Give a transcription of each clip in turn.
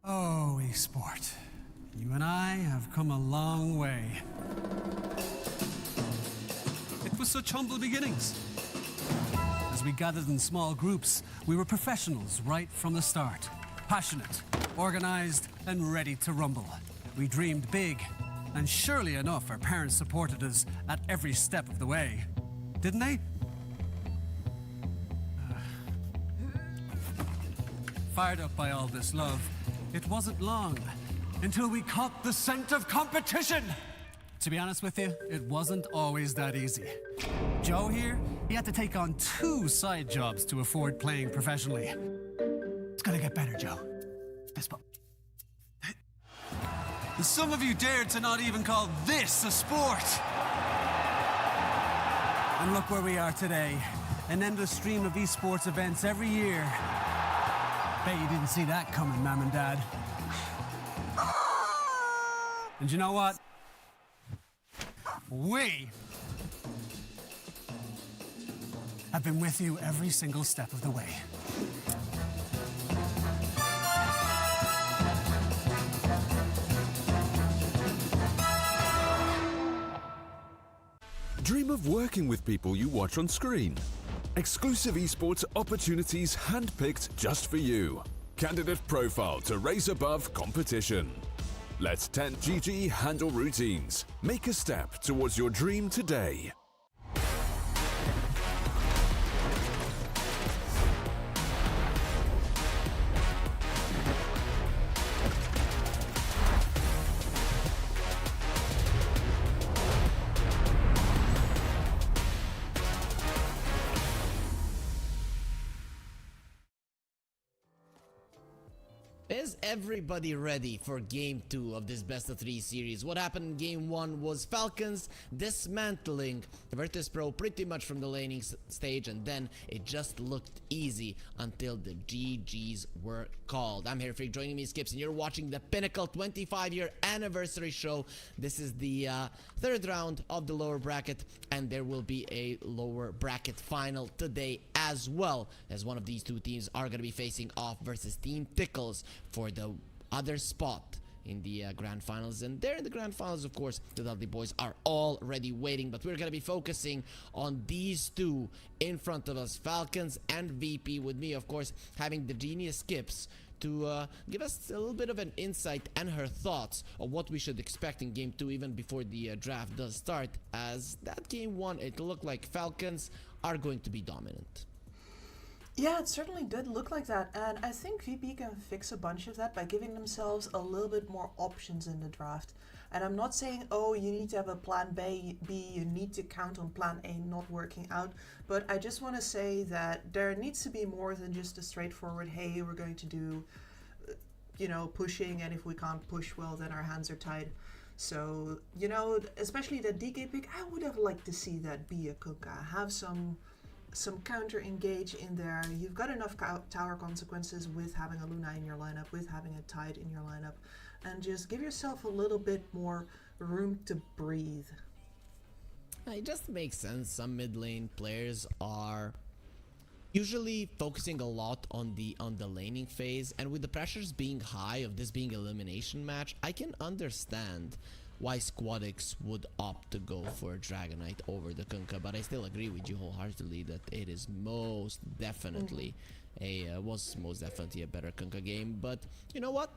Oh, eSport. You and I have come a long way. It was such humble beginnings. As we gathered in small groups, we were professionals right from the start. Passionate, organized, and ready to rumble. We dreamed big, and surely enough, our parents supported us at every step of the way. Didn't they? Fired up by all this love, it wasn't long until we caught the scent of competition. To be honest with you, it wasn't always that easy. Joe here, he had to take on 2 side jobs to afford playing professionally. It's gonna get better, Joe. Fist bump. Some of you dared to not even call this a sport. And look where we are today. An endless stream of esports events every year. Bet you didn't see that coming, Mom and Dad. And you know what? We have been with you every single step of the way. Dream of working with people you watch on screen. Exclusive esports opportunities handpicked just for you. Candidate profile to raise above competition. Let 10GG handle routines. Make a step towards your dream today. Is everybody ready for Game 2 of this Best of 3 series? What happened in Game 1 was Falcons dismantling Virtus.pro pretty much from the laning stage, and then it just looked easy until the GGs were called. I'm here, Freak. Joining me is Skips, and you're watching the Pinnacle 25-year anniversary show. This is the third round of the lower bracket, and there will be a lower bracket final today as well, as one of these two teams are going to be facing off versus Team Tickles for the other spot in the grand finals. And there in the grand finals, of course, the Dudley boys are already waiting, but we're going to be focusing on these two in front of us, Falcons and VP, with me, of course, having the genius Skips to give us a little bit of an insight and her thoughts on what we should expect in Game 2 even before the draft does start, as that Game 1, it looked like Falcons are going to be dominant. Yeah, it certainly did look like that, and I think VP can fix a bunch of that by giving themselves a little bit more options in the draft. And I'm not saying, oh, you need to have a plan B, you need to count on plan A not working out, but I just want to say that there needs to be more than just a straightforward, hey, we're going to do, you know, pushing, and if we can't push well, then our hands are tied. So, you know, especially that DK pick, I would have liked to see that be a Kunkka. Have some counter engage in there. You've got enough tower consequences with having a Luna in your lineup, with having a Tide in your lineup, and just give yourself a little bit more room to breathe. It just makes sense. Some mid lane players are usually focusing a lot on the laning phase, and with the pressures being high of this being elimination match, I can understand why Squadix would opt to go for Dragon Knight over the Kunkka, but I still agree with you wholeheartedly that it is most definitely was most definitely a better Kunkka game. But you know what?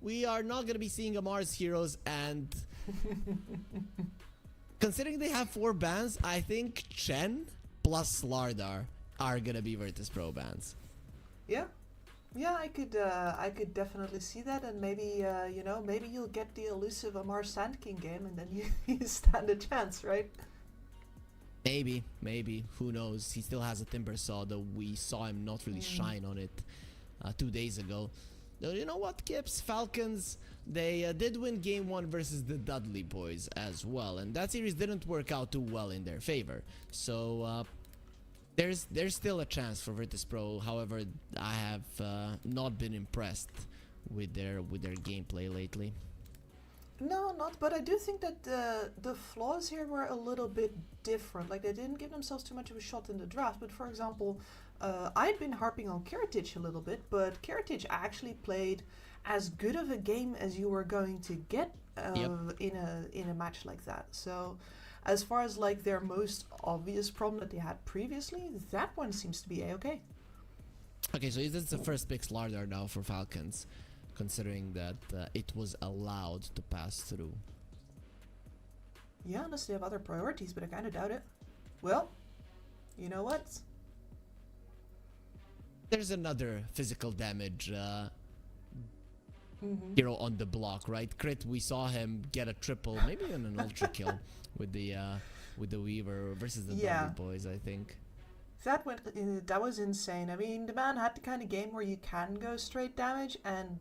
We are not going to be seeing a Mars Heroes, and considering they have 4 bans, I think Chen plus Slardar are going to be Virtus.pro bans. Yeah. Yeah, I could definitely see that, and maybe you know, maybe you'll get the elusive Amar Sand King game, and then you stand a chance, right? Maybe, who knows? He still has a Timber Saw, though we saw him not really shine on it 2 days ago. Though, you know what, Kips? Falcons, they did win game 1 versus the Dudley boys as well, and that series didn't work out too well in their favor. So there's still a chance for Virtus.pro. However, I have not been impressed with their gameplay lately. No, not. But I do think that the flaws here were a little bit different. Like, they didn't give themselves too much of a shot in the draft. But for example, I'd been harping on Karatic a little bit, but Karatic actually played as good of a game as you were going to get in a match like that. So, as far as like their most obvious problem that they had previously, that one seems to be a-okay. Okay, so this is the first pick Slardar now for Falcons, considering that it was allowed to pass through. Yeah, unless they have other priorities, but I kind of doubt it. Well, you know what? There's another physical damage hero on the block, right? Crit, we saw him get a triple, maybe even an ultra kill with the Weaver versus the Dudley boys, I think. That was insane. I mean, the man had the kind of game where you can go straight damage, and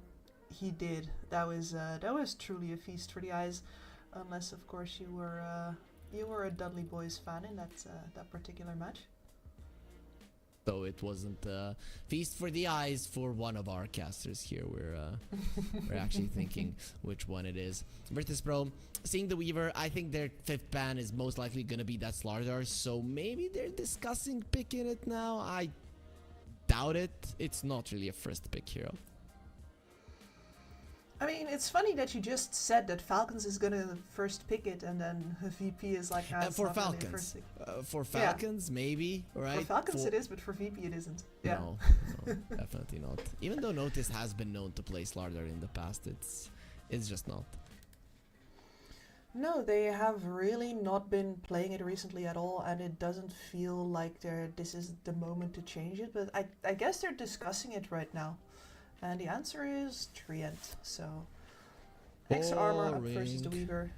he did. That was truly a feast for the eyes, unless of course you were a Dudley Boys fan in that particular match. So it wasn't a feast for the eyes for one of our casters here. We're actually thinking which one it is. Virtus.pro, seeing the Weaver, I think their 5th ban is most likely going to be that Slardar, so maybe they're discussing picking it now. I doubt it. It's not really a first pick hero. I mean, it's funny that you just said that Falcons is gonna first pick it, and then VP is like, nah, for Falcons. For Falcons, maybe, right? For Falcons it is, but for VP it isn't. Yeah. No, definitely not. Even though Notice has been known to play Slardar in the past, it's just not. No, they have really not been playing it recently at all, and it doesn't feel like this is the moment to change it, but I guess they're discussing it right now. And the answer is Trient. So, extra armor up versus the Weaver,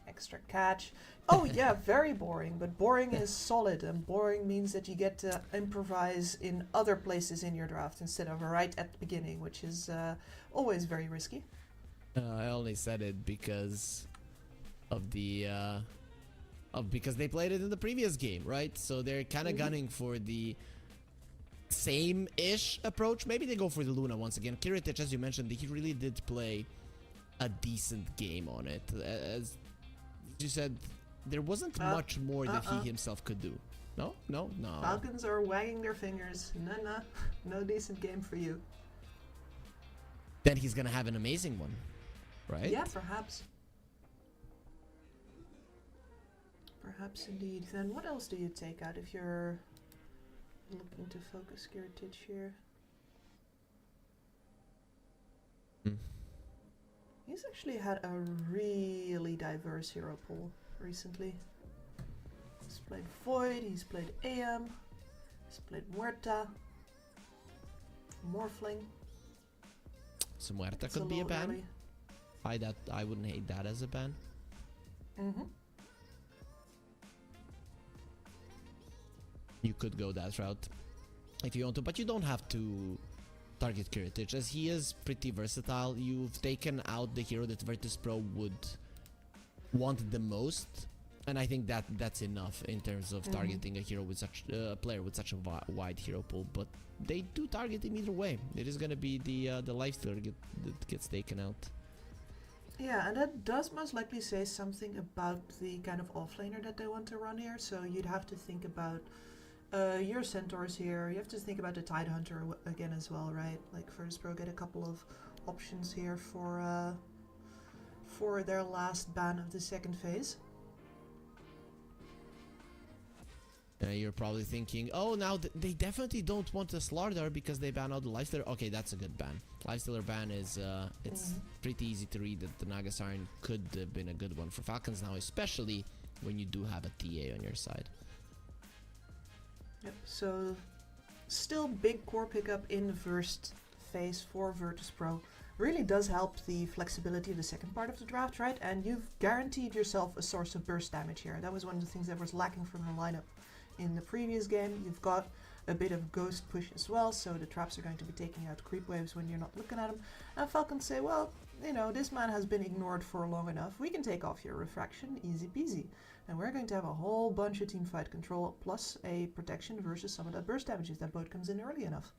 extra catch. Oh yeah, very boring, but boring is solid, and boring means that you get to improvise in other places in your draft instead of right at the beginning, which is always very risky. I only said it because of because they played it in the previous game, right? So they're kind of gunning for the same-ish approach. Maybe they go for the Luna once again. Kiritic, as you mentioned, he really did play a decent game on it. As you said, there wasn't much more that he himself could do. No. Falcons are wagging their fingers. No decent game for you. Then he's gonna have an amazing one, right? Yeah, perhaps. Perhaps indeed. Then what else do you take out if you're looking to focus Kiritic here? He's actually had a really diverse hero pool recently. He's played Void, he's played AM, he's played Muerta, Morphling. So Muerta could be a ban. I wouldn't hate that as a ban. You could go that route if you want to, but you don't have to target Kiritic, as he is pretty versatile. You've taken out the hero that Virtus.pro would want the most. And I think that's enough in terms of targeting a hero with such a player with such a wide hero pool. But they do target him either way. It is gonna be the lifestealer that gets taken out. Yeah, and that does most likely say something about the kind of offlaner that they want to run here. So you'd have to think about your centaurs here. You have to think about the Tidehunter again as well, right? Like Virtus.pro get a couple of options here for their last ban of the second phase. You're probably thinking, oh, now they definitely don't want a Slardar because they ban out the Lifestealer. Okay, that's a good ban. Lifestealer ban is, it's pretty easy to read that the Nagasarn could have been a good one for Falcons now, especially when you do have a TA on your side. Yep, so still big core pickup in the first phase for Virtus.pro. Really does help the flexibility of the second part of the draft, right? And you've guaranteed yourself a source of burst damage here. That was one of the things that was lacking from the lineup in the previous game. You've got a bit of ghost push as well, so the traps are going to be taking out creep waves when you're not looking at them. And Falcons say, well, you know, this man has been ignored for long enough. We can take off your refraction, easy peasy. And we're going to have a whole bunch of teamfight control, plus a protection versus some of that burst damage if that boat comes in early enough.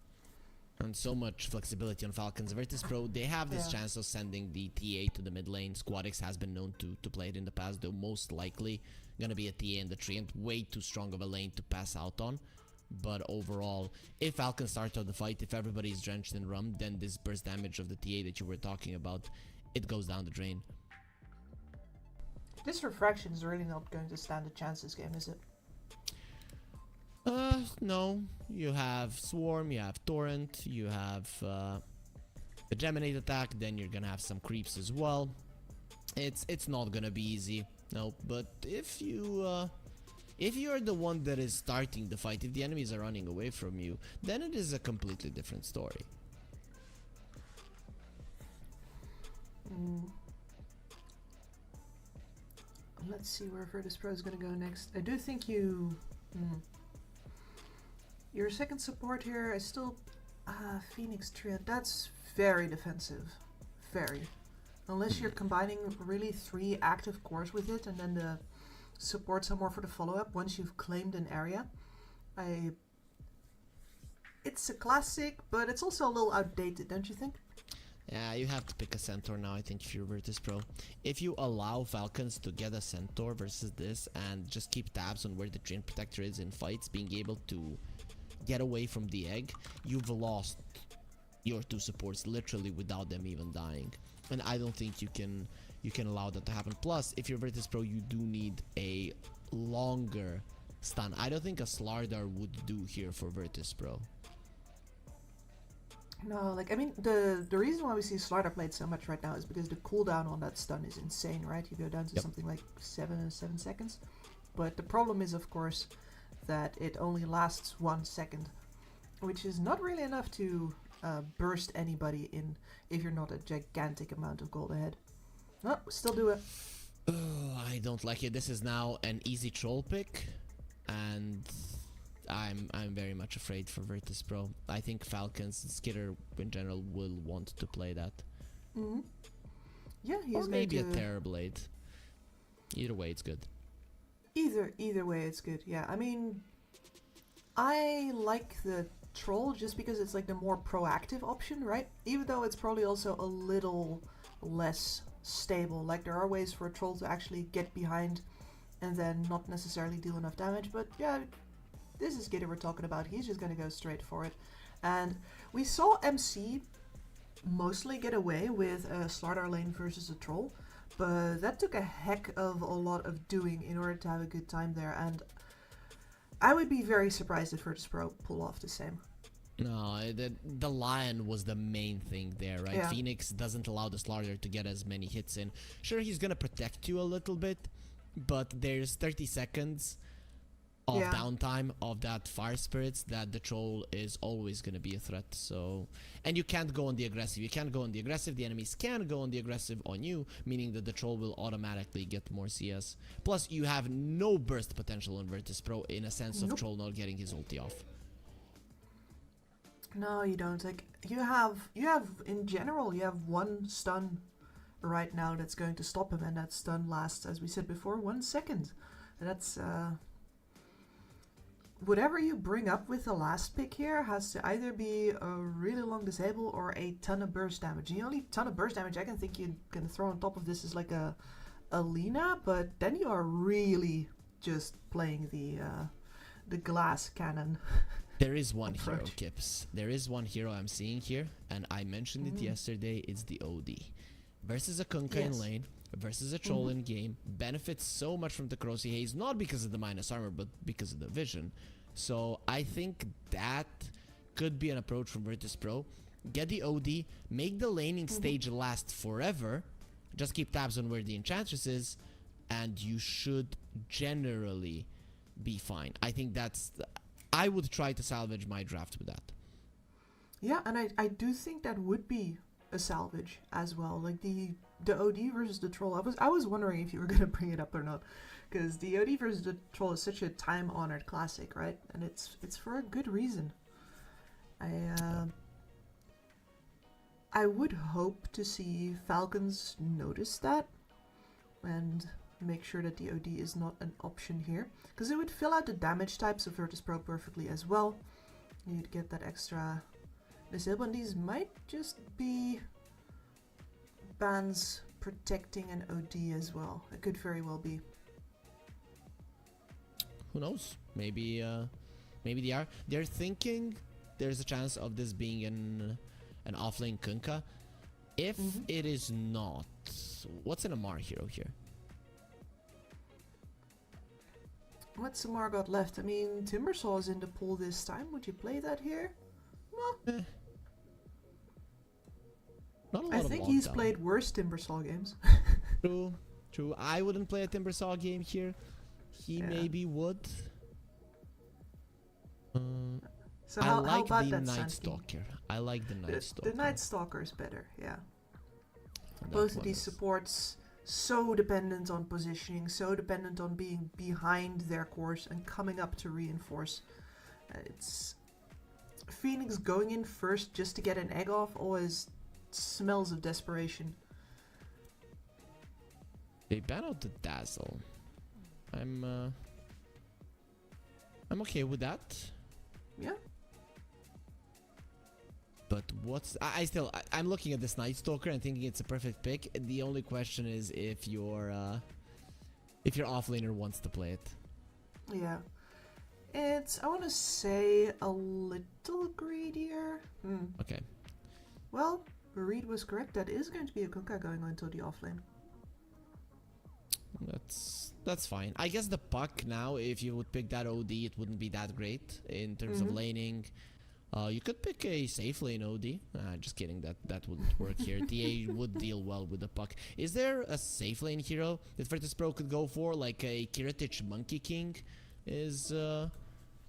And so much flexibility on Falcons. Virtus.pro, they have this chance of sending the TA to the mid lane. Squadix has been known to play it in the past, though most likely gonna be a TA in the Treant. Way too strong of a lane to pass out on. But overall, if Falcons start out the fight, if everybody is drenched in rum, then this burst damage of the TA that you were talking about, it goes down the drain. This refraction is really not going to stand a chance this game, is it? No. You have Swarm, you have Torrent, you have the Geminate attack, then you're gonna have some creeps as well. It's not gonna be easy, no. But if you're the one that is starting the fight, if the enemies are running away from you, then it is a completely different story. Let's see where Virtus.pro is going to go next. I do think you... Your second support here is still Phoenix Treant. That's very defensive. Very. Unless you're combining really 3 active cores with it and then the supports are more for the follow-up once you've claimed an area. It's a classic, but it's also a little outdated, don't you think? Yeah, you have to pick a Centaur now, I think, if you're Virtus.pro. If you allow Falcons to get a Centaur versus this and just keep tabs on where the Treant Protector is in fights, being able to get away from the egg, you've lost your 2 supports literally without them even dying. And I don't think you can allow that to happen. Plus, if you're Virtus.pro, you do need a longer stun. I don't think a Slardar would do here for Virtus.pro. No, like, I mean, the reason why we see Slardar played so much right now is because the cooldown on that stun is insane, right? You go down to something like 7 seconds. But the problem is, of course, that it only lasts 1 second, which is not really enough to burst anybody in if you're not a gigantic amount of gold ahead. No, still do it. Oh, I don't like it. This is now an easy troll pick, and I'm very much afraid for Virtus.pro. I think Falcons, Skitter in general, will want to play that. Yeah, he's or maybe a going to... Terrorblade. Either way, it's good. Either way, it's good. Yeah, I mean, I like the troll just because it's like the more proactive option, right? Even though it's probably also a little less stable. Like, there are ways for a troll to actually get behind and then not necessarily deal enough damage. But yeah, this is Skitter we're talking about. He's just going to go straight for it. And we saw MC mostly get away with a Slardar lane versus a troll. But that took a heck of a lot of doing in order to have a good time there. And I would be very surprised if Virtus.pro pull off the same. No, the Lion was the main thing there, right? Yeah. Phoenix doesn't allow the Slardar to get as many hits in. Sure, he's gonna protect you a little bit, but there's 30 seconds of downtime of that Fire Spirits that the Troll is always gonna be a threat. So, and you can't go on the aggressive. You can't go on the aggressive. The enemies can go on the aggressive on you, meaning that the Troll will automatically get more CS. Plus, you have no burst potential in Virtus.pro in a sense of Troll not getting his ulti off. No, you don't. Like, you have in general, you have 1 stun right now that's going to stop him, and that stun lasts, as we said before, 1 second. And that's whatever you bring up with the last pick here has to either be a really long disable or a ton of burst damage. The only ton of burst damage I can think you can throw on top of this is like a Lina, but then you are really just playing the glass cannon. There is one hero, approach. Kips. There is one hero I'm seeing here, and I mentioned it yesterday. It's the OD. Versus a Kunkka in Yes. lane, versus a troll in game. Benefits so much from the Corrosive Haze, not because of the minus armor, but because of the vision. So I think that could be an approach from Virtus.pro. Get the OD, make the laning stage last forever. Just keep tabs on where the Enchantress is, and you should generally be fine. I think that's... I would try to salvage my draft with that. Yeah, and I do think that would be a salvage as well. Like the OD versus the troll. I was wondering if you were gonna bring it up or not, because the OD versus the troll is such a time-honored classic, right? And it's for a good reason. I would hope to see Falcons notice that and make sure that the OD is not an option here, because it would fill out the damage types of Virtus.pro perfectly as well. You'd get that extra disable, and these might just be bans protecting an OD as well. It could very well be. Who knows? Maybe they are. They're thinking there's a chance of this being an offlane Kunkka. If it is not, what's an Amar hero here? What's Samar got left? I mean, Timbersaw is in the pool this time. Would you play that here? Well, Not a lot I of think he's lockdown. played worse Timbersaw games. True. I wouldn't play a Timbersaw game here. He Yeah. maybe would. So I how like about the that Night Sand King? Stalker. I like the Night Stalker. The Night Stalker is better, yeah. That Both of one these is- supports so dependent on positioning, so dependent on being behind their course and coming up to reinforce. It's Phoenix going in first just to get an egg off always smells of desperation. They ban out the Dazzle. I'm okay with that. Yeah. But I'm looking at this Night Stalker and thinking it's a perfect pick. The only question is if your offlaner wants to play it. Yeah. It's, I want to say, a little greedier. Okay. Well, Reed was correct. That is going to be a Kunkka going on to the offlane. That's fine. I guess the puck now, if you would pick that OD, it wouldn't be that great in terms of laning. You could pick a safe lane OD. Just kidding. That wouldn't work here. TA would deal well with the puck. Is there a safe lane hero that Virtus.pro could go for, like a Kiritich Monkey King? Is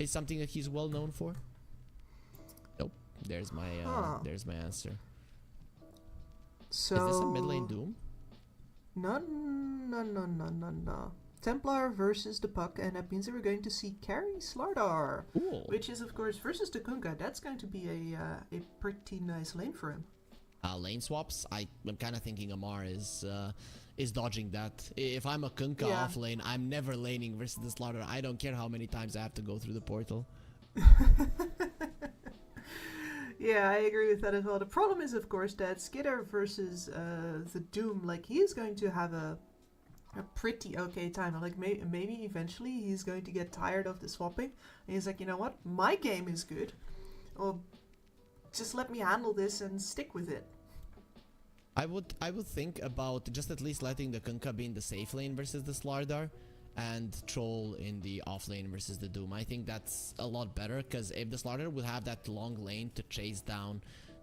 something that he's well known for? Nope. There's my answer. So Is this a mid lane Doom? No. Templar versus the puck, and that means that we're going to see Carry Slardar, Cool. which is of course versus the Kunkka. That's going to be a pretty nice lane for him. Lane swaps. I'm kind of thinking Amar is dodging that. If I'm a Kunkka Yeah. off lane, I'm never laning versus the Slaughter. I don't care how many times I have to go through the portal. Yeah, I agree with that as well. The problem is, of course, that Skidder versus the Doom, like, he's going to have a pretty okay time. Like, maybe eventually he's going to get tired of the swapping. And he's like, you know what? My game is good. Or just let me handle this and stick with it. I would think about just at least letting the Kunkka be in the safe lane versus the Slardar, and Troll in the off lane versus the Doom. I think that's a lot better, because if the Slardar would have that long lane to chase down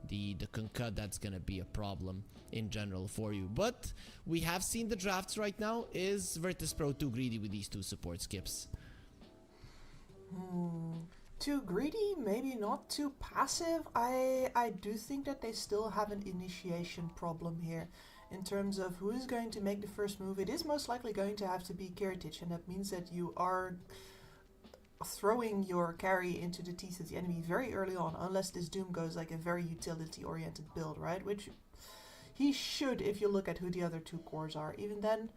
the Kunkka, that's gonna be a problem in general for you. But we have seen the drafts right now. Is Virtus.pro too greedy with these two support skips? Too greedy, maybe not too passive. I do think that they still have an initiation problem here. In terms of who is going to make the first move, it is most likely going to have to be Kiritich, and that means that you are throwing your carry into the teeth of the enemy very early on, unless this Doom goes like a very utility-oriented build, right? Which he should, if you look at who the other two cores are. Even then,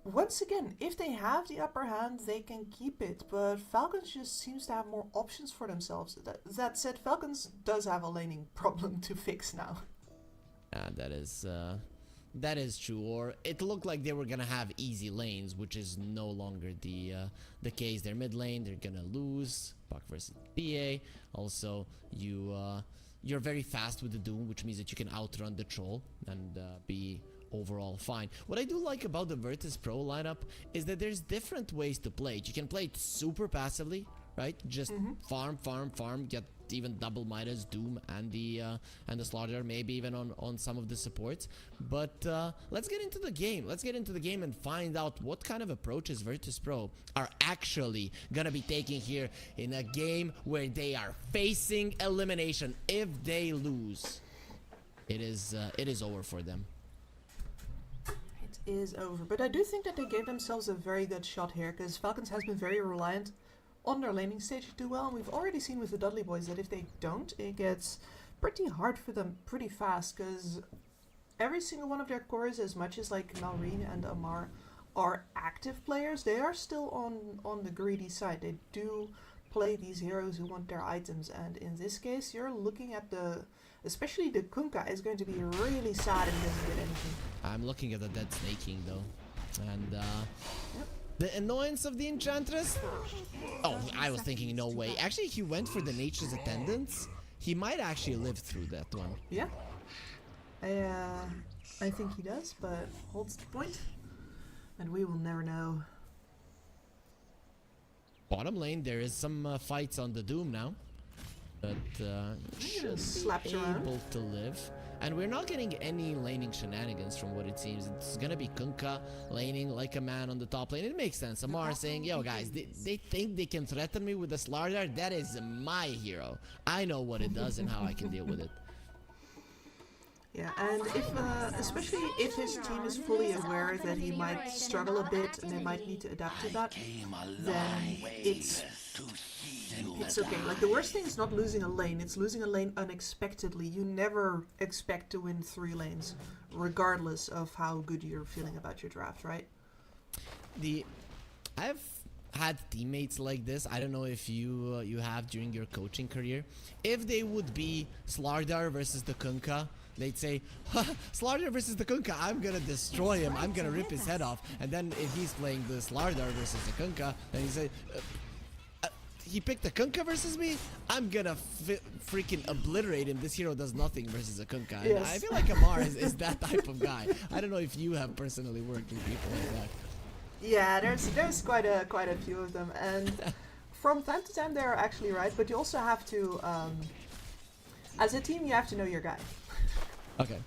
once again, if they have the upper hand, they can keep it, but Falcons just seems to have more options for themselves. That said, Falcons does have a laning problem to fix now. That is true. Or it looked like they were gonna have easy lanes, which is no longer the case. Their mid lane, they're gonna lose. Puck versus PA. Also, you're very fast with the Doom, which means that you can outrun the troll and be overall fine. What I do like about the Virtus.pro lineup is that there's different ways to play it. You can play it super passively, right? Just farm, get even double Midas, Doom, and the Slaughter, maybe even on some of the supports. But let's get into the game. Let's get into the game and find out what kind of approaches Virtus.pro are actually gonna be taking here in a game where they are facing elimination. If they lose, it is over for them. Is over, but I do think that they gave themselves a very good shot here, because Falcons has been very reliant on their laning stage to do well, and we've already seen with the Dudley boys that if they don't, it gets pretty hard for them pretty fast, because every single one of their cores, as much as like Malrine and Amar are active players, they are still on the greedy side. They do play these heroes who want their items, and in this case you're looking at especially the Kunkka is going to be really sad if he doesn't get anything. I'm looking at the dead Snake King though, and the annoyance of the Enchantress. Oh, I was thinking no way. Actually, he went for the Nature's Attendants. He might actually live through that one. Yeah, I think he does, but holds the point, and we will never know. Bottom lane, there is some fights on the Doom now, but should be able to live. And we're not getting any laning shenanigans from what it seems. It's gonna be Kunkka laning like a man on the top lane. It makes sense. Amar saying, yo guys, they think they can threaten me with the Slardar. That is my hero. I know what it does and how I can deal with it. Yeah, and if, especially if his team is fully aware that he might struggle a bit and they might need to adapt to that, then it's okay. Like, the worst thing is not losing a lane, it's losing a lane unexpectedly. You never expect to win 3 lanes, regardless of how good you're feeling about your draft, right? I've had teammates like this. I don't know if you have during your coaching career. If they would be Slardar versus the Kunkka, they'd say, Slardar versus the Kunkka, I'm gonna destroy him, I'm gonna rip his head off. And then if he's playing the Slardar versus the Kunkka, then he say, he picked the Kunkka versus me, I'm gonna freaking obliterate him. This hero does nothing versus a Kunkka. Yes. And I feel like Amar is that type of guy. I don't know if you have personally worked with people like that. Yeah, there's quite a few of them, and from time to time they're actually right, but you also have to, as a team, you have to know your guy. Okay.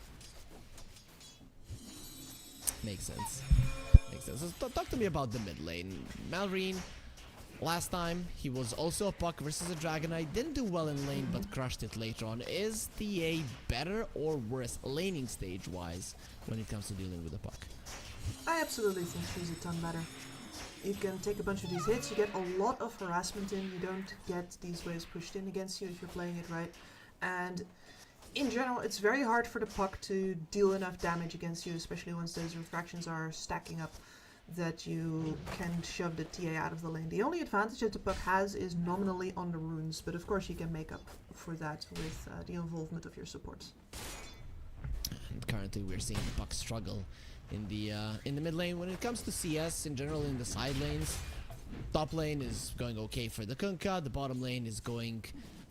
Makes sense. Makes sense. So talk to me about the mid lane. Malrine, last time he was also a Puck versus a Dragonite. Didn't do well in lane, but crushed it later on. Is TA better or worse laning stage wise when it comes to dealing with the Puck? I absolutely think he's a ton better. You can take a bunch of these hits, you get a lot of harassment in, you don't get these waves pushed in against you if you're playing it right. And in general, it's very hard for the Puck to deal enough damage against you, especially once those refractions are stacking up, that you can shove the TA out of the lane. The only advantage that the Puck has is nominally on the runes, but of course you can make up for that with the involvement of your supports. And currently we're seeing the Puck struggle in the mid lane. When it comes to CS in general, in the side lanes, top lane is going okay for the Kunkka, the bottom lane is going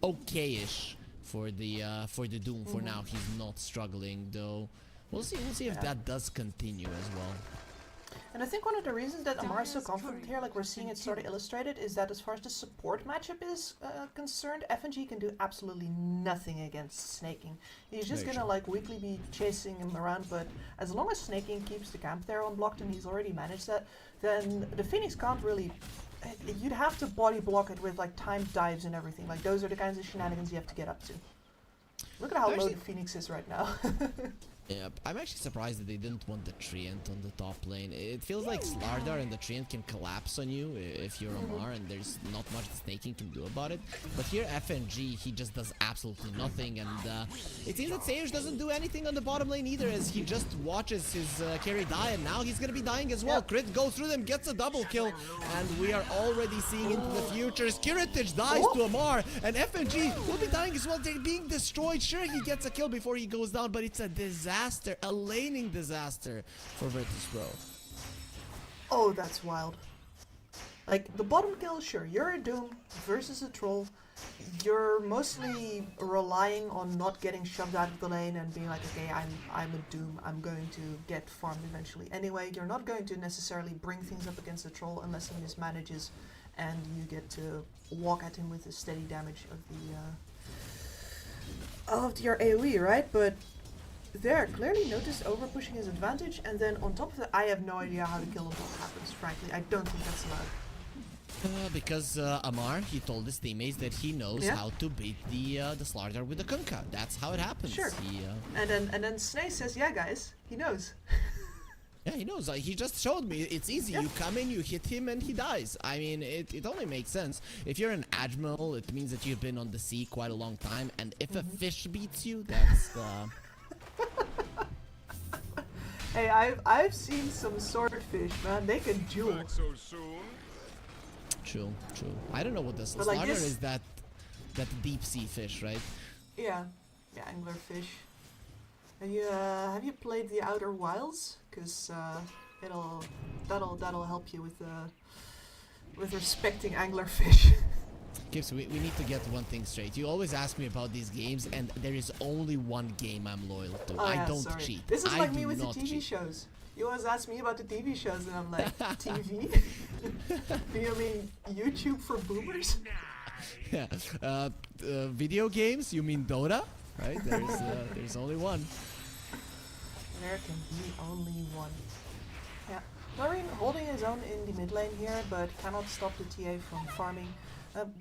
okay-ish for the Doom. For now, he's not struggling though. We'll see if that does continue as well. And I think one of the reasons that Amar is so confident here, like we're seeing it sort of illustrated, is that as far as the support matchup is concerned, FNG can do absolutely nothing against Snaking. He's just gonna like weakly be chasing him around, but as long as Snaking keeps the camp there unblocked, and he's already managed that, then the Phoenix can't really... You'd have to body block it with like timed dives and everything. Like, those are the kinds of shenanigans you have to get up to. Look at how low the Phoenix is right now. Yeah, I'm actually surprised that they didn't want the Treant on the top lane. It feels like Slardar and the Treant can collapse on you if you're Amar, and there's not much the Snaking can do about it. But here FNG, he just does absolutely nothing, and it seems that Sage doesn't do anything on the bottom lane either, as he just watches his carry die, and now he's gonna be dying as well. Crit goes through them, gets a double kill, and we are already seeing into the future. Skiritage dies to Amar, and FNG will be dying as well. They're being destroyed. Sure, he gets a kill before he goes down, but it's a disaster, a laning disaster for Virtus.pro. Oh, that's wild. Like, the bottom kill, sure, you're a Doom versus a Troll. You're mostly relying on not getting shoved out of the lane and being like, okay, I'm a Doom, I'm going to get farmed eventually. Anyway, you're not going to necessarily bring things up against a Troll unless he mismanages and you get to walk at him with the steady damage of your AoE, right? But there, clearly noticed overpushing his advantage, and then on top of that, I have no idea how the kill on top happens, frankly. I don't think that's allowed. Because Amar, he told his teammates that he knows how to beat the Slardar with the Kunkka. That's how it happens. Sure. He, and then Snake says, yeah guys, he knows. yeah, he knows. He just showed me. It's easy. You come in, you hit him, and he dies. I mean, it only makes sense. If you're an admiral, it means that you've been on the sea quite a long time, and if a fish beats you, that's... Hey, I've seen some swordfish, man. They can duel. True. I don't know what this But like Slardar this... is. That deep sea fish, right? Yeah, anglerfish. Have you played the Outer Wilds? Because that'll help you with respecting anglerfish. Gibbs, we need to get one thing straight. You always ask me about these games, and there is only one game I'm loyal to. Oh, I don't cheat. This is like me with the not TV cheat. shows. You always ask me about the TV shows, and I'm like, TV? Do you mean YouTube for boomers? Yeah. Video games? You mean Dota? Right? There's only one. There can be only one. Yeah. Marine holding his own in the mid lane here, but cannot stop the TA from farming.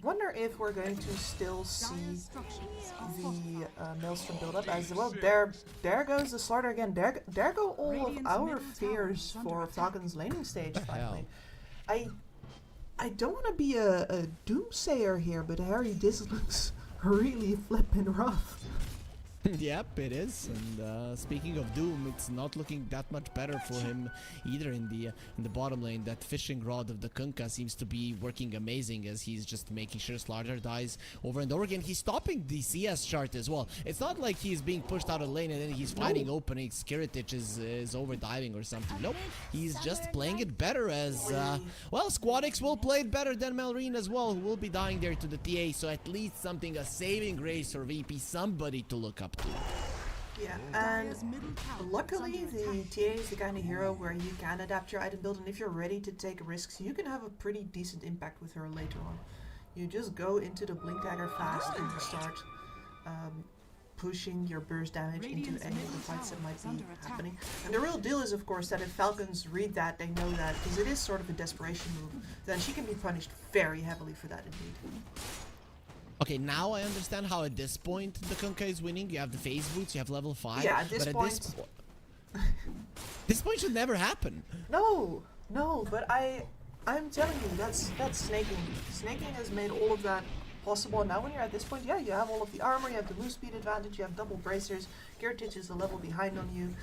Wonder if we're going to still see the Maelstrom build up as well. There goes the Slardar again. There go all of our fears for Falcons laning stage finally. I don't want to be a doomsayer here, but Harry, this looks really flippin' rough. Yep, it is. And speaking of Doom, it's not looking that much better for him either in the bottom lane. That fishing rod of the Kunkka seems to be working amazing, as he's just making sure Slardar dies over and over again. He's stopping the CS chart as well. It's not like he's being pushed out of lane and then he's finding openings. Skiritage is over diving or something. Nope, he's just playing it better as well. Squadix will play it better than Melrine as well, who will be dying there to the TA. So at least something, a saving grace or VP, somebody to look up to. Yeah, and luckily the TA is the kind of hero where you can adapt your item build, and if you're ready to take risks, you can have a pretty decent impact with her later on. You just go into the blink dagger fast and start pushing your burst damage into any of the fights that might be happening. And the real deal is, of course, that if Falcons read that, they know that, because it is sort of a desperation move, then she can be punished very heavily for that indeed. Okay, now I understand how at this point the Kunkka is winning. You have the phase boots, you have level 5. Yeah, at this but point... this point should never happen. No, but I'm telling you, that's snaking. Snaking has made all of that possible. And now when you're at this point, yeah, you have all of the armor, you have the move speed advantage, you have double bracers. Girtich is a level behind on you.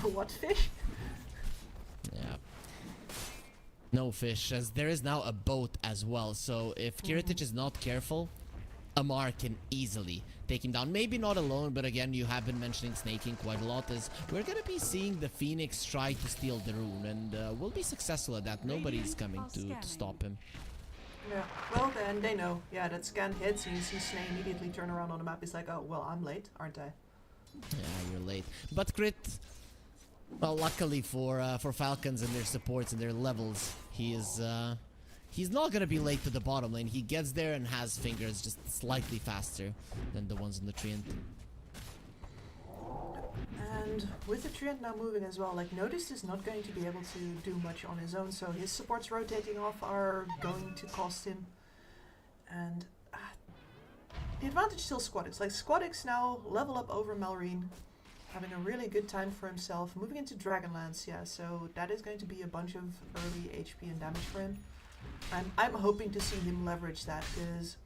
What fish? Yeah. No fish, as there is now a boat as well. So if Kiritich is not careful, Amar can easily take him down. Maybe not alone, but again, you have been mentioning snaking quite a lot, as we're gonna be seeing the Phoenix try to steal the rune, and we'll be successful at that. Nobody's coming to stop him. Yeah, well then, they know. Yeah, that scan hits, and you see Snake immediately turn around on the map. He's like, oh, well, I'm late, aren't I? Yeah, you're late. But Crit, well, luckily for Falcons and their supports and their levels, he's not gonna be late to the bottom lane. He gets there and has fingers just slightly faster than the ones in the Treant. And with the Treant now moving as well, like Notice is not going to be able to do much on his own, so his supports rotating off are going to cost him. And the advantage still Squadix. Like Squadix now level up over Malrine. having a really good time for himself. Moving into Dragonlance, yeah, so that is going to be a bunch of early HP and damage for him. I'm hoping to see him leverage that, because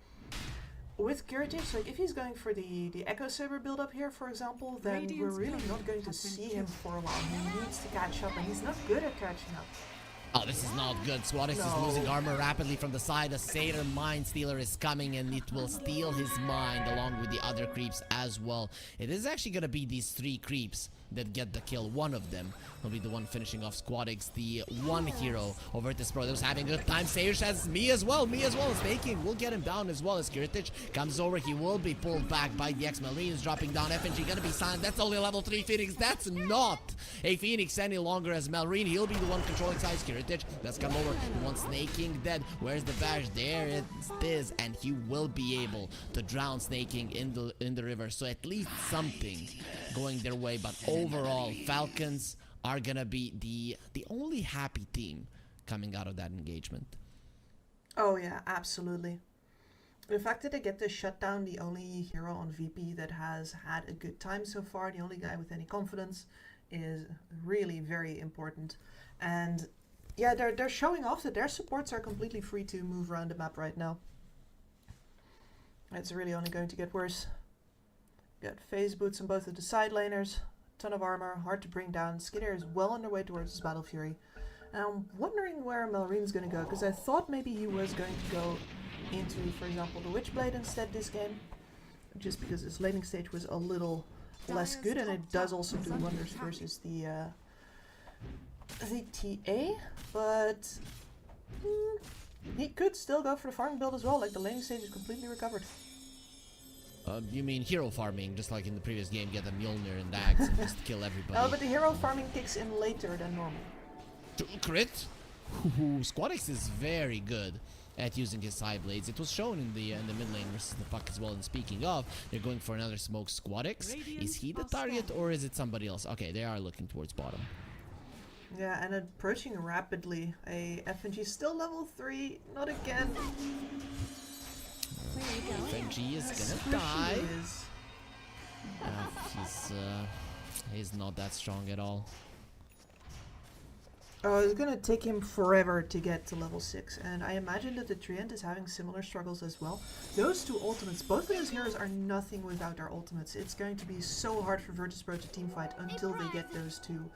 with Kiritich, like if he's going for the Echo Saber build up here, for example, then we're really not going to see him for a while. He needs to catch up, and he's not good at catching up. Oh, this is not good. Squadix is losing armor rapidly from the side. A Satyr Mind Stealer is coming, and it will steal his mind along with the other creeps as well. It is actually going to be these 3 creeps that get the kill. One of them will be the one finishing off Squadix, the one hero of Virtus.pro that was having a good time. Sayush has me as well. Snaking will get him down as well as Kiritich comes over. He will be pulled back by the X-Marine is dropping down. FNG gonna be silent. That's only a level 3 Phoenix. That's not a Phoenix any longer as Malrine. He'll be the one controlling sides. Kiritich does come over. He wants Snaking dead. Where's the bash? There it is, and he will be able to drown Snaking in the river. So at least something going their way, but overall Falcons are gonna be the only happy team coming out of that engagement. Oh yeah, absolutely. The fact that they get to shut down the only hero on VP that has had a good time so far, the only guy with any confidence, is really very important. And yeah, they're showing off that their supports are completely free to move around the map right now. It's really only going to get worse. Got phase boots on both of the side laners, ton of armor, hard to bring down. Skinner is well on their way towards his Battle Fury. And I'm wondering where Malrine's going to go, because I thought maybe he was going to go into, for example, the Witchblade instead this game, just because his laning stage was a little less good, and it does also do wonders versus the TA, but he could still go for the farming build as well. Like, the laning stage is completely recovered. You mean hero farming, just like in the previous game, get a Mjolnir and Dags and just kill everybody. No, but the hero farming kicks in later than normal. Crit? Squadix is very good at using his side blades. It was shown in the mid lane versus the puck as well. And speaking of, they're going for another smoke. Squadix, is he the target or is it somebody else? Okay, they are looking towards bottom. Yeah, and approaching rapidly. A FNG still level 3, not again. FNG is gonna die. He's not that strong at all. It's gonna take him forever to get to level 6, and I imagine that the Treant is having similar struggles as well. Those two ultimates, both of those heroes are nothing without their ultimates. It's going to be so hard for Virtus.pro to teamfight until they get those two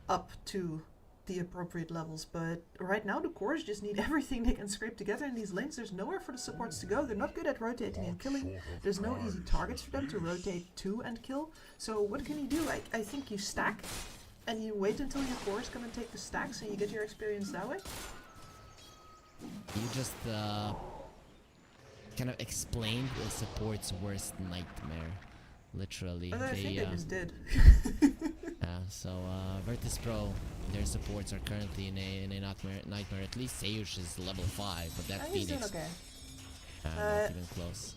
up to the appropriate levels, but right now the cores just need everything they can scrape together in these lanes. There's nowhere for the supports to go. They're not good at rotating and killing. There's no easy targets for them to rotate to and kill. So what can you do? I think you stack and you wait until your cores come and take the stacks and you get your experience that way. You just kind of explained the support's worst nightmare. Literally. I think they just did. So Virtus.pro, their supports are currently in a nightmare. At least Sayush is level 5, but that He's Phoenix doing okay. not even close.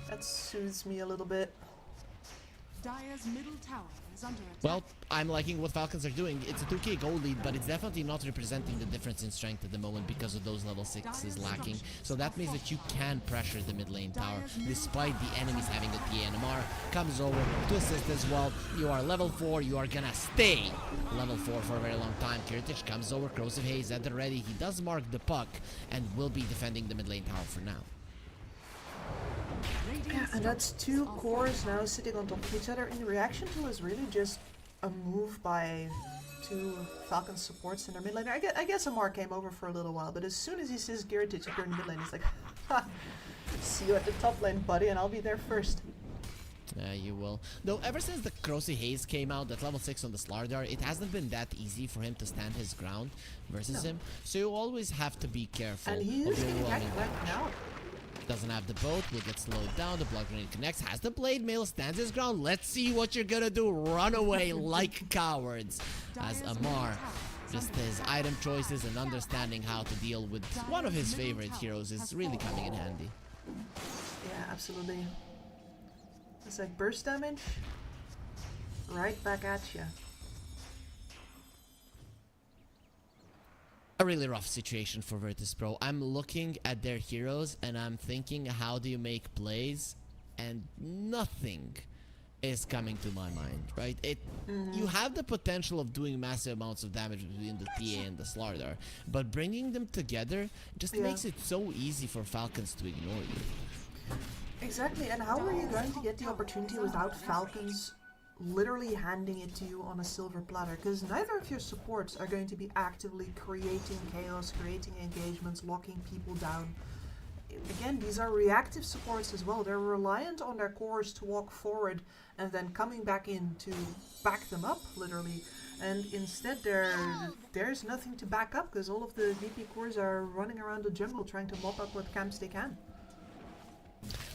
That soothes me a little bit. Dire's middle tower is under attack. Well, I'm liking what Falcons are doing. It's a 2k gold lead, but it's definitely not representing the difference in strength at the moment because of those level 6s lacking. So that means that you can pressure the mid lane tower despite the enemies having a TA. And Amar comes over to assist as well. You are level 4. You are gonna stay level 4 for a very long time. Kiritich comes over. Corrosive Haze at the ready. He does mark the puck and will be defending the mid lane tower for now. Yeah, and that's two cores now sitting on top of each other. In reaction to was really just a move by two Falcons supports in their mid lane. I guess Amar came over for a little while, but as soon as he sees Kiritich appear in the mid lane, he's like, ha! See you at the top lane, buddy, and I'll be there first. You will. Though ever since the Corrosive Haze came out at level 6 on the Slardar, it hasn't been that easy for him to stand his ground versus him. So you always have to be careful. And he is getting back right now. Doesn't have the boat, will get slowed down. The blood grenade connects, has the blade mail, stands his ground. Let's see what you're gonna do. Run away like cowards. As Amar, just his item choices and understanding how to deal with one of his favorite heroes is really coming in handy. Yeah, absolutely. It's like burst damage, right back at you. A really rough situation for Virtus.pro. I'm looking at their heroes and I'm thinking, how do you make plays? And nothing is coming to my mind, right? You have the potential of doing massive amounts of damage between the TA and the Slardar, but bringing them together just makes it so easy for Falcons to ignore you. Exactly, and how are you going to get the opportunity without Falcons literally handing it to you on a silver platter? Because neither of your supports are going to be actively creating chaos, creating engagements, locking people down. Again, these are reactive supports as well. They're reliant on their cores to walk forward and then coming back in to back them up, literally. And instead, there's nothing to back up because all of the VP cores are running around the jungle trying to mop up what camps they can.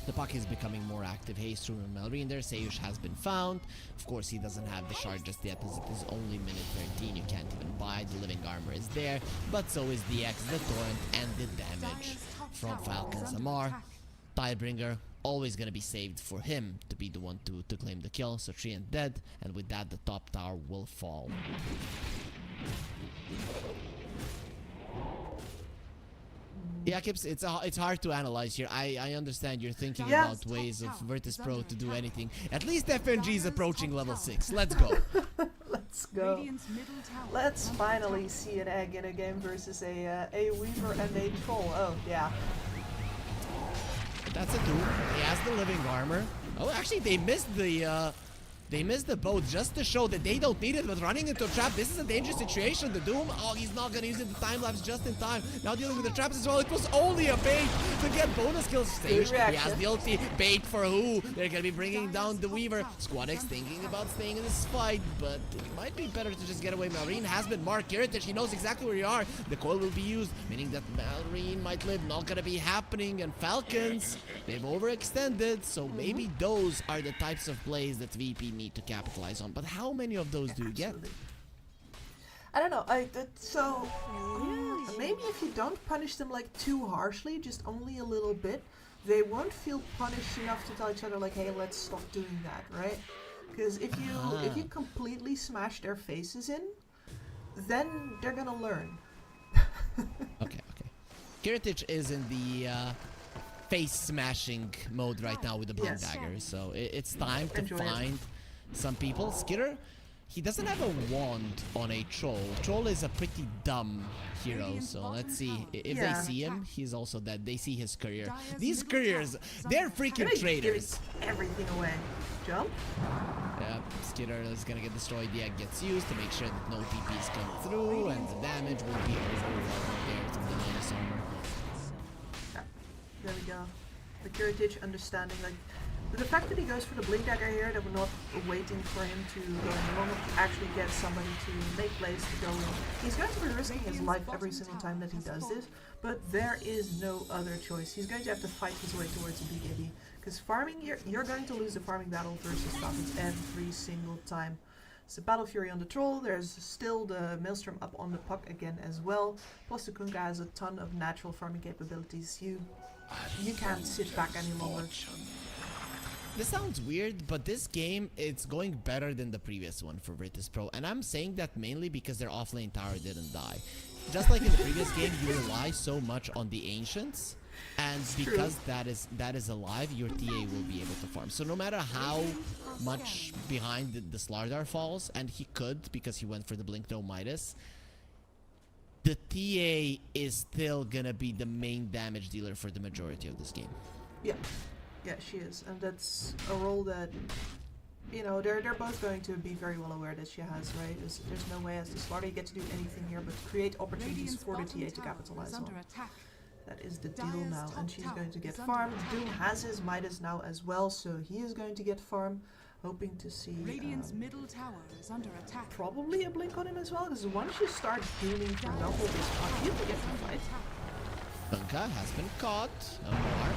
The puck is becoming more active. Haystrom and Malrine there. Sayush has been found. Of course, he doesn't have the shard just yet as it is only minute 13. You can't even buy. The living armor is there. But so is the X, the Torrent, and the damage from Falcons. Amar, Tidebringer, always going to be saved for him to be the one to claim the kill. So Treant dead. And with that, the top tower will fall. Yeah, Kips, it's hard to analyze here. I understand you're thinking about ways of Virtus.pro to do anything. At least FNG is approaching level 6. Let's go. Let's go. Let's finally see an egg in a game versus a Weaver and a Troll. Oh, yeah. That's a Doom. He has the living armor. Oh, actually, they missed the boat just to show that they don't need it, but running into a trap, this is a dangerous situation. The Doom, oh, he's not gonna use it, the time-lapse just in time. Now dealing with the traps as well. It was only a bait to get bonus kills. Stage, he has the ulti. Bait for who? They're gonna be bringing down the Weaver. Squad X thinking about staying in this fight, but it might be better to just get away. Malrine has been marked. Kiritich, he knows exactly where you are. The coil will be used, meaning that Malrine might live. Not gonna be happening, and Falcons, they've overextended, so maybe those are the types of plays that VP need to capitalize on. But how many of those do you get? I don't know. Maybe if you don't punish them like too harshly, just only a little bit, they won't feel punished enough to tell each other like, hey, let's stop doing that, right? Because if you completely smash their faces in, then they're gonna learn. Okay. Kiritich is in the face smashing mode right now with the Blink Dagger, so it's time to find some people. Skitter, he doesn't have a wand on a Troll. Troll is a pretty dumb hero, so let's see. If they see him, he's also dead. They see his career. These careers, they're freaking traitors. Everything away. Jump. Yeah, Skitter is gonna get destroyed. The egg gets used to make sure that no TPs come through, and the damage will be over there through the minus armor. Yeah, there we go. The Kiritich understanding, like, the fact that he goes for the Blink Dagger here, that we're not waiting for him to go in long enough to actually get somebody to make plays to go in. He's going to be risking his life every single time that he does this, but there is no other choice. He's going to have to fight his way towards a BKB, because farming, you're going to lose the farming battle versus Falcons every single time. It's a Battle Fury on the Troll, there's still the Maelstrom up on the puck again as well, plus the Kunkka has a ton of natural farming capabilities. You can't sit back any longer. This sounds weird, but this game, it's going better than the previous one for Virtus.pro, and I'm saying that mainly because their offlane tower didn't die. Just like in the previous game, you rely so much on the Ancients, and because that is alive, your TA will be able to farm. So no matter how much behind the Slardar falls, and he could because he went for the Blink No Midas, the TA is still gonna be the main damage dealer for the majority of this game. Yeah, she is, and that's a role that, you know, they're both going to be very well aware that she has, right? There's no way as the Slardar you get to do anything here but create opportunities for the TA to capitalize on. That is the deal now, and she's going to get farmed. Doom has his Midas now as well, so he is going to get farmed. Hoping to see middle tower is under attack. Probably a blink on him as well, because once you start dooming for double this puck, you can get the fight. Kunkka has been caught. No more.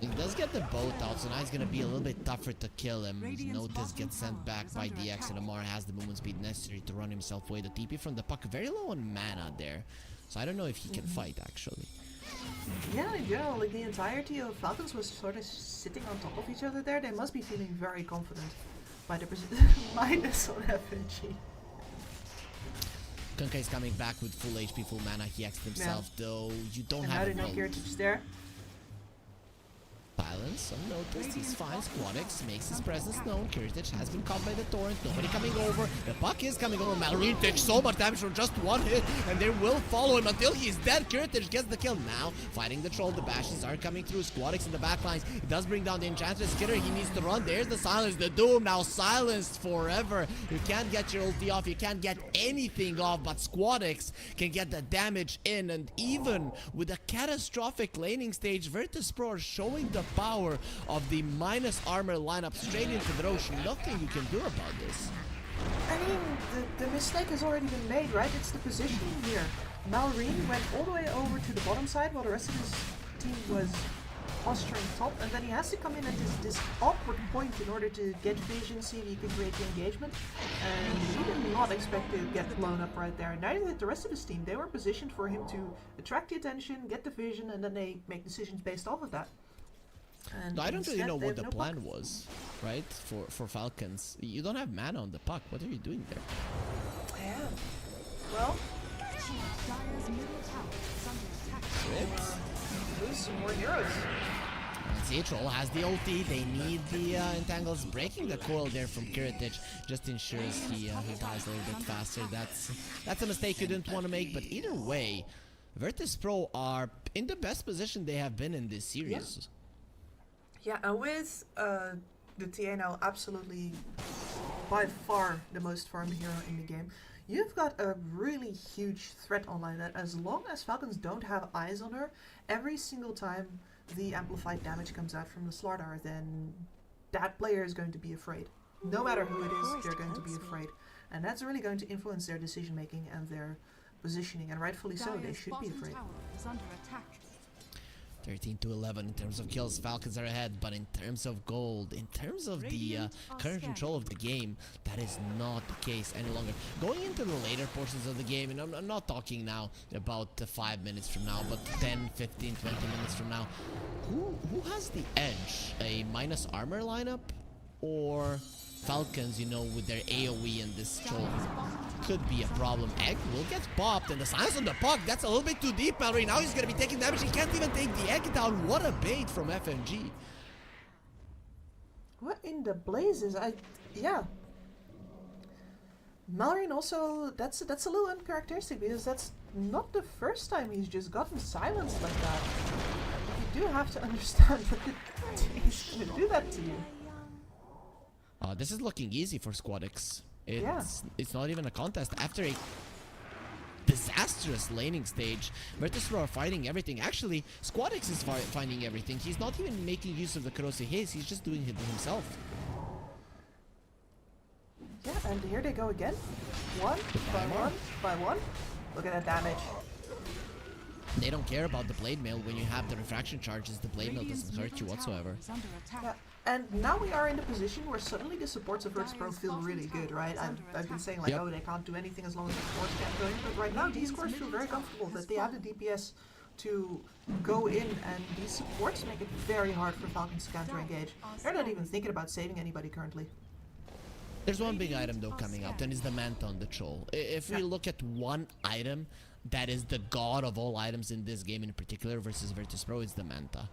He does get the boat out, so now it's gonna be a little bit tougher to kill him. Notice gets sent back by DX, and Amar has the movement speed necessary to run himself away. The TP from the puck, very low on mana there, so I don't know if he can fight actually. Yeah, in general, like the entirety of Falcons was sort of sitting on top of each other there. They must be feeling very confident by the minus on FNG. Kunkka is coming back with full HP, full mana. He axed himself though. You don't have a boat. Kiritich there. silence, unnoticed, he's fine. Squadix makes his presence known. Kiritich has been caught by the torrent, nobody coming over. The puck is coming over. Mallory takes so much damage from just one hit, and they will follow him until he's dead. Kiritich gets the kill. Now, fighting the troll, the bashes are coming through. Squadix in the back lines. It does bring down the Enchantress. Skitter, he needs to run. There's the silence. The Doom now silenced forever. You can't get your ulti off. You can't get anything off, but Squadix can get the damage in. And even with a catastrophic laning stage, Virtus.pro are showing the power of the minus armor lineup straight into the ocean. Nothing you can do about this. I mean, the mistake has already been made, right? It's the positioning here. Malrine went all the way over to the bottom side while the rest of his team was posturing top, and then he has to come in at this awkward point in order to get vision, see if he can create the engagement, and he did not expect to get blown up right there. Neither did the rest of his team. They were positioned for him to attract the attention, get the vision, and then they make decisions based off of that. And I don't really know what the no plan puck. was, right, for Falcons. You don't have mana on the puck. What are you doing there? Yeah. Well, Dire's middle tower is under attack. lose some more heroes. See, Troll has the ulti. They need the entangles. Breaking the coil there from Kiritich just ensures he dies a little bit faster. That's a mistake you didn't want to make. But either way, Virtus.pro are in the best position they have been in this series. Yeah, and with the TA now absolutely by far the most farmed hero in the game, you've got a really huge threat online that as long as Falcons don't have eyes on her, every single time the amplified damage comes out from the Slardar, then that player is going to be afraid. No matter who it is, they're going to be afraid. And that's really going to influence their decision making and their positioning, and rightfully so, they Dire's should be bottom afraid. tower is under attack. 13-11 in terms of kills, Falcons are ahead, but in terms of gold, in terms of the Radiant are current control of the game, that is not the case any longer. Going into the later portions of the game, and I'm not talking now about 5 minutes from now, but 10, 15, 20 minutes from now, who has the edge? A minus armor lineup, or Falcons, you know, with their AoE and this troll could be a problem. Egg will get popped, and the silence on the puck, that's a little bit too deep, Mallory. Now he's gonna be taking damage. He can't even take the egg down. What a bait from FNG. What in the blazes? Yeah. Malrine also, that's a little uncharacteristic, because that's not the first time he's just gotten silenced like that. You do have to understand that he's gonna do that to you. This is looking easy for Squadix. It's not even a contest. After a disastrous laning stage, Virtus.pro are fighting everything. Actually, Squadix is finding everything. He's not even making use of the corrosive haze. He's just doing it himself. Yeah, and here they go again. One by one. Look at that damage. They don't care about the blade mail. When you have the refraction charges, the blade mail Radiant's doesn't hurt you middle tower whatsoever. is under attack. Yeah. And now we are in the position where suddenly the supports of Virtus.pro feel really good, right? I've been saying like, Yep. oh, they can't do anything as long as the supports can't go in, but right now these cores feel very comfortable that they have the DPS to go in, and these supports make it very hard for Falcons to counter-engage. They're not even thinking about saving anybody currently. There's one big item though coming up, and is the Manta on the Troll. If we look at one item that is the god of all items in this game in particular versus Virtus.pro, it's the Manta.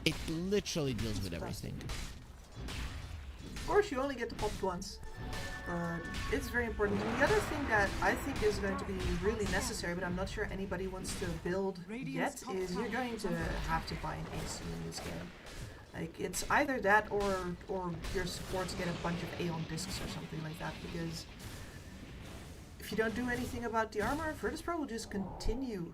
It literally deals with everything. Of course, you only get to pop it once, but it's very important. And the other thing that I think is going to be really necessary, but I'm not sure anybody wants to build yet, is you're going to have to buy an AC in this game. Like, it's either that or your supports get a bunch of Aeon discs or something like that, because if you don't do anything about the armor, Virtus.pro will just continue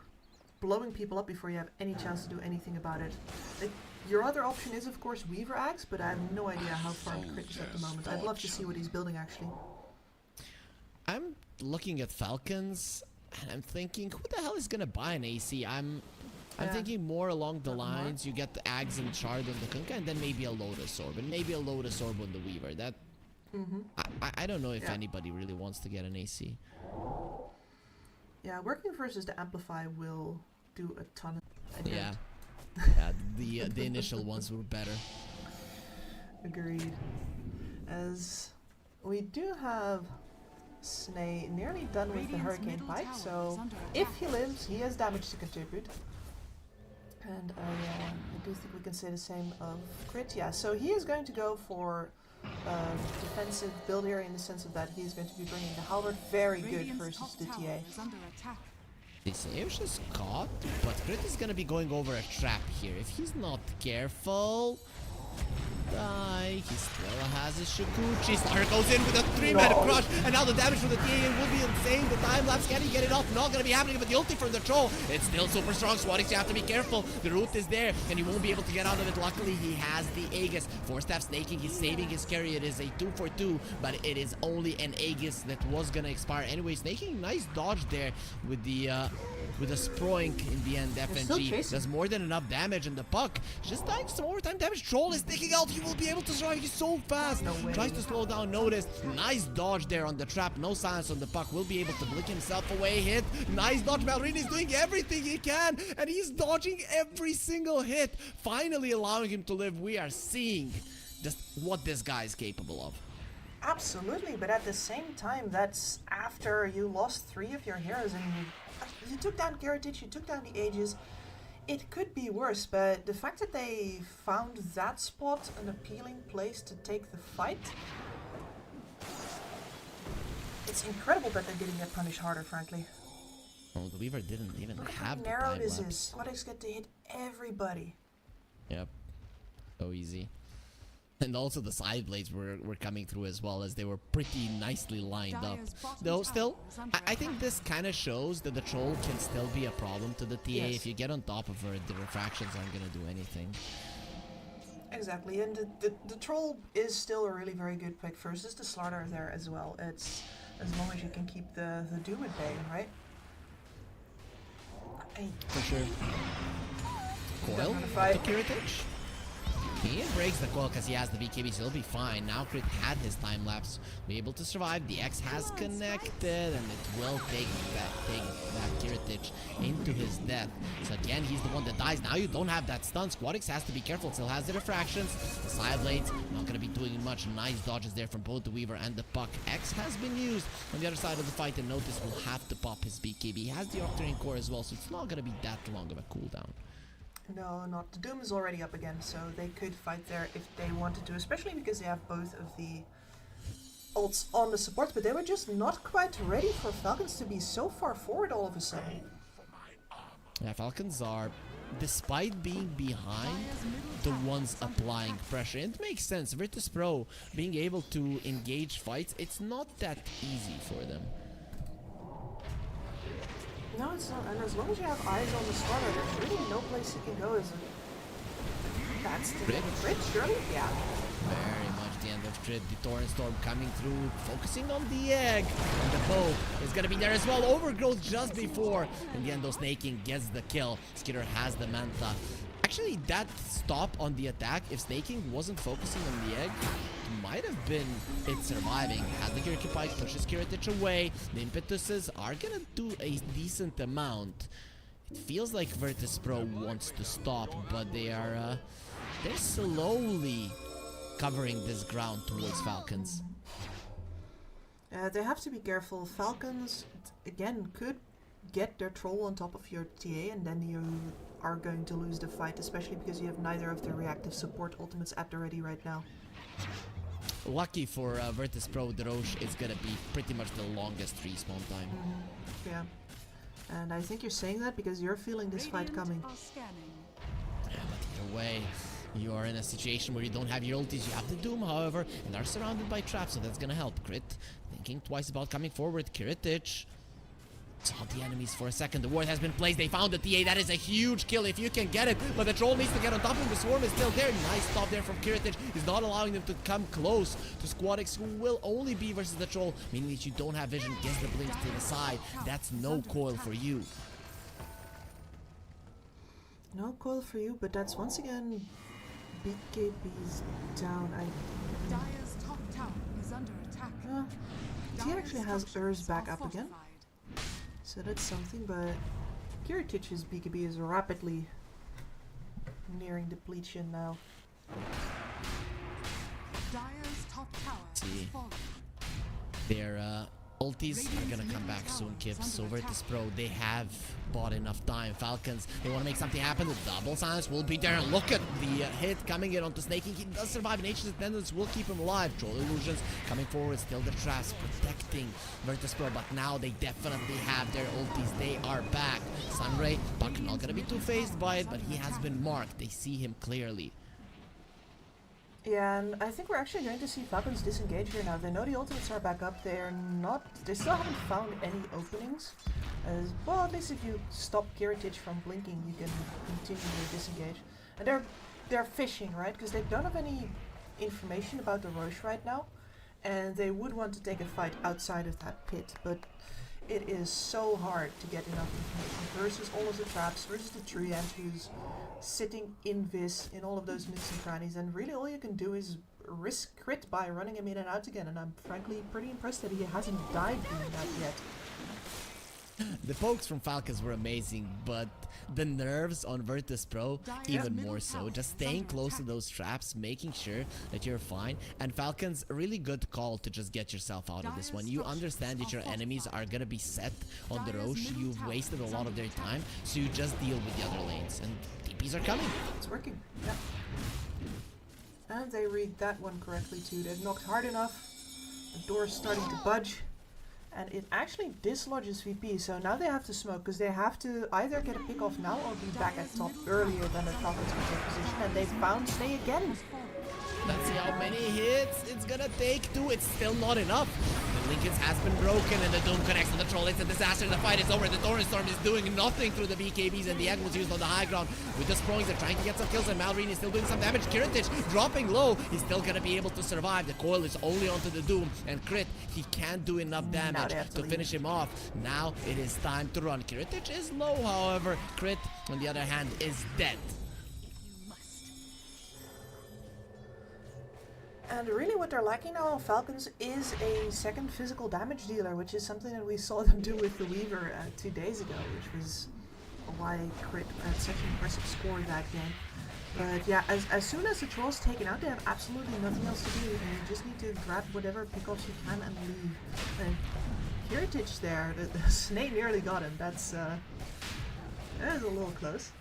blowing people up before you have any chance to do anything about it. Like, your other option is, of course, Weaver Axe, but I have no idea how farmed Crit is at the moment. I'd love to see what he's building, actually. I'm looking at Falcons, and I'm thinking, who the hell is gonna buy an AC? I'm thinking more along the lines, you get the Ags and Shard on the Kunkka, and then maybe a Lotus Orb, and maybe a Lotus Orb on the Weaver. That I don't know if anybody really wants to get an AC. Yeah, working versus the Amplify will do a ton of... Yeah. The initial ones were better. Agreed. As we do have Snay nearly done with the Radiant's Hurricane middle Pike, tower so is under if attack. he lives, he has damage to contribute. And do think we can say the same of Crit. Yeah, so he is going to go for defensive build here in the sense of that he's going to be bringing the halberd. Very good versus the TA. This Airsh is caught, but Crit is gonna be going over a trap here. If he's not careful, he still has his Shikuchi. Star goes in with a 3-man crush, and now the damage from the TA will be insane. The time lapse, can he get it off? Not gonna be happening, but the ulti from the troll, it's still super strong. Swadix, you have to be careful. The root is there, and he won't be able to get out of it. Luckily, he has the Aegis. 4-step snaking, he's saving his carry. It is a 2-for-2, but it is only an Aegis that was gonna expire anyway. Snaking, nice dodge there with the Sproink in the end. FNG does more than enough damage, and the puck just dying some overtime damage. Troll is sticking out. He will be able to survive. He's so fast. Tries to slow down. Notice. Nice dodge there on the trap. No silence on the puck. Will be able to blink himself away. Hit. Nice dodge. Ballerina is doing everything he can, and he's dodging every single hit, finally allowing him to live. We are seeing just what this guy is capable of. Absolutely, but at the same time, that's after you lost 3 of your heroes and you took down Kiritich, you took down the Aegis. It could be worse, but the fact that they found that spot an appealing place to take the fight, it's incredible that they didn't get punished harder, frankly. Oh, the Weaver didn't even Look have how the narrow time this lapse. is. Squadix get to hit everybody. Yep. So easy. And also the side blades were coming through as well, as they were pretty nicely lined up. Though still, I think this kind of shows that the troll can still be a problem to the TA. Yes. If you get on top of her, the refractions aren't going to do anything. Exactly, and the troll is still a really very good pick versus the Slaughter there as well. It's as long as you can keep the Doom at bay, right? For sure. Coil to Kiritich. He breaks the coil because he has the BKB, so he'll be fine. Now Crit had his time lapse, be able to survive. The X has connected, and it will take that Kiritich into his death. So again, he's the one that dies. Now you don't have that stun. Squadix has to be careful. Still has the refractions. The side blades not going to be doing much. Nice dodges there from both the Weaver and the Puck. X has been used on the other side of the fight, and Notice will have to pop his BKB. He has the Octarine Core as well, so it's not going to be that long of a cooldown. No, not. The Doom is already up again, so they could fight there if they wanted to, especially because they have both of the ults on the supports, but they were just not quite ready for Falcons to be so far forward all of a sudden. Yeah, Falcons are, despite being behind, the ones applying pressure. And it makes sense. Virtus.pro being able to engage fights, it's not that easy for them. No, it's not, and as long as you have eyes on the Slaughter, there's really no place you can go as a... That's the Crit, surely? Yeah. Very much the end of Crit. The Torrent Storm coming through, focusing on the egg. And the bow is going to be there as well. Overgrowth just before. In the end, though, Snaking gets the kill. Skitter has the Manta. Actually, that stop on the attack, if Snaking wasn't focusing on the egg, might have been it surviving. Has the Kirky Pike, pushes Kiritich away. The impetuses are gonna do a decent amount. It feels like Virtus.pro wants to stop, but they're slowly covering this ground towards Falcons. They have to be careful. Falcons, again, could get their troll on top of your TA, and then you are going to lose the fight, especially because you have neither of the reactive support ultimates at the ready right now. Lucky for Virtus.pro, the Roche is gonna be pretty much the longest respawn time. Yeah. And I think you're saying that because you're feeling this fight coming. Yeah, but either way, you are in a situation where you don't have your ultis. You have the Doom, however, and are surrounded by traps, so that's gonna help. Crit thinking twice about coming forward. Kiritich saw the enemies for a second. The ward has been placed. They found the TA. That is a huge kill if you can get it. But the troll needs to get on top of him. The swarm is still there. Nice stop there from Kiritich. He's not allowing them to come close to Squadix, who will only be versus the troll, meaning that you don't have vision. Gets the blinks to the side. That's no coil for you. No coil for you, but that's once again BKB's down. Dire's top tower is under attack. He actually has Urs back up again. So that's something, but Kiritich's BKB is rapidly nearing depletion now. Dire's top tower is falling. They're Ultis are gonna come back soon, Kip. So Virtus.pro, they have bought enough time. Falcons, they want to make something happen. The double silence will be there. And look at the hit coming in onto Snaking. He does survive. Nature's attendance will keep him alive. Troll illusions coming forward. Still the traps protecting Virtus.pro. But now they definitely have their ultis. They are back. Sunray, Buck not gonna be too phased by it, but he has been marked. They see him clearly. Yeah, and I think we're actually going to see Falcons disengage here now. They know the ultimates are back up. They still haven't found any openings. Well, at least if you stop Kiritich from blinking, you can continue to disengage. And they're fishing, right? Because they don't have any information about the Roche right now. And they would want to take a fight outside of that pit, but it is so hard to get enough information versus all of the traps, versus the Treant who's sitting in Vis in all of those nooks and crannies, and really all you can do is risk crit by running him in and out again, and I'm frankly pretty impressed that he hasn't died doing that yet. The pokes from Falcons were amazing, but the nerves on Virtus.pro even more so. Just staying close to those traps, making sure that you're fine. And Falcons, a really good call to just get yourself out of this one. You understand that your enemies are gonna be set on the Roche. You've wasted a lot of their time, so you just deal with the other lanes. And TPs are coming. It's working, yeah. And they read that one correctly too. They've knocked hard enough. The door's starting to budge. And it actually dislodges VP, so now they have to smoke, because they have to either get a pick off now or be back at top earlier than the Falcons can take position, and they found Stay again. Let's see how many hits it's gonna take. 2. It's still not enough. The Lincolns has been broken, and the Doom connects to the Troll. It's a disaster. The fight is over. The Storm is doing nothing through the BKBs, and the egg was used on the high ground. With the Springs, they're trying to get some kills, and Malrine is still doing some damage. Kiritich dropping low. He's still gonna be able to survive. The coil is only onto the Doom, and Crit, he can't do enough damage to finish him off. Now it is time to run. Kiritich is low, however. Crit, on the other hand, is dead. And really what they're lacking now on Falcons is a second physical damage dealer, which is something that we saw them do with the Weaver 2 days ago, which was why Crit had such an impressive score that game. But yeah, as soon as the Troll's taken out, they have absolutely nothing else to do, and you just need to grab whatever pickoffs you can and leave. And Kiritich there, the Snake nearly got him. That is a little close.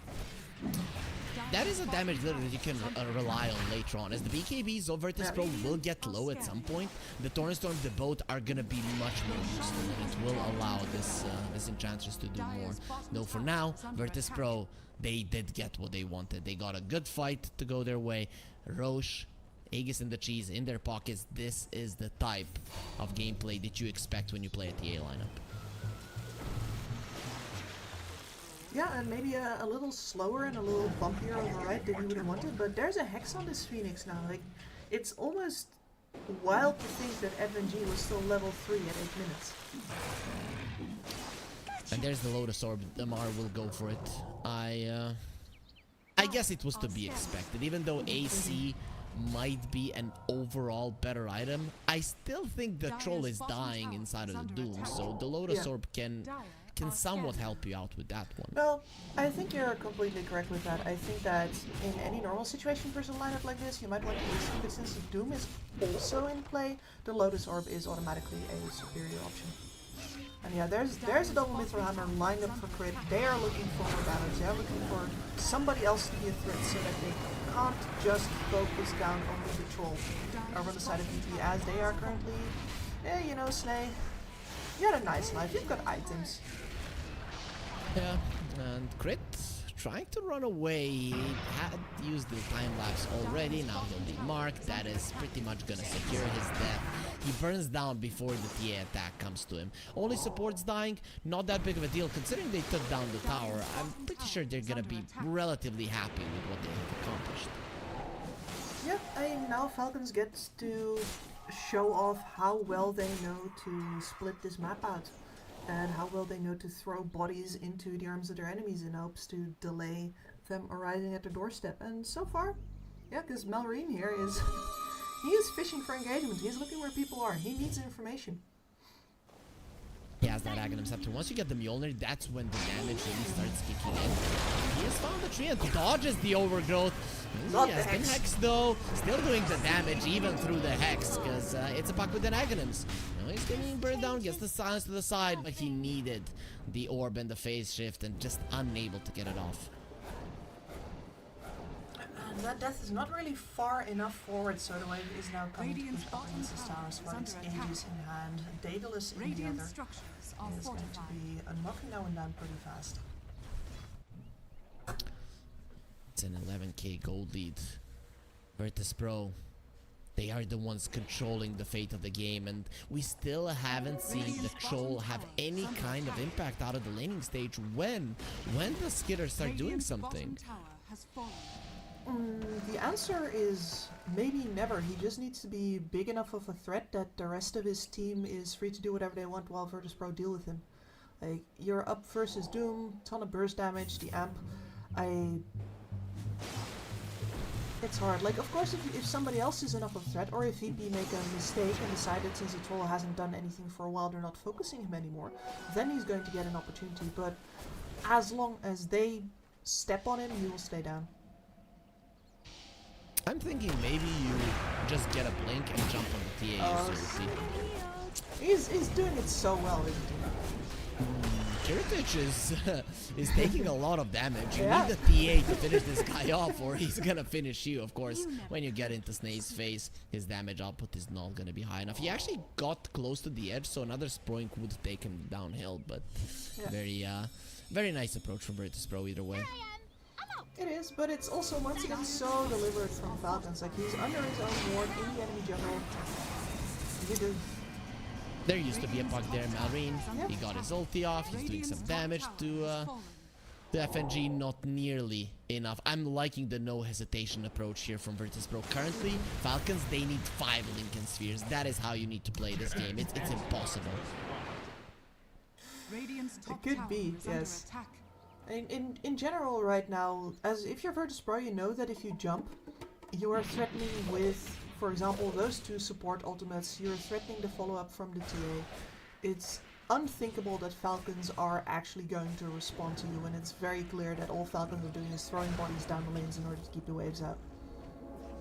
That is a damage dealer that you can rely on later on. As the BKBs of Virtus.pro will get low at some point, the Torrenstorm, the boat are gonna be much more useful. It will allow this Enchantress to do more. Though for now, Virtus.pro, they did get what they wanted. They got a good fight to go their way. Roche, Aegis and the Cheese in their pockets. This is the type of gameplay that you expect when you play a TA lineup. Yeah, and maybe a little slower and a little bumpier on the right than you would have wanted, but there's a Hex on this Phoenix now. Like, it's almost wild to think that FNG was still level 3 at 8 minutes. And there's the Lotus Orb. Damar will go for it. I guess it was to be expected. Even though AC might be an overall better item, I still think the Troll is dying inside of the Doom, so the Lotus Orb can somewhat help you out with that one. Well, I think you're completely correct with that. I think that in any normal situation versus a lineup like this, you might want to use it, but since the Doom is also in play, the Lotus Orb is automatically a superior option. And yeah, there's a double Mithril Hammer lined up for Crit. They are looking for more damage. They are looking for somebody else to be a threat so that they can't just focus down on the Troll over on the side of VP as they are currently. Yeah, you know, Slay, you had a nice life. You've got items. Yeah, and Crit trying to run away. He had used the time lapse already. Now he'll be marked. That is pretty much gonna secure his death. He burns down before the TA attack comes to him. Only supports dying, not that big of a deal considering they took down the tower. I'm pretty sure they're gonna be relatively happy with what they have accomplished. Yeah, I mean, now Falcons gets to show off how well they know to split this map out. And how well they know to throw bodies into the arms of their enemies in hopes to delay them arriving at their doorstep. And so far, yeah, because Malrine here he is fishing for engagement. He's looking where people are. He needs information. He has that Aghanim Scepter. Once you get the Mjolnir, that's when the damage really starts kicking in. He has found the tree and dodges the overgrowth. Not He has the been Hex. hexed though. Still doing the damage even through the Hex, because it's a puck with an Aghanims. He's getting burned down, gets the silence to the side, but he needed the orb and the phase shift and just unable to get it off. And that death is not really far enough forward, so the wave is now coming to Radiant's push up bottom against the tower stars. is Spikes under attack. Aegis in hand, Daedalus in the Radiant other. structures are It's going to fortified. be a knocking now and down pretty fast. It's an 11k gold lead. Virtus.pro, they are the ones controlling the fate of the game, and we still haven't seen the troll have any kind of impact out of the laning stage. When does Skitter start doing Radiant's bottom something? tower has fallen. The answer is maybe never. He just needs to be big enough of a threat that the rest of his team is free to do whatever they want while Virtus.pro deal with him. Like, you're up versus Doom, ton of burst damage, the amp. It's hard. Like, of course, if somebody else is enough of a threat, or if VP make a mistake and decide that since the troll hasn't done anything for a while, they're not focusing him anymore, then he's going to get an opportunity. But as long as they step on him, he will stay down. I'm thinking maybe you just get a blink and jump on the TA user. He's doing it so well, isn't he? Kiritich is taking a lot of damage. You Yeah. need the TA to finish this guy off, or he's gonna finish you. Of course, when you get into Snake's face, his damage output is not gonna be high enough. He actually got close to the edge, so another Sproink would take him downhill. But very nice approach from Virtus.pro either way. It is, but it's also once again so deliberate from Falcons. Like, he's under his own ward in the enemy jungle. He did. There used to be a puck there, Malrine. He got his ulti off. He's doing some damage to FNG, not nearly enough. I'm liking the no hesitation approach here from Virtus.pro. Currently, Falcons, they need 5 Lincoln Spheres. That is how you need to play this game. It's impossible. Radiant's top could tower be, is under yes. attack. In general, right now, as if you're Virtus.pro, you know that if you jump, you are threatening with, for example, those 2 support ultimates. You're threatening the follow-up from the TA. It's unthinkable that Falcons are actually going to respond to you, and it's very clear that all Falcons are doing is throwing bodies down the lanes in order to keep the waves out.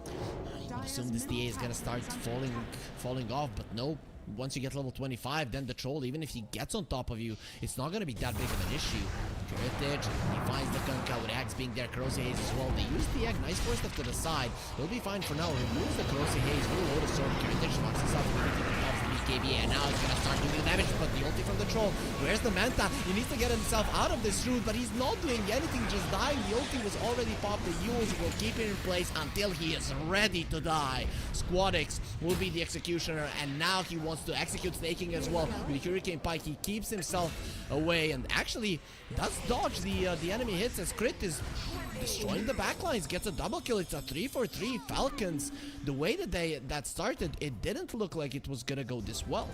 You would assume this TA is gonna start falling off, but no. Once you get level 25, then the troll, even if he gets on top of you, it's not gonna be that big of an issue. Kiritich, he finds the Kunkka with Axe being there, Corrosive Haze as well. They use the egg, nice force stuff to the side. He'll be fine for now. Removes the Corrosive Haze, reload a sword. Kiritich knocks himself immediately from top of the BKB, and now he's gonna start doing the damage, but the ulti from the troll. Where's the Manta? He needs to get himself out of this route, but he's not doing anything, just dying. The ulti was already popped. The Yules will keep it in place until he is ready to die. Squadix will be the executioner, and now he wants to execute Snaking as well. With the Hurricane Pike, he keeps himself away and actually does dodge the enemy hits as Crit is destroying the backlines, gets a double kill. It's a 3-for-3 Falcons. The way that that started, it didn't look like it was gonna go this well.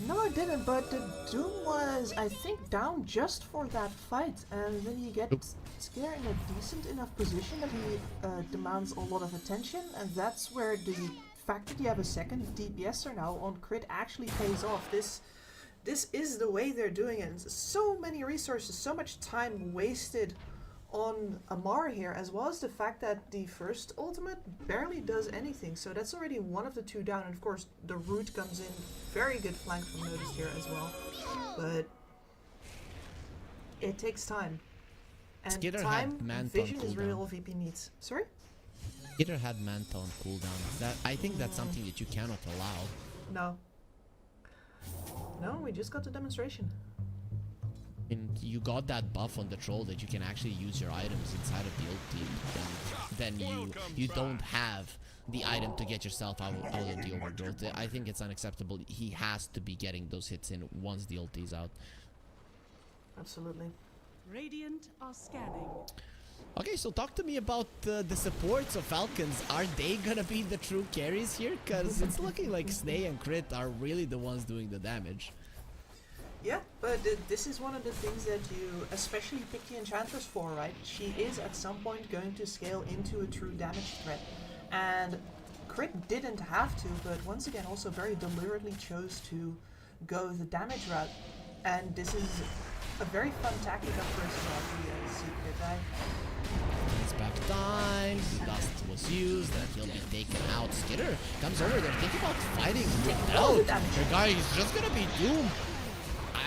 No, it didn't, but the Doom was, I think, down just for that fight, and then you get Skitter in a decent enough position that he demands a lot of attention, and that's where the fact that you have a second DPSer now on Crit actually pays off. This is the way they're doing it. So many resources, so much time wasted on Amar here, as well as the fact that the first ultimate barely does anything. So that's already one of the 2 down, and of course the root comes in. Very good flank from Notice here as well, but it takes time. And Skitter time, had Manta on vision is really cooldown. all VP needs. Sorry? Skitter had Manta on cooldown. I think that's something that you cannot allow. No, we just got the demonstration. And you got that buff on the troll that you can actually use your items inside of the ulti, then you don't have the item to get yourself out of the overgrowth. I think it's unacceptable. He has to be getting those hits in once the ulti is out. Absolutely. Radiant are scanning. Okay, so talk to me about the supports of Falcons. Are they gonna be the true carries here? Because it's looking like Snay and Crit are really the ones doing the damage. Yeah, but this is one of the things that you especially pick the Enchantress for, right? She is at some point going to scale into a true damage threat. And Crit didn't have to, but once again also very deliberately chose to go the damage route. And this is a very fun tactic up first of the secret guy. It's back time. Dust was used, and he'll be taken out. Skitter comes over there. Think about fighting without the guy. He's just gonna be doomed.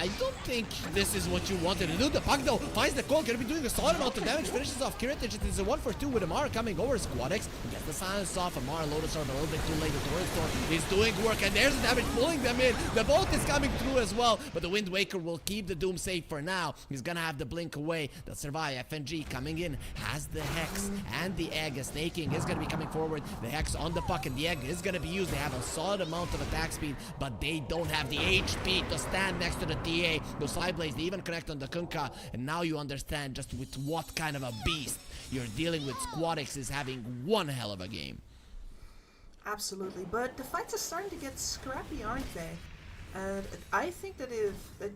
I don't think this is what you wanted to do. The puck though finds the call, gonna be doing a solid amount of damage, finishes off Kiritich. It is a 1-for-2 with Amar coming over. Squadex gets the silence off. Amar Lotus Orb a little bit too late. The Torrent Storm is doing work, and there's the damage pulling them in. The bolt is coming through as well, but the Wind Waker will keep the Doom safe for now. He's gonna have the blink away. They'll survive. FNG coming in, has the Hex and the Egg. A Snaking is gonna be coming forward. The Hex on the puck and the Egg is gonna be used. They have a solid amount of attack speed, but they don't have the HP to stand next to the TA. Those side blades, they even connect on the Kunkka, and now you understand just with what kind of a beast you're dealing with. Squadex is having one hell of a game. Absolutely, but the fights are starting to get scrappy, aren't they? And I think that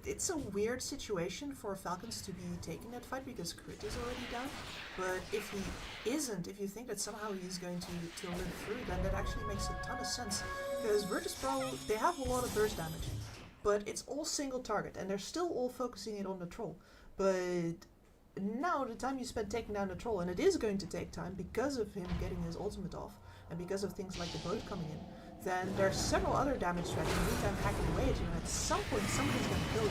it's a weird situation for Falcons to be taking that fight because Crit is already down. But if he isn't, if you think that somehow he's going to live through, then that actually makes a ton of sense. Because Virtus.pro, they have a lot of burst damage, but it's all single target, and they're still all focusing it on the troll. But now the time you spend taking down the troll, and it is going to take time because of him getting his ultimate off, and because of things like the boat coming in, then there's several other damage threats in the meantime hacking away at you, and at some point somebody's going to kill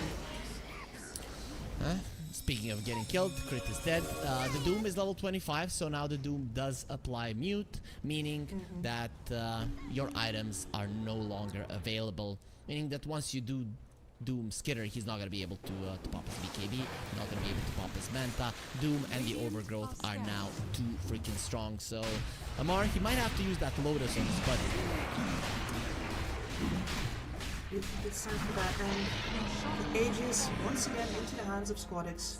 you. Speaking of getting killed, Crit is dead. The Doom is level 25, so now the Doom does apply mute, meaning that your items are no longer available. Meaning that once you do Doom Skitter, he's not going to be able to pop his BKB, not going to be able to pop his Manta. Doom and the Overgrowth are now too freaking strong, so Amar, he might have to use that Lotus on his buddy. It's time for that, and the Aegis once again into the hands of Squadex.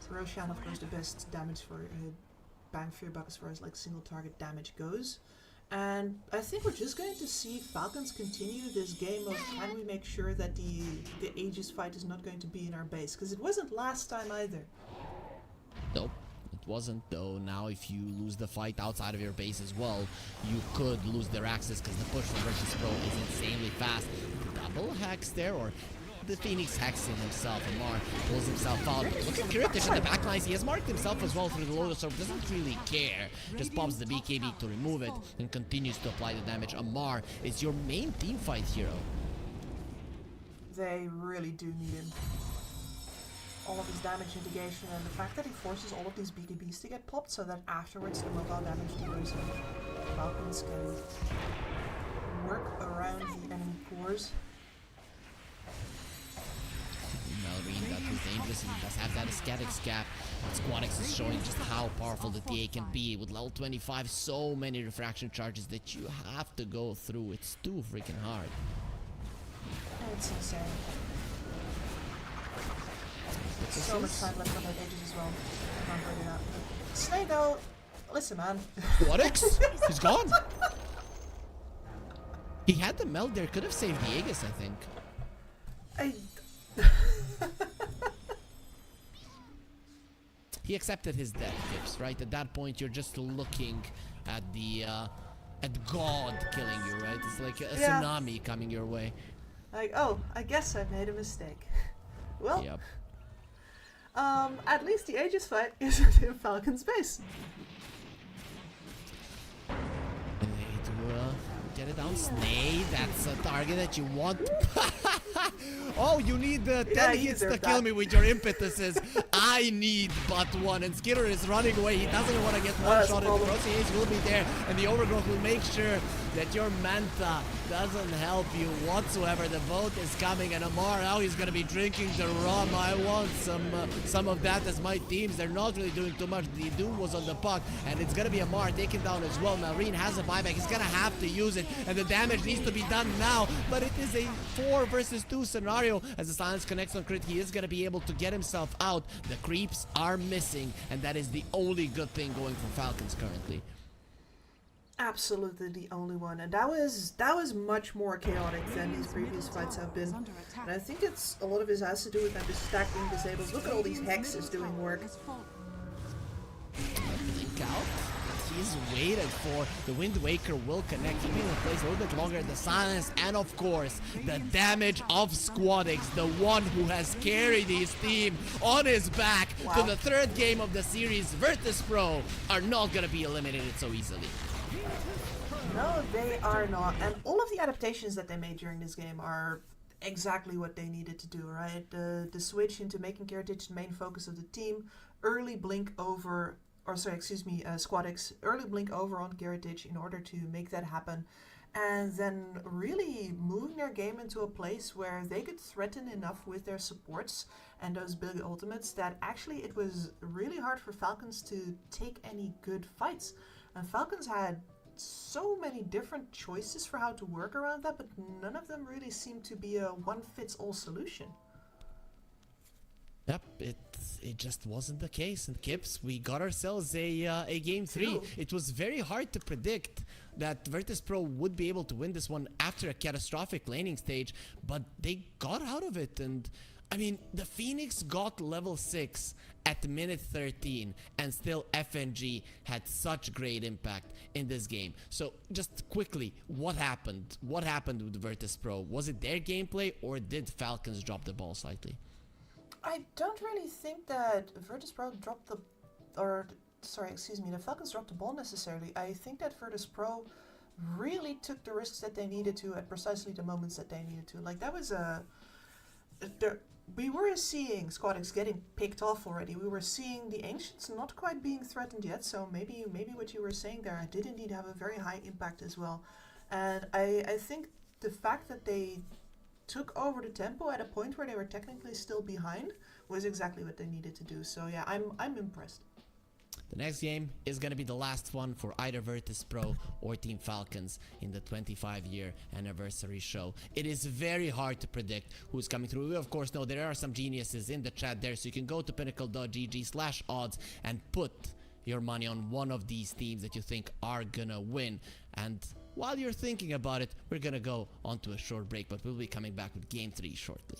Roshan, of course, the best damage for bang for your buck as far as like single target damage goes. And I think we're just going to see Falcons continue this game of can we make sure that the Aegis fight is not going to be in our base, because it wasn't last time either. Nope, it wasn't though. Now if you lose the fight outside of your base as well, you could lose their access because the push from Virtus.pro is insanely fast. Double Hex there, or the Phoenix hexing himself. Amar pulls himself out. But look at Kiritich in the backlines. He has marked himself as well through the Lotus Orb. Doesn't really care. Just pops the BKB to remove it and continues to apply the damage. Amar is your main teamfight hero. They really do need him. All of his damage mitigation and the fact that he forces all of these BKBs to get popped so that afterwards the mobile damage dealers and Falcons can work around the enemy cores. Malrine, that was dangerous. He does have that Aesthetics gap. Squadex is showing just how powerful the TA can be. With level 25, so many refraction charges that you have to go through. It's too freaking hard. It's insane. So much time left on that Aegis as well. I can't bring it up. Snake though, listen man. Squadex? He's gone. He had the meld there. Could have saved the Aegis, I think. He accepted his death, Gibbs, right? At that point, you're just looking at the at God killing you, right? It's like a tsunami coming your way. Like, oh, I guess I made a mistake. Well, Yep. At least the Aegis fight isn't in Falcon's base. Get it down, Snake. That's a target that you want. Oh, you need 10 hits to kill me with your impetuses. I need but one. And Skitter is running away. He doesn't want to get one shot. And the Process will be there. And the Overgrowth will make sure that your Manta doesn't help you whatsoever. The vote is coming. And Amar, now he's going to be drinking the rum. I want some of that as my teams. They're not really doing too much. The Doom was on the puck. And it's going to be Amar taken down as well. Malrine has a buyback. He's going to have to use it. And the damage needs to be done now. But it is a 4 versus 2 scenario. As the silence connects on Crit, he is going to be able to get himself out. The creeps are missing. And that is the only good thing going for Falcons currently. Absolutely the only one. And that was much more chaotic than these previous fights have been. And I think it's a lot of it has to do with them just stacking disables. Look at all these hexes doing work. Blink out. He's waited for the Wind Waker will connect. He even plays a little bit longer. The silence and of course the damage of Squadix, the one who has carried his team on his back to the third game of the series. Virtus.pro are not gonna be eliminated so easily. No, they are not. And all of the adaptations that they made during this game are exactly what they needed to do, right? The switch into making Heritage the main focus of the team, early blink over, or sorry, excuse me, Squadix, early blink over on Heritage in order to make that happen, and then really moving their game into a place where they could threaten enough with their supports and those big ultimates that actually it was really hard for Falcons to take any good fights. And Falcons had so many different choices for how to work around that, but none of them really seemed to be a one-fits-all solution. Yep, it just wasn't the case. And Kips, we got ourselves a game 3. It was very hard to predict that Virtus.pro would be able to win this one after a catastrophic laning stage, but they got out of it. And I mean, the Phoenix got level 6 at minute 13, and still FNG had such great impact in this game. So just quickly, what happened? What happened with Virtus.pro? Was it their gameplay, or did Falcons drop the ball slightly? I don't really think that Virtus.pro dropped the, or sorry, excuse me, the Falcons dropped the ball necessarily. I think that Virtus.pro really took the risks that they needed to at precisely the moments that they needed to. Like, that was we were seeing Squadix getting picked off already. We were seeing the Ancients not quite being threatened yet, so maybe what you were saying there did indeed have a very high impact as well. And I think the fact that they took over the tempo at a point where they were technically still behind was exactly what they needed to do. So yeah, I'm impressed. The next game is going to be the last one for either Virtus.pro or Team Falcons in the 25-year anniversary show. It is very hard to predict who's coming through. We of course know there are some geniuses in the chat there, so you can go to pinnacle.gg/odds and put your money on one of these teams that you think are gonna win. And while you're thinking about it, we're gonna go on to a short break, but we'll be coming back with game 3 shortly.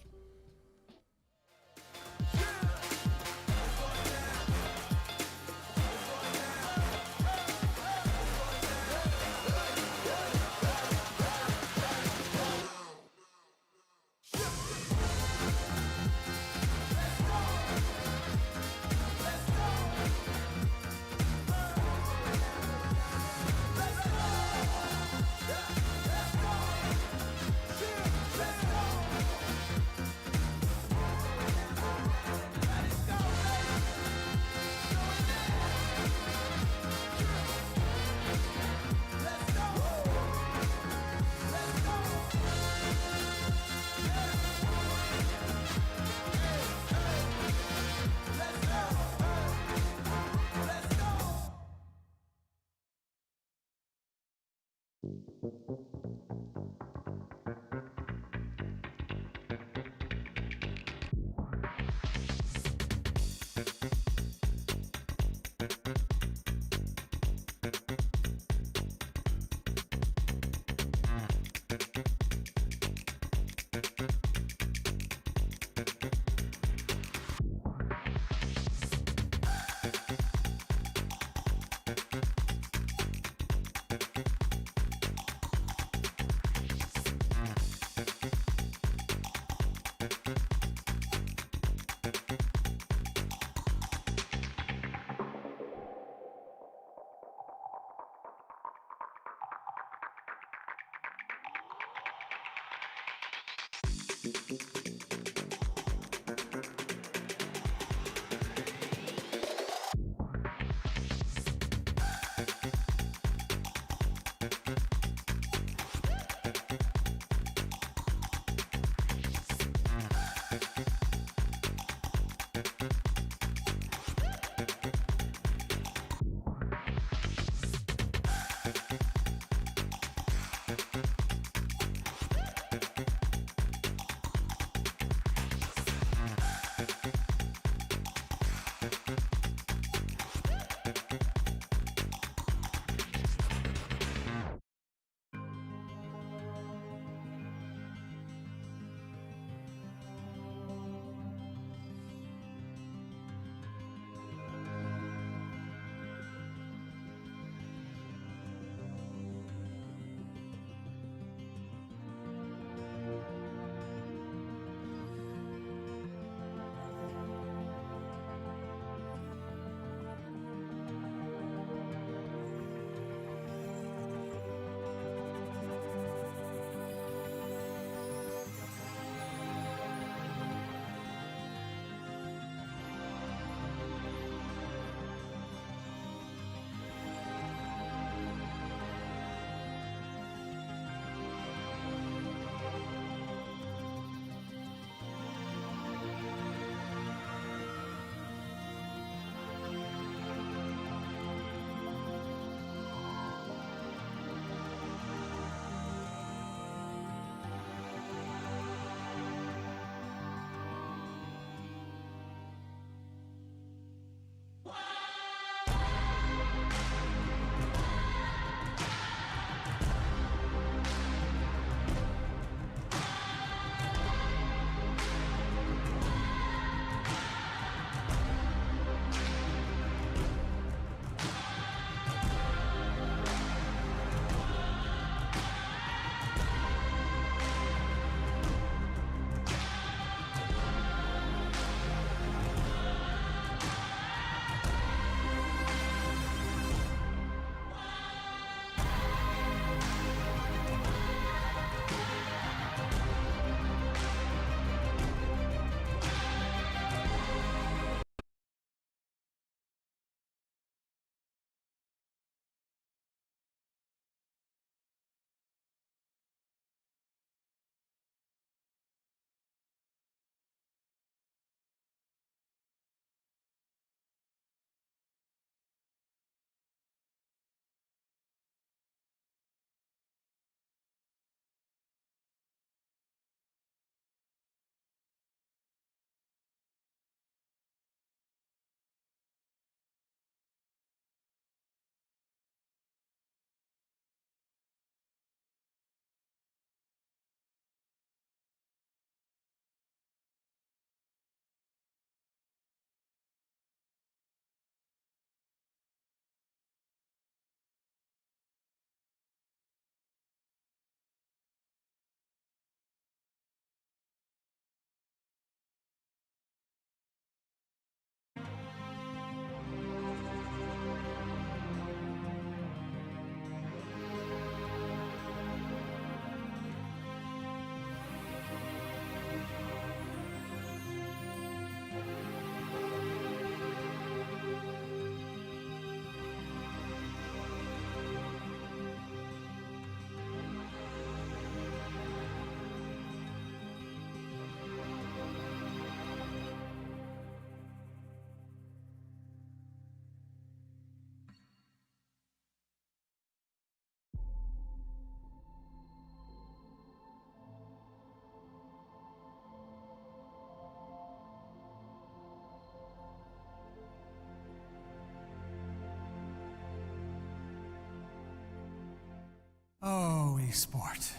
esport.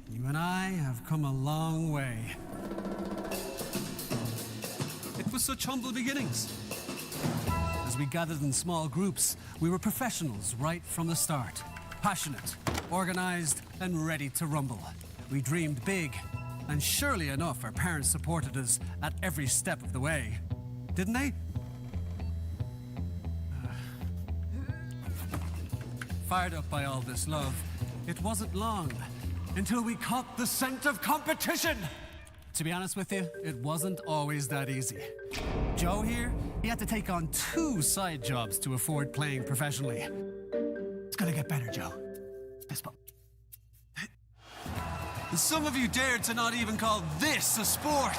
You and I have come a long way. It was such humble beginnings. As we gathered in small groups, we were professionals right from the start. Passionate, organized, and ready to rumble. We dreamed big, and surely enough, our parents supported us at every step of the way. Didn't they? Fired up by all this love, it wasn't long until we caught the scent of competition. To be honest with you, it wasn't always that easy. Joe here, he had to take on 2 side jobs to afford playing professionally. It's gonna get better, Joe. Fist bump. And some of you dared to not even call this a sport.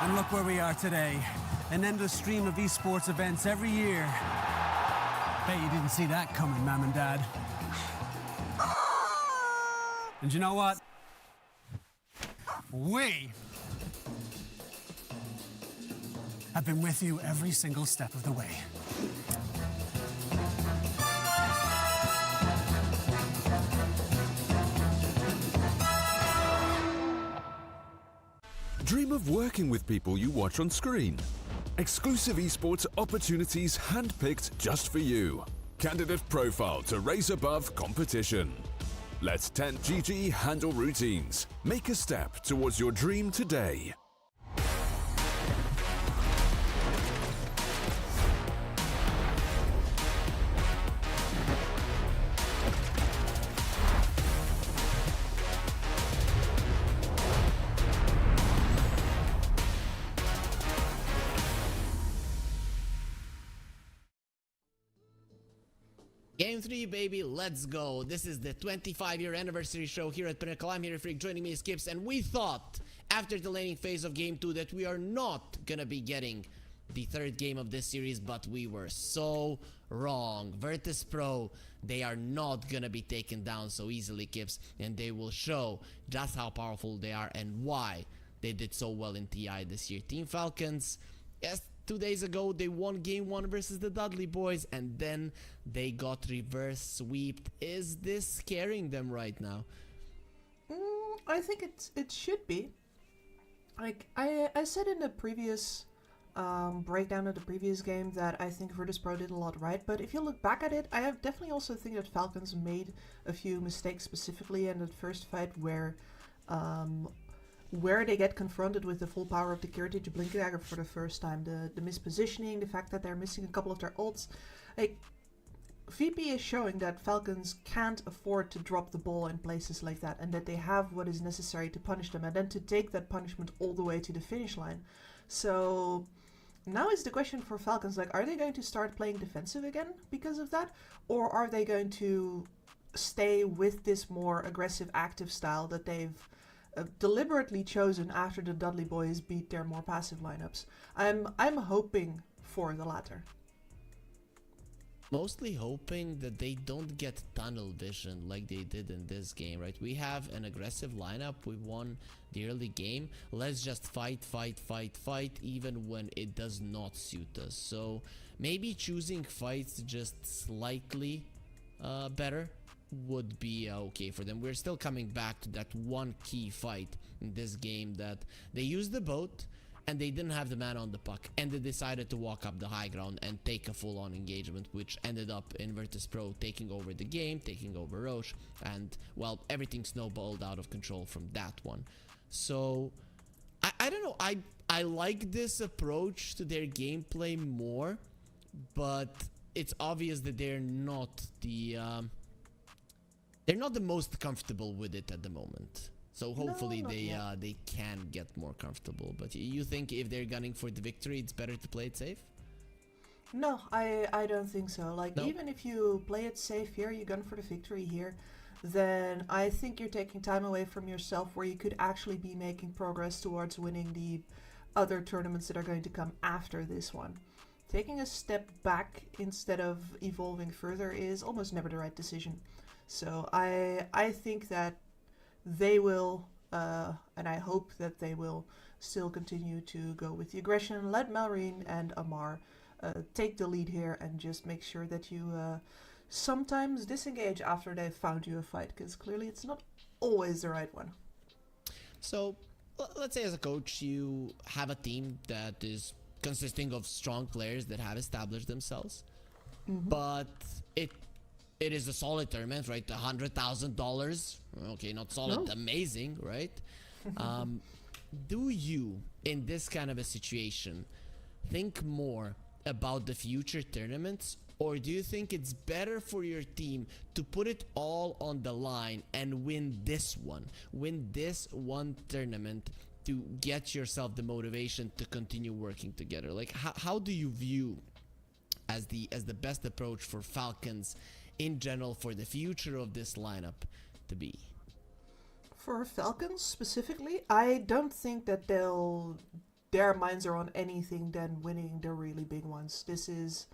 And look where we are today. An endless stream of esports events every year. Bet you didn't see that coming, Mom and Dad. And you know what? We have been with you every single step of the way. Dream of working with people you watch on screen. Exclusive esports opportunities handpicked just for you. Candidate profile to raise above competition. Let 10GG handle routines. Make a step towards your dream today. Game 3, baby, let's go. This is the 25-year anniversary show here at Pinnacle. I'm here, Freak. Joining me is Skips, and we thought, after the laning phase of Game 2, that we are not gonna be getting the 3rd game of this series, but we were so wrong. Virtus.pro, they are not gonna be taken down so easily, Kips, and they will show just how powerful they are and why they did so well in TI this year. Team Falcons, yes, 2 days ago, they won Game 1 versus the Dudley boys, and then they got reverse sweeped. Is this scaring them right now? I think it should be. Like, I said in the previous breakdown of the previous game that I think Virtus.pro did a lot right, but if you look back at it, I have definitely also think that Falcons made a few mistakes, specifically in that first fight where they get confronted with the full power of the Heritage Blink Dagger for the first time. The mispositioning, the fact that they're missing a couple of their ults. Like, VP is showing that Falcons can't afford to drop the ball in places like that, and that they have what is necessary to punish them, and then to take that punishment all the way to the finish line. So now is the question for Falcons, like, are they going to start playing defensive again because of that? Or are they going to stay with this more aggressive, active style that they've deliberately chosen after the Dudley boys beat their more passive lineups? I'm hoping for the latter. Mostly hoping that they don't get tunnel vision like they did in this game, right? We have an aggressive lineup, we won the early game, let's just fight even when it does not suit us. So maybe choosing fights just slightly better would be okay for them. We're still coming back to that one key fight in this game, that they used the boat and they didn't have the man on the puck, and they decided to walk up the high ground and take a full-on engagement, which ended up in Virtus.pro taking over the game, taking over Roche, and well, everything snowballed out of control from that one. So I don't know, I like this approach to their gameplay more, but it's obvious that they're not the most comfortable with it at the moment. So hopefully they can get more comfortable. But you think if they're gunning for the victory, it's better to play it safe? No, I don't think so. Like, No? even if you play it safe here, you gun for the victory here, then I think you're taking time away from yourself where you could actually be making progress towards winning the other tournaments that are going to come after this one. Taking a step back instead of evolving further is almost never the right decision. So I think that they will, and I hope that they will still continue to go with the aggression. Let Malrine and Amar take the lead here and just make sure that you sometimes disengage after they've found you a fight, because clearly it's not always the right one. So, let's say as a coach, you have a team that is consisting of strong players that have established themselves, but it is a solid tournament, right? $100,000. Okay, not solid, No. amazing, right? Do you, in this kind of a situation, think more about the future tournaments, or do you think it's better for your team to put it all on the line and win this one tournament to get yourself the motivation to continue working together? Like, how do you view as the best approach for Falcons in general for the future of this lineup to be? For Falcons specifically, I don't think that their minds are on anything than winning the really big ones. This is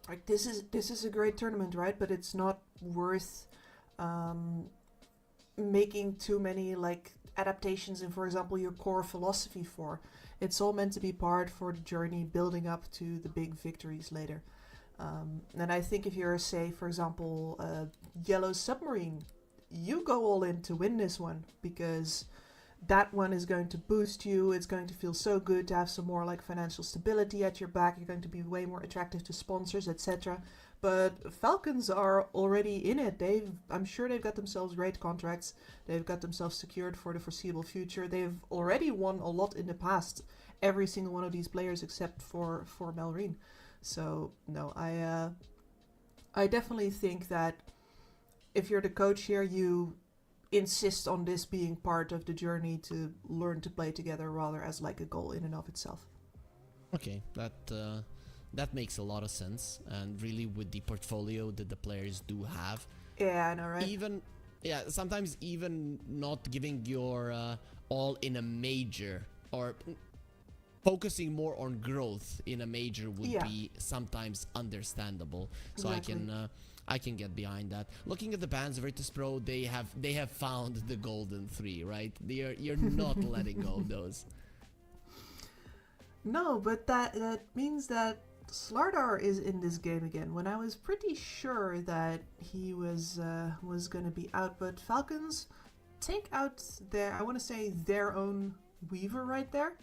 a great tournament, right? But it's not worth making too many like adaptations in, for example, your core philosophy for. It's all meant to be part for the journey building up to the big victories later. And I think if you're, say, for example, Yellow Submarine, you go all in to win this one, because that one is going to boost you. It's going to feel so good to have some more like financial stability at your back. You're going to be way more attractive to sponsors, etc. But Falcons are already in it. I'm sure they've got themselves great contracts. They've got themselves secured for the foreseeable future. They've already won a lot in the past. Every single one of these players except for Melreen. So no, I definitely think that if you're the coach here, you insist on this being part of the journey to learn to play together rather as like a goal in and of itself. Okay, that makes a lot of sense, and really with the portfolio that the players do have, Yeah, I know, right? sometimes even not giving your all in a major, or focusing more on growth in a major would be sometimes understandable. So Exactly. I can get behind that. Looking at the bans, Virtus.pro, they have found the golden three, right? You're not letting go of those. No, but that means that Slardar is in this game again, when I was pretty sure that he was going to be out. But Falcons take out their own Weaver right there.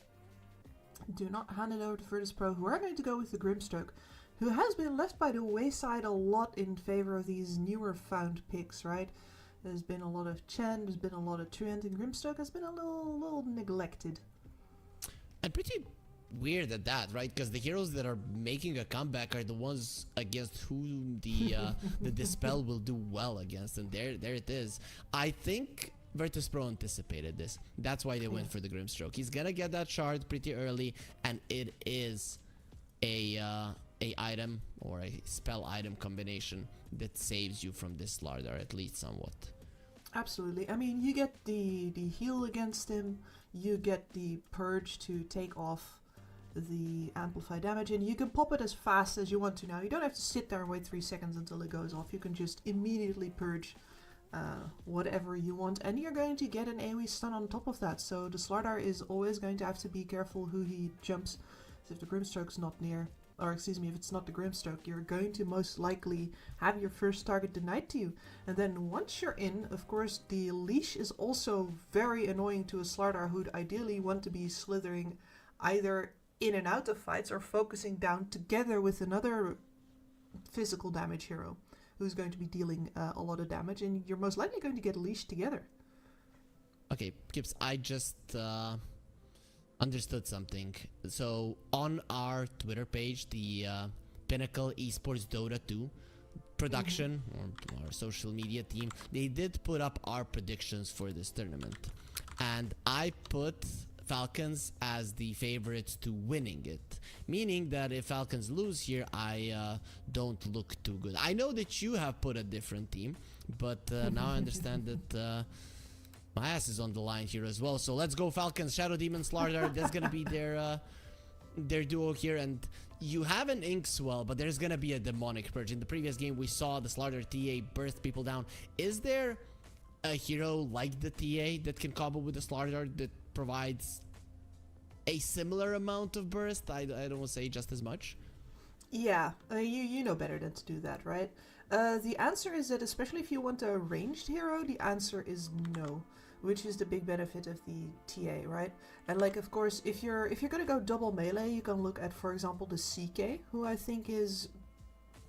Do not hand it over to Virtus.pro, who are going to go with the Grimstroke, who has been left by the wayside a lot in favor of these newer found picks, right? There's been a lot of Chen, there's been a lot of Truant, and Grimstroke has been a little neglected. And pretty weird at that, right? Because the heroes that are making a comeback are the ones against whom the Dispel will do well against, and there it is. I think Virtus.pro anticipated this. That's why they went for the Grimstroke. He's gonna get that shard pretty early, and it is a item or a spell item combination that saves you from this Slardar, at least somewhat. Absolutely. I mean, you get the heal against him, you get the purge to take off the amplify damage, and you can pop it as fast as you want to now. You don't have to sit there and wait 3 seconds until it goes off. You can just immediately purge whatever you want, and you're going to get an AoE stun on top of that. So the Slardar is always going to have to be careful who he jumps. If the Grimstroke's not near, or excuse me, if it's not the Grimstroke, you're going to most likely have your first target denied to you. And then once you're in, of course, the leash is also very annoying to a Slardar who'd ideally want to be slithering either in and out of fights or focusing down together with another physical damage hero who's going to be dealing a lot of damage, and you're most likely going to get leashed together. Okay, Kips, I just understood something. So on our Twitter page, the Pinnacle Esports Dota 2 production, or our social media team, they did put up our predictions for this tournament, and I put Falcons as the favorites to winning it, meaning that if Falcons lose here, I don't look too good. I know that you have put a different team, but now I understand that my ass is on the line here as well. So let's go Falcons. Shadow Demon Slardar, that's gonna be their duo here. And you have an Inkswell, but there's gonna be a Demonic Purge. In the previous game, we saw the Slardar TA burst people down. Is there a hero like the TA that can combo with the Slardar that provides a similar amount of burst? I don't want to say just as much. Yeah, you know better than to do that, right? The answer is that especially if you want a ranged hero, the answer is no, which is the big benefit of the TA, right? And like, of course, if you're gonna go double melee, you can look at, for example, the CK, who I think is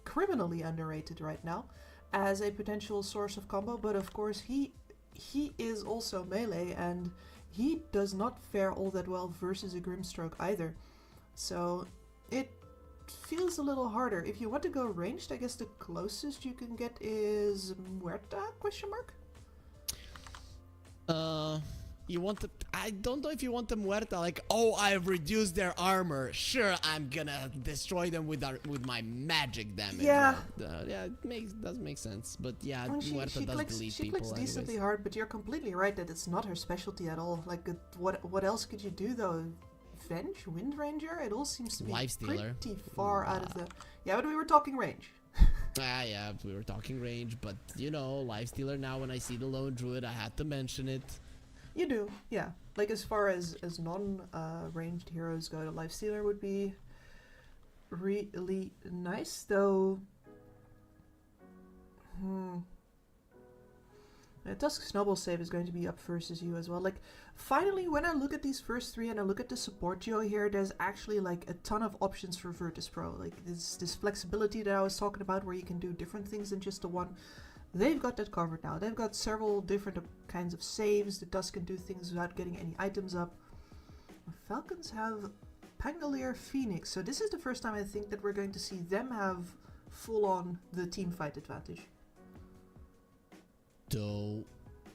criminally underrated right now as a potential source of combo. But of course, he is also melee, and he does not fare all that well versus a Grimstroke either. So it feels a little harder. If you want to go ranged, I guess the closest you can get is Muerta, question mark? You want the... I don't know if you want the Muerta, like, oh, I've reduced their armor. Sure, I'm gonna destroy them with my magic damage. Yeah. Yeah, it does make sense. But yeah, I mean, Muerta does delete she people clicks decently anyways. hard, but you're completely right that it's not her specialty at all. Like, what else could you do though? Venge? Wind Ranger? It all seems to be Lifestealer. pretty far out of the... Yeah, but we were talking range. Yeah, we were talking range, but you know, Lifestealer now, when I see the Lone Druid, I had to mention it. You do, yeah. Like, as far as non-ranged heroes go, the Lifestealer would be really nice, though. The Tusk Snowball save is going to be up versus you as well. Like, finally, when I look at these first three and I look at the support duo here, there's actually like a ton of options for Virtus.pro. Like, this flexibility that I was talking about, where you can do different things than just the one. They've got that covered now. They've got several different kinds of saves. The Tusk can do things without getting any items up. The Falcons have Pangolier Phoenix. So this is the first time I think that we're going to see them have full-on the team fight advantage. Though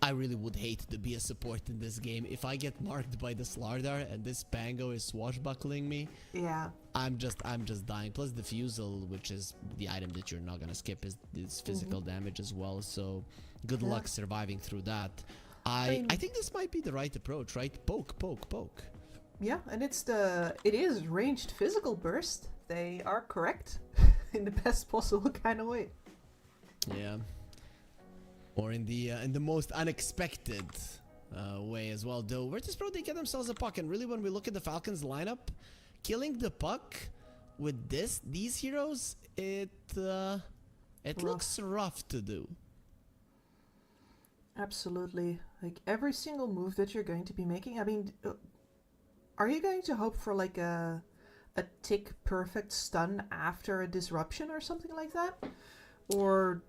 I really would hate to be a support in this game. If I get marked by the Slardar and this Pango is swashbuckling me, Yeah. I'm just dying. Plus the Fusel, which is the item that you're not gonna skip, is physical damage as well. So good luck surviving through that. I think this might be the right approach, right? Poke, poke, poke. Yeah, and it is ranged physical burst. They are correct in the best possible kind of way. Yeah. Or in the most unexpected way as well. Though Virtus.pro, they get themselves a puck, and really when we look at the Falcons lineup, killing the puck with these heroes, it looks rough to do. Absolutely. Like, every single move that you're going to be making, I mean, are you going to hope for like a tick perfect stun after a disruption or something like that? Or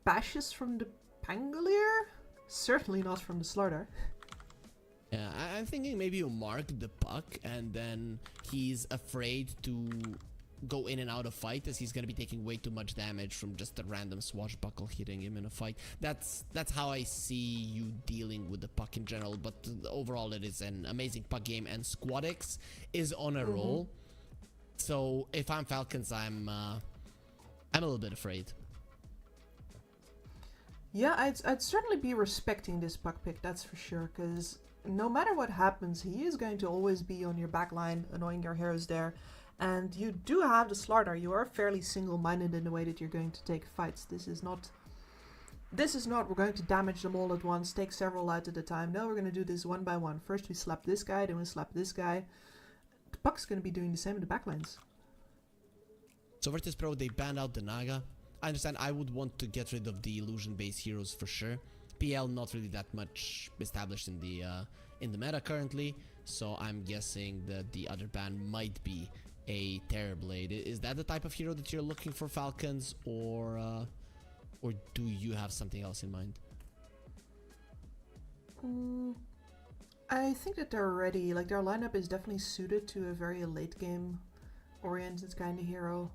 bashes from the Pangolier? Certainly not from the Slardar. Yeah, I'm thinking maybe you mark the puck and then he's afraid to go in and out of fight, as he's gonna be taking way too much damage from just a random swashbuckle hitting him in a fight. That's how I see you dealing with the puck in general. But overall, it is an amazing puck game, and SquadX is on a roll. So if I'm Falcons, I'm a little bit afraid. Yeah, I'd certainly be respecting this puck pick, that's for sure, because no matter what happens, he is going to always be on your back line, annoying your heroes there. And you do have the Slardar. You are fairly single-minded in the way that you're going to take fights. This is not we're going to damage them all at once, take several out at a time. No, we're going to do this one by one. First we slap this guy, then we slap this guy. The puck's going to be doing the same in the backlines. So Virtus.pro, they banned out the Naga. I understand I would want to get rid of the illusion-based heroes for sure. PL not really that much established in the meta currently, so I'm guessing that the other ban might be a Terrorblade. Is that the type of hero that you're looking for, Falcons, or do you have something else in mind? I think that they're ready. Like, their lineup is definitely suited to a very late game oriented kind of hero.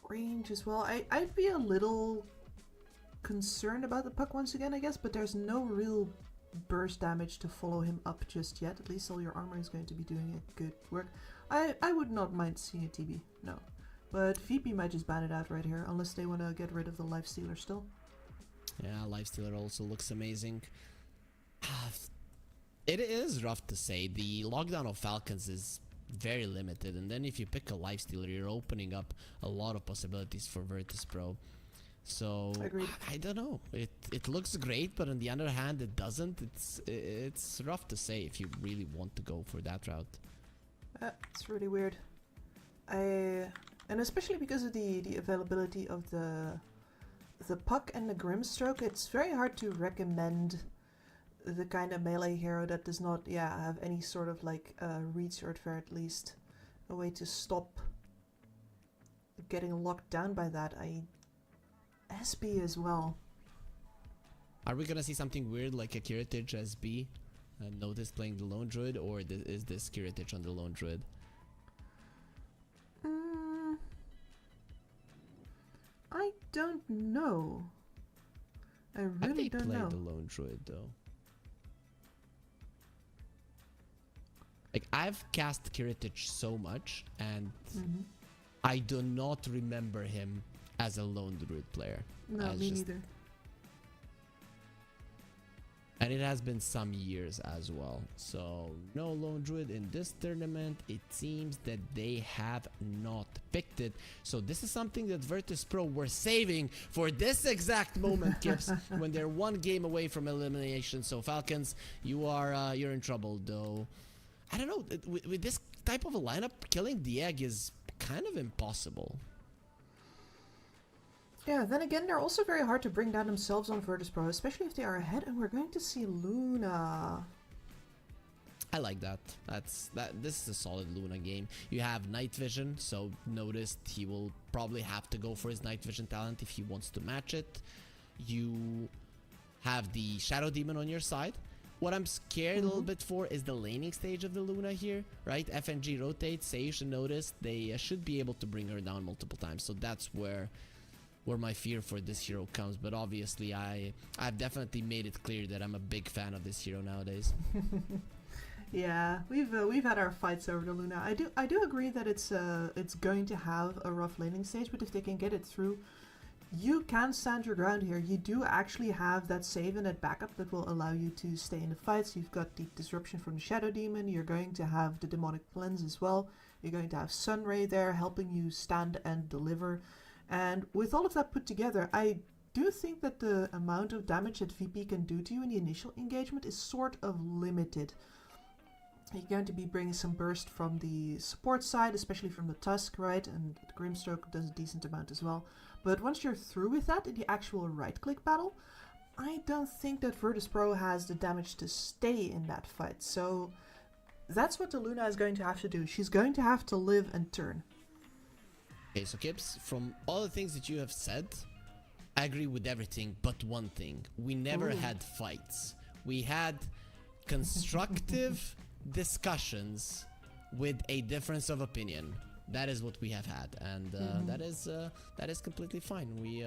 Range as well. I'd be a little concerned about the puck once again, I guess, but there's no real burst damage to follow him up just yet. At least all your armor is going to be doing a good work. I would not mind seeing a TB, no. But VP might just ban it out right here, unless they want to get rid of the Lifestealer still. Yeah, Lifestealer also looks amazing. It is rough to say. The lockdown of Falcons is very limited, and then if you pick a Lifestealer, you're opening up a lot of possibilities for Virtus.pro. So Agreed. I don't know. It looks great, but on the other hand, it doesn't. It's rough to say if you really want to go for that route. It's really weird. And especially because of the availability of the puck and the Grimstroke, it's very hard to recommend the kind of melee hero that does not have any sort of like reach, or at very least a way to stop getting locked down by that. SB as well. Are we gonna see something weird like a Kiritich SB? Notice playing the Lone Druid, or is this Kiritich on the Lone Druid? I don't know. I really don't know. Play the Lone Druid though. Like, I've cast Kiritich so much, and I do not remember him as a Lone Druid player. No, me neither. And it has been some years as well. So no Lone Druid in this tournament. It seems that they have not picked it. So this is something that Virtus.pro were saving for this exact moment, Kips, when they're one game away from elimination. So Falcons, you're in trouble though. I don't know, with this type of a lineup, killing the egg is kind of impossible. Yeah, then again, they're also very hard to bring down themselves on Virtus.pro, especially if they are ahead, and we're going to see Luna. I like that. This is a solid Luna game. You have night vision, so notice he will probably have to go for his night vision talent if he wants to match it. You have the Shadow Demon on your side. What I'm scared a little bit for is the laning stage of the Luna here, right? FNG rotates, so you should notice they should be able to bring her down multiple times. So that's where my fear for this hero comes. But obviously, I've definitely made it clear that I'm a big fan of this hero nowadays. Yeah, we've had our fights over the Luna. I do agree that it's going to have a rough laning stage, but if they can get it through, you can stand your ground here. You do actually have that save and that backup that will allow you to stay in the fights. You've got the disruption from the Shadow Demon. You're going to have the Demonic Cleanse as well. You're going to have Sunray there helping you stand and deliver. And with all of that put together, I do think that the amount of damage that VP can do to you in the initial engagement is sort of limited. You're going to be bringing some burst from the support side, especially from the Tusk, right? And the Grimstroke does a decent amount as well. But once you're through with that in the actual right-click battle, I don't think that Virtus.pro has the damage to stay in that fight. So that's what the Luna is going to have to do. She's going to have to live and turn. Okay, so Kips, from all the things that you have said, I agree with everything but one thing. We never had fights. We had constructive discussions with a difference of opinion. That is what we have had, and that is completely fine. We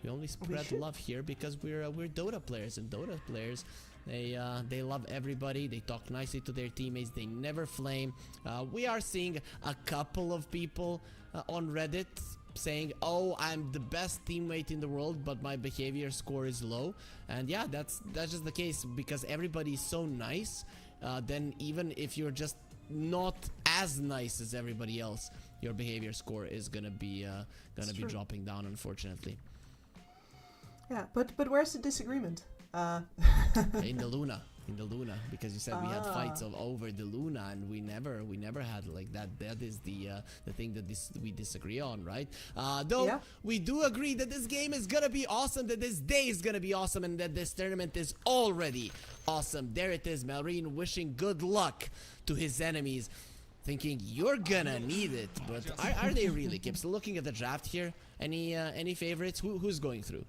only spread love here because we're Dota players, and Dota players, they love everybody. They talk nicely to their teammates. They never flame. We are seeing a couple of people on Reddit saying, "Oh, I'm the best teammate in the world, but my behavior score is low." And yeah, that's just the case because everybody is so nice. Then even if you're just not as nice as everybody else, your behavior score is gonna be dropping down, unfortunately. Yeah, but where's the disagreement? In the Luna, because you said we had fights over the Luna, and we never had like that. That is the thing that we disagree on, right? Though we do agree that this game is gonna be awesome, that this day is gonna be awesome, and that this tournament is already awesome. There it is, Malrine wishing good luck to his enemies, thinking you're gonna need it. But are they really, Kips? Looking at the draft here, any favorites? Who's going through?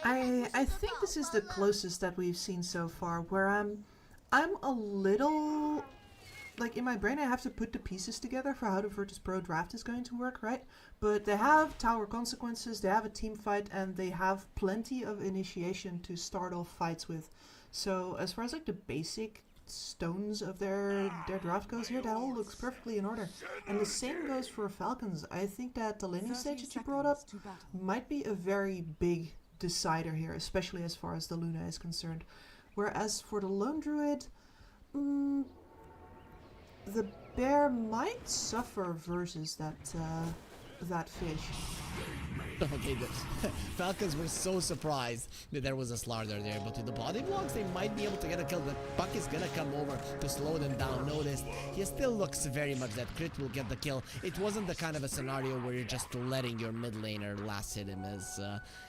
I think this is the closest that we've seen so far, where I'm a little, like, in my brain I have to put the pieces together for how the Virtus.pro draft is going to work, right? But they have tower consequences, they have a team fight, and they have plenty of initiation to start off fights with. So as far as like the basic stones of their draft goes here, that all looks perfectly in order. And the same goes for Falcons. I think that the laning stage that you brought up might be a very big decider here, especially as far as the Luna is concerned. Whereas for the Lone Druid, the bear might suffer versus that that fish. Okay, the Falcons were so surprised that there was a Slardar there, but with the body blocks, they might be able to get a kill. The puck is gonna come over to slow them down. Notice, he still looks very much that Crit will get the kill. It wasn't the kind of a scenario where you're just letting your mid laner last hit him, as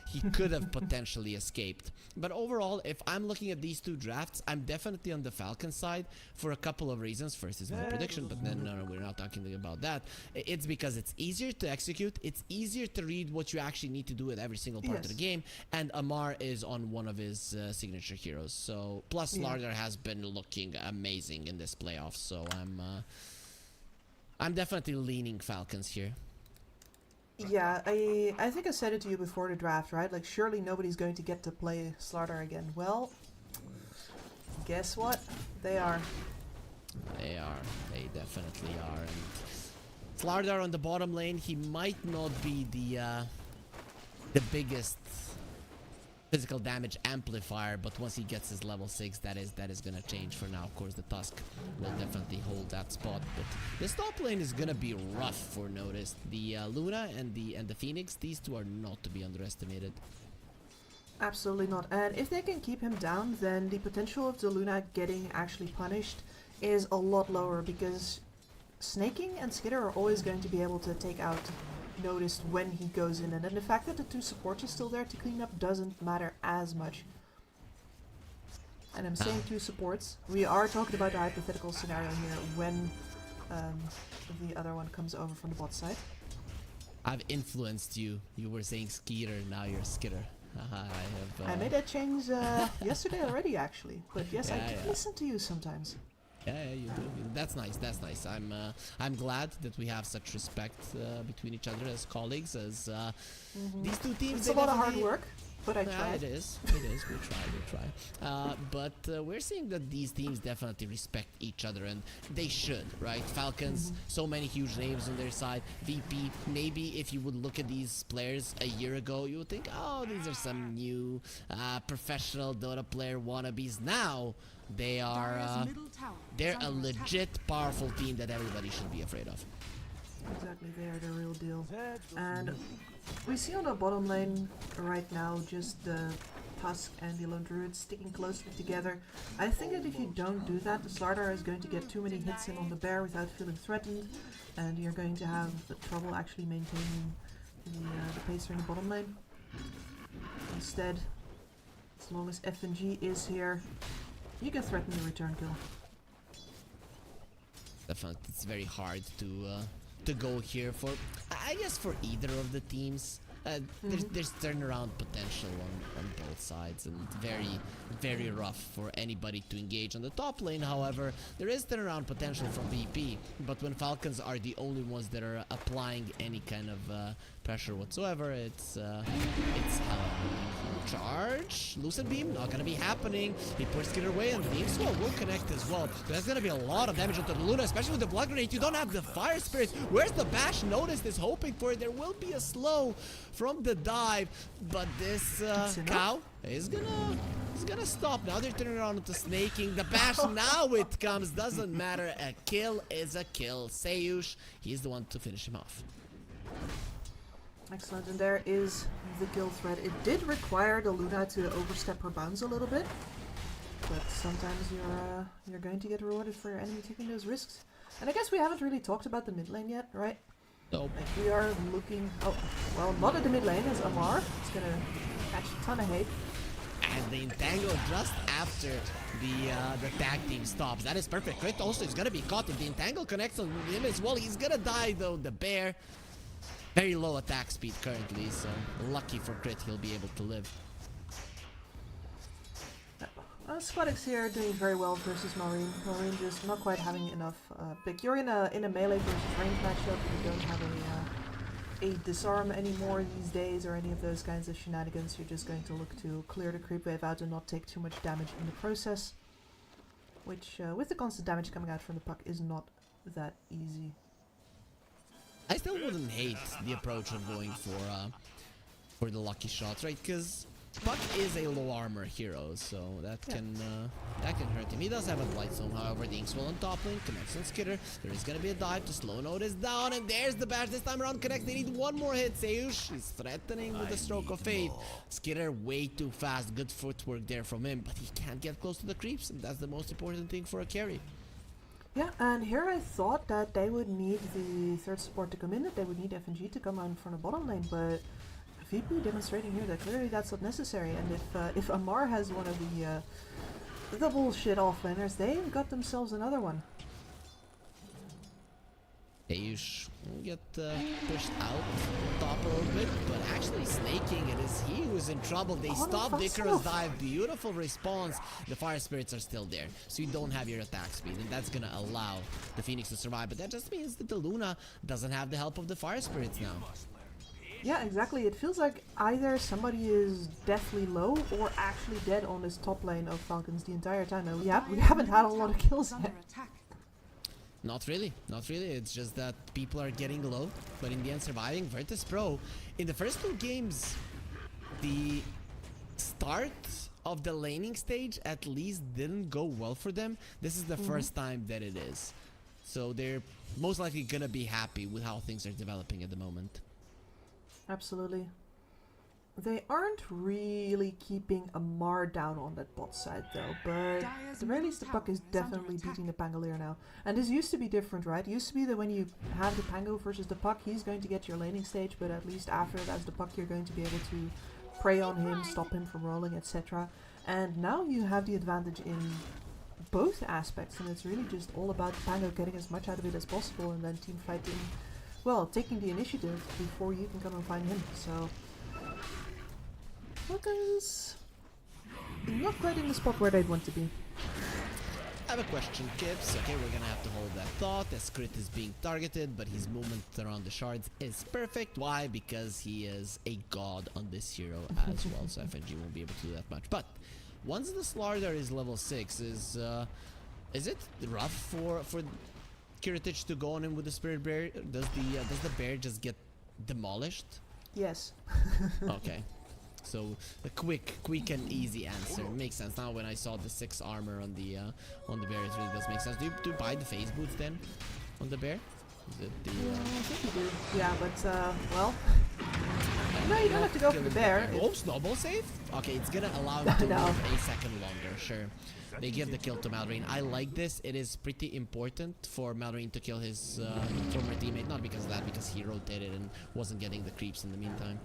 he could have potentially escaped. But overall, if I'm looking at these two drafts, I'm definitely on the Falcons side for a couple of reasons. First is my prediction, but then no, we're not talking about that. It's because it's easier to execute, it's easier to read what you actually need to do at every single part of the game, and Amar is on one of his signature heroes. So plus Slardar has been looking amazing in this playoff, so I'm definitely leaning Falcons here. Yeah, I think I said it to you before the draft, right? Like, surely nobody's going to get to play Slardar again. Well, guess what? They are. They are. They definitely are. And Slardar on the bottom lane, he might not be the biggest physical damage amplifier, but once he gets his level 6, that is gonna change. For now, of course, the Tusk will definitely hold that spot, but this top lane is gonna be rough for Notice. The Luna and the Phoenix, these two are not to be underestimated. Absolutely not. And if they can keep him down, then the potential of the Luna getting actually punished is a lot lower, because Snaking and Skitter are always going to be able to take out Noticed when he goes in, and then the fact that the two supports are still there to clean up doesn't matter as much. And I'm saying two supports. We are talking about a hypothetical scenario here when the other one comes over from the bot side. I've influenced you. You were saying Skeeter, now you're Skitter. I made that change yesterday already, actually. But yes, I can listen to you sometimes. Yeah, you do. That's nice. That's nice. I'm glad that we have such respect between each other as colleagues. As these two teams, it's a lot of hard work, but I try. It is. It is. We try. But we're seeing that these teams definitely respect each other, and they should, right? Falcons, so many huge names on their side. VP, maybe if you would look at these players a year ago, you would think, oh, these are some new professional Dota player wannabes. Now they are. They're a legit powerful team that everybody should be afraid of. Exactly, they are the real deal. And we see on the bottom lane right now just the Tusk and the Lone Druid sticking closely together. I think that if you don't do that, the Slardar is going to get too many hits in on the bear without feeling threatened, and you're going to have trouble actually maintaining the pace in the bottom lane. Instead, as long as FNG is here, you can threaten the return kill. Definitely, it's very hard to go here for, I guess, for either of the teams. There's turnaround potential on both sides, and very rough for anybody to engage on the top lane. However, there is turnaround potential from VP, but when Falcons are the only ones that are applying any kind of pressure whatsoever, it's hell. Charge, Lucid Beam, not gonna be happening. He pushed it away, and the Beam Swell will connect as well. There's gonna be a lot of damage onto the Luna, especially with the Blood Grenade. You don't have the Fire Spirit. Where's the Bash? Notice is hoping for it. There will be a slow from the dive, but this cow is gonna stop. Now they're turning around into Snaking. The Bash, now it comes. Doesn't matter. A kill is a kill. Seyush, he's the one to finish him off. Excellent, and there is the kill thread. It did require the Luna to overstep her bounds a little bit, but sometimes you're going to get rewarded for your enemy taking those risks. And I guess we haven't really talked about the mid lane yet, right? Nope. Like, we are looking... Oh, well, not at the mid lane, as Amar. It's gonna catch a ton of hate. And the entangle just after the tag team stops. That is perfect. Crit also is gonna be caught. If the entangle connects on him as well, he's gonna die though. The bear, very low attack speed currently, so lucky for Crit, he'll be able to live. Squadix here doing very well versus Marine. Marine just not quite having enough pick. You're in a melee versus range matchup. You don't have a disarm anymore these days or any of those kinds of shenanigans. You're just going to look to clear the creep wave out and not take too much damage in the process. Which, with the constant damage coming out from the puck, is not that easy. I still wouldn't hate the approach of going for the lucky shots, right? Because Puck is a low armor hero, so that can hurt him. He does have a Blight Zone, however. The Inkswell on top lane connects on Skitter. There is gonna be a dive to slow notice down, and there's the bash. This time around connects. They need one more hit. Seush is threatening with the Stroke of Fate. Skitter way too fast. Good footwork there from him, but he can't get close to the creeps, and that's the most important thing for a carry. Yeah, and here I thought that they would need the third support to come in, that they would need FNG to come on from the bottom lane, but VP demonstrating here that clearly that's not necessary, and if Amar has one of the bullshit offlaners, they've got themselves another one. Ayush will get pushed out top a little bit, but actually snaking it is he who's in trouble. They stopped Icarus dive. Beautiful response. The Fire Spirits are still there, so you don't have your attack speed, and that's gonna allow the Phoenix to survive. But that just means that the Luna doesn't have the help of the Fire Spirits now. Yeah, exactly. It feels like either somebody is deathly low or actually dead on this top lane of Falcons the entire time. And we haven't had a lot of kills yet. Not really, not really. It's just that people are getting low, but in the end surviving. Virtus.pro, in the first 2 games, the start of the laning stage at least didn't go well for them. This is the first time that it is. So they're most likely gonna be happy with how things are developing at the moment. Absolutely. They aren't really keeping Amar down on that bot side though, but at the very least the Puck is definitely beating the Pangolier now. And this used to be different, right? It used to be that when you have the Pango versus the Puck, he's going to get your laning stage, but at least after that, as the Puck, you're going to be able to prey on him, stop him from rolling, etc. And now you have the advantage in both aspects, and it's really just all about the Pango getting as much out of it as possible, and then team fighting, well, taking the initiative before you can come and find him. So Falcons not quite in the spot where they'd want to be. I have a question, Kips. Okay, we're gonna have to hold that thought as Crit is being targeted, but his movement around the shards is perfect. Why? Because he is a god on this hero as well, so FNG won't be able to do that much. But once the Slardar is level 6, is it rough for Kiritich to go on him with the Spirit Bear? Does the bear just get demolished? Yes. Okay. So the quick and easy answer makes sense. Now when I saw the 6 armor on the bear, it really does make sense. Do you buy the phase boots then on the bear? Is it the? I think you do. Yeah, but well, no, you don't have to go for the bear. Oh, snowball save? Okay, it's gonna allow him to live a second longer. Sure. They give the kill to Malrine. I like this. It is pretty important for Malrine to kill his former teammate. Not because of that, because he rotated and wasn't getting the creeps in the meantime.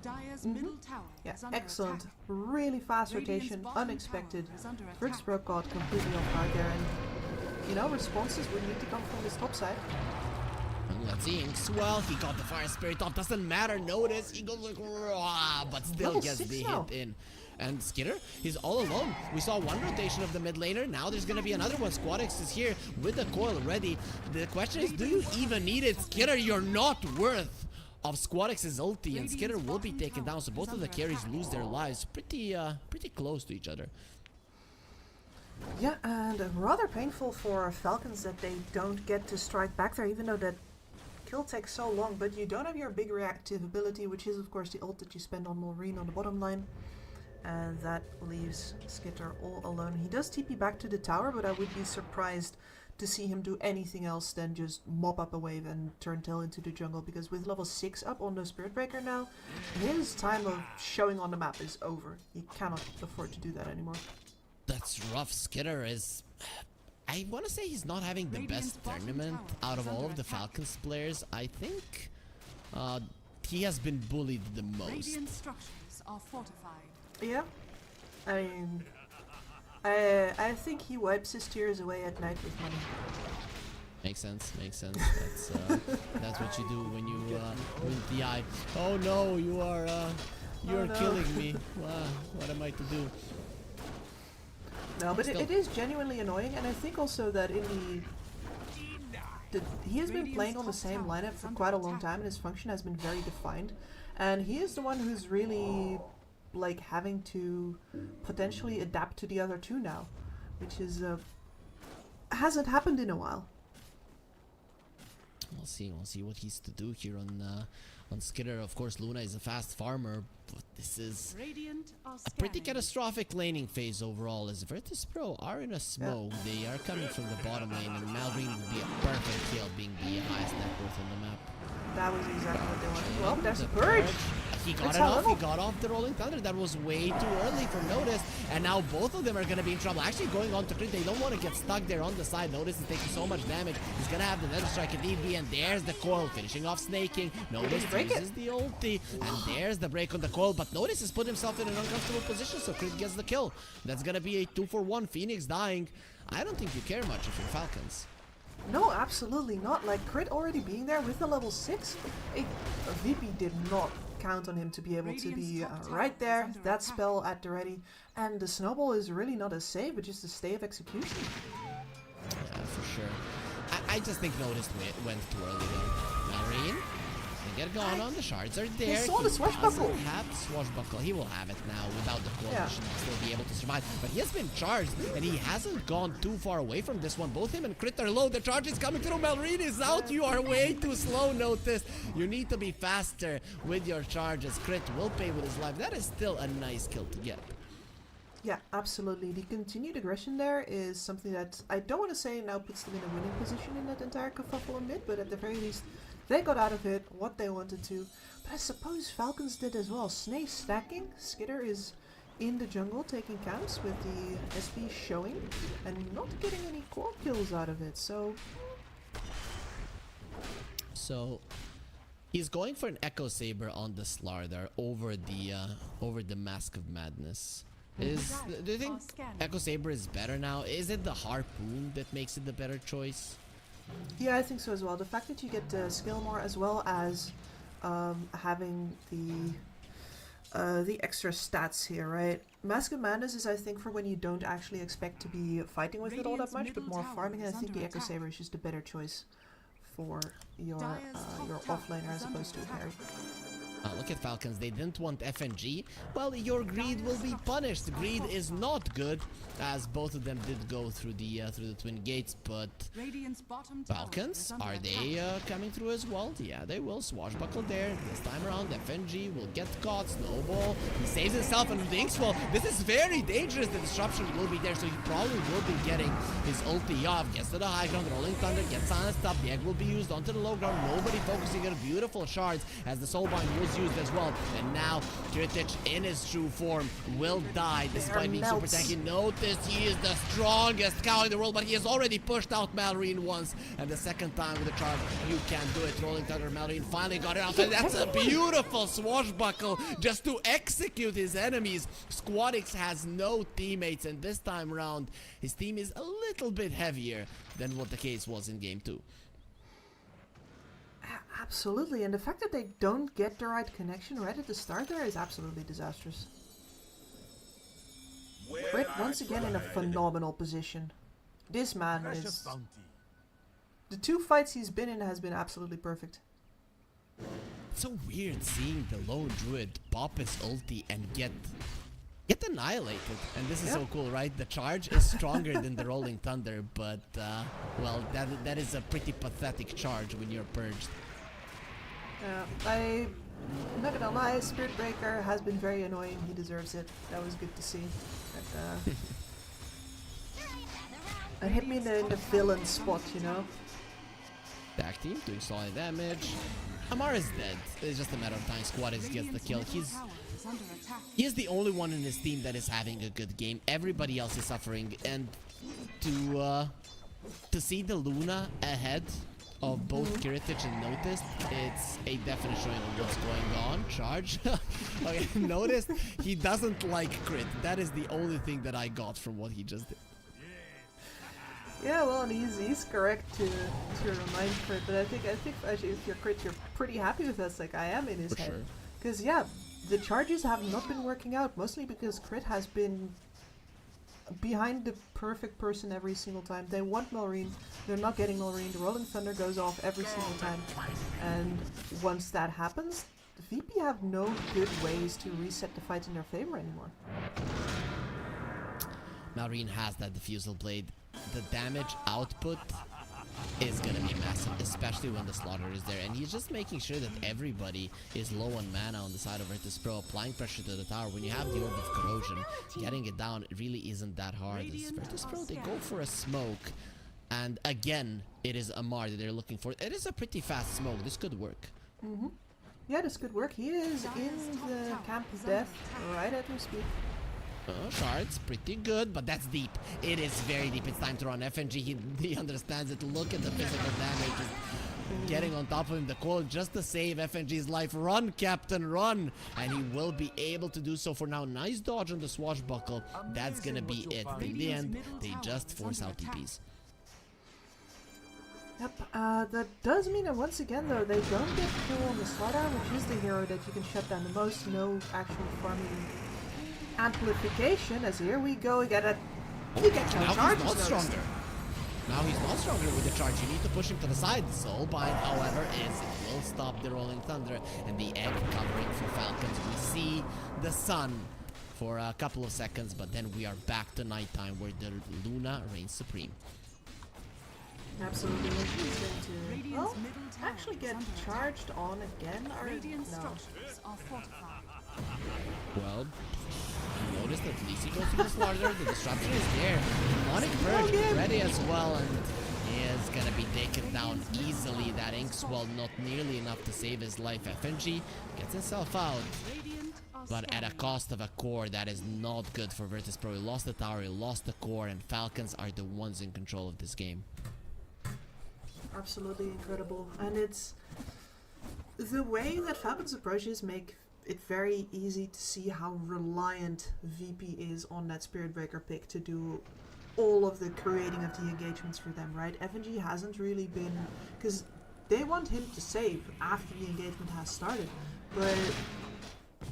Dire's middle tower Yeah, is under excellent. attack. Really fast Radiant's rotation, bottom unexpected. tower is under Virtus.pro attack. caught completely off guard there, and you know, responses would need to come from this top side. And let's see, Inkswell, he got the Fire Spirit off, doesn't matter, notice, he goes like, rah, but still Level gets 6 the now. hit in. And Skitter, he's all alone. We saw one rotation of the mid laner, now there's gonna be another one. Squadix is here with the coil ready. The question is, do you even need it? Skitter, you're not worth of Squadix's ulti, and Skitter will be taken down, so both of the carries lose their lives. Pretty close to each other. Yeah, and rather painful for Falcons that they don't get to strike back there, even though that kill takes so long, but you don't have your big reactive ability, which is of course the ult that you spend on Maureen on the bottom line. And that leaves Skitter all alone. He does TP back to the tower, but I would be surprised to see him do anything else than just mop up a wave and turn tail into the jungle, because with level 6 up on the Spirit Breaker now, his time of showing on the map is over. He cannot afford to do that anymore. That's rough. Skitter is... I want to say he's not having the best tournament out of all of the Falcons players. I think he has been bullied the most. Radiant structures are fortified. Yeah, I mean, I think he wipes his tears away at night with money. Makes sense, makes sense. That's what you do when you win the eye. Oh no, you are killing me. What am I to do? No, but it is genuinely annoying, and I think also that in he has been playing on the same lineup for quite a long time, and his function has been very defined, and he is the one who's really like having to potentially adapt to the other two now, which is hasn't happened in a while. We'll see what he's to do here on Skitter. Of course, Luna is a fast farmer, but this is Radiant are a pretty scanning. catastrophic laning phase overall, as Virtus.pro are in a smoke. They are coming from the bottom lane, and Malrine would be a perfect kill, being the highest net worth on the map. That was exactly what they wanted. Well, there's a purge. He got It's it a off. He level. got off the Rolling Thunder. That was way too early for Notice. And now both of them are going to be in trouble. Actually going on to crit. They don't want to get stuck there on the side. Notice is taking so much damage. He's going to have the Nether Strike if need be. And there's the coil finishing off Snaking. Notice break it? uses the ulti. And there's the break on the coil. But Notice has put himself in an uncomfortable position. So Crit gets the kill. That's going to be a 2-for-1. Phoenix dying. I don't think you care much if you're Falcons. No, absolutely not. Like, Crit already being there with the level 6, VP did not count on him to be able to be right there, that spell at the ready. And the snowball is really not a save, but just a stay of execution. Yeah, for sure. I just think Notice went too early though. Marine, they get going on. The shards are there. saw the swashbuckle. He have the swashbuckle. He will have it now without the core. Yeah. He should still be able to survive. But he has been charged, and he hasn't gone too far away from this one. Both him and Crit are low. The charge is coming through. Malrine is out. You are way too slow, Notice. You need to be faster with your charges. Crit will pay with his life. That is still a nice kill to get. Yeah, absolutely. The continued aggression there is something that I don't want to say now puts them in a winning position in that entire kerfuffle in mid, but at the very least, they got out of it what they wanted to. But I suppose Falcons did as well. Snake stacking. Skitter is in the jungle taking camps with the SB showing and not getting any core kills out of it. So he's going for an Echo Saber on the Slardar over the Mask of Madness. Do you think Echo Saber is better now? Is it the Harpoon that makes it the better choice? yeah, I think so as well. The fact that you get the skill more as well as having the extra stats here, right? Mask of Madness is, I think, for when you don't actually expect to be fighting with it all that much, but more farming. And I think the Echo Saber is just a better choice for your offlaner as opposed to a carry. Look at Falcons, they didn't want FNG. Well, your greed will be punished. Greed is not good, as both of them did go through the twin gates, but Radiant's bottom tower Falcons, is under are attack. they coming through as well? Yeah, they will. Swashbuckle there. This time around, FNG will get caught. Snowball. He saves himself and thinks, well, this is very dangerous. The disruption will be there, so he probably will be getting his ulti off. Gets to the high ground, Rolling Thunder, gets silenced up. The egg will be used onto the low ground. Nobody focusing on beautiful shards as the soulbind was used as well. And now, Kirtich in his true form will die despite being super melts. tanky. Notice he is the strongest cow in the world, but he has already pushed out Malrine once. And the second time with the charge, you can do it. Rolling Thunder, Malrine finally got it out. And that's a beautiful swashbuckle just to execute his enemies. Squadix has no teammates, and this time around, his team is a little bit heavier than what the case was in game 2. Absolutely, and the fact that they don't get the right connection right at the start there is absolutely disastrous. Crit once again in a phenomenal position. This man is... The 2 fights he's been in has been absolutely perfect. It's so weird seeing the lone druid pop his ulti and get annihilated. And this is so cool, right? The charge is stronger than the Rolling Thunder, but well, that is a pretty pathetic charge when you're purged. I'm not gonna lie, Spirit Breaker has been very annoying. He deserves it. That was good to see. It hit me in the villain spot, you know? Back team doing solid damage. Amar is dead. It's just a matter of time. Squadix gets the kill. He's the only one in his team that is having a good game. Everybody else is suffering. And to see the Luna ahead of both Kiritich and Notice, it's a definite showing of what's going on. Charge. Okay, Notice he doesn't like crit. That is the only thing that I got from what he just did. Yeah, well, and he's correct to remind crit, but I think actually if you're crit, you're pretty happy with us, like I am in his For head. sure. Because yeah, the charges have not been working out, mostly because crit has been behind the perfect person every single time. They want Malrine, they're not getting Malrine, the Rolling Thunder goes off every single time. And once that happens, the VP have no good ways to reset the fight in their favor anymore. Malrine has that diffusal blade. The damage output is gonna be massive, especially when the slaughter is there. And he's just making sure that everybody is low on mana on the side of Virtus.pro, applying pressure to the tower. When you have the Orb of Corrosion, getting it down, it really isn't that hard. As Virtus.pro, they go for a smoke. And again, it is Amar that they're looking for. It is a pretty fast smoke. This could work. Yeah, this could work. He is in the camp of death right as we speak. Shards, pretty good, but that's deep. It is very deep. It's time to run. FNG, he understands it. Look at the physical damage. Just getting on top of him. The call just to save FNG's life. Run, Captain, run! And he will be able to do so for now. Nice dodge on the swashbuckle. That's gonna be it. In the end, they just force out TPs. Yep, that does mean that once again though, they don't get kill on the slaughter, which is the hero that you can shut down the most. No actual farming amplification, as here we go again. You get no Now charges. he's not stronger. Now he's not stronger with the charge. You need to push him to the side. Soulbind, however, will stop the Rolling Thunder and the egg covering for Falcons. We see the sun for a couple of seconds, but then we are back to nighttime where the Luna reigns supreme. Absolutely. He's going to, well, actually get charged on again, or Radiant no? structures are fortified. Well, you notice that at least he goes to the slaughter. The disruption is there. Demonic Purge is ready as well, and he is gonna be taken down easily. That Inkswell not nearly enough to save his life. FNG gets himself out, Radiant are but at a cost of a core. That is not good for Virtus.pro. He lost the tower, he lost the core, and Falcons are the ones in control of this game. Absolutely incredible, and it's the way that Falcons approaches make it very easy to see how reliant VP is on that Spirit Breaker pick to do all of the creating of the engagements for them, right? FNG hasn't really been, because they want him to save after the engagement has started, but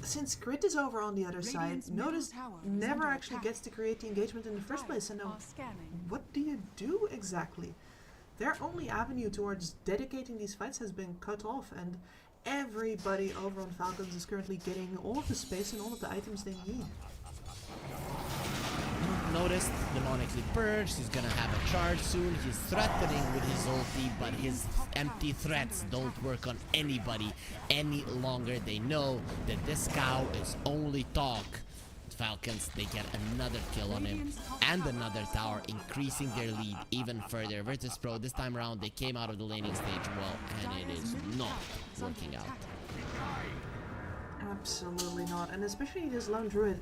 since Crit is over on the other side, Notice never actually gets to create the engagement in the first place, and now what do you do exactly? Their only avenue towards dedicating these fights has been cut off, and everybody over on Falcons is currently getting all of the space and all of the items they need. Notice, demonically purged, he's gonna have a charge soon. He's threatening with his ulti, but his empty threats don't work on anybody any longer. They know that this cow is only talk. Falcons, they get another kill on him and another tower, increasing their lead even further. Virtus.pro, this time around, they came out of the laning stage well, and it is not working out. Absolutely not, and especially this Lone Druid.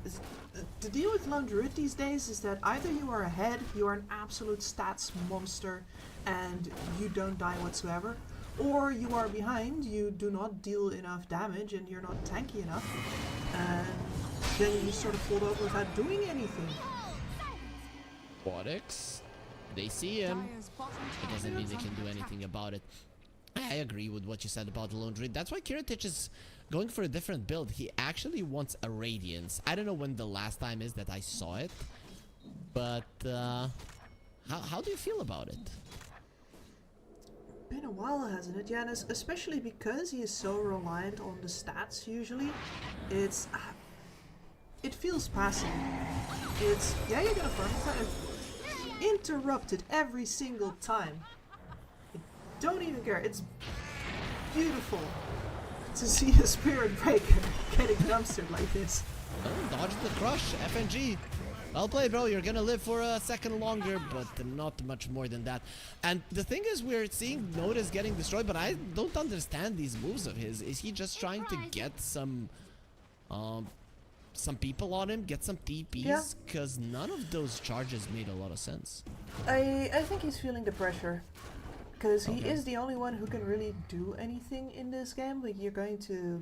The deal with Lone Druid these days is that either you are ahead, you are an absolute stats monster, and you don't die whatsoever, or you are behind, you do not deal enough damage, and you're not tanky enough, and then you sort of fall over without doing anything. Aquatics, they see him. It doesn't mean they can do anything about it. I agree with what you said about the Lone Druid. That's why Kiritich is going for a different build. He actually wants a Radiance. I don't know when the last time is that I saw it, but how do you feel about it? Been a while, hasn't it? Yeah, and especially because he is so reliant on the stats usually, it feels passive. It's, yeah, you're gonna farm it, interrupted every single time. I don't even care. It's beautiful to see a Spirit Breaker getting dumpstered like this. Oh, dodge the crush, FNG. Well played, bro. You're gonna live for a second longer, but not much more than that. And the thing is, we're seeing Notice getting destroyed, but I don't understand these moves of his. Is he just trying to get some people on him, get some TPs? Because none of those charges made a lot of sense. I think he's feeling the pressure. Because he is the only one who can really do anything in this game. Like, you're going to...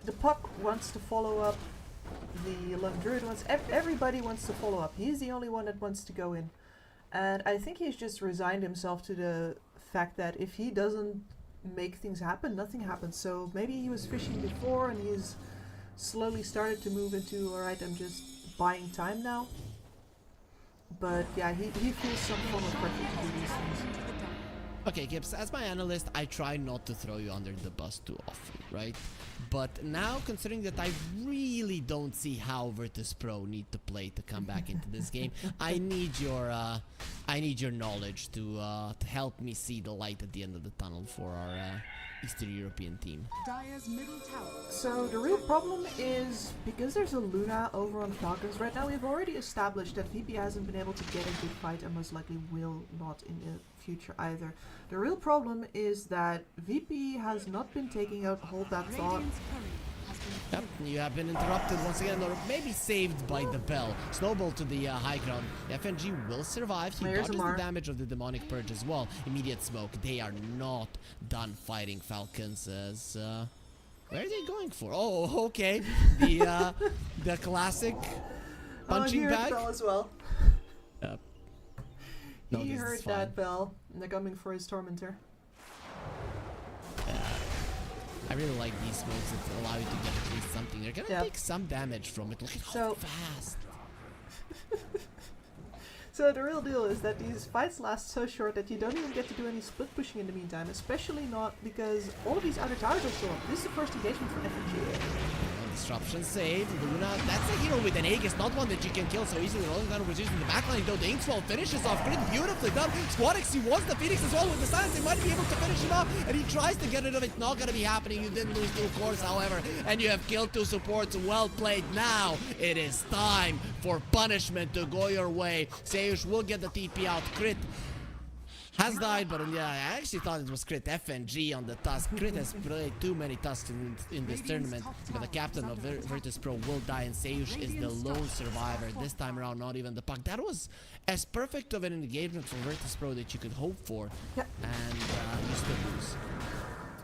The puck wants to follow up. The Lone Druid wants... Everybody wants to follow up. He's the only one that wants to go in. And I think he's just resigned himself to the fact that if he doesn't make things happen, nothing happens. So maybe he was fishing before and he's slowly started to move into, alright, I'm just buying time now. But yeah, he feels some form of pressure to do these things. Okay, Gibbs, as my analyst, I try not to throw you under the bus too often, right? But now, considering that I really don't see how Virtus.pro need to play to come back into this game, I need your knowledge to help me see the light at the end of the tunnel for our Eastern European team. Dire's middle tower. So the real problem is, because there's a Luna over on Falcons right now, we've already established that VP hasn't been able to get a good fight and most likely will not in the future either. The real problem is that VP has not been taking out Hold That Thought. Radiant's courier has been Yep, you have been interrupted once again, or maybe saved by the bell. Snowball to the high ground. FNG will survive. He There's dodges the Amar. damage of the demonic purge as well. Immediate smoke. They are not done fighting Falcons as... where are they going for? Oh, okay. The classic punching he heard bag. the bell as well. Yep. No, He this is heard fine. that bell, and they're coming for his Tormentor. I really like these smokes that allow you to get at least something. They're gonna Yep. take some damage from it. Look at how So- fast. So the real deal is that these fights last so short that you don't even get to do any split pushing in the meantime, especially not because all of these outer towers are still up. This is the first engagement for FNG. Disruption saved. Luna, that's a hero with an Aegis, not one that you can kill so easily. Rolling down with using the backline, though the Inkswell finishes off Grid, beautifully done. Squadix, he wants the Phoenix as well with the silence. They might be able to finish him off, and he tries to get rid of it. Not gonna be happening. You didn't lose 2 cores, however, and you have killed 2 supports. Well played. Now it is time for punishment to go your way. Seuss will get the TP out. Crit has died, but yeah, I actually thought it was Crit FNG on the Tusk. Crit has played too many Tusks in this tournament, but the captain of Virtus.pro will die, and Seuss is the lone survivor. This time around, not even the puck. That was as perfect of an engagement from Virtus.pro that you could hope for, Yep. and you still lose.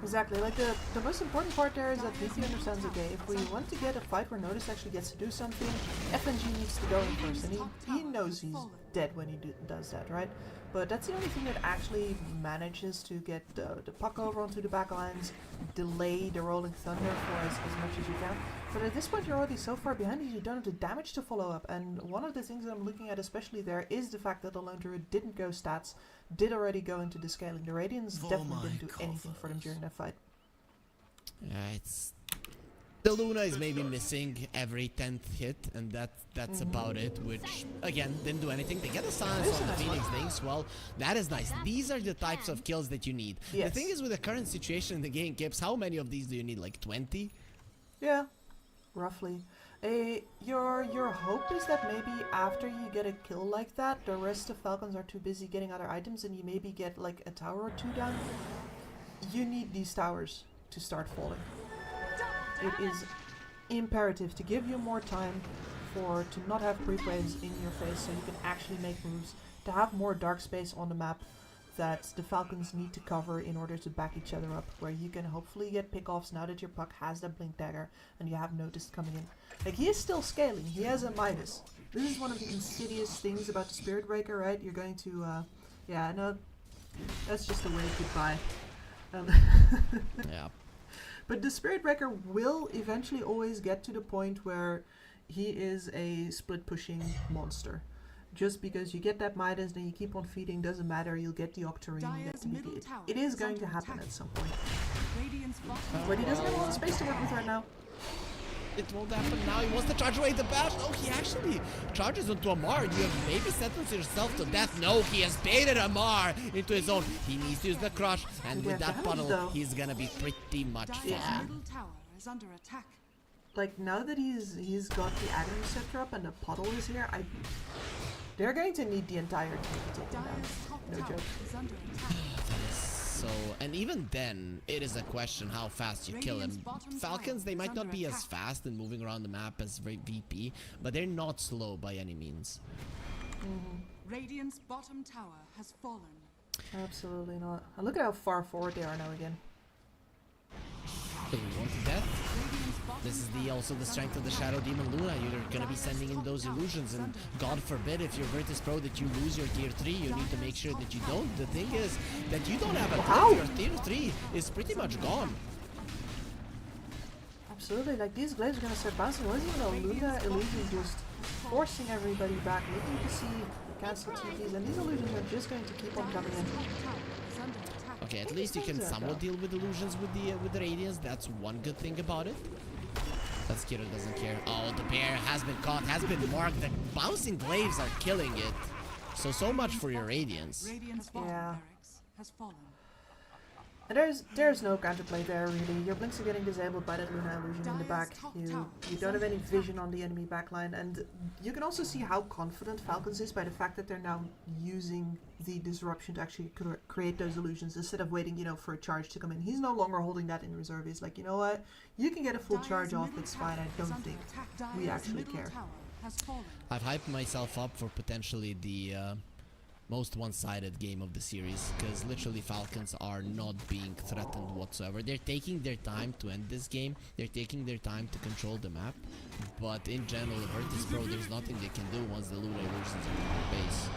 Exactly, like the most important part there is that VP understands, okay, if we want to get a fight where Notice actually gets to do something, FNG needs to go in first, and he knows he's dead when he does that, right? But that's the only thing that actually manages to get the puck over onto the back lines, delay the Rolling Thunder for as much as you can. But at this point you're already so far behind that you don't have the damage to follow up, and one of the things that I'm looking at especially there is the fact that the Lone Druid didn't go stats, did already go into the scaling. The Radiants definitely didn't do anything for them during that fight. Yeah, it's... The Luna is maybe missing every 10th hit, and that's about it, which, again, didn't do anything. They get a silence on the Phoenix, the Inkswell. That is nice. These are the types of kills that you need. Yes. The thing is, with the current situation in the game, Gibbs, how many of these do you need? Like 20? Yeah, roughly. Your hope is that maybe after you get a kill like that, the rest of Falcons are too busy getting other items and you maybe get like a tower or 2 down. You need these towers to start falling. It is imperative to give you more time to not have creep waves in your face so you can actually make moves, to have more dark space on the map that the Falcons need to cover in order to back each other up, where you can hopefully get pickoffs now that your puck has that blink dagger and you have Notice coming in. Like, he is still scaling, he has a Midas. This is one of the insidious things about the Spirit Breaker, right? You're going to, yeah, no, that's just a wave goodbye. Yeah. But the Spirit Breaker will eventually always get to the point where he is a split pushing monster. Just because you get that Midas, then you keep on feeding, doesn't matter, you'll get the Octarine. Dire's middle tower It is is going to under happen attack. at some point. Radiant's bottom But he doesn't have a lot of space to work with right now. It won't happen now. He wants to charge away the bash. Oh, he actually charges onto Amar. You have maybe sentenced yourself to death. No, he has baited Amar into his own. He needs to use the crush, and with that puddle, he's gonna be pretty much Dire's fine. middle tower is under attack. Like, now that he's got the Agony Scepter up and the puddle is here, they're going to need the entire team to take him down. Dire's top No tower joke. is under attack. So, and even then, it is a question how fast you kill him. Radiant's bottom Falcons, tower they is might not under be as attack. fast in moving around the map as VP, but they're not slow by any means. Radiant's bottom tower has fallen. Absolutely not. And look at how far forward they are now again. Do we want death? Radiant's bottom This is tower also the is strength under of the attack. Shadow Demon Luna. You're gonna be sending in those illusions, and God forbid if you're Virtus.pro that you lose your tier 3, you need to make sure that you don't. The thing is that you don't have a tier. Your tier 3 is pretty much gone. Absolutely, like these glaives are gonna start bouncing. Wasn't even a Luna illusion just forcing everybody back, looking to see cancel TPs, and these illusions are just going to keep on coming in. Top tower is under attack. Okay, at least you can somewhat deal with illusions with the Radiance. That's one good thing about it. But Skittle doesn't care. Oh, the bear has been caught, has been marked. The bouncing glaives are killing it. So much for your Radiance. Radiant's bottom barracks has fallen. And there's no counterplay there really. Your blinks are getting disabled by that Luna illusion in the back. You don't have any vision on the enemy backline, and you can also see how confident Falcons is by the fact that they're now using the disruption to actually create those illusions instead of waiting, you know, for a charge to come in. He's no longer holding that in reserve. He's like, you know what, you can get a full charge off, it's fine. I don't think we actually care. I've hyped myself up for potentially the most one-sided game of the series, because literally Falcons are not being threatened whatsoever. They're taking their time to end this game, they're taking their time to control the map, but in general, Virtus.pro, there's nothing they can do once the Luna illusions are on their base.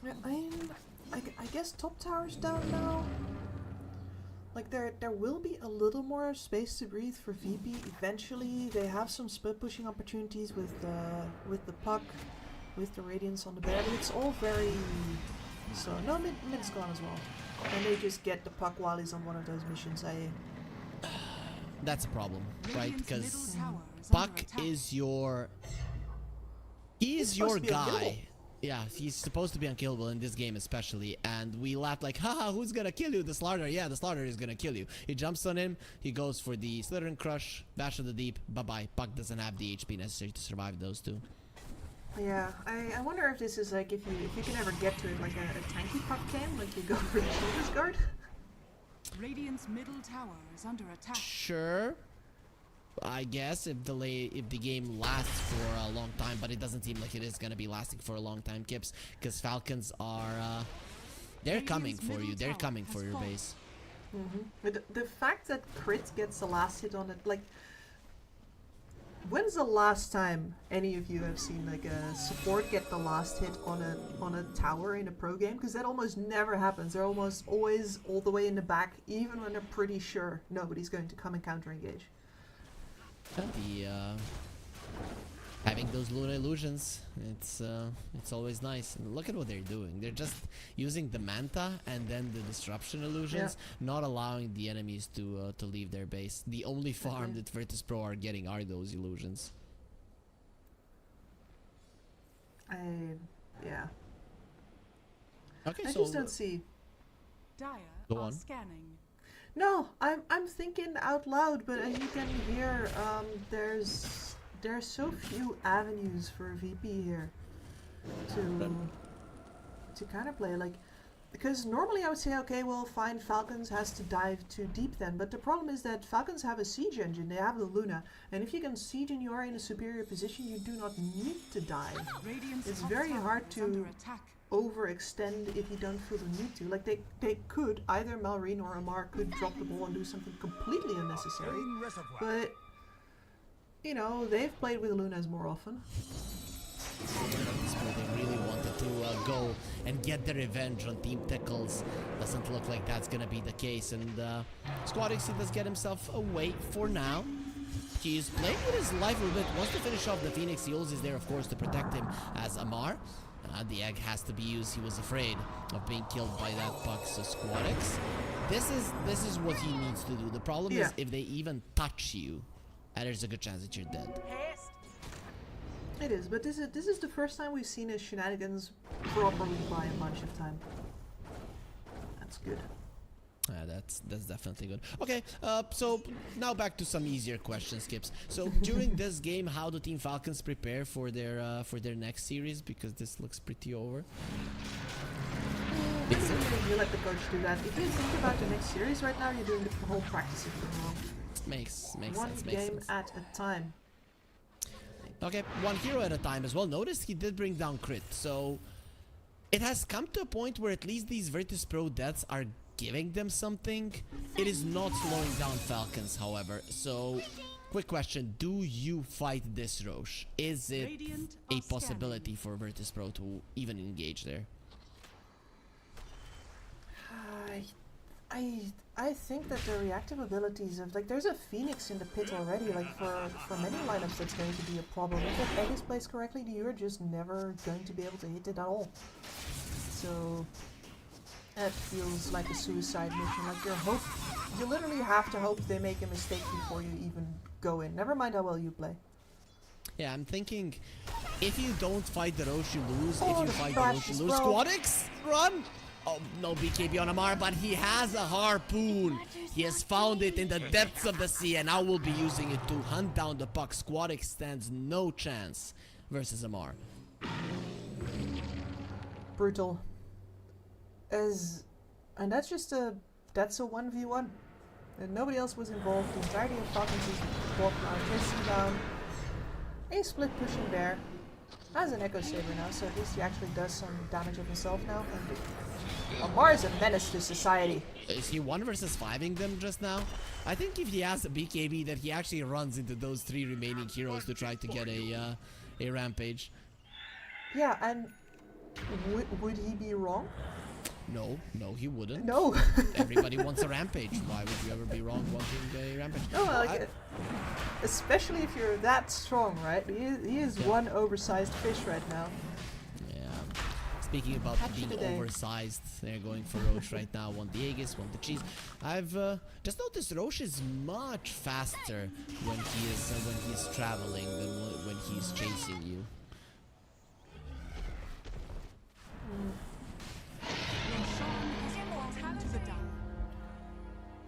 Yeah, I guess top tower's down now. Like there will be a little more space to breathe for VP. Eventually, they have some split pushing opportunities with the puck, with the Radiance on the bear. But it's all very so. No, mid's gone as well, and they just get the puck while he's on one of those missions. That's a problem, right? Because Puck is your guy. Yeah, he's supposed to be unkillable in this game especially, and we laughed like, haha, who's gonna kill you? The Slaughter. Yeah, the Slaughter is gonna kill you. He jumps on him, he goes for the Slither and Crush, Bash of the Deep, bye-bye. Puck doesn't have the HP necessary to survive those two. Yeah, I wonder if this is like if you can ever get to it like a tanky Puck can, like you go for the Shield's Guard. Radiant's middle tower is under attack. Sure. I guess if the game lasts for a long time, but it doesn't seem like it is gonna be lasting for a long time, Kips, because Falcons are they're coming for you. They're coming for your base. But the fact that Crit gets the last hit on it, like, when's the last time any of you have seen like a support get the last hit on a tower in a pro game? Because that almost never happens. They're almost always all the way in the back, even when they're pretty sure nobody's going to come and counter engage. The having those Luna illusions, it's always nice. And look at what they're doing. They're just using the Manta and then the disruption illusions, not allowing the enemies to leave their base. The only farm that Virtus.pro are getting are those illusions. Yeah. Okay, I so just don't see. Dire Go are on. scanning. No, I'm thinking out loud, but as you can hear, there's so few avenues for VP here to kind of play, like, because normally I would say, okay, well, fine, Falcons has to dive too deep then, but the problem is that Falcons have a siege engine, they have the Luna, and if you can siege and you are in a superior position, you do not need to dive. Radiant's It's top very tower hard is to under attack. overextend if you don't feel the need to. Like they could, either Malrine or Amar could drop the ball and do something completely unnecessary, but you know, they've played with Lunas more often. They really wanted to go and get their revenge on Team Tickles. Doesn't look like that's gonna be the case, and Squadix, he does get himself away for now. He's playing with his life a little bit, wants to finish off the Phoenix. Eels is there, of course, to protect him as Amar. The egg has to be used. He was afraid of being killed by that puck. So Squadix, this is what he needs to do. The problem is if they even touch you, there's a good chance that you're dead. It is, but this is the first time we've seen his shenanigans properly by a bunch of time. That's good. That's definitely good. Okay, so now back to some easier questions, Skips. So during this game, how do Team Falcons prepare for their next series? Because this looks pretty over. You let the coach do that. If you think about the next series right now, you're doing the whole practice of the wrong. Makes sense. One game at a time. Okay, one hero at a time as well. Notice he did bring down Crit, so it has come to a point where at least these Virtus.pro deaths are giving them something. It is not slowing down Falcons, however. So, quick question: do you fight this Roche? Is it a possibility for Virtus.pro to even engage there? I think that the reactive abilities of, like, there's a Phoenix in the pit already. Like for many lineups, that's going to be a problem. If that egg is placed correctly, you're just never going to be able to hit it at all. so it feels like a suicide mission. Like you literally have to hope they make a mistake before you even go in. Never mind how well you play. Yeah, I'm thinking, if you don't fight the Roche, you lose. Oh, If you the fight the Roche, you flashes, lose. bro. Squadix, run! Oh, no BKB on Amar, but he has a harpoon. He has found it in the depths of the sea, and now will be using it to hunt down the puck. Squadix stands no chance versus Amar. Brutal. And that's just that's a 1v1. And nobody else was involved. The entirety of Falcons is walking out, chasing down. A split pushing bear. Has an Echo Saber now, so at least he actually does some damage of himself now. And Amar is a menace to society. Is he 1 versus 5ing them just now? I think if he has a BKB, that he actually runs into those 3 remaining heroes to try to get a rampage. Yeah, and would he be wrong? No, he wouldn't. No. Everybody wants a rampage. Why would you ever be wrong wanting a rampage? No, like, especially if you're that strong, right? He is one oversized fish right now. Yeah. Speaking about Catch being today. oversized, they're going for Roche right now. Want the Aegis, want the cheese. I've just noticed Roche is much faster when he's traveling than when he's chasing you.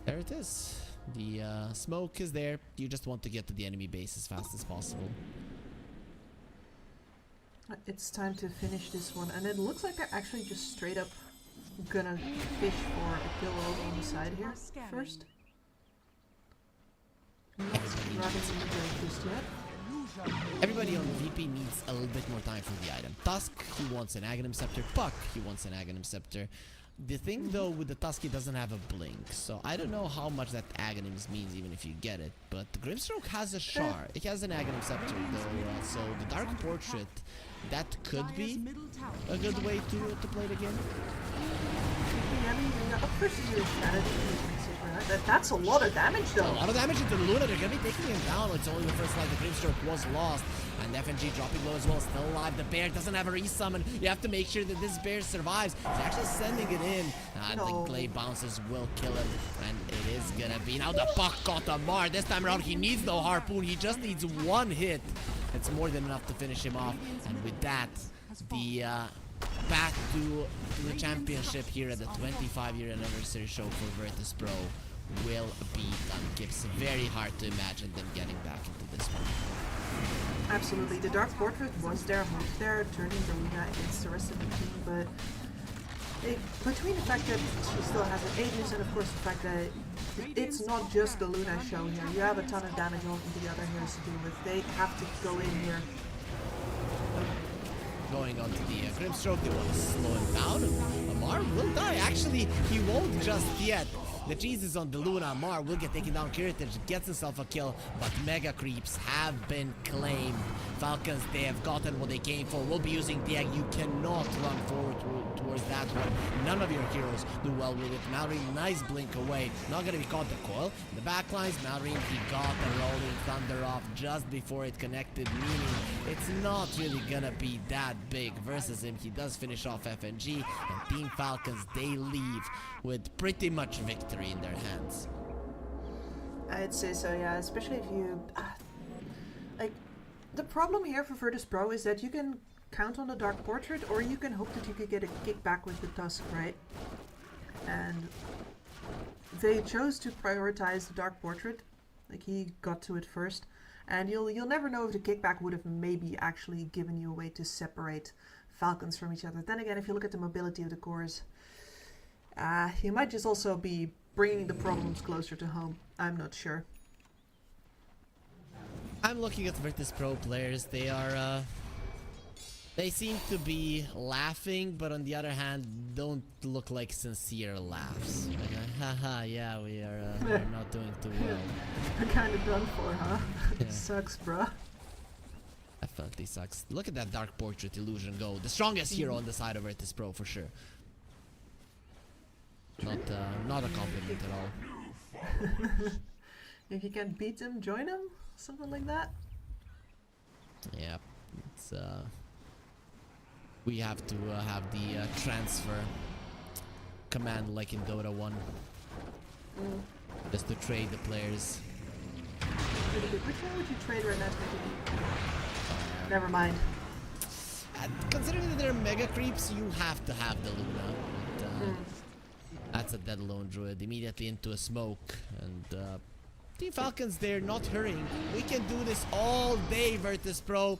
There it is. The smoke is there. You just want to get to the enemy base as fast as possible. It's time to finish this one, and it looks like they're actually just straight up gonna fish for a kill over on the side here first. Not grabbing the middle just yet. Everybody on VP needs a little bit more time for the item. Tusk, he wants an Aghanim Scepter. Puck, he wants an Aghanim Scepter. The thing though with the Tusk, he doesn't have a blink, so I don't know how much that Aghanims means even if you get it. But the Grimstroke has a Shard. It has an Aghanim Scepter though, so the Dark Portrait, that could be a good way to play the game. I mean, of course you do a strategy. That's a lot of damage though. A lot of damage into the Luna. They're gonna be taking him down. It's only the first life. The Grimstroke was lost. And FNG dropping low as well, still alive. The bear doesn't have a resummon. You have to make sure that this bear survives. He's actually sending it in. And the clay bounces will kill him. And it is gonna be. Now the puck got Amar. This time around, he needs no harpoon. He just needs one hit. It's more than enough to finish him off. And with that, the path to the championship here at the 25-year anniversary show for Virtus.pro will be done. Gives very hard to imagine them getting back into this one. Absolutely. The Dark Portrait was their hope there, turning the Luna against the rest of the team, but between the fact that she still has an Aegis and of course the fact that it's not just the Luna show here, you have a ton of damage on the other heroes to deal with. They have to go in here. Going on to the Grimstroke, they want to slow him down, and Amar will die. Actually, he won't just yet. The cheese is on the Luna. Amar will get taken down. Kiritich gets himself a kill, but Mega Creeps have been claimed. Falcons, they have gotten what they came for. We'll be using the egg. You cannot run forward towards that one. None of your heroes do well with it. Malrine, nice blink away. Not gonna be caught the coil. In the backlines, Malrine, he got the Rolling Thunder off just before it connected, meaning it's not really gonna be that big versus him. He does finish off FNG, and Team Falcons, they leave with pretty much victory in their hands. I'd say so, yeah, especially if you... like, the problem here for Virtus.pro is that you can count on the Dark Portrait, or you can hope that you could get a kickback with the Tusk, right? And they chose to prioritize the Dark Portrait. Like, he got to it first. And you'll never know if the kickback would have maybe actually given you a way to separate Falcons from each other. Then again, if you look at the mobility of the cores, you might just also be bringing the problems closer to home. I'm not sure. I'm looking at Virtus.pro players. They are, they seem to be laughing, but on the other hand, don't look like sincere laughs. Like, haha, yeah, we're not doing too well. We're kind of done for, huh? Yeah. It sucks, bruh. Definitely sucks. Look at that Dark Portrait illusion go. The strongest hero on the side of Virtus.pro for sure. Not a compliment at all. If you can't beat him, join him? Something like that? Yeah, it's We have to have the transfer command like in Dota 1. Just to trade the players. Pretty good. Which one would you trade right now to make it? Never mind. Considering that they're mega creeps, you have to have the Luna. But, that's a dead lone druid. Immediately into a smoke. And Team Falcons, they're not hurrying. We can do this all day, Virtus.pro.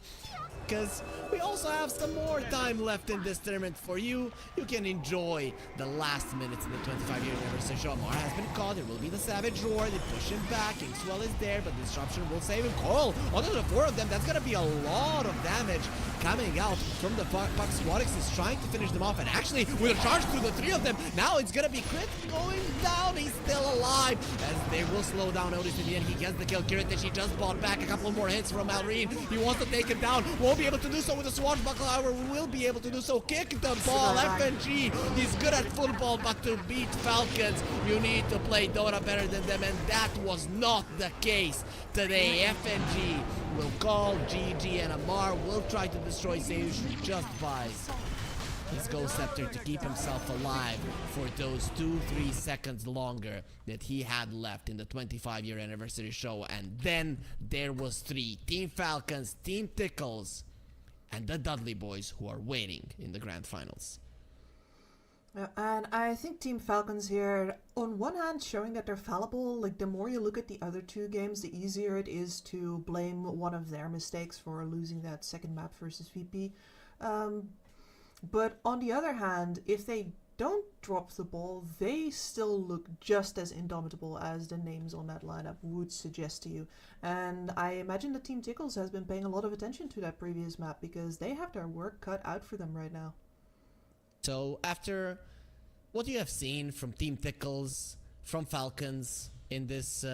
Because we also have some more time left in this tournament for you. You can enjoy the last minutes in the 25-year anniversary show. Mar has been caught. It will be the Savage Roar. They push him back. Kingswell is there, but Disruption will save him. Cole, under the 4 of them. That's going to be a lot of damage coming out from the Puck. Squadix is trying to finish them off. And actually, with a charge through the 3 of them, now it's going to be Crit going down. He's still alive. As they will slow down Otis in the end. He gets the kill. Kiritich, he just bought back a couple more hits from Alreen. He wants to take it down. Won't be able to do so with the swashbuckler. However, we will be able to do so. Kick the ball. FNG, he's good at football, but to beat Falcons, you need to play Dota better than them, and that was not the case today. FNG will call GG, and Amar will try to destroy Seush. He just buys his Ghost Scepter to keep himself alive for those 2-3 seconds longer that he had left in the 25-year anniversary show. And then there was 3. Team Falcons, Team Tickles, and the Dudley boys who are waiting in the grand finals. And I think Team Falcons here, on one hand, showing that they're fallible. Like, the more you look at the other 2 games, the easier it is to blame one of their mistakes for losing that second map versus VP. But on the other hand, if they don't drop the ball, they still look just as indomitable as the names on that lineup would suggest to you. And I imagine the Team Tickles has been paying a lot of attention to that previous map because they have their work cut out for them right now. So after what you have seen from Team Tickles, from Falcons in this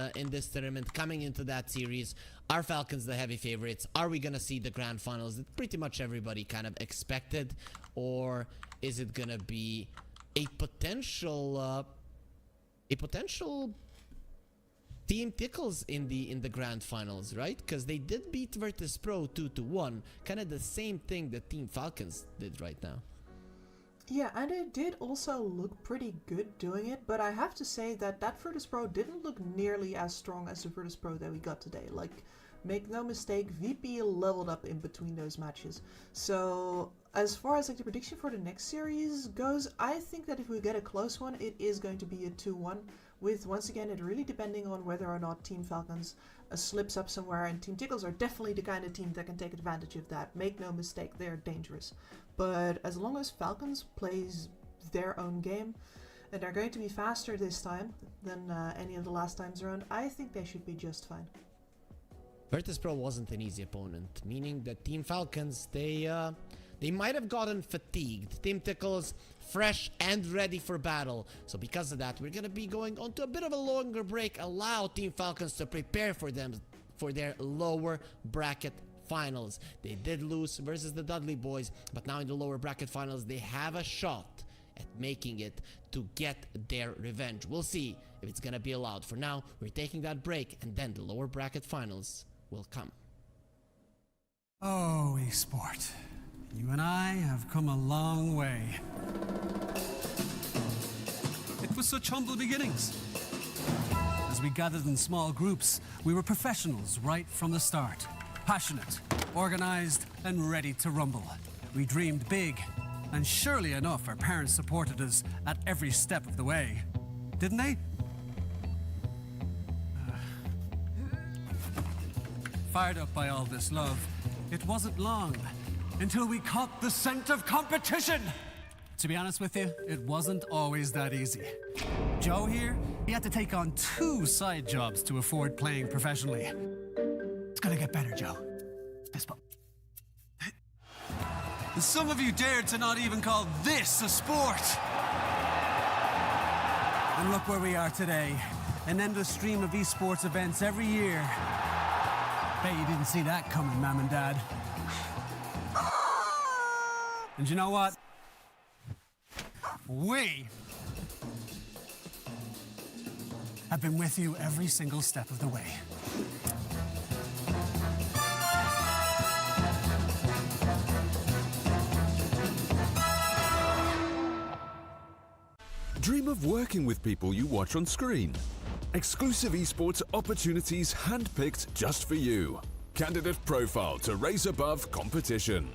tournament, coming into that series, are Falcons the heavy favorites? Are we gonna see the grand finals that pretty much everybody kind of expected, or is it gonna be a potential Team Tickles in the grand finals, right? Because they did beat Virtus.pro 2-1, kind of the same thing that Team Falcons did right now. Yeah, and it did also look pretty good doing it, but I have to say that Virtus.pro didn't look nearly as strong as the Virtus.pro that we got today. Like, make no mistake, VP leveled up in between those matches. So, as far as like the prediction for the next series goes, I think that if we get a close one, it is going to be a 2-1, with, once again, it really depending on whether or not Team Falcons slips up somewhere, and Team Tickles are definitely the kind of team that can take advantage of that. Make no mistake, they're dangerous. But as long as Falcons plays their own game, and they're going to be faster this time than any of the last times around, I think they should be just fine. Virtus.pro wasn't an easy opponent, meaning that Team Falcons, they might have gotten fatigued. Team Tickles, fresh and ready for battle. So because of that, we're going to be going on to a bit of a longer break. Allow Team Falcons to prepare for their lower bracket finals. They did lose versus the Dudley boys, but now in the lower bracket finals, they have a shot at making it to get their revenge. We'll see if it's going to be allowed. For now, we're taking that break, and then the lower bracket finals will come. Oh, esport. You and I have come a long way. It was such humble beginnings. As we gathered in small groups, we were professionals right from the start. Passionate, organized, and ready to rumble. We dreamed big, and surely enough, our parents supported us at every step of the way. Didn't they? Fired up by all this love, it wasn't long until we caught the scent of competition. To be honest with you, it wasn't always that easy. Joe here, he had to take on 2 side jobs to afford playing professionally. It's gonna get better, Joe. Fist bump. Some of you dared to not even call this a sport. And look where we are today. An endless stream of esports events every year. Bet you didn't see that coming, Mom and Dad. And you know what? We have been with you every single step of the way. dream of working with people you watch on screen? Exclusive esports opportunities handpicked just for you. Candidate profile to raise above competition.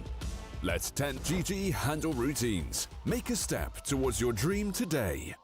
Let 10GG handle routines. Make a step towards your dream today.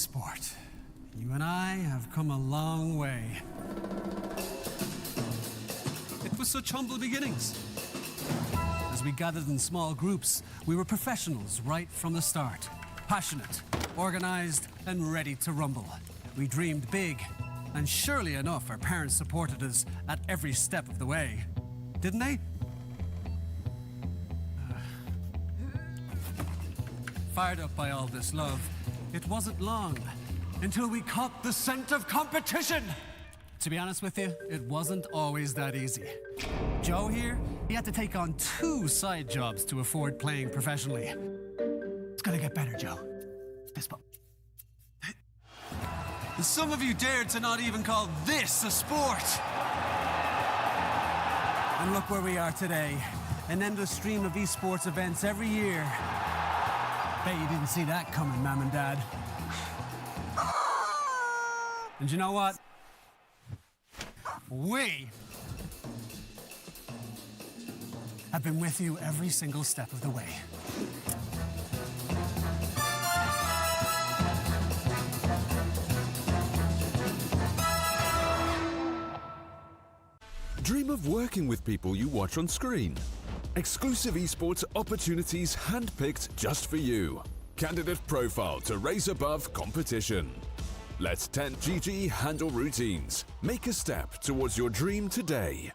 esport. You and I have come a long way. It was such humble beginnings. As we gathered in small groups, we were professionals right from the start. Passionate, organized, and ready to rumble. We dreamed big, and surely enough, our parents supported us at every step of the way. Didn't they? Fired up by all this love, it wasn't long until we caught the scent of competition. To be honest with you, it wasn't always that easy. Joe here, he had to take on 2 side jobs to afford playing professionally. It's gonna get better, Joe. Fist bump. Some of you dared to not even call this a sport. And look where we are today. An endless stream of esports events every year. Bet you didn't see that coming, Mom and Dad. And you know what? We have been with you every single step of the way. Dream of working with people you watch on screen. Exclusive esports opportunities handpicked just for you. Candidate profile to raise above competition. Let 10GG handle routines. Make a step towards your dream today.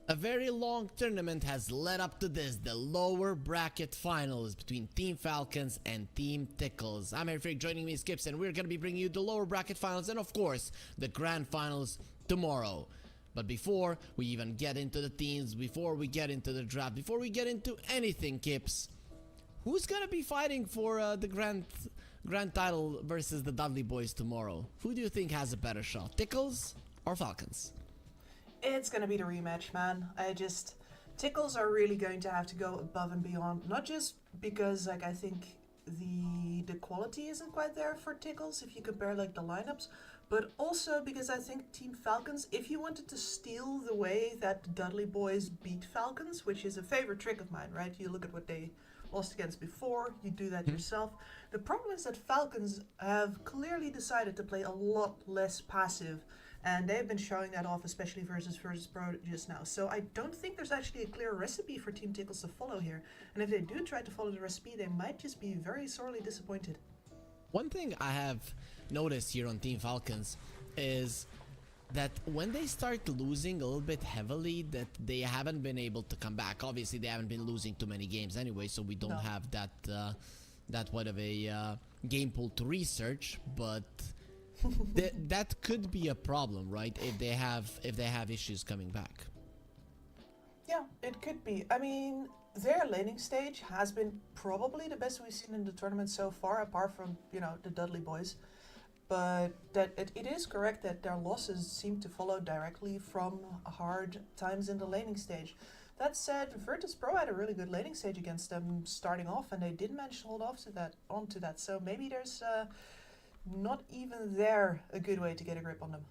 A very long tournament has led up to this, the lower bracket finals between Team Falcons and Team Tickles. I'm Eric, joining me is Skips, and we're going to be bringing you the lower bracket finals and of course the grand finals tomorrow. But before we even get into the teams, before we get into the draft, before we get into anything, Kips, who's going to be fighting for the grand title versus the Dudley Boys tomorrow? Who do you think has a better shot, Tickles or Falcons? It's gonna be the rematch, man. Tickles are really going to have to go above and beyond, not just because like I think the quality isn't quite there for Tickles if you compare like the lineups, but also because I think Team Falcons, if you wanted to steal the way that the Dudley Boys beat Falcons, which is a favorite trick of mine, right? You look at what they lost against before, you do that yourself. The problem is that Falcons have clearly decided to play a lot less passive, and they've been showing that off, especially versus Virtus.pro just now. So I don't think there's actually a clear recipe for Team Tickles to follow here. And if they do try to follow the recipe, they might just be very sorely disappointed. One thing I have noticed here on Team Falcons is that when they start losing a little bit heavily, that they haven't been able to come back. Obviously, they haven't been losing too many games anyway, so we don't have that wide of a game pool to research, but that could be a problem, right? If they have issues coming back. Yeah, it could be. I mean, their laning stage has been probably the best we've seen in the tournament so far, apart from, the Dudley Boys. But it is correct that their losses seem to follow directly from hard times in the laning stage. That said, Virtus.pro had a really good laning stage against them starting off, and they did manage to hold onto that. So maybe there's not even there a good way to get a grip on them.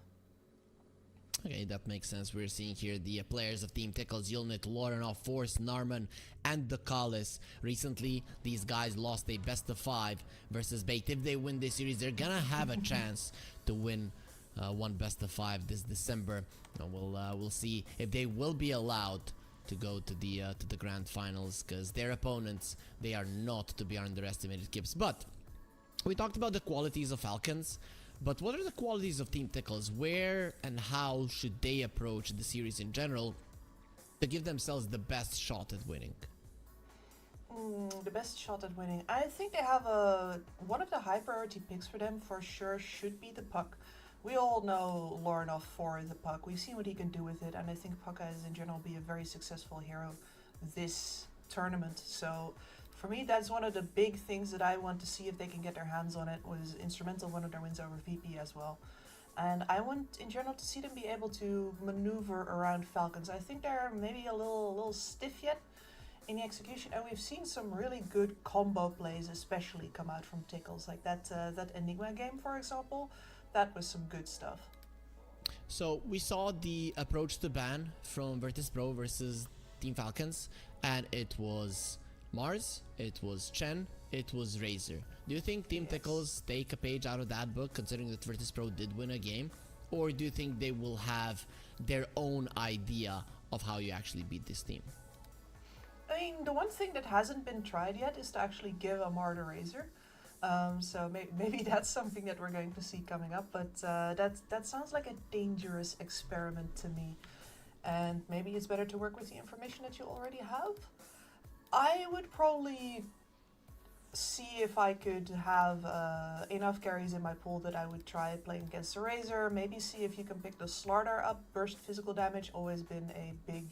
Okay, that makes sense. We're seeing here the players of Team Tickles, Yulnit, Lorenov, Force, Narman, and the Kalis. Recently, these guys lost a best of 5 versus Bait. If they win this series, they're gonna have a chance to win one best of 5 this December. We'll see if they will be allowed to go to the grand finals, because their opponents, they are not to be underestimated, Kips. But we talked about the qualities of Falcons, but what are the qualities of Team Tickles? Where and how should they approach the series in general to give themselves the best shot at winning? The best shot at winning. I think they have one of the high priority picks for them for sure should be the puck. We all know Lorenov for the puck. We've seen what he can do with it, and I think puck has in general be a very successful hero this tournament. So for me, that's one of the big things that I want to see if they can get their hands on it. Was instrumental one of their wins over VP as well. And I want, in general, to see them be able to maneuver around Falcons. I think they're maybe a little stiff yet in the execution, and we've seen some really good combo plays, especially come out from Tickles, like that Enigma game, for example. That was some good stuff. So we saw the approach to ban from Virtus.pro versus Team Falcons, and it was Mars, it was Chen, it was Razor. Do you think Team Tickles take a page out of that book, considering that Virtus.pro did win a game? Or do you think they will have their own idea of how you actually beat this team? I mean, the one thing that hasn't been tried yet is to actually give Amar the Razor. So maybe that's something that we're going to see coming up, but that sounds like a dangerous experiment to me. And maybe it's better to work with the information that you already have. I would probably see if I could have enough carries in my pool that I would try playing against the Razor. Maybe see if you can pick the Slardar up. Burst physical damage, always been a big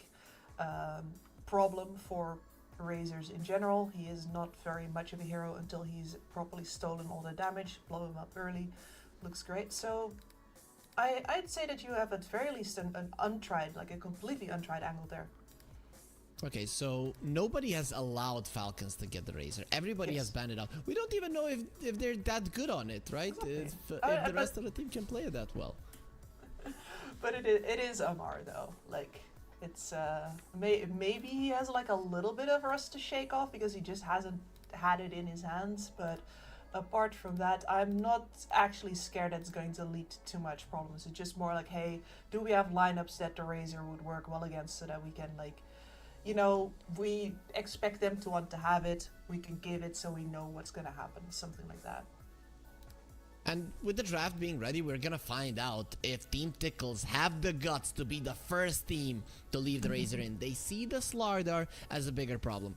problem for Razors in general. He is not very much of a hero until he's properly stolen all the damage. Blow him up early, looks great. So I'd say that you have at very least an untried, like a completely untried angle there. Okay, so nobody has allowed Falcons to get the Razor. Everybody has banned it out. We don't even know if they're that good on it, right? Exactly. If the rest of the team can play it that well. But it is Amar though. Like, it's maybe he has like a little bit of rust to shake off because he just hasn't had it in his hands. But apart from that, I'm not actually scared that it's going to lead to too much problems. It's just more like, hey, do we have lineups that the Razor would work well against so that we can, like, you know, we expect them to want to have it, we can give it so we know what's going to happen, something like that. And with the draft being ready, we're gonna find out if Team Tickles have the guts to be the first team to leave the Razor in. They see the Slardar as a bigger problem.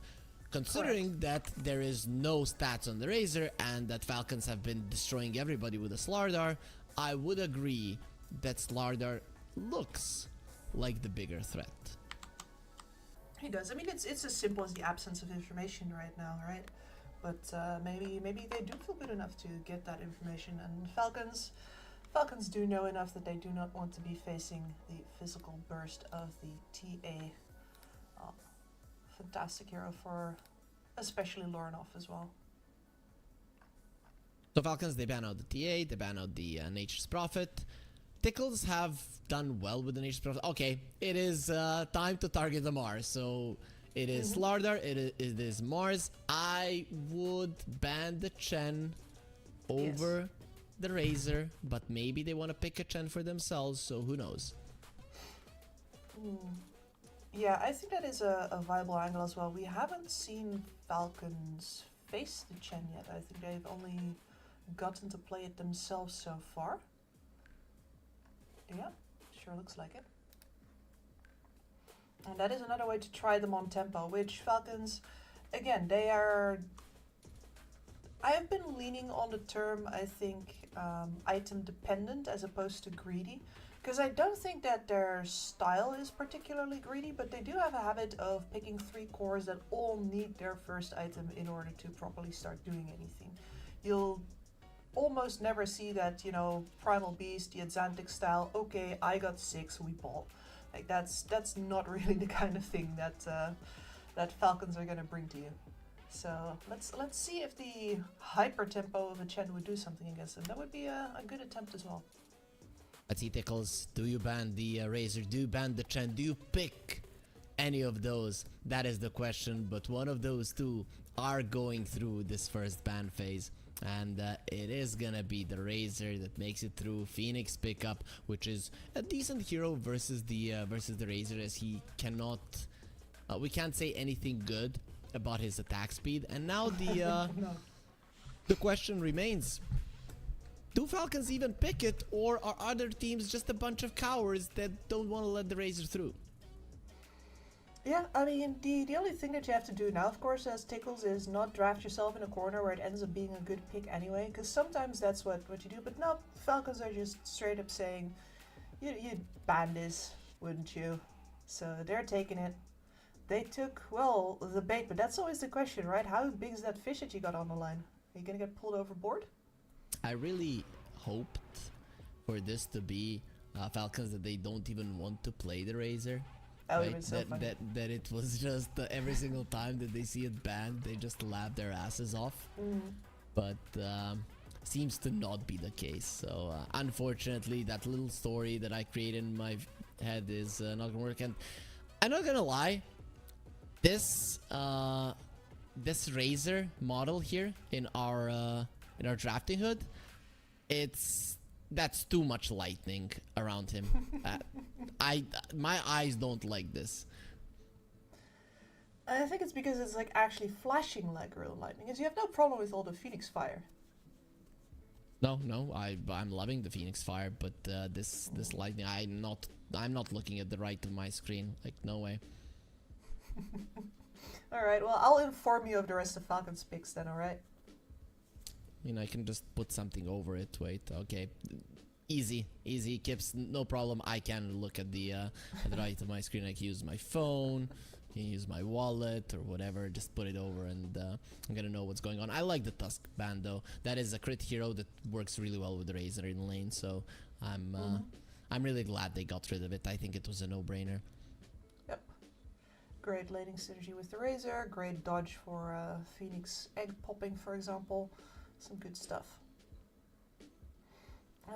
Considering that there is no stats on the Razor and that Falcons have been destroying everybody with a Slardar, I would agree that Slardar looks like the bigger threat. He does. I mean, it's as simple as the absence of information right now, right? But maybe they do feel good enough to get that information. And Falcons do know enough that they do not want to be facing the physical burst of the TA. Fantastic hero for especially Lorinov as well. So Falcons, they ban out the TA, they ban out the Nature's Prophet. Tickles have done well with the Nature's Prophet. Okay, it is time to target the Mars. So it is Slardar, it is Mars. I would ban the Chen over the Razor, but maybe they want to pick a Chen for themselves, so who knows. Yeah, I think that is a viable angle as well. We haven't seen Falcons face the Chen yet. I think they've only gotten to play it themselves so far. Yeah, sure looks like it. And that is another way to try them on tempo, which Falcons, again, they are... I have been leaning on the term, I think, item dependent as opposed to greedy. Because I don't think that their style is particularly greedy, but they do have a habit of picking 3 cores that all need their first item in order to properly start doing anything. You'll almost never see that, you know, Primal Beast, the Atlantic style, okay, I got 6, we ball. Like, that's not really the kind of thing that that Falcons are gonna bring to you. So let's see if the hyper tempo of a Chen would do something against them. That would be a good attempt as well. Let's see, Tickles, do you ban the Razor? Do you ban the Chen? Do you pick any of those? That is the question, but one of those two are going through this first ban phase. And it is gonna be the Razor that makes it through. Phoenix pickup, which is a decent hero versus the Razor, as he cannot, we can't say anything good about his attack speed. And now the the question remains: do Falcons even pick it, or are other teams just a bunch of cowards that don't want to let the Razor through? Yeah, I mean, the only thing that you have to do now, of course, as Tickles, is not draft yourself in a corner where it ends up being a good pick anyway, because sometimes that's what you do, but no, Falcons are just straight up saying, you'd ban this, wouldn't you? So they're taking it. They took, well, the bait, but that's always the question, right? How big is that fish that you got on the line? Are you gonna get pulled overboard? I really hoped for this to be Falcons that they don't even want to play the Razor. That would have Right? been so funny. That it was just every single time that they see it banned, they just laugh their asses off. But seems to not be the case. So unfortunately, that little story that I created in my head is not gonna work. And I'm not gonna lie, this this Razor model here in our drafting hood, that's too much lightning around him. My eyes don't like this. I think it's because it's like actually flashing like real lightning. Because you have no problem with all the Phoenix Fire. No, I'm loving the Phoenix Fire, but this lightning, I'm not looking at the right of my screen. Like, no way. Alright, well, I'll inform you of the rest of Falcon's picks then, alright? I mean, I can just put something over it. Wait, okay. Easy, Kips, no problem. I can look at the right of my screen. I can use my phone, I can use my wallet or whatever. Just put it over and I'm gonna know what's going on. I like the Tusk band though. That is a crit hero that works really well with the Razor in lane. So I'm really glad they got rid of it. I think it was a no-brainer. Yep. Great laning synergy with the Razor. Great dodge for Phoenix egg popping, for example. Some good stuff.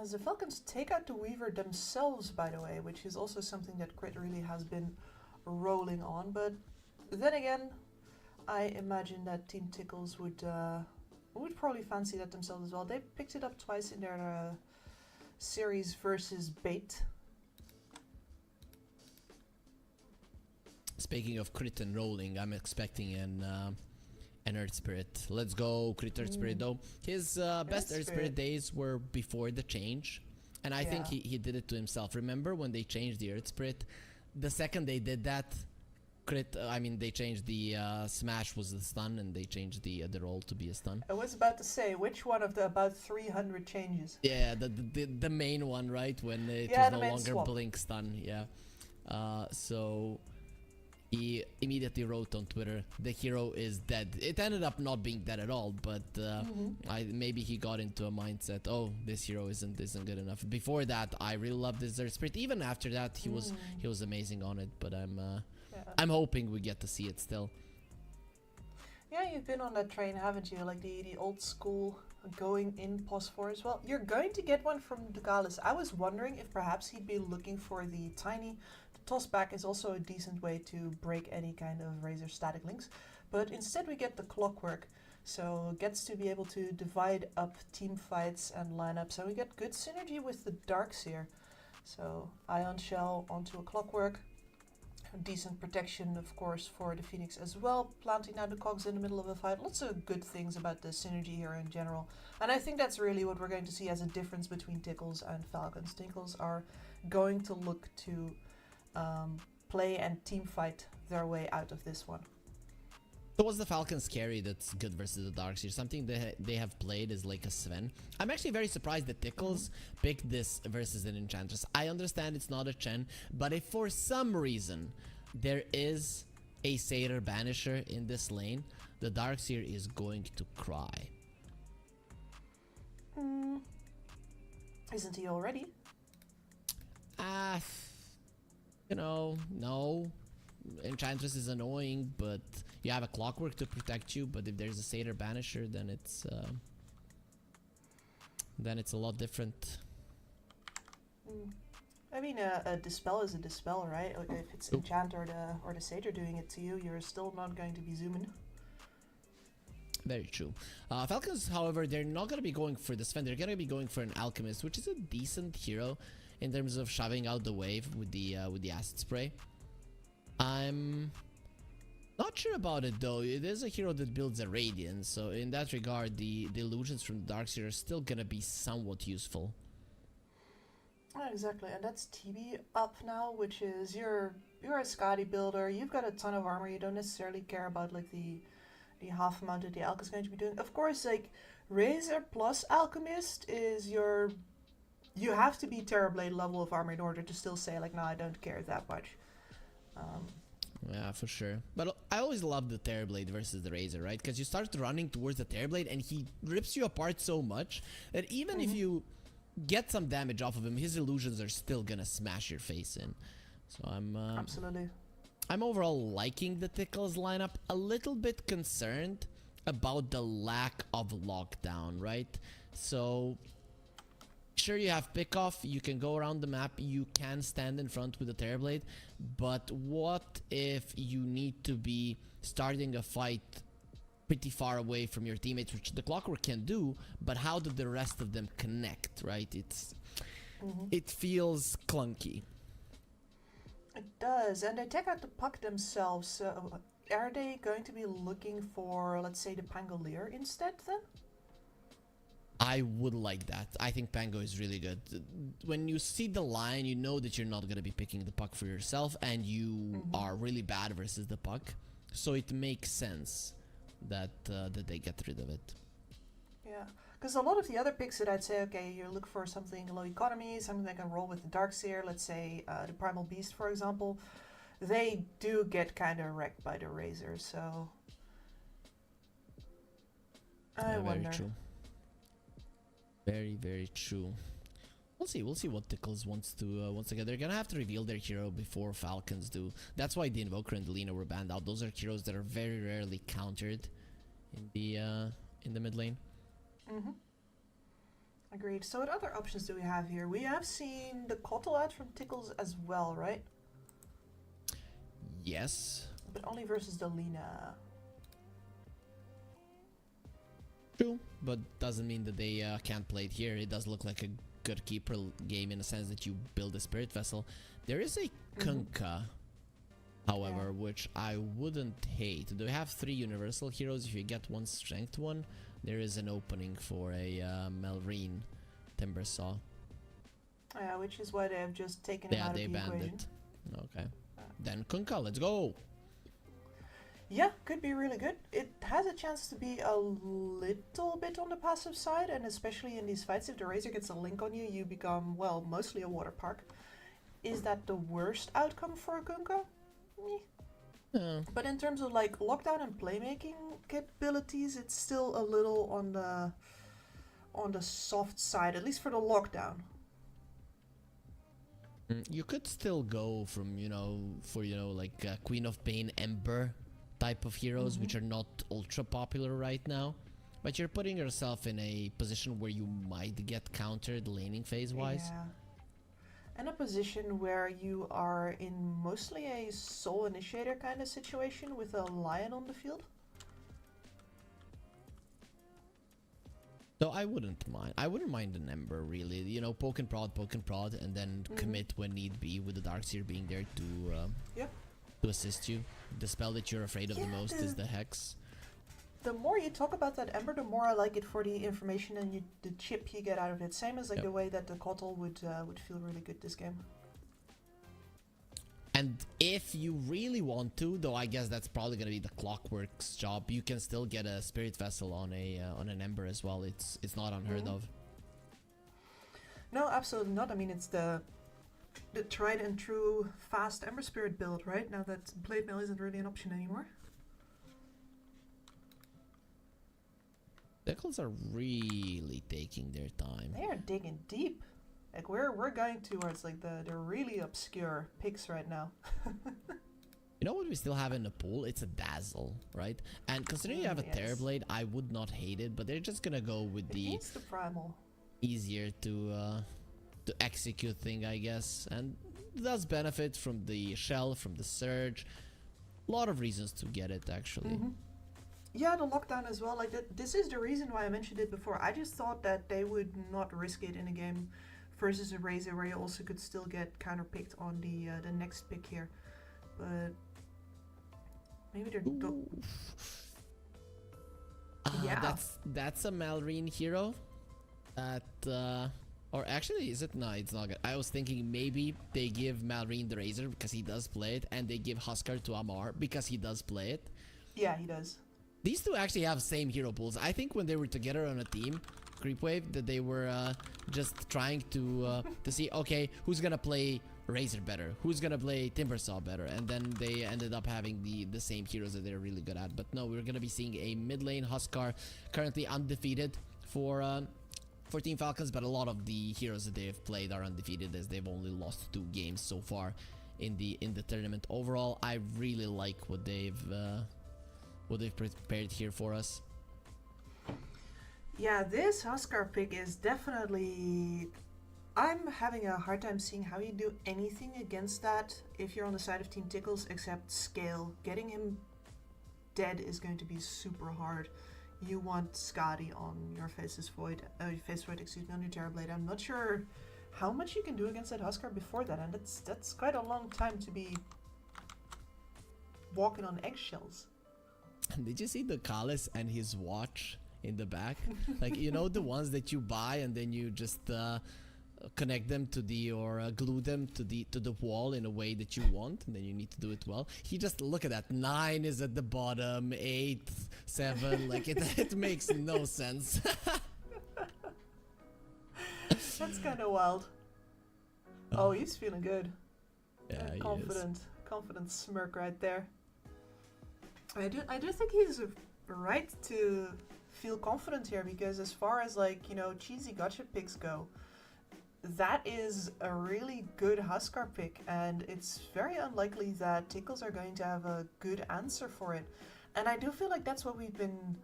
As the Falcons take out the Weaver themselves, by the way, which is also something that Crit really has been rolling on. But then again, I imagine that Team Tickles would probably fancy that themselves as well. They picked it up twice in their series versus Bait. Speaking of Crit and rolling, I'm expecting an Earth Spirit. Let's go, Crit Earth Spirit though. His best Earth Spirit days were before the change. And I think he did it to himself. Remember when they changed the Earth Spirit? The second they did that, they changed the Smash was the stun and they changed the roll to be a stun. I was about to say, which one of the about 300 changes? Yeah, the main one, right? When it was no longer swap. blink stun, yeah. So he immediately wrote on Twitter, the hero is dead. It ended up not being dead at all, but maybe he got into a mindset, oh, this hero isn't good enough. Before that, I really loved this Earth Spirit. Even after that, he was amazing on it, but I'm hoping we get to see it still. Yeah, you've been on that train, haven't you? Like the old school going in pos 4 as well. You're going to get one from Dugalis. I was wondering if perhaps he'd be looking for the tiny. The toss back is also a decent way to break any kind of Razor static links. But instead we get the clockwork. So gets to be able to divide up team fights and lineups. And we get good synergy with the Darkseer. So Ion Shell onto a clockwork. Decent protection, of course, for the Phoenix as well. Planting down the cogs in the middle of a fight. Lots of good things about the synergy here in general. And I think that's really what we're going to see as a difference between Tickles and Falcons. Tickles are going to look to play and team fight their way out of this one. So what's the Falcons carry that's good versus the Darkseer? Something that they have played is like a Sven. I'm actually very surprised that Tickles picked this versus an Enchantress. I understand it's not a Chen, but if for some reason there is a Satyr Banisher in this lane, the Darkseer is going to cry. Isn't he already? No. Enchantress is annoying, but you have a clockwork to protect you. But if there's a Satyr Banisher, then it's a lot different. I mean, a dispel is a dispel, right? If it's enchant or the satyr doing it to you, you're still not going to be zooming. Very true. Falcons, however, they're not going to be going for the Sven. They're going to be going for an Alchemist, which is a decent hero in terms of shoving out the wave with the acid spray. I'm not sure about it though. It is a hero that builds a Radiance, so in that regard, the illusions from the Darkseer are still gonna be somewhat useful. Exactly, and that's TB up now, which is you're a Scotty builder. You've got a ton of armor. You don't necessarily care about like the half amount that the Alch is going to be doing. Of course, like Razor plus Alchemist is your. You have to be Terrorblade level of armor in order to still say like, no, I don't care that much. Yeah, for sure. But I always love the Terrorblade versus the Razor, right? Because you start running towards the Terrorblade and he rips you apart so much that even if you get some damage off of him, his illusions are still gonna smash your face in. So Absolutely. I'm overall liking the Tickles lineup. A little bit concerned about the lack of lockdown, right? So sure, you have pick-off, you can go around the map, you can stand in front with a Terrorblade, but what if you need to be starting a fight pretty far away from your teammates, which the Clockwork can do, but how do the rest of them connect, right? It feels clunky. It does, and they take out the puck themselves. So are they going to be looking for, let's say, the Pangolier instead then? I would like that. I think Pango is really good. When you see the line, you know that you're not going to be picking the puck for yourself, and you are really bad versus the puck. So it makes sense that they get rid of it. Yeah, because a lot of the other picks that I'd say, okay, you look for something low economy, something that can roll with the Darkseer, let's say the Primal Beast, for example, they do get kind of wrecked by the Razor, so I wonder. Very true. Very, very true. We'll see what Tickles wants to get. They're gonna have to reveal their hero before Falcons do. That's why the Invoker and the Lina were banned out. Those are heroes that are very rarely countered in the mid lane. Agreed. So what other options do we have here? We have seen the Kotl ad from Tickles as well, right? Yes. But only versus the Lina. True, but doesn't mean that they can't play it here. It does look like a good keeper game in the sense that you build a Spirit Vessel. There is a Kunkka, however, which I wouldn't hate. They have 3 universal heroes. If you get one strength one, there is an opening for a Melrine Timbersaw. Yeah, which is why they have just taken it out of the banned equation. it. Okay. Then Kunkka, let's go. Yeah, could be really good. It has a chance to be a little bit on the passive side, and especially in these fights, if the Razor gets a link on you, you become, well, mostly a water park. Is that the worst outcome for a Kunkka? But in terms of like lockdown and playmaking capabilities, it's still a little on the soft side, at least for the lockdown. You could still go from, like Queen of Pain, Ember type of heroes, which are not ultra popular right now. But you're putting yourself in a position where you might get countered laning phase wise. Yeah. And a position where you are in mostly a soul initiator kind of situation with a lion on the field. So I wouldn't mind an Ember really. Poke and prod, and then commit when need be, with the Darkseer being there to assist you. The spell that you're afraid of the most is the Hex. The more you talk about that Ember, the more I like it for the information and the chip you get out of it. Same as like the way that the Kotl would feel really good this game. And if you really want to, though, I guess that's probably gonna be the Clockwork's job. You can still get a Spirit Vessel on an Ember as well. It's not unheard of. No, absolutely not. I mean, it's the tried and true fast Ember Spirit build, right? Now that Blade Mail isn't really an option anymore. Tickles are really taking their time. They are digging deep. Like we're going towards like the really obscure picks right now. You know what we still have in the pool? It's a Dazzle, right? And considering you have a Terrorblade, I would not hate it, but they're just gonna go with the primal. Easier to execute thing, I guess. And it does benefit from the shell, from the surge. A lot of reasons to get it, actually. Yeah, the lockdown as well. Like this is the reason why I mentioned it before. I just thought that they would not risk it in a game versus a Razor, where you also could still get counterpicked on the next pick here. But maybe they're that's a Malrine hero. Or actually, is it? No, it's not good. I was thinking maybe they give Malrine the Razor because he does play it, and they give Huskar to Amar because he does play it. Yeah, he does. These two actually have same hero pools. I think when they were together on a team, Creepwave, that they were just trying to see, okay, who's gonna play Razor better, who's gonna play Timbersaw better, and then they ended up having the same heroes that they're really good at. But no, we're gonna be seeing a mid lane Huskar, currently undefeated for for Team Falcons, but a lot of the heroes that they've played are undefeated, as they've only lost 2 games so far in the tournament. Overall, I really like what they've prepared here for us. Yeah, this Huskar pick is definitely... I'm having a hard time seeing how you do anything against that if you're on the side of Team Tickles, except scale. Getting him dead is going to be super hard. You want Skadi on your Face Void, excuse me, on your Terrorblade. I'm not sure how much you can do against that Huskar before that, and that's quite a long time to be walking on eggshells. Did you see the Kalis and his watch in the back? Like, you know, the ones that you buy and then you just connect them to the or glue them to the wall in a way that you want, and then you need to do it well. He just, look at that, 9 is at the bottom, 8, 7, like it makes no sense. That's kind of wild. Oh, he's feeling good. Yeah, he confident, confident smirk right there. I do think he's right to feel confident here, because as far as, like, you know, cheesy gotcha picks go, that is a really good Huskar pick, and it's very unlikely that Tickles are going to have a good answer for it. And I do feel like that's what we've been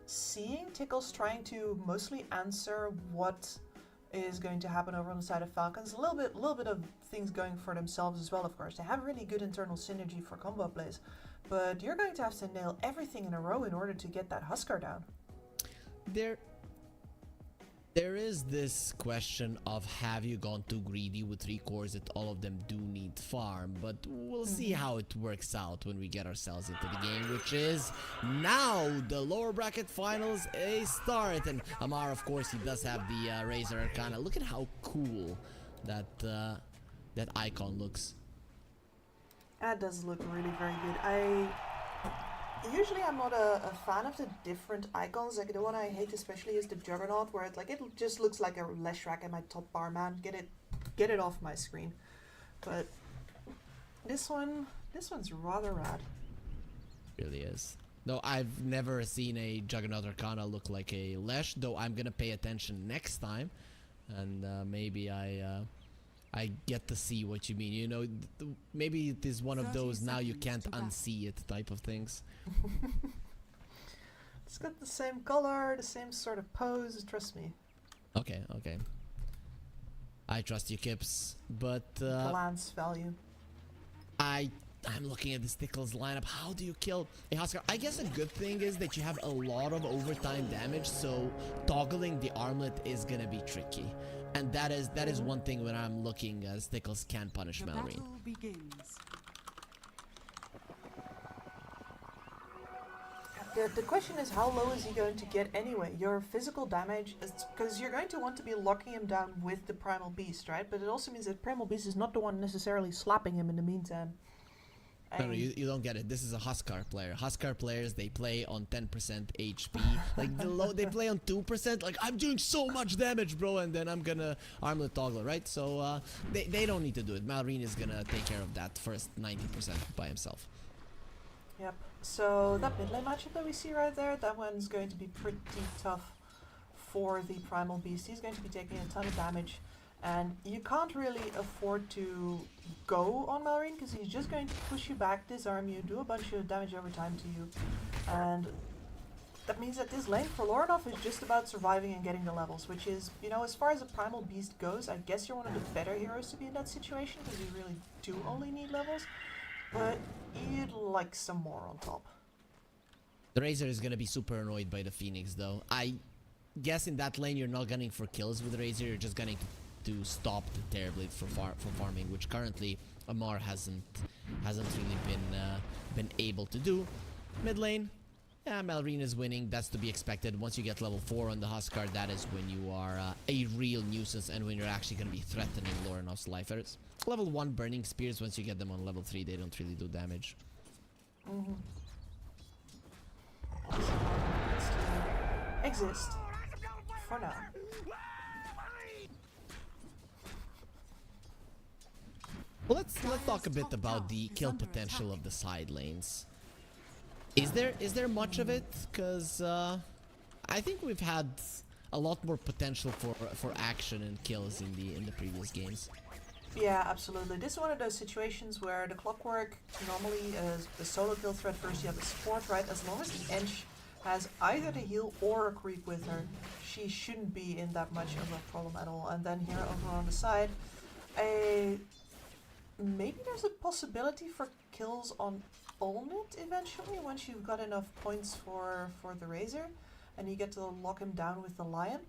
seeing, Tickles trying to mostly answer what is going to happen over on the side of Falcons. A little bit of things going for themselves as well, of course. They have really good internal synergy for combo plays, but you're going to have to nail everything in a row in order to get that Huskar down. There is this question of, have you gone too greedy with 3 cores that all of them do need farm, but we'll see how it works out when we get ourselves into the game, which is now the lower bracket finals a start. And Amar, of course, he does have the Razor Arcana. Look at how cool that icon looks. That does look really very good. Usually I'm not a fan of the different icons. Like, the one I hate especially is the Juggernaut, where it just looks like a Leshrac in my top bar, man. Get it off my screen. But this one's rather rad. Really is. Though I've never seen a Juggernaut Arcana look like a Lesh, though I'm gonna pay attention next time, and maybe I get to see what you mean. You know, maybe it is one of those now you can't unsee it type of things. It's got the same color, the same sort of pose, trust me. Okay. I trust you, Kips, but Glance value. I'm looking at this Tickles lineup. How do you kill a Huskar? I guess a good thing is that you have a lot of overtime damage, so toggling the armlet is gonna be tricky. And that is one thing when I'm looking as Tickles can punish Malrine. The question is, how low is he going to get anyway? Your physical damage, because you're going to want to be locking him down with the Primal Beast, right? But it also means that Primal Beast is not the one necessarily slapping him in the meantime. No, you don't get it. This is a Huskar player. Huskar players, they play on 10% HP. Like, they play on 2%. Like, I'm doing so much damage, bro, and then I'm gonna armlet toggle, right? So they don't need to do it. Malrine is gonna take care of that first 90% by himself. Yep. So that mid lane matchup that we see right there, that one's going to be pretty tough for the Primal Beast. He's going to be taking a ton of damage, and you can't really afford to go on Malrine, because he's just going to push you back, disarm you, do a bunch of damage over time to you, and that means that this lane for Lorinov is just about surviving and getting the levels, which is, you know, as far as a Primal Beast goes, I guess you're one of the better heroes to be in that situation, because you really do only need levels, but you'd like some more on top. The Razor is gonna be super annoyed by the Phoenix, though. I guess in that lane you're not gunning for kills with the Razor, you're just gunning to stop the Terrorblade from farming, which currently Amar hasn't really been able to do. Mid lane, yeah, Malrine is winning. That's to be expected. Once you get level 4 on the Huskar, that is when you are a real nuisance, and when you're actually going to be threatening Lorinov's life. There's level 1 burning spears. Once you get them on level 3, they don't really do damage. Exist for now. Well, let's talk a bit about the kill potential of the side lanes. Is there much of it? Because I think we've had a lot more potential for action and kills in the previous games. Yeah, absolutely. This is one of those situations where the clockwork normally is the solo kill threat first. You have the support, right? As long as the ENG has either the heal or a creep with her, she shouldn't be in that much of a problem at all. And then here over on the side, maybe there's a possibility for kills on Olnit eventually once you've got enough points for the Razor and you get to lock him down with the Lion.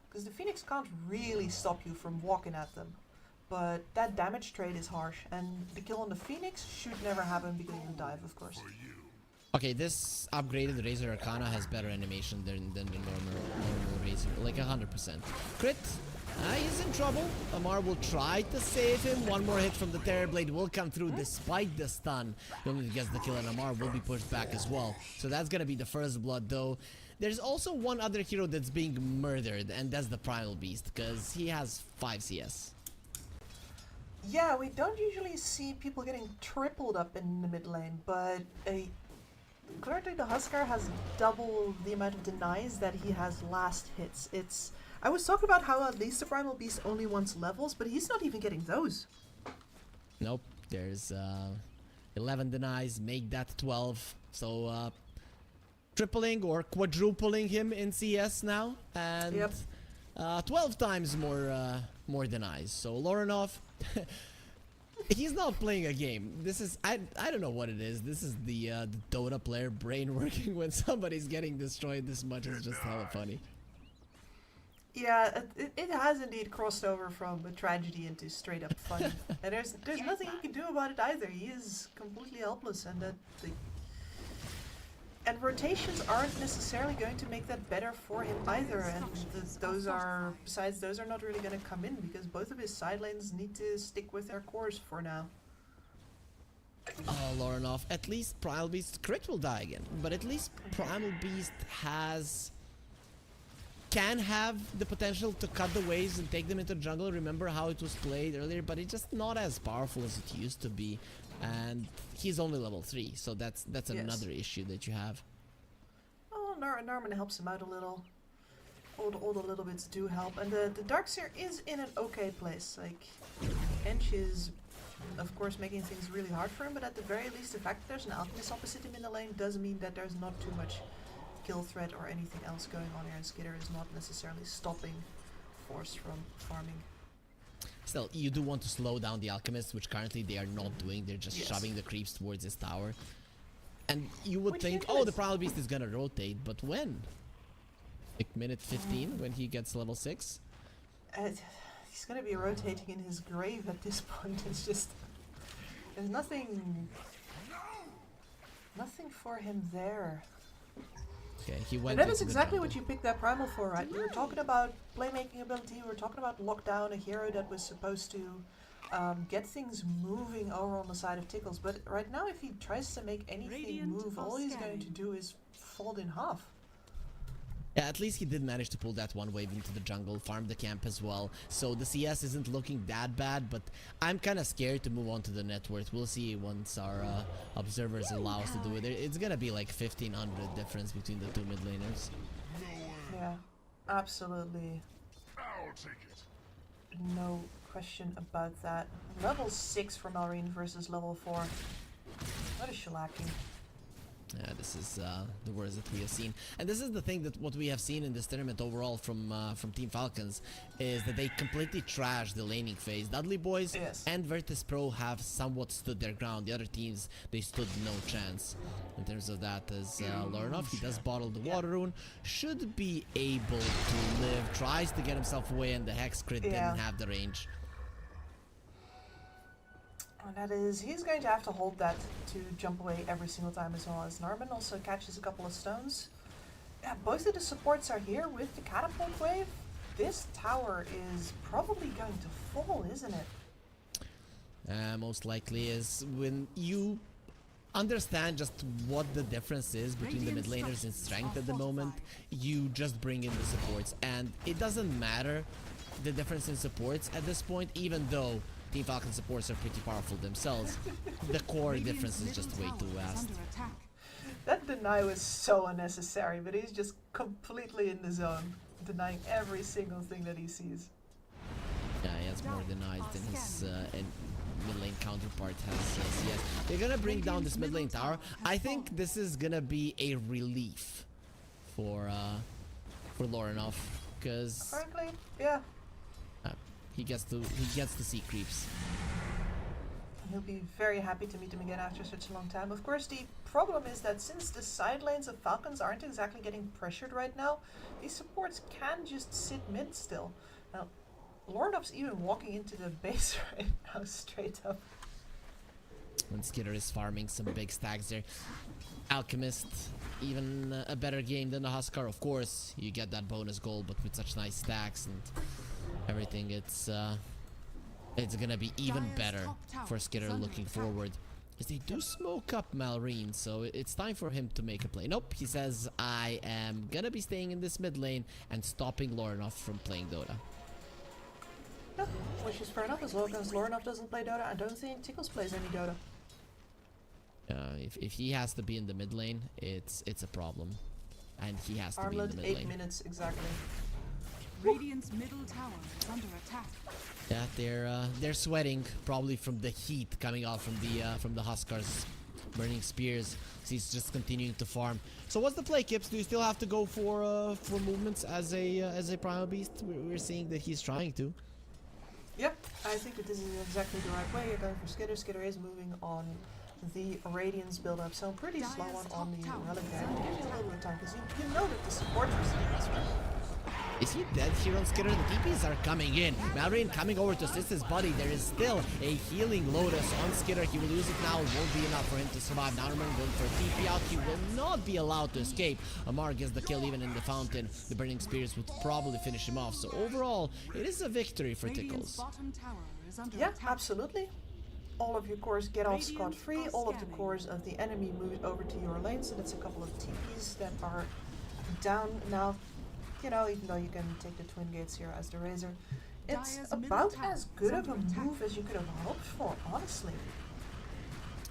Because the Phoenix can't really stop you from walking at them. But that damage trade is harsh, and the kill on the Phoenix should never happen because of the dive, of course. Okay, this upgraded Razor Arcana has better animation than the normal Razor, like 100%. Crit, he's in trouble. Amar will try to save him. One more hit from the Terrorblade will come through despite the stun. He only gets the kill, and Amar will be pushed back as well. So that's gonna be the first blood, though. There's also one other hero that's being murdered, and that's the Primal Beast, because he has 5 CS. Yeah, we don't usually see people getting tripled up in the mid lane, but clearly the Huskar has double the amount of denies that he has last hits. I was talking about how at least the Primal Beast only wants levels, but he's not even getting those. Nope, there's 11 denies, make that 12. So tripling or quadrupling him in CS now, and yep. 12 times more denies. So Lorenov, he's not playing a game. This is I don't know what it is. This is the Dota player brain working when somebody's getting destroyed this much. It's just hella funny. Yeah, it has indeed crossed over from a tragedy into straight up fun. And there's nothing he can do about it either. He is completely helpless, and and rotations aren't necessarily going to make that better for him either. And those are not really going to come in because both of his side lanes need to stick with their cores for now. Oh, Lorenov, at least Primal Beast crit will die again, but at least Primal Beast can have the potential to cut the waves and take them into the jungle. Remember how it was played earlier, but it's just not as powerful as it used to be. And he's only level 3, so that's yes. Another issue that you have. Oh, Norman helps him out a little. All the little bits do help, and the Darkseer is in an okay place. Like, Ench is, of course, making things really hard for him, but at the very least, the fact that there's an Alchemist opposite him in the lane does mean that there's not too much kill threat or anything else going on here, and Skitter is not necessarily stopping Force from farming. Still, you do want to slow down the Alchemists, which currently they are not doing. They're just shoving the creeps towards this tower. And you would think, oh, the Primal Beast is gonna rotate, but when? Like minute 15 when he gets level 6? He's gonna be rotating in his grave at this point. It's just... there's nothing for him there. Okay, he went. And that is exactly what you picked that Primal for, right? We were talking about playmaking ability, we were talking about lockdown, a hero that was supposed to get things moving over on the side of Tickles, but right now if he tries to make anything move, all he's going to do is fold in half. Yeah, at least he did manage to pull that one wave into the jungle, farm the camp as well. So the CS isn't looking that bad, but I'm kind of scared to move on to the net worth. We'll see once our observers allow us to do it. It's gonna be like 1500 difference between the two mid laners. Yeah, absolutely. I'll take it. No question about that. Level 6 for Malrine versus level 4. What a shellacking. Yeah, this is the worst that we have seen, and this is the thing that what we have seen in this tournament overall from Team Falcons is that they completely trashed the laning phase. Dudley Boys and Virtus.pro have somewhat stood their ground. The other teams, they stood no chance in terms of that. As Lorenov, he does bottle the water rune, should be able to live. Tries to get himself away, and the Hex crit didn't have the range. And that is, he's going to have to hold that to jump away every single time, as well as Narman also catches a couple of stones. Yeah, both of the supports are here with the catapult wave. This tower is probably going to fall, isn't it? Most likely is. When you understand just what the difference is between the mid laners in strength at the moment, you just bring in the supports, and it doesn't matter the difference in supports at this point, even though Team Falcon supports are pretty powerful themselves. The core difference is just way too vast. That deny was so unnecessary, but he's just completely in the zone. denying every single thing that he sees. Yeah, he has more denies than his mid lane counterpart has CS. They're gonna bring down this mid lane tower. I think this is gonna be a relief for Lorinov, because Frankly, yeah. he gets to see creeps. He'll be very happy to meet him again after such a long time. Of course, the problem is that since the side lanes of Falcons aren't exactly getting pressured right now, these supports can just sit mid still. Now, Lornov's even walking into the base right now, straight up. When Skitter is farming some big stacks there. Alchemist, even a better game than the Huskar. Of course, you get that bonus goal, but with such nice stacks and everything, it's gonna be even better for Skitter looking forward. As they do smoke up Malrine, so it's time for him to make a play. Nope, he says, I am gonna be staying in this mid lane and stopping Lorinov from playing Dota. Yeah, which is fair enough, as long as Lorinov doesn't play Dota. I don't think Tickles plays any Dota. If he has to be in the mid lane, it's a problem. And he has to be in the mid lane. 8 minutes exactly. Radiant's middle tower is under attack. Yeah, they're sweating probably from the heat coming out from the Huskars burning spears. So he's just continuing to farm. So what's the play, Kips? Do you still have to go for movements as a primal beast? We're seeing that he's trying to. Yep, I think that this is exactly the right way. You're going for Skitter. Skitter is moving on the Radiance build-up, so pretty slow on the relic there. It gives you a little bit of time, because you know that the supports are seeing this, right? Is he dead here on Skitter? The TPs are coming in. Malrine coming over to assist his buddy. There is still a healing Lotus on Skitter. He will use it now. It won't be enough for him to survive. Now remember, going for a TP out. He will not be allowed to escape. Amar gets the kill even in the fountain. The Burning Spears would probably finish him off. So overall, it is a victory for Tickles. Yeah, absolutely. All of your cores get off scot-free. All of the cores of the enemy move over to your lane. So that's a couple of TPs that are down now. You know, even though you can take the twin gates here as the Razor, it's about as good of a move as you could have hoped for, honestly.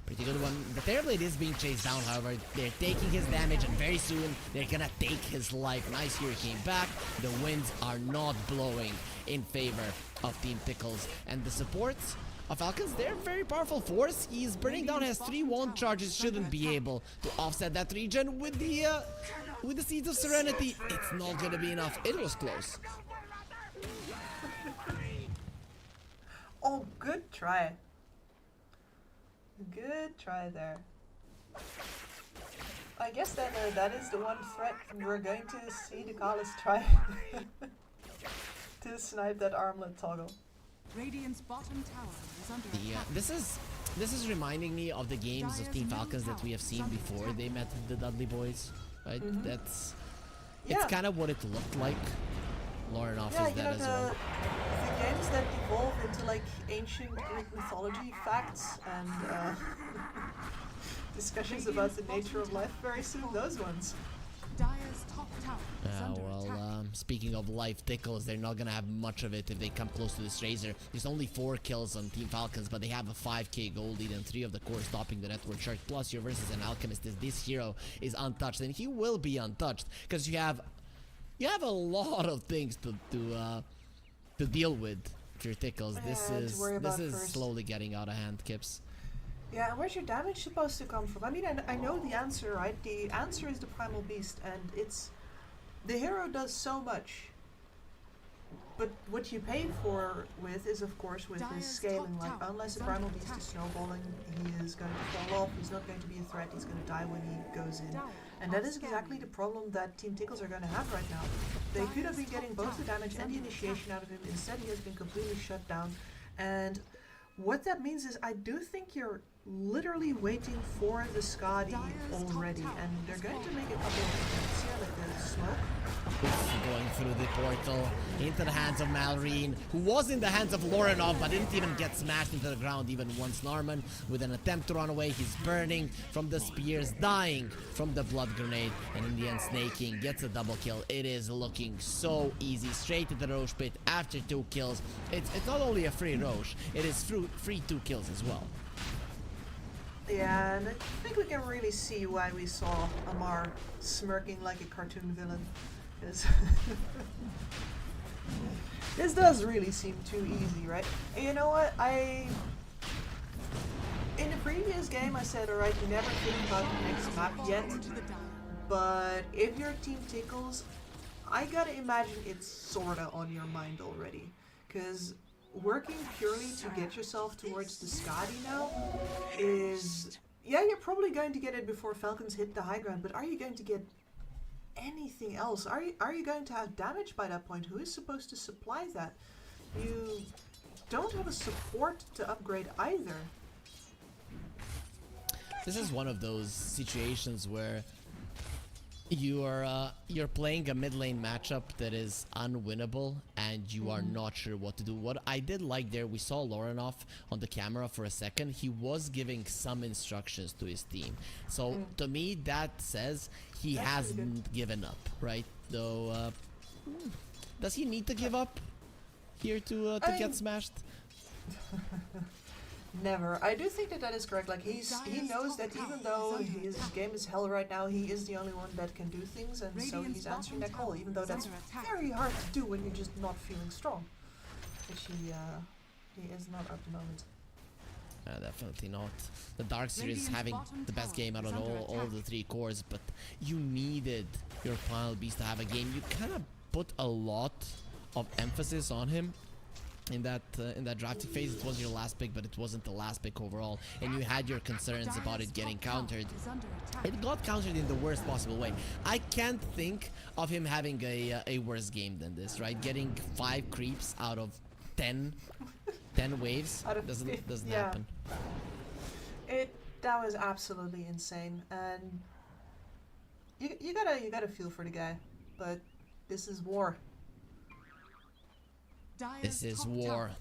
Pretty good one. The Terrorblade is being chased down, however. They're taking his damage, and very soon they're gonna take his life. Nice Hurricane back. The winds are not blowing in favor of Team Tickles. And the supports of Falcons, they're a very powerful force. He's burning down, has 3 wand charges, shouldn't be able to offset that regen with the Seeds of Serenity. It's not gonna be enough. It was close. Oh, good try. Good try there. I guess then that is the one threat we're going to see the Kalis try to snipe that armlet toggle. Radiant's bottom tower is under attack. This is reminding me of the games of Team Falcons that we have seen before they met the Dudley Boys. Right? It's kind of what it looked like. Lorinov is dead as well. The games that evolve into like ancient Greek mythology facts and discussions about the nature of life very soon, those ones. Dire's top tower is under attack. Speaking of life, Tickles, they're not gonna have much of it if they come close to this Razor. There's only 4 kills on Team Falcons, but they have a 5k gold lead and 3 of the core stopping the network chart. Plus, you're versus an Alchemist. This hero is untouched, and he will be untouched because you have a lot of things to deal with if you're Tickles. This is slowly getting out of hand, Kips. Yeah, and where's your damage supposed to come from? I mean, I know the answer, right? The answer is the Primal Beast, and it's... The hero does so much. But what you pay for with is, of course, with his scaling. Like, unless the Primal Beast is snowballing, he is going to fall off. He's not going to be a threat. He's going to die when he goes in. And that is exactly the problem that Team Tickles are going to have right now. They could have been getting both the damage and the initiation out of him. Instead, he has been completely shut down. And what that means is I do think you're literally waiting for the Skadi already, and they're going to make a couple of attempts here, like the smoke. Going through the portal into the hands of Malrine, who was in the hands of Lorinov but didn't even get smashed into the ground even once. Narman with an attempt to run away. He's burning from the spears, dying from the blood grenade, and in the end Snaking gets a double kill. It is looking so easy. Straight to the Roche pit after 2 kills. It's not only a free Roche, it is free 2 kills as well. Yeah, and I think we can really see why we saw Amar smirking like a cartoon villain. 'Cause this does really seem too easy, right? And you know what? In the previous game I said, alright, you never think about the next map yet, but if you're Team Tickles, I gotta imagine it's sorta on your mind already. Because working purely to get yourself towards the Skadi now is... Yeah, you're probably going to get it before Falcons hit the high ground, but are you going to get anything else? Are you going to have damage by that point? Who is supposed to supply that? You don't have a support to upgrade either. This is one of those situations where you're playing a mid lane matchup that is unwinnable and you are not sure what to do. What I did like there, we saw Laurenov on the camera for a second. He was giving some instructions to his team. So to me that says he hasn't given up, right? Though does he need to give up here to get smashed? Never. I do think that is correct. Like he knows that even though his game is hell right now, he is the only one that can do things, and so he's answering that call. Even though that's very hard to do when you're just not feeling strong, which he is not at the moment. Definitely not. The Dark Series having the best game out of all of the three cores, but you needed your final beast to have a game. You kind of put a lot of emphasis on him. In that drafting phase. It was your last pick, but it wasn't the last pick overall, and you had your concerns about it getting countered. It got countered in the worst possible way. I can't think of him having a worse game than this, right? Getting 5 creeps out of 10 waves doesn't happen. That was absolutely insane, and you gotta feel for the guy, but this is war. This is war.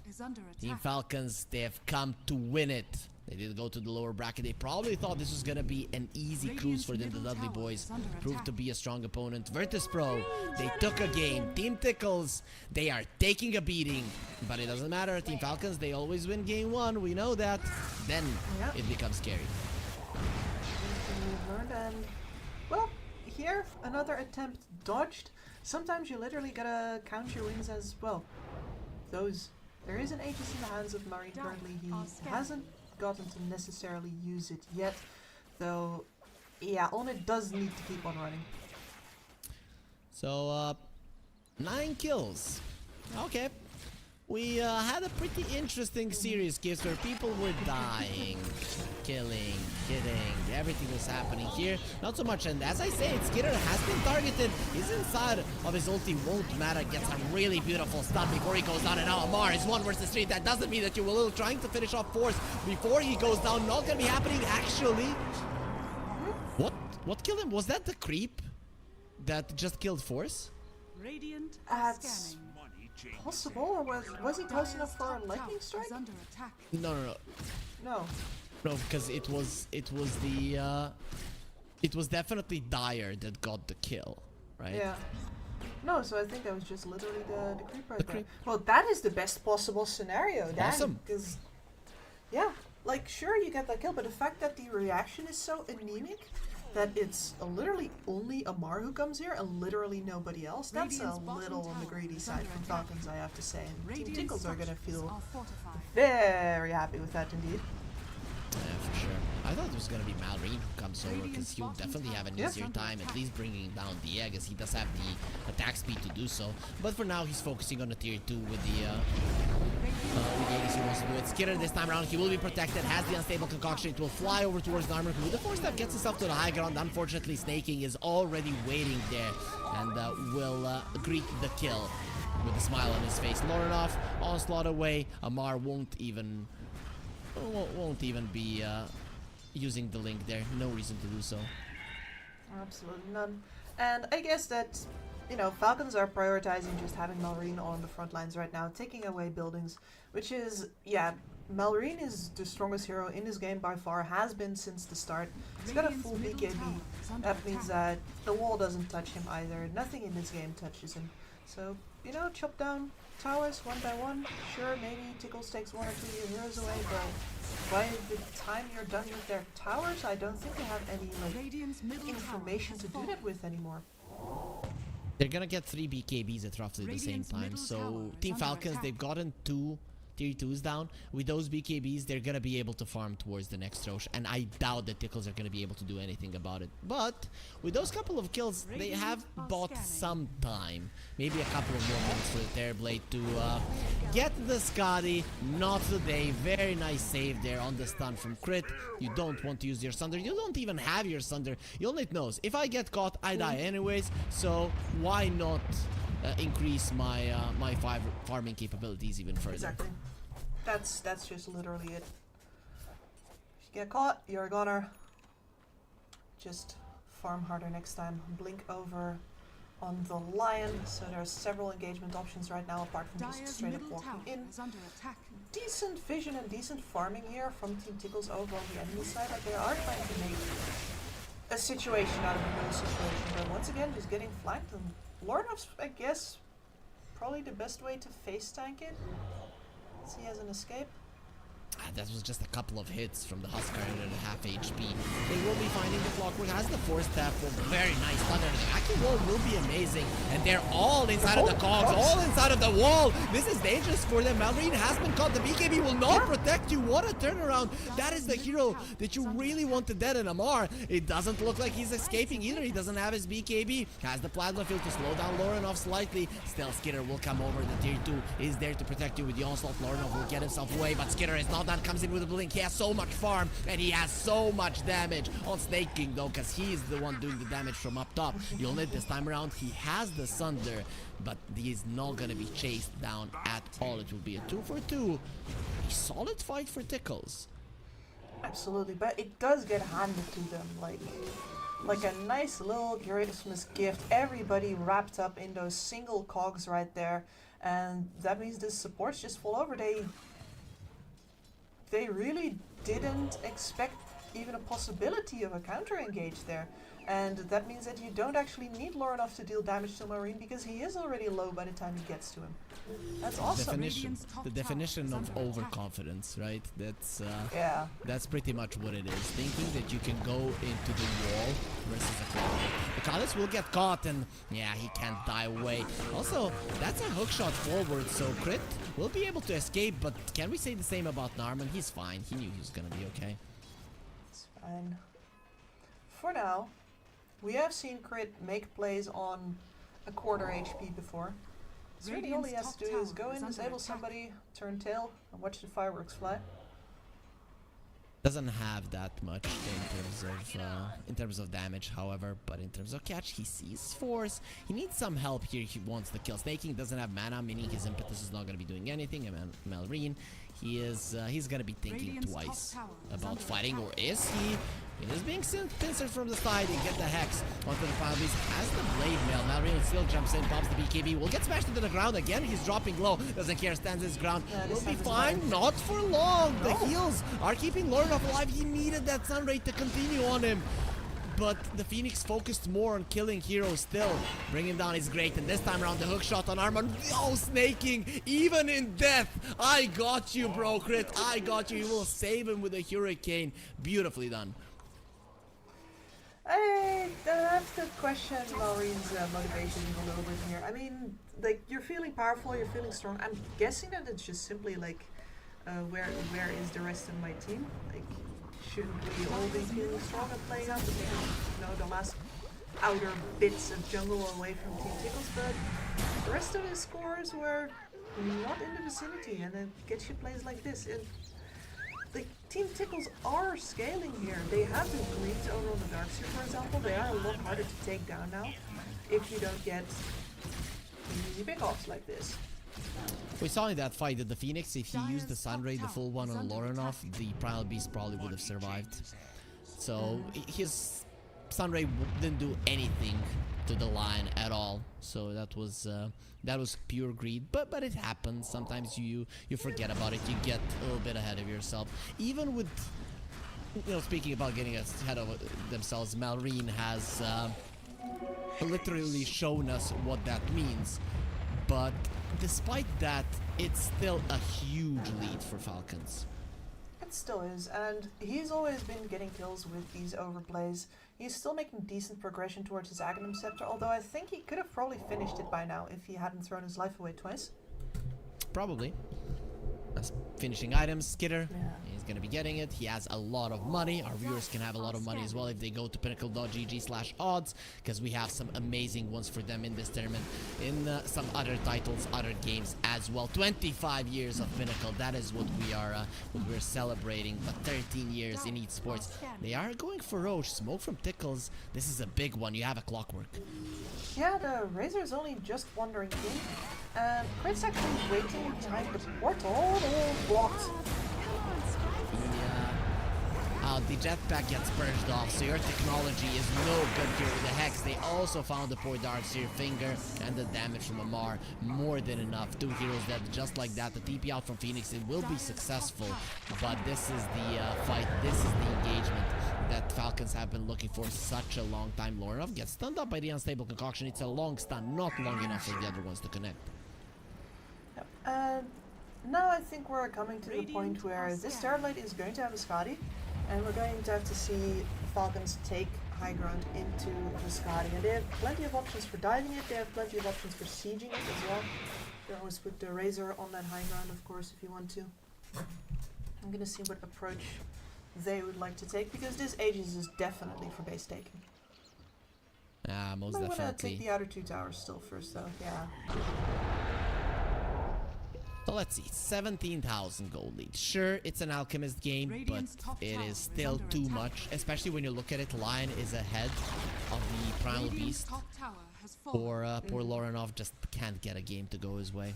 Team Falcons, they have come to win it. They did go to the lower bracket. They probably thought this was gonna be an easy cruise for them. The Dudley boys proved to be a strong opponent. Virtus.pro, they took a game. Team Tickles, they are taking a beating. But it doesn't matter. Team Falcons, they always win game 1. We know that. Then it becomes scary. And, well, here, another attempt dodged. Sometimes you literally gotta count your wins as well. There is an Aegis in the hands of Murray currently. He hasn't gotten to necessarily use it yet, though. Yeah, Onit does need to keep on running. So 9 kills. Okay. We had a pretty interesting series, Gibbs, where people were dying, killing, hitting, everything was happening here. Not so much, and as I say, Skitter has been targeted. He's inside of his ulti, won't matter, gets a really beautiful stun before he goes down, and now Amar is 1 versus 3. That doesn't mean that you will trying to finish off Force before he goes down. Not gonna be happening, actually. What killed him? Was that the creep that just killed Force? Radiant That's possible, or was he close enough for a lightning strike? No, because it was definitely Dire that got the kill, right? Yeah. No, so I think that was just literally the creep right there. Well, that is the best possible scenario, Dan. Awesome. Because, yeah, like, sure, you get that kill, but the fact that the reaction is so anemic that it's literally only Amar who comes here and literally nobody else, that's a little on the greedy side from Falcons, I have to say. And Team Tickles are gonna feel very happy with that indeed. Yeah, for sure. I thought it was gonna be Malrine who comes over, because he'll definitely have an easier time at least bringing down the egg, as he does have the attack speed to do so. But for now, he's focusing on the tier 2 with the Aegis he wants to do it. Skitter this time around, he will be protected, has the unstable concoction. It will fly over towards the armor. With the force step, gets himself to the high ground. Unfortunately, Snaking is already waiting there and will greet the kill with a smile on his face. Laurenov, onslaught away. Amar won't even be using the link there. No reason to do so. Absolutely none. And I guess that, you know, Falcons are prioritizing just having Malrine on the front lines right now, taking away buildings, which is, yeah, Malrine is the strongest hero in this game by far, has been since the start. He's got a full BKB. That means that the wall doesn't touch him either. Nothing in this game touches him. So, you know, chop down towers 1 by 1. Sure, maybe Tickles takes 1 or 2 of your heroes away, but by the time you're done with their towers, I don't think they have any like information to do that with anymore. They're gonna get 3 BKBs at roughly the same Radiant's time. middle So tower Team is under Falcons, attack. they've gotten 2 tier 2s down. With those BKBs, they're gonna be able to farm towards the next Roche, and I doubt that Tickles are gonna be able to do anything about it. But with those couple of kills, they have bought some time. Maybe a couple of more minutes for the Terrorblade to get the Scotty. Not today. Very nice save there on the stun from Crit. You don't want to use your Sunder. You don't even have your Sunder. Yolnit knows, if I get caught, I die anyways. So why not increase my my farming capabilities even further? Exactly. That's just literally it. If you get caught, you're a goner. Just farm harder next time. Blink over on the Lion. So there's several engagement options right now apart from just Dire's straight up middle tower walking in. is under attack. Decent vision and decent farming here from Team Tickles over on the enemy side. Like, they are trying to make a situation out of a no situation, but once again just getting flanked, and Lornov's, I guess, probably the best way to face tank it. Let's see, he has an escape. That was just a couple of hits from the Husker at half HP. They will be finding the Clockwork. Has the force tap with very nice thunder. The Aki wall will be amazing. And they're all inside of the cogs, all inside of the wall. This is dangerous for them. Malrine has been caught. The BKB will not protect you. What a turnaround. That is the hero that you really want to dead in Amar. It doesn't look like he's escaping either. He doesn't have his BKB. Has the plasma field to slow down Lorenov slightly. Still, Skitter will come over. The tier 2 is there to protect you with the onslaught. Lorenov will get himself away, but Skitter is not done. Comes in with a blink. He has so much farm and he has so much damage on Snake King though, because he's the one doing the damage from up top. You'll need this time around. He has the Sunder, but he is not gonna be chased down at all. It will be a 2 for 2. A solid fight for Tickles. Absolutely, but it does get handed to them like a nice little Christmas gift. Everybody wrapped up in those single cogs right there, and that means the supports just fall over. They really didn't expect even a possibility of a counter engage there. And that means that you don't actually need Lorenov to deal damage to Marine, because he is already low by the time he gets to him. That's awesome. The definition of overconfidence, right? That's Yeah. that's pretty much what it is. Thinking that you can go into the wall versus a Clockwork. The Khalis will get caught and yeah, he can't die away. Also, that's a hook shot forward, so Crit will be able to escape, but can we say the same about Narman? He's fine. He knew he was gonna be okay. It's fine. For now, we have seen Crit make plays on a quarter HP before. So really all he has to do is go in, disable somebody, turn tail, and watch the fireworks fly. Doesn't have that much in terms of damage, however, but in terms of catch, he sees force. He needs some help here. He wants the kill. Snaking doesn't have mana, meaning his impetus is not going to be doing anything. And Malrine, he's going to be thinking twice about fighting, or is he? He is being pincered from the side and get the Hex onto the pile beast. Has the blade mail. Malrine still jumps in, pops the BKB. Will get smashed into the ground again. He's dropping low. Doesn't care. Stands his ground. Will be fine. Not for long. The heals are keeping Lorenov alive. He needed that Sunray to continue on him. But the Phoenix focused more on killing heroes still. Bring him down is great. And this time around, the hook shot on Armand. Oh, Snaking. Even in death. I got you, bro, Crit. I got you. You will save him with a Hurricane. Beautifully done. I have to question Maureen's motivation a little bit here. I mean, like, you're feeling powerful, you're feeling strong. I'm guessing that it's just simply like, where is the rest of my team? Like, shouldn't we all be feeling strong and playing out the last outer bits of jungle away from Team Tickles? But the rest of his scores were not in the vicinity, and it gets you plays like this. The Team Tickles are scaling here. They have the greens over on the Darkseer, for example. They are a lot harder to take down now if you don't get easy pickoffs like this. We saw in that fight that the Phoenix, if he used the Sunray, the full one on Lorenov, the Primal Beast probably would have survived. So his Sunray didn't do anything to the line at all. So that was pure greed. But it happens. Sometimes you forget about it. You get a little bit ahead of yourself. Even with, speaking about getting ahead of themselves, Malrine has literally shown us what that means. But despite that, it's still a huge lead for Falcons. It still is, and he's always been getting kills with these overplays. He's still making decent progression towards his Aghanim Scepter, although I think he could have probably finished it by now if he hadn't thrown his life away twice. Probably. That's finishing items, Skitter. Yeah. He's gonna be getting it. He has a lot of money. Our viewers can have a lot of money as well if they go to pinnacle.gg/odds, because we have some amazing ones for them in this tournament, in some other titles, other games as well. 25 years of Pinnacle. That is what we're celebrating. But 13 years in esports. They are going for Roche. Smoke from Tickles. This is a big one. You have a clockwork. Yeah, the Razor is only just wandering in, and Crit's actually waiting behind the portal. All blocked. The jetpack gets purged off, so your technology is no good here with the Hex. They also found the poor Darkseer finger, and the damage from Amar, more than enough. 2 heroes dead, just like that. The TP out from Phoenix, it will be successful, but this is the fight, this is the engagement that Falcons have been looking for such a long time. Lorinov gets stunned up by the unstable concoction. It's a long stun, not long enough for the other ones to connect. Yep. Now I think we're coming to the point where this Starlight is going to have a Skadi, and we're going to have to see Falcons take high ground into the Skadi. And they have plenty of options for diving it, they have plenty of options for sieging it as well. You can always put the Razor on that high ground, of course, if you want to. I'm gonna see what approach they would like to take, because this Aegis is definitely for base taking. Most I want to definitely. take the outer 2 towers still first, though, yeah. So let's see, 17,000 gold lead. Sure, it's an alchemist game, but it is still too much, especially when you look at it. Lion is ahead of the Primal Beast. Poor Lorinov just can't get a game to go his way.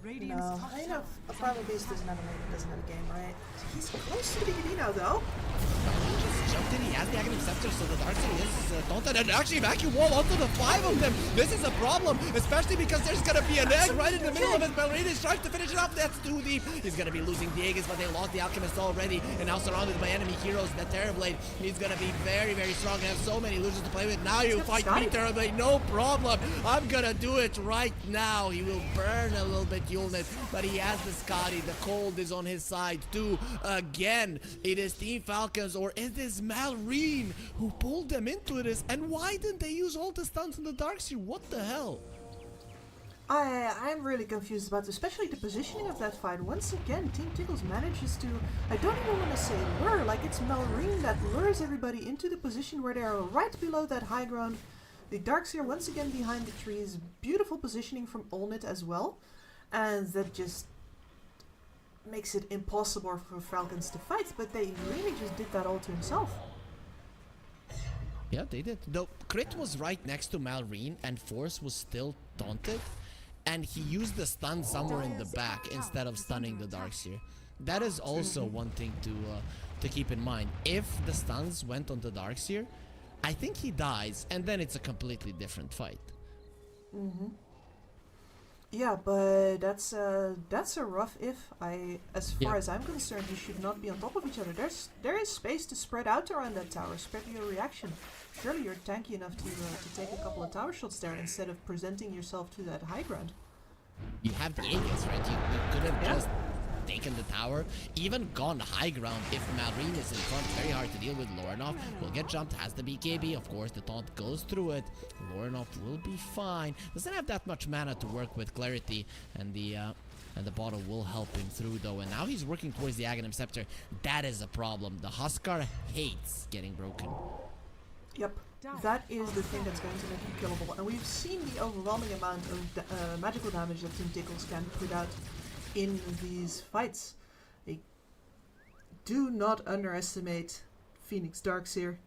No, I know a Primal Beast doesn't have a game, right? He's close to the BKB now, though. He just jumped in, he has the Aghanim Scepter, so the Darkseer is daunted, and actually vacuum wall onto the 5 of them. This is a problem, especially because there's gonna be an egg right in the middle of it. Ballerina is trying to finish it up, that's too deep. He's gonna be losing the Aegis, but they lost the Alchemist already, and now surrounded by enemy heroes. The Terrorblade, he's gonna be very, very strong and have so many losers to play with. Now you fight me, Terrorblade, no problem. I'm gonna do it right now. He will burn a little bit Yulnet, but he has the Skadi. The cold is on his side too. Again, it is Team Falcons, or it is Malrine who pulled them into this. And why didn't they use all the stuns in the Darkseer? What the hell? I'm really confused about, especially the positioning of that fight. Once again, Team Tickles manages to, I don't even want to say lure, like it's Malrine that lures everybody into the position where they are right below that high ground. The Darkseer once again behind the trees. Beautiful positioning from Olnit as well. And that just makes it impossible for Falcons to fight, but they really just did that all to himself. Yeah, they did. Though Crit was right next to Malrine and Force was still taunted, and he used the stun somewhere in the back instead of stunning the Darkseer. That is also one thing to keep in mind. If the stuns went on the Darkseer, I think he dies, and then it's a completely different fight. Yeah, but that's a rough if. As far as I'm concerned, you should not be on top of each other. There is space to spread out around that tower, spread your reaction. Surely you're tanky enough to take a couple of tower shots there instead of presenting yourself to that high ground. You have the Aegis, right? You could have just taken the tower, even gone high ground. If Malrine is in front, very hard to deal with. Lorinov will get jumped, has the BKB, of course, the taunt goes through it. Lorinov will be fine. Doesn't have that much mana to work with. Clarity and the bottle will help him through though, and now he's working towards the Aghanim Scepter. That is a problem. The Huskar hates getting broken. Yep, that is the thing that's going to make him killable, and we've seen the overwhelming amount of magical damage that Team Tickles can put out in these fights. They do not underestimate Phoenix Darkseer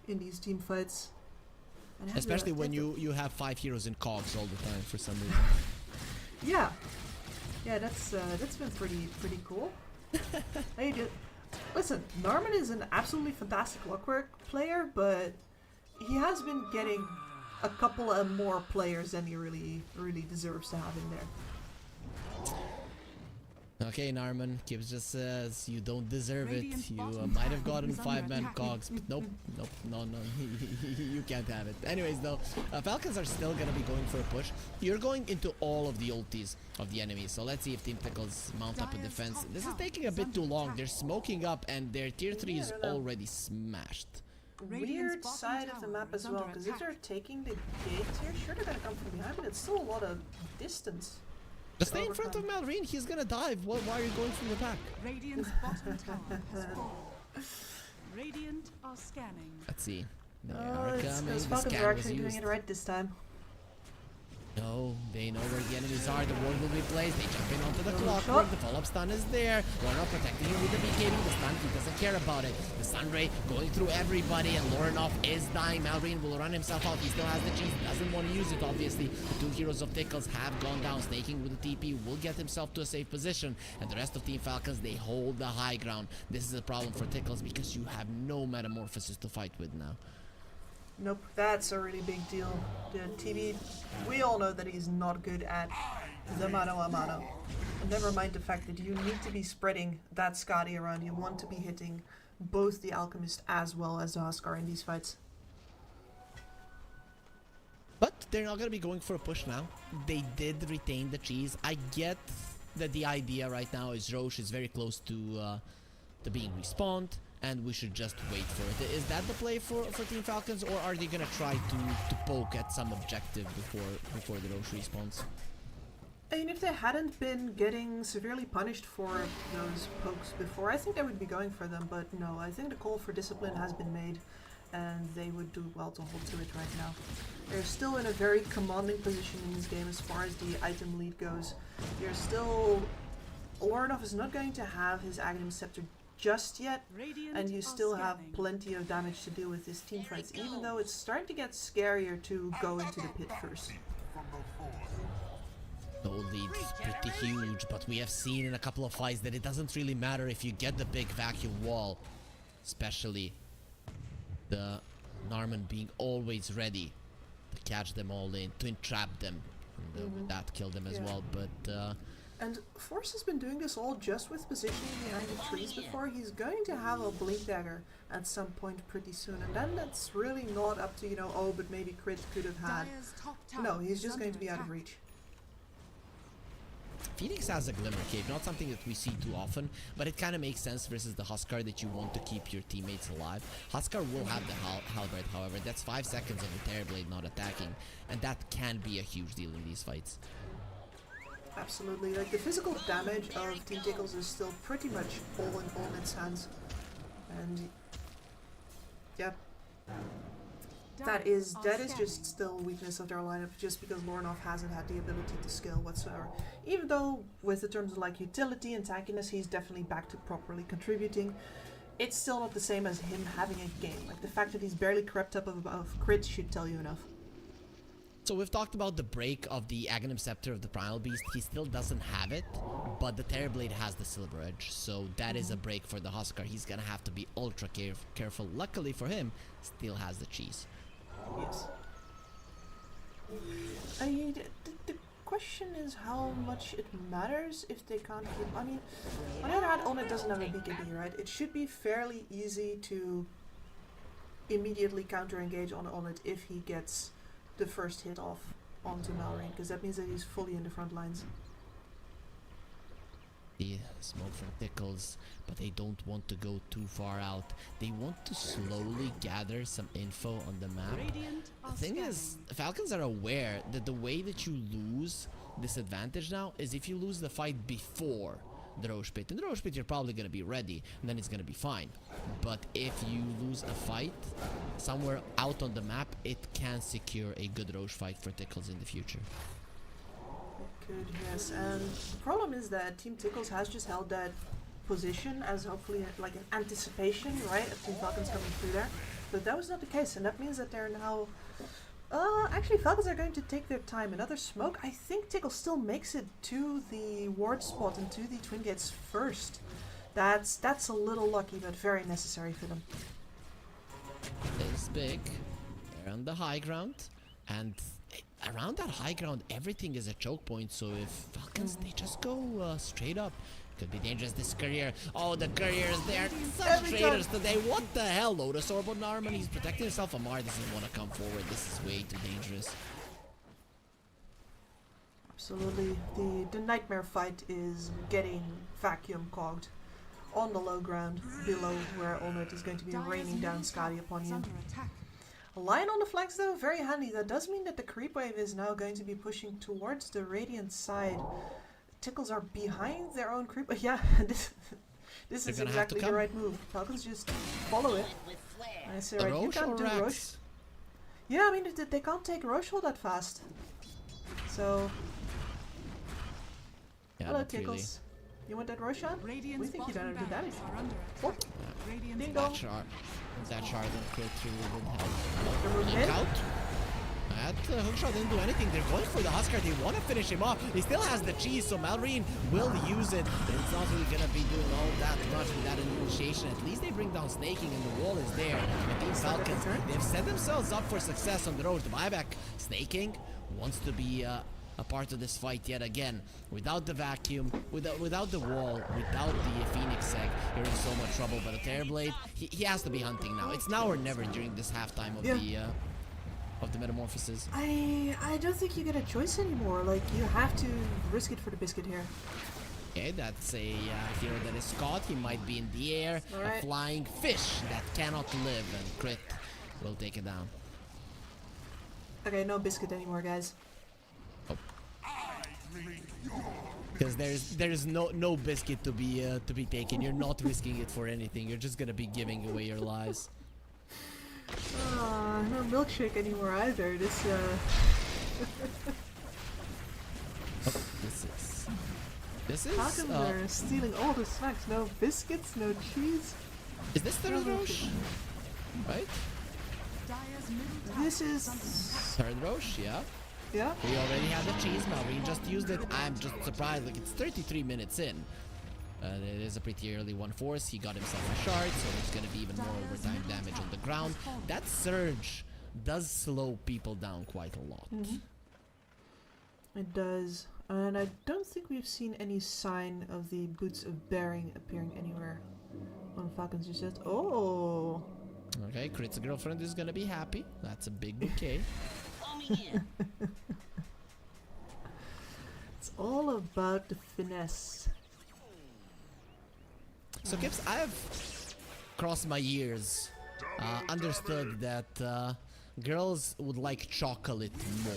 in these team fights. Especially when you have 5 heroes in cogs all the time for some reason. Yeah, that's been pretty cool. Listen, Norman is an absolutely fantastic Clockwork player, but he has been getting a couple of more players than he really deserves to have in there. Okay, Narman, Gibbs just says you don't deserve Radiant's it. You bottom might have tower gotten is under 5-man attack. cogs, but nope, no, you can't have it. Anyways, though, Falcons are still gonna be going for a push. You're going into all of the ultis of the enemy, so let's see if Team Tickles mount up a Dire's defense. top This is tower taking a is bit under too long. attack. They're smoking up, and their tier 3 Yeah, is I don't know. already smashed. Radiant's Weird bottom side of the tower map is as well, under because if attack. they're taking the gates here, sure they're gonna come from behind, but it's still a lot of distance. Just stay in front of overcome. Malrine, he's gonna dive. Why are you going from the back? Radiant's bottom tower has fallen. Radiant are scanning. Let's see. They Oh, are it's coming. those The Falcons scan are was actually doing used. it right this time. No, they know where the enemies are. The ward will be placed. They jump in onto the clockwork. shot. The follow-up stun is there. Lorinov protecting him with the BKB. The stun, he doesn't care about it. The stun ray going through everybody, and Lorinov is dying. Malrine will run himself out. He still has the cheese. Doesn't want to use it, obviously. The two heroes of Tickles have gone down. Snaking with the TP will get himself to a safe position. And the rest of Team Falcons, they hold the high ground. This is a problem for Tickles because you have no Metamorphosis to fight with now. Nope, that's a really big deal. The TB, we all know that he's not good at the mano a mano. And never mind the fact that you need to be spreading that Skadi around. You want to be hitting both the Alchemist as well as the Huskar in these fights. But they're not going to be going for a push now. They did retain the cheese. I get that the idea right now is Roche is very close to being respawned, and we should just wait for it. Is that the play for Team Falcons, or are they going to try to poke at some objective before the Roche respawns? I mean, if they hadn't been getting severely punished for those pokes before, I think they would be going for them, but no, I think the call for discipline has been made, and they would do well to hold to it right now. They're still in a very commanding position in this game as far as the item lead goes. You're still... Lorinov is not going to have his Aghanim Scepter just yet, Radiant and you are still have scanning. plenty of damage to deal with this team fights, even though it's starting to get scarier to go into the pit first. The lead's pretty huge, but we have seen in a couple of fights that it doesn't really matter if you get the big vacuum wall, especially the Narman being always ready to catch them all in, to entrap them, and with that kill them as Yeah. well. But And Force has been doing this all just with positioning behind the trees before. He's going to have a Blink Dagger at some point pretty soon, and then that's really not up to, you know, oh, but maybe Crit could have had. Dire's top tower No, he's is just going under to be out of attack. reach. Phoenix has a Glimmer Cave, not something that we see too often, but it kind of makes sense versus the Huskar that you want to keep your teammates alive. Huskar will have the Halberd, however, that's 5 seconds of the Terrorblade not attacking, and that can be a huge deal in these fights. Absolutely. Like, the physical damage of Team Tickles is still pretty much all in its hands. And yep. That is just still a weakness of their lineup, just because Lorinov hasn't had the ability to scale whatsoever. Even though with the terms of like utility and tankiness, he's definitely back to properly contributing. It's still not the same as him having a game. Like, the fact that he's barely crept up above crit should tell you enough. So we've talked about the break of the Aghanim Scepter of the Primal Beast. He still doesn't have it, but the Terrorblade has the Silver Edge, so that is a break for the Huskar. He's gonna have to be ultra careful. Luckily for him, still has the cheese. Yes. The question is how much it matters if they can't keep... I mean, on the other hand, Onet doesn't have a BKB, right? It should be fairly easy to immediately counter-engage on Onet if he gets the first hit off onto Malrine, because that means that he's fully in the front lines. The smoke from Tickles, but they don't want to go too far out. They want to slowly gather some info on the map. Radiant The are thing is, scanning. Falcons are aware that the way that you lose this advantage now is if you lose the fight before the Roche Pit. In the Roche Pit, you're probably going to be ready, and then it's going to be fine. But if you lose a fight somewhere out on the map, it can secure a good Roche fight for Tickles in the future. Good, yes. And the problem is that Team Tickles has just held that position as hopefully like an anticipation, right, of Team Falcons coming through there. But that was not the case, and that means that they're now... actually, Falcons are going to take their time. Another smoke. I think Tickles still makes it to the ward spot and to the Twin Gates first. That's a little lucky, but very necessary for them. It's big. They're on the high ground, and around that high ground, everything is a choke point. So if Falcons, they just go straight up Could be dangerous, this courier. Oh, the couriers, they're such Every traitors time. today. What the hell? Lotus Orb on Narman, he's protecting himself. Amar doesn't want to come forward. This is way too dangerous. Absolutely. The nightmare fight is getting vacuum cogged on the low ground below where Onit is going to be raining down Skadi upon you. Under attack. A lion on the flanks though, very handy. That does mean that the creep wave is now going to be pushing towards the Radiant side. Tickles are behind their own creep. Yeah, this is They're gonna have to exactly the come. right move. Falcons just follow it. I say, right, you Roche can't or do Roche. Rax? Yeah, I mean, they can't take Roche all that fast. So, Yeah, hello not really. Tickles. You want that Roche on? Radiant's We think you bottom don't do damage. barracks are under Oh, attack. Radiant's ding That dong. shard. That shard and crit through didn't help. They're moving Look in. out. That hookshot didn't do anything. They're going for the Huskar. They want to finish him off. He still has the cheese, so Malrine will use it. But it's not really going to be doing all that much with that initiation. At least they bring down snaking and the wall is there. The Team Falcons, they've set themselves up for success on the road. The buyback snaking wants to be a part of this fight yet again. Without the vacuum, without the wall, without the Phoenix egg, you're in so much trouble. But a Terrorblade, he has to be hunting now. It's now or never during this halftime of the metamorphosis. I don't think you get a choice anymore. Like, you have to risk it for the biscuit here. Okay, that's a hero that is caught. He might be in the air. A Alright. flying fish that cannot live, and crit will take it down. Okay, no biscuit anymore, guys. Because there's no biscuit to be taken. You're not risking it for anything. You're just gonna be giving away your lives. No milkshake anymore either. This This is Falcons are stealing all the snacks. No biscuits, no cheese. is this third Roche? Right? Dire's middle tower This is Third Roche, yeah. yeah. We already had the cheese, Malrine just used it. I'm just surprised, like it's 33 minutes in. It is a pretty early one force. He got himself a shard, so there's gonna be even more overtime damage on the ground. That surge does slow people down quite a lot. It does, and I don't think we've seen any sign of the boots of bearing appearing anywhere on Falcons. You said, oh, Okay, Crit's girlfriend is gonna be happy. That's a big bouquet. it's all about the finesse. So Kips, I have crossed my years, understood that girls would like chocolate more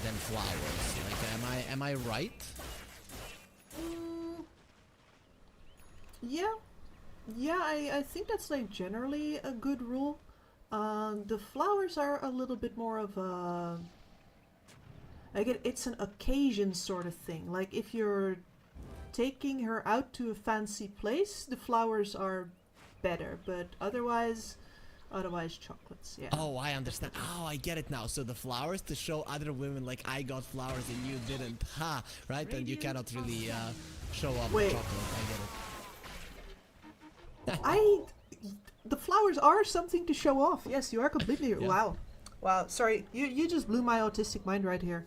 than flowers. Like, am I right? Yeah, I think that's like generally a good rule. The flowers are a little bit more of a, like it's an occasion sort of thing. Like if you're taking her out to a fancy place, the flowers are better, but otherwise chocolates, yeah. Oh, I understand. Oh, I get it now. So the flowers to show other women like I got flowers and you didn't. Ha, right? And you cannot really show up Wait. chocolate. I get it. The flowers are something to show off. Yes, you are completely, Yeah. Wow, sorry, you just blew my autistic mind right here.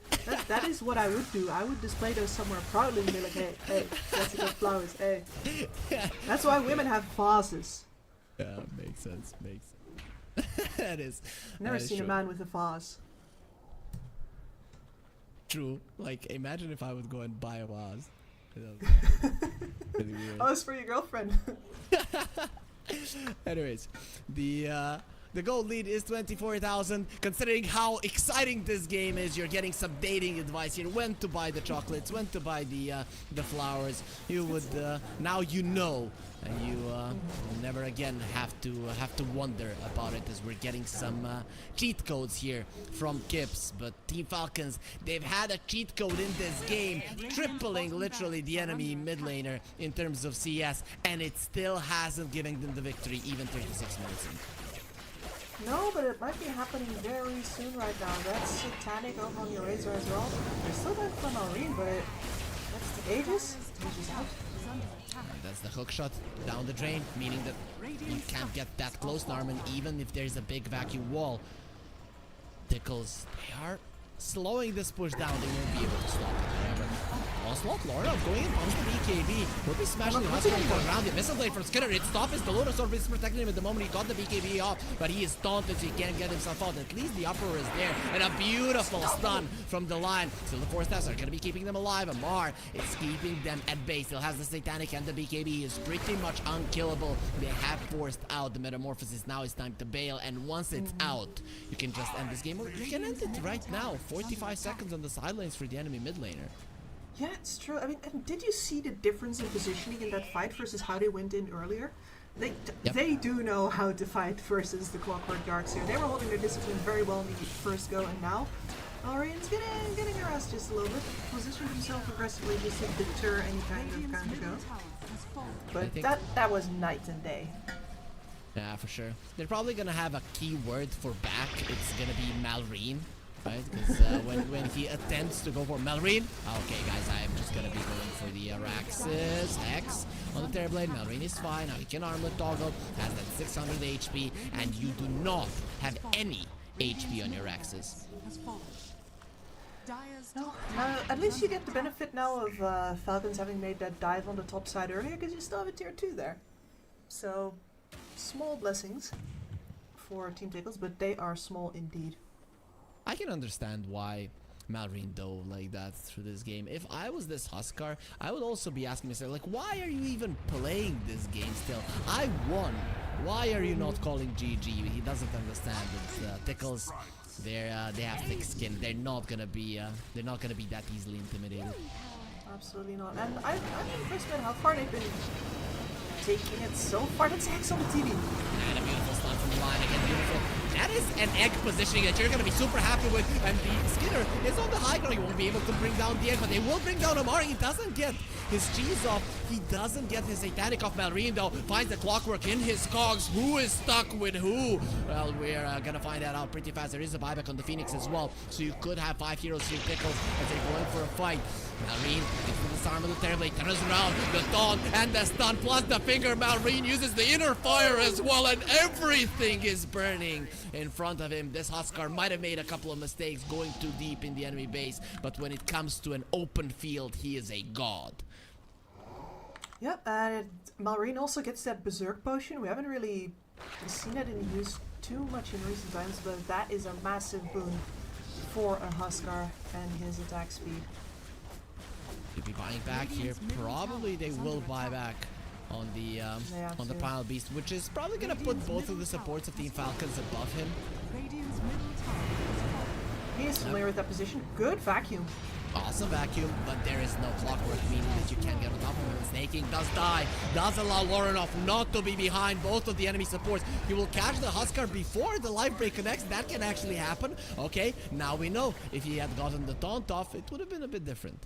That is what I would do. I would display those somewhere proudly and be like, hey, that's the flowers, hey. That's why women have vases. Yeah, makes sense. Makes sense. That is. Never that is seen a true. man with a vase. True. Like, imagine if I would go and buy a vase. Really weird. Oh, it's for your girlfriend. Anyways, the gold lead is 24,000. Considering how exciting this game is, you're getting some dating advice here. When to buy the chocolates, when to buy the flowers. You would now you know, and you will never again have to wonder about it, as we're getting some cheat codes here from Kips. But Team Falcons, they've had a cheat code in this game, tripling literally the enemy mid laner in terms of CS, and it still hasn't given them the victory, even 36 minutes in. No, but it might be happening very soon right now. That's satanic over on your Razor as well. They're still going for Marine, but that's the Aegis. Aegis out. And that's the hook shot down the drain, meaning that you can't get that close, Narman, even if there's a big vacuum wall. Tickles, they are slowing this push down. They won't be able to stop it. However, onslaught. Lorna going in, pumps the BKB. Will be smashing the Husker into the ground. The missile blade from Skinner. It stops. The Lotus Orb is protecting him at the moment. He got the BKB off, but he is taunted, so he can't get himself out. At least the uproar is there. And a beautiful stun from the line. Still the 4 stars are going to be keeping them alive. Amar is keeping them at base. Still has the Satanic and the BKB. He is pretty much unkillable. They have forced out the Metamorphosis. Now it's time to bail. And once it's out, you can just end this game. Or you can end it right now. 45 seconds on the sidelines for the enemy mid laner. Yeah, it's true. I mean, and did you see the difference in positioning in that fight versus how they went in earlier? They do know how to fight versus the Clockwork Darks here. They were holding their discipline very well in the first go, and now Orien's getting harassed just a little bit. Positioned himself aggressively just to deter any kind of counter go. But that was night and day. Yeah, for sure. They're probably gonna have a key word for back. It's gonna be Malrine, right? Because when he attempts to go for Malrine, okay, guys, I am just gonna be going for the Araxis X on the Terrorblade. Malrine is fine. Now he can armlet toggle, has that 600 HP, and you do not have any HP on your Araxis. No, at least you get the benefit now of Falcons having made that dive on the top side earlier, because you still have a tier 2 there. So, small blessings for Team Tickles, but they are small indeed. I can understand why Malrine dove like that through this game. If I was this Huskar, I would also be asking myself, like, why are you even playing this game still? I won. Why are you not calling GG? He doesn't understand it. Tickles, they have thick skin. They're not gonna be that easily intimidated. Absolutely not. And I'm impressed with how far they've been taking it so far. That's X on the TV. And a beautiful stun from the line again. Beautiful. That is an egg positioning that you're going to be super happy with. And the Skinner is on the high ground. He won't be able to bring down the egg, but they will bring down Amari. He doesn't get his cheese off. He doesn't get his Satanic off. Malrine, though, finds the Clockwork in his cogs. Who is stuck with who? Well, we're going to find that out pretty fast. There is a buyback on the Phoenix as well. So you could have 5 heroes here, Tickles, as they're going for a fight. Malrine gets the disarm of the Terrorblade, turns around, the taunt and the stun, plus the finger. Malrine uses the inner fire as well, and everything is burning in front of him. This Huskar might have made a couple of mistakes going too deep in the enemy base, but when it comes to an open field, he is a god. Yep, and Malrine also gets that Berserk Potion. We haven't really seen it in use too much in recent times, but that is a massive boon for a Huskar and his attack speed. He'll be buying back here. Probably they will buy back on the Primal Beast, which is probably gonna put both of the supports of Team Falcons above him. He is familiar with that position. Good vacuum. Awesome vacuum, but there is no Clockwork, meaning that you can't get on top of him. Snaking does die, does allow Lorenov not to be behind both of the enemy supports. He will catch the Huskar before the life break connects. That can actually happen. Okay, now we know. If he had gotten the taunt off, it would have been a bit different.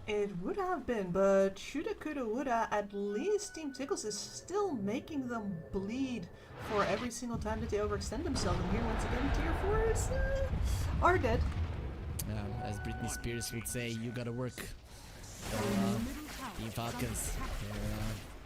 It would have been, but shoulda, coulda, woulda. At least Team Tickles is still making them bleed for every single time that they overextend themselves. And here, once again, tier 4s are dead. As Britney Spears would say, you gotta work. Team Falcons,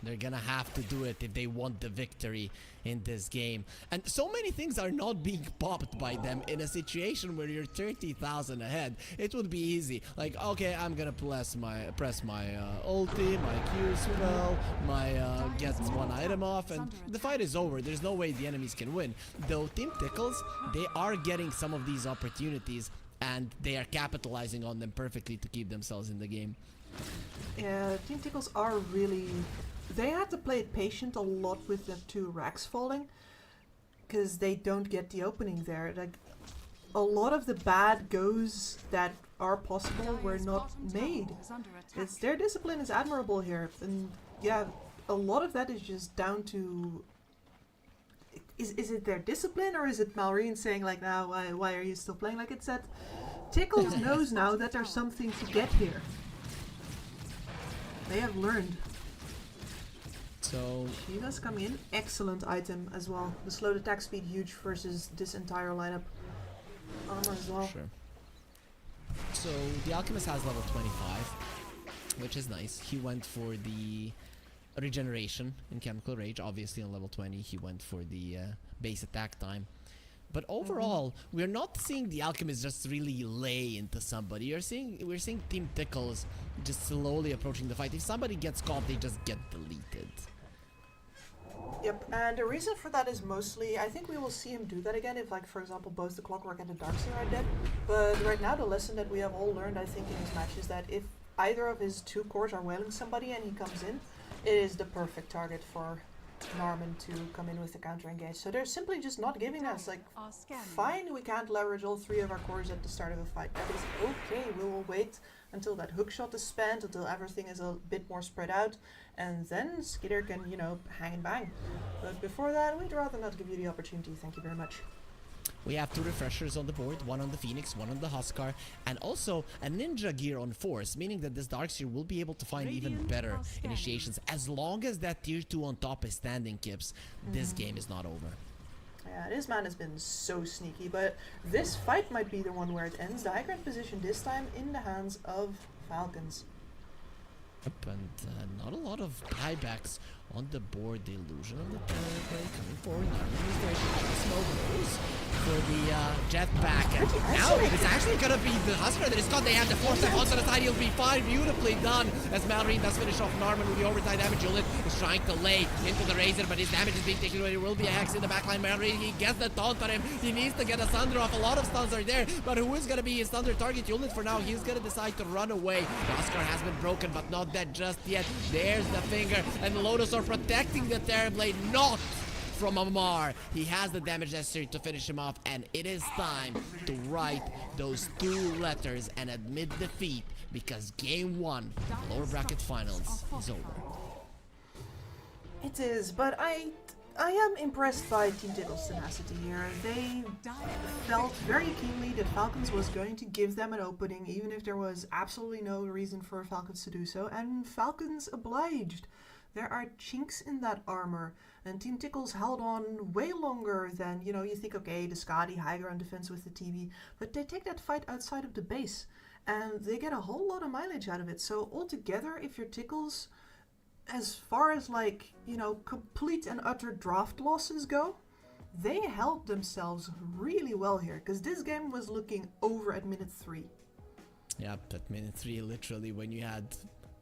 they're gonna have to do it if they want the victory in this game. And so many things are not being popped by them in a situation where you're 30,000 ahead. It would be easy. Like, okay, I'm gonna press my ulti, my Q spell, my get one item off, and the fight is over. There's no way the enemies can win. Though Team Tickles, they are getting some of these opportunities, and they are capitalizing on them perfectly to keep themselves in the game. Yeah, Team Tickles are really... They had to play it patient a lot with the 2 racks falling, because they don't get the opening there. Like, a lot of the bad goes that are possible were not made. Their discipline is admirable here, and yeah, a lot of that is just down to... Is it their discipline, or is it Malrine saying like, now why are you still playing? Like it's that Tickles knows now that there's something to get here. They have learned. So Shiva's coming in, excellent item as well. The slowed attack speed huge versus this entire lineup. Armor as well. Sure. So the Alchemist has level 25, which is nice. He went for the regeneration in Chemical Rage. Obviously on level 20 he went for the base attack time. But overall, we're not seeing the Alchemists just really lay into somebody. We're seeing Team Tickles just slowly approaching the fight. If somebody gets caught, they just get deleted. Yep, and the reason for that is mostly, I think we will see him do that again if, like, for example, both the Clockwork and the Darkseer are dead. But right now, the lesson that we have all learned, I think, in this match is that if either of his two cores are wailing somebody and he comes in, it is the perfect target for Norman to come in with the counter engage. So they're simply just not giving us, like, fine, we can't leverage all three of our cores at the start of a fight. That is okay, we will wait until that hook shot is spent, until everything is a bit more spread out, and then Skitter can, you know, hang and bang. But before that, we'd rather not give you the opportunity, thank you very much. We have 2 refreshers on the board, one on the Phoenix, one on the Huskar, and also a Ninja gear on Force, meaning that this Darkseer will be able to find even better initiations. As long as that tier 2 on top is standing, Kips, this game is not over. Yeah, this man has been so sneaky, but this fight might be the one where it ends. The high ground position this time in the hands of Falcons. Yep, and not a lot of buybacks on the board. The illusion of the teleplay coming forward. Smoke goes for the jetpack. And now it's actually gonna be the Husker that is caught. They have the 4-step onto the side. He'll be fine. Beautifully done. As Malrine does finish off Norman with the overtime damage. Juliet is trying to lay into the Razor, but his damage is being taken away. There will be a Hex in the backline. Malrine, he gets the taunt on him. He needs to get a Thunder off. A lot of stuns are there, but who is gonna be his Thunder target? Juliet for now. He's gonna decide to run away. Husker has been broken, but not dead just yet. There's the finger, and the Lotus are protecting the Terrorblade, not from Amar. He has the damage necessary to finish him off, and it is time to write those 2 letters and admit defeat, because game 1, lower bracket finals, is over. It is, but I am impressed by Team Tickle's tenacity here. They felt very keenly that Falcons was going to give them an opening, even if there was absolutely no reason for Falcons to do so, and Falcons obliged. There are chinks in that armor, and Team Tickles held on way longer than, you know, you think, okay, the Skadi high ground defense with the TV, but they take that fight outside of the base, and they get a whole lot of mileage out of it. So altogether, if you're Tickles, as far as, like, you know, complete and utter draft losses go, they held themselves really well here, because this game was looking over at minute 3. Yep, at minute 3, literally, when you had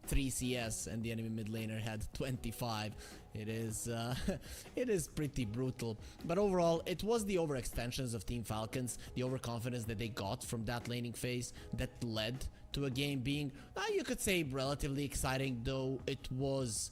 3 CS and the enemy mid laner had 25. It is pretty brutal. But overall, it was the overextensions of Team Falcons, the overconfidence that they got from that laning phase that led to a game being, you could say, relatively exciting, though it was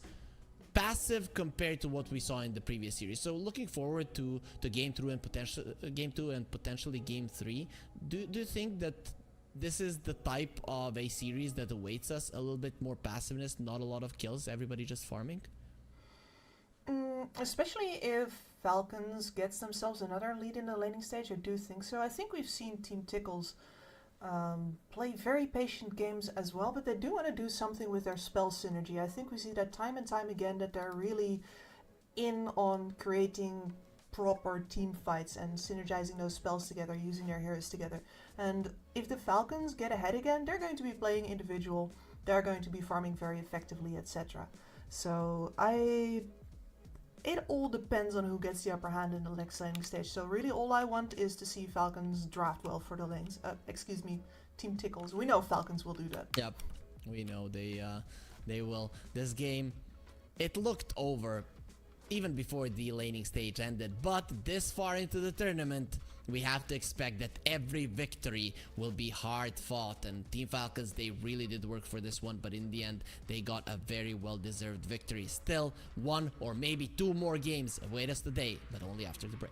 passive compared to what we saw in the previous series. So looking forward to game 2 and potentially game 3. Do you think that this is the type of a series that awaits us? A little bit more passiveness, not a lot of kills, everybody just farming? Especially if Falcons gets themselves another lead in the laning stage, I do think so. I think we've seen Team Tickles play very patient games as well, but they do want to do something with their spell synergy. I think we see that time and time again, that they're really in on creating proper team fights and synergizing those spells together, using their heroes together. And if the Falcons get ahead again, they're going to be playing individual, they're going to be farming very effectively, etc. So it all depends on who gets the upper hand in the next laning stage. So really all I want is to see Falcons draft well for the lanes. Excuse me, Team Tickles. We know Falcons will do that. Yep, we know they will. This game, it looked over even before the laning stage ended, but this far into the tournament, we have to expect that every victory will be hard fought, and Team Falcons, they really did work for this one, but in the end, they got a very well-deserved victory. Still, 1 or maybe 2 more games await us today, but only after the break.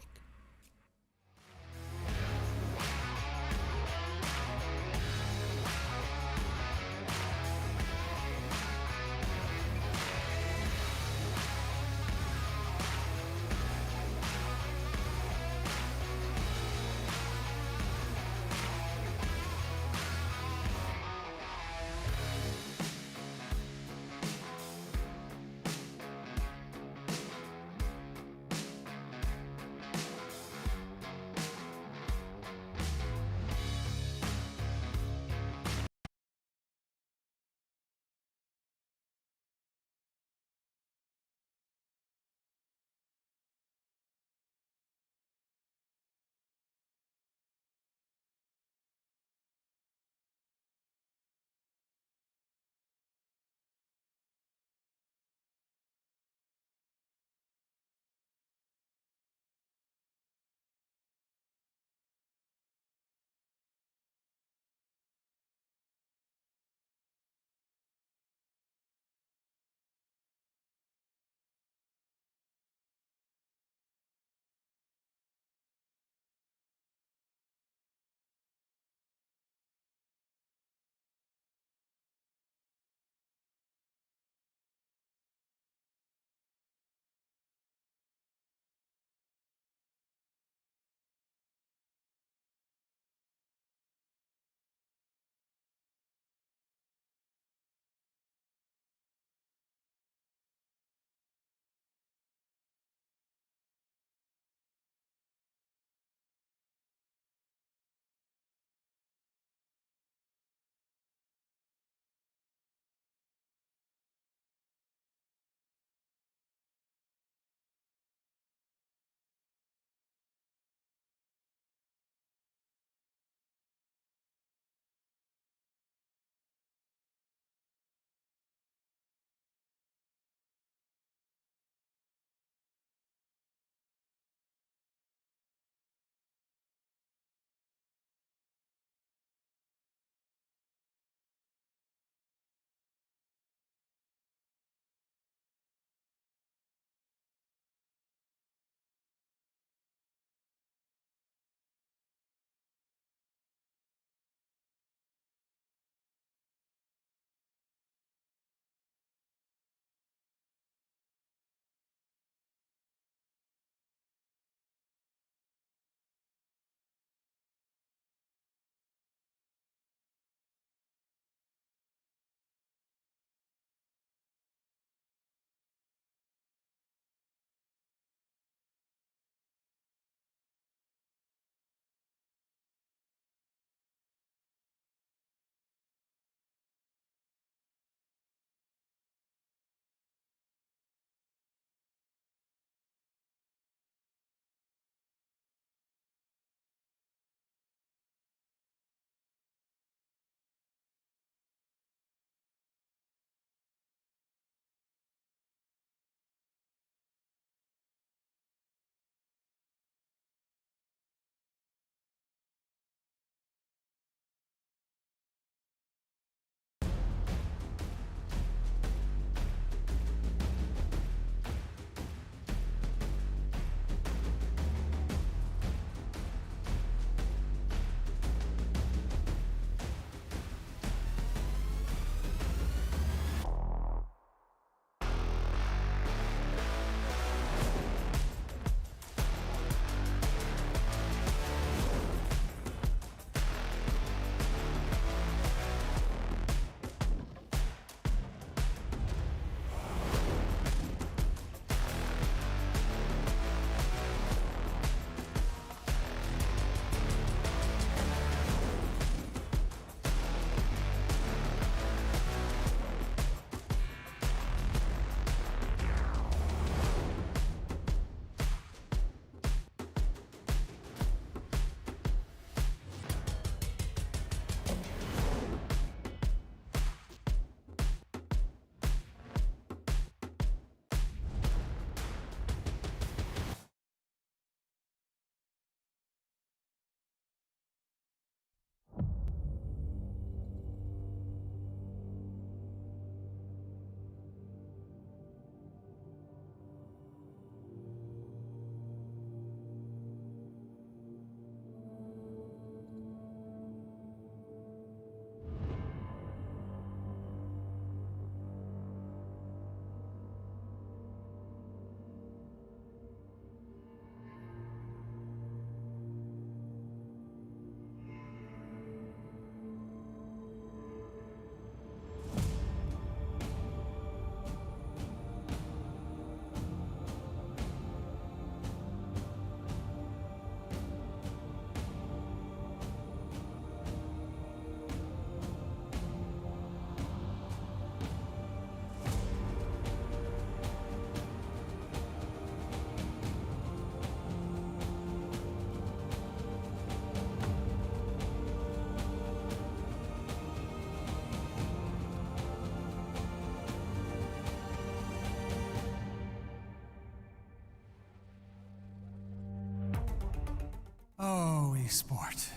sport.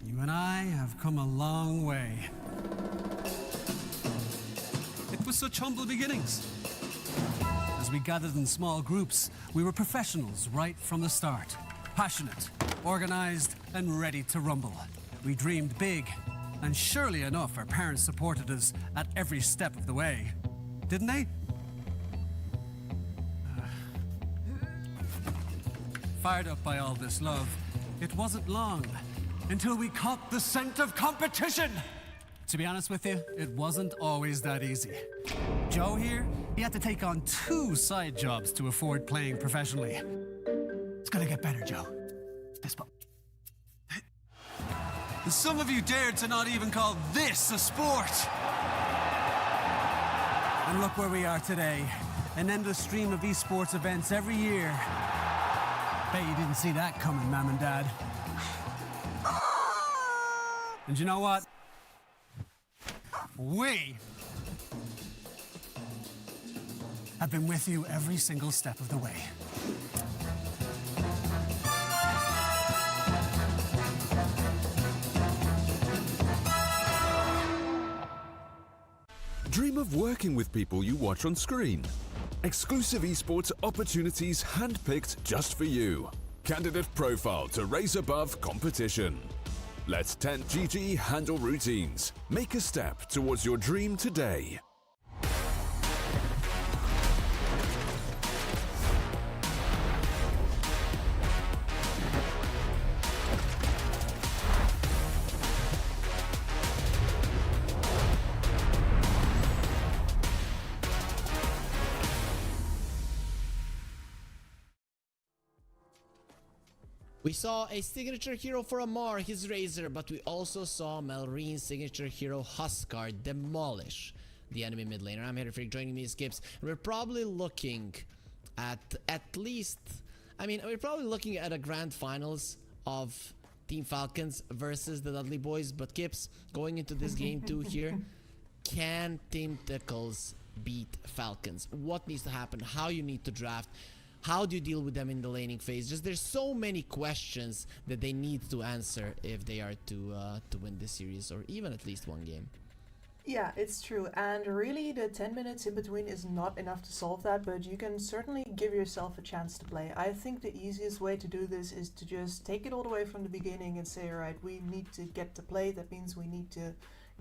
You and I have come a long way. It was such humble beginnings. As we gathered in small groups, we were professionals right from the start. Passionate, organized, and ready to rumble. We dreamed big, and surely enough, our parents supported us at every step of the way. Didn't they? Fired up by all this love, it wasn't long until we caught the scent of competition. To be honest with you, it wasn't always that easy. Joe here, he had to take on 2 side jobs to afford playing professionally. It's gonna get better, Joe. Fist bump. And some of you dared to not even call this a sport. And look where we are today. An endless stream of esports events every year. Bet you didn't see that coming, Mom and Dad. And you know what? We have been with you every single step of the way. Dream of working with people you watch on screen. Exclusive esports opportunities handpicked just for you. Candidate profile to raise above competition. Let 10GG handle routines. Make a step towards your dream today. We saw a signature hero for Amar, his Razor, but we also saw Malreen's signature hero Huskar demolish the enemy mid laner. I'm Herifric, joining me is Skips. We're probably looking at least, we're probably looking at a grand finals of Team Falcons versus the Dudley Boys, but Kips, going into this game 2 here, can Team Tickles beat Falcons? What needs to happen? How you need to draft? How do you deal with them in the laning phase? Just there's so many questions that they need to answer if they are to win this series or even at least one game. Yeah, it's true, and really the 10 minutes in between is not enough to solve that, but you can certainly give yourself a chance to play. I think the easiest way to do this is to just take it all the way from the beginning and say, alright, we need to get to play, that means we need to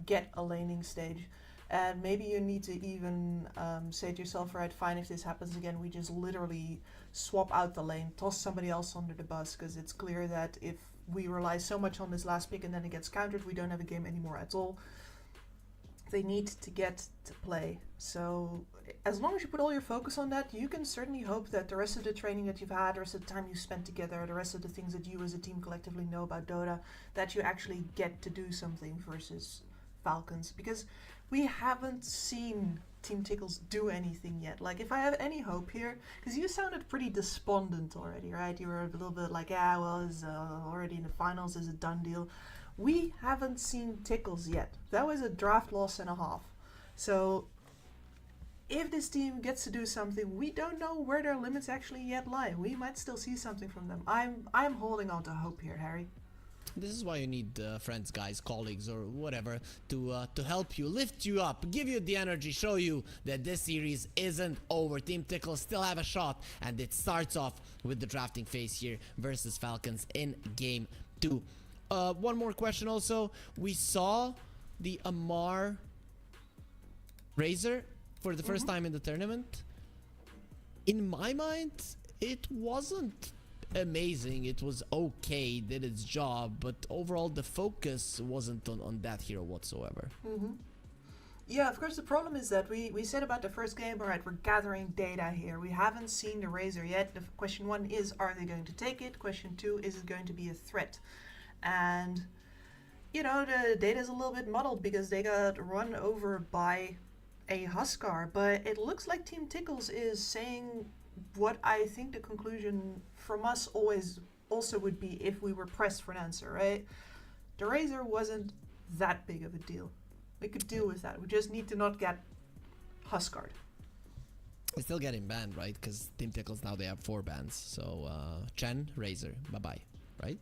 get a laning stage. And maybe you need to even say to yourself, right, fine, if this happens again, we just literally swap out the lane, toss somebody else under the bus, because it's clear that if we rely so much on this last pick and then it gets countered, we don't have a game anymore at all. They need to get to play. So as long as you put all your focus on that, you can certainly hope that the rest of the training that you've had, the rest of the time you spent together, the rest of the things that you as a team collectively know about Dota, that you actually get to do something versus Falcons. Because we haven't seen Team Tickles do anything yet. Like, if I have any hope here, because you sounded pretty despondent already, right? You were a little bit like, yeah, well, it's already in the finals, is a done deal. We haven't seen Tickles yet. That was a draft loss and a half. So if this team gets to do something, we don't know where their limits actually yet lie. We might still see something from them. I'm holding on to hope here, Harry. This is why you need friends, guys, colleagues, or whatever to help you, lift you up, give you the energy, show you that this series isn't over. Team Tickles still have a shot, and it starts off with the drafting phase here versus Falcons in game 2. One more question also. We saw the Amar Razor for the first time in the tournament. In my mind, it wasn't amazing. It was okay, did its job, but overall the focus wasn't on that hero whatsoever. Yeah, of course the problem is that we said about the first game, alright, we're gathering data here. We haven't seen the Razor yet. The question 1 is, are they going to take it? Question 2, is it going to be a threat? And, you know, the data is a little bit muddled because they got run over by a Huskar, but it looks like Team Tickles is saying what I think the conclusion from us always also would be if we were pressed for an answer, right? The Razor wasn't that big of a deal. We could deal with that. We just need to not get Huskar'd. It's still getting banned, right? Because Team Tickles now they have 4 bans. So Chen, Razor, bye-bye, right?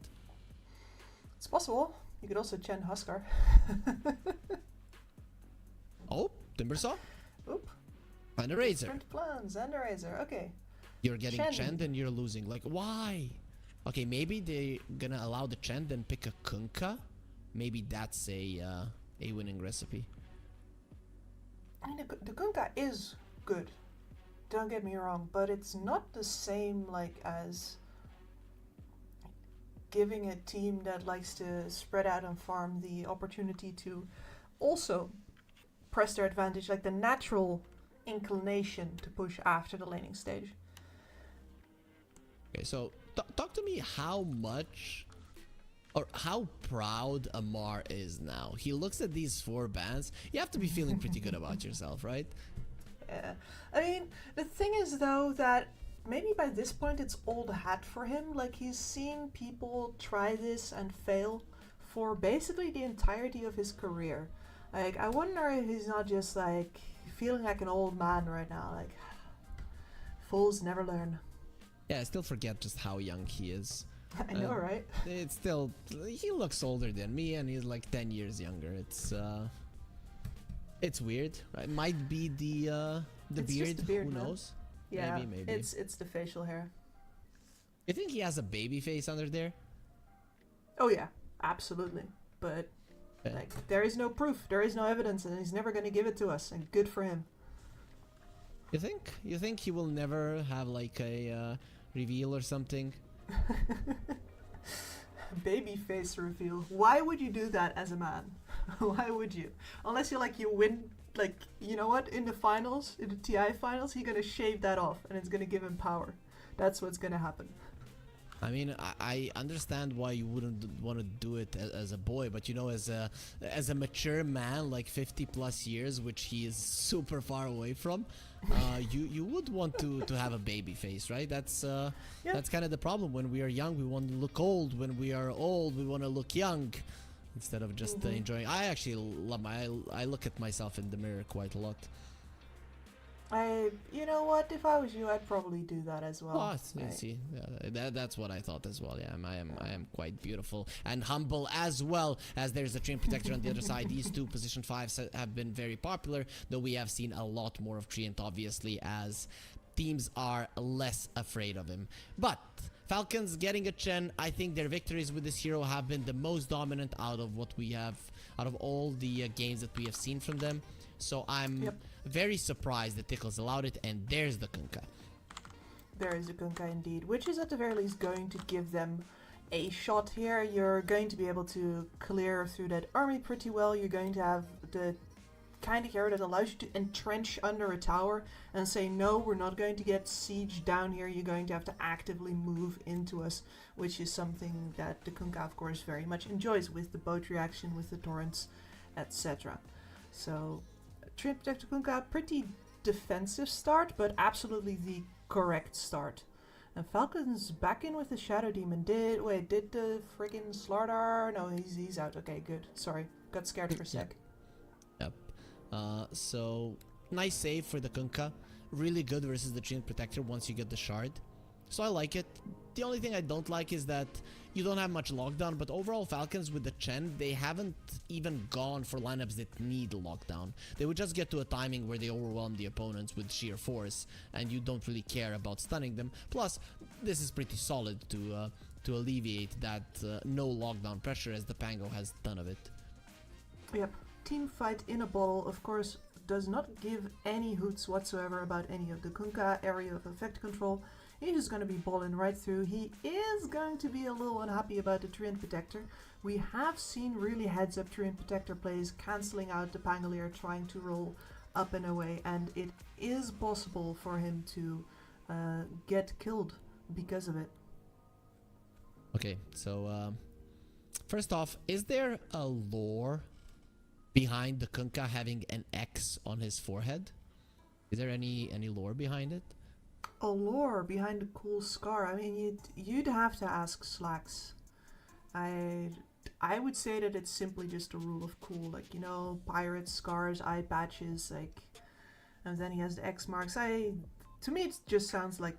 It's possible. You could also Chen Huskar. Oh, Timbersaw Oop. and a Razor. Different plans and a Razor. Okay. You're getting Chen. Chen and you're losing. Like, why? Okay, maybe they're gonna allow the Chen then pick a Kunkka. Maybe that's a winning recipe. I mean, the Kunkka is good. Don't get me wrong, but it's not the same like as giving a team that likes to spread out and farm the opportunity to also press their advantage, like the natural inclination to push after the laning stage. Okay, so talk to me how much or how proud Amar is now. He looks at these 4 bans. You have to be feeling pretty good about yourself, right? Yeah. I mean, the thing is though that maybe by this point it's old hat for him. Like, he's seen people try this and fail for basically the entirety of his career. Like, I wonder if he's not just like feeling like an old man right now. Like, fools never learn. Yeah, I still forget just how young he is. I know, right? It's still, he looks older than me and he's like 10 years younger. It's weird. It might be the It's beard. just the beard, Who man. knows? Yeah, Maybe. it's the facial hair. You think he has a baby face under there? Oh yeah, absolutely. But Yeah. like, there is no proof, there is no evidence, and he's never going to give it to us. And good for him. You think? You think he will never have like a reveal or something? Baby face reveal. Why would you do that as a man? Why would you? Unless you win, like, you know what? In the finals, in the TI finals, he's gonna shave that off, and it's gonna give him power. That's what's gonna happen. I mean, I understand why you wouldn't want to do it as a boy, but you know, as a mature man, like 50 plus years, which he is super far away from, you would want to have a baby face, right? That's kind of the problem. When we are young, we want to look old. When we are old, we want to look young, instead of just enjoying. I actually love I look at myself in the mirror quite a lot. You know what? If I was you, I'd probably do that as well. Oh, see, that's what I thought as well. Yeah, I am quite beautiful and humble as well, as there's a Treant Protector on the other side. These two position 5s have been very popular, though we have seen a lot more of Treant, obviously, as teams are less afraid of him. But Falcons getting a Chen, I think their victories with this hero have been the most dominant out of all the games that we have seen from them. So I'm very surprised that Tickles allowed it, and there's the Kunkka. There is a Kunkka indeed, which is at the very least going to give them a shot here. You're going to be able to clear through that army pretty well. You're going to have the kind of hero that allows you to entrench under a tower and say, no, we're not going to get siege down here. You're going to have to actively move into us, which is something that the Kunkka, of course, very much enjoys with the boat reaction, with the torrents, etc. So Treant Protector Kunkka, pretty defensive start, but absolutely the correct start. And Falcons back in with the Shadow Demon. Did the friggin' Slardar? No, he's out. Okay, good. Sorry, got scared for a sec. Yep. So nice save for the Kunkka. Really good versus the Treant Protector once you get the shard. So I like it. The only thing I don't like is that you don't have much lockdown, but overall Falcons with the Chen, they haven't even gone for lineups that need lockdown. They would just get to a timing where they overwhelm the opponents with sheer force, and you don't really care about stunning them. Plus, this is pretty solid to alleviate that no lockdown pressure, as the Pango has a ton of it. Yep. Team fight in a bottle, of course, does not give any hoots whatsoever about any of the Kunkka area of effect control. He's just going to be balling right through. He is going to be a little unhappy about the Treant Protector. We have seen really heads-up Treant Protector plays cancelling out the Pangolier, trying to roll up and away, and it is possible for him to get killed because of it. Okay, so first off, is there a lore behind the Kunkka having an X on his forehead? Is there any lore behind it? A lore behind the cool scar. I mean, you'd have to ask Slacks. I would say that it's simply just a rule of cool, like, you know, pirates, scars, eye patches, like, and then he has the X marks. To me, it just sounds like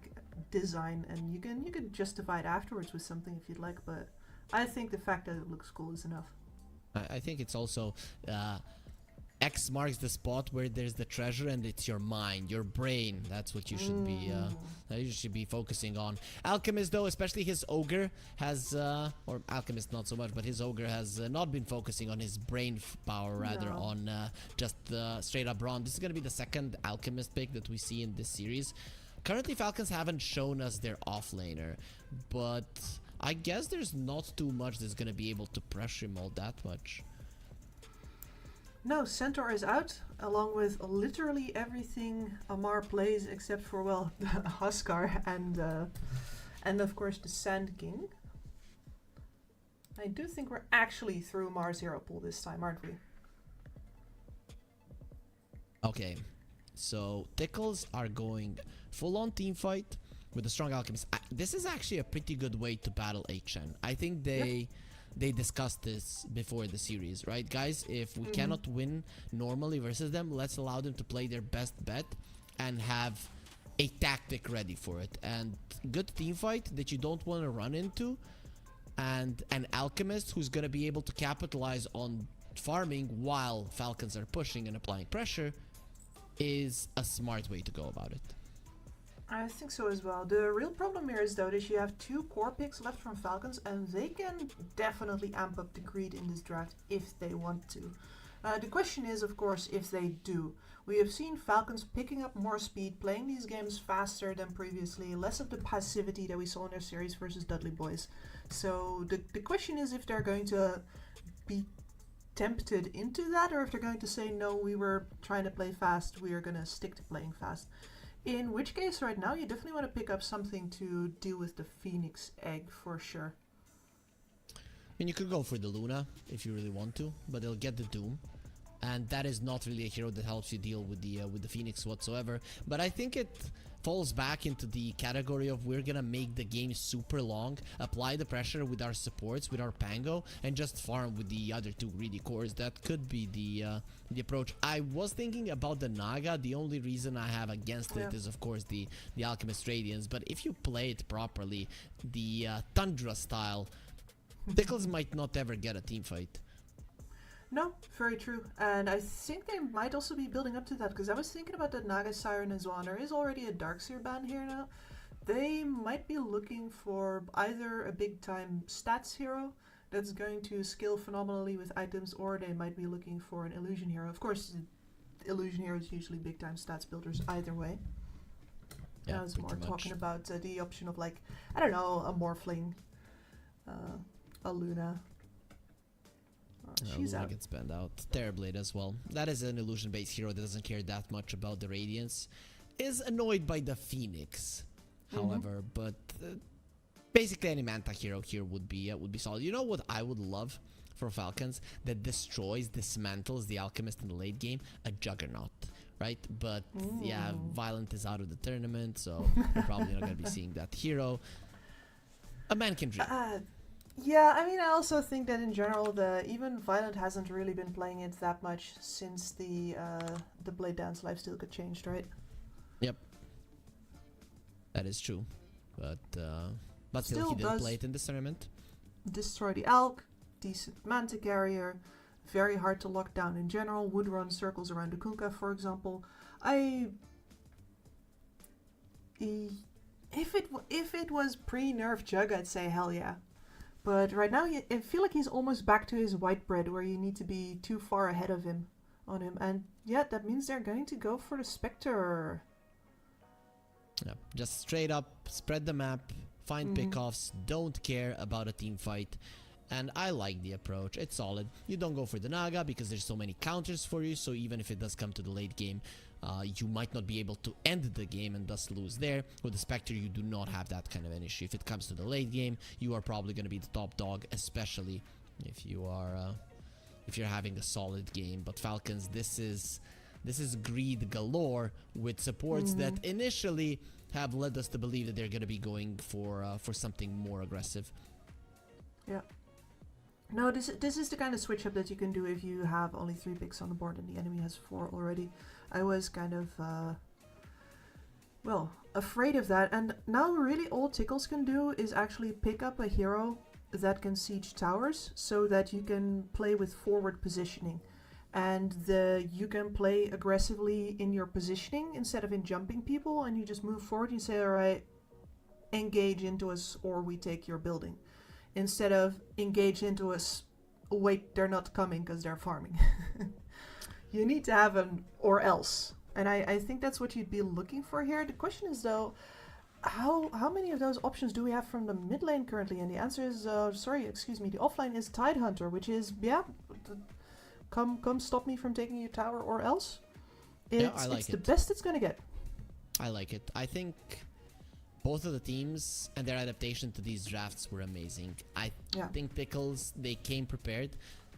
design, and you can justify it afterwards with something if you'd like, but I think the fact that it looks cool is enough. I think it's also X marks the spot where there's the treasure, and it's your mind, your brain. That's what you should be focusing on. Alchemist, though, especially his ogre, has or Alchemist not so much, but his ogre has not been focusing on his brain power, rather on just straight up brawn. This is gonna be the second Alchemist pick that we see in this series. Currently, Falcons haven't shown us their offlaner, but I guess there's not too much that's gonna be able to pressure him all that much. No, Centaur is out, along with literally everything Amar plays except for, well, Huskar and of course the Sand King. I do think we're actually through Mars Hero Pool this time, aren't we? Okay, so Tickles are going full-on team fight with a strong Alchemist. This is actually a pretty good way to battle HN. I think they discussed this before the series, right, guys? If we cannot win normally versus them, let's allow them to play their best bet and have a tactic ready for it. And good team fight that you don't want to run into, and an Alchemist who's going to be able to capitalize on farming while Falcons are pushing and applying pressure is a smart way to go about it. I think so as well. The real problem here is, though, that you have 2 core picks left from Falcons, and they can definitely amp up the greed in this draft if they want to. The question is, of course, if they do. We have seen Falcons picking up more speed, playing these games faster than previously, less of the passivity that we saw in their series versus Dudley Boys. So the question is if they're going to be tempted into that, or if they're going to say, no, we were trying to play fast, we are going to stick to playing fast. In which case, right now, you definitely want to pick up something to deal with the Phoenix egg, for sure. And you could go for the Luna if you really want to, but they'll get the Doom. And that is not really a hero that helps you deal with the Phoenix whatsoever. But I think it falls back into the category of we're gonna make the game super long, apply the pressure with our supports, with our Pango, and just farm with the other 2 greedy cores. That could be the approach. I was thinking about the Naga. The only reason I have against it is, of course, the Alchemist Radiance. But if you play it properly, the Tundra style, Tickles might not ever get a team fight. No, very true. And I think they might also be building up to that, because I was thinking about that Naga Siren as well, and there is already a Darkseer ban here now. They might be looking for either a big time stats hero that's going to skill phenomenally with items, or they might be looking for an illusion hero. Of course, illusion heroes usually big time stats builders either way. Yeah, I was more talking about the option of, like, I don't know, a Morphling, a Luna. She's out. Gets banned out. Terrorblade as well. That is an illusion based hero that doesn't care that much about the Radiance. Is annoyed by the Phoenix, however, but basically any Manta hero here would be solid. You know what I would love for Falcons? That destroys, dismantles the Alchemist in the late game? A Juggernaut, right? But yeah, Violent is out of the tournament, so we're probably not going to be seeing that hero. A man can dream. Yeah, I mean, I also think that in general, even Violent hasn't really been playing it that much since the Blade Dance lifesteal got changed, right? Yep, that is true, but still he didn't play it in this tournament. Destroy the Alk, decent Manta carrier, very hard to lock down in general. Would run circles around the Kunkka, for example. If it was pre-nerf Jug, I'd say hell yeah. But right now, I feel like he's almost back to his white bread, where you need to be too far ahead of him, and yeah, that means they're going to go for the Spectre. Yeah, just straight up spread the map, find pickoffs, don't care about a team fight, and I like the approach. It's solid. You don't go for the Naga because there's so many counters for you, so even if it does come to the late game, you might not be able to end the game and thus lose there. With the Spectre, you do not have that kind of an issue. If it comes to the late game, you are probably going to be the top dog, especially if you are if you're having a solid game. But Falcons, this is greed galore with supports that initially have led us to believe that they're going to be going for something more aggressive. Yeah. No, this is the kind of switch up that you can do if you have only 3 picks on the board and the enemy has 4 already. I was kind of, afraid of that. And now really all Tickles can do is actually pick up a hero that can siege towers, so that you can play with forward positioning. And you can play aggressively in your positioning instead of in jumping people, and you just move forward and you say, alright, engage into us or we take your building. Instead of engage into us, wait, they're not coming because they're farming. You need to have an or else. And I think that's what you'd be looking for here. The question is though, how many of those options do we have from the mid lane currently? And the answer is, the offline is Tidehunter, which is, come stop me from taking your tower or else. It's the best it's gonna get. I like it. I think both of the teams and their adaptation to these drafts were amazing. I think Tickles, they came prepared.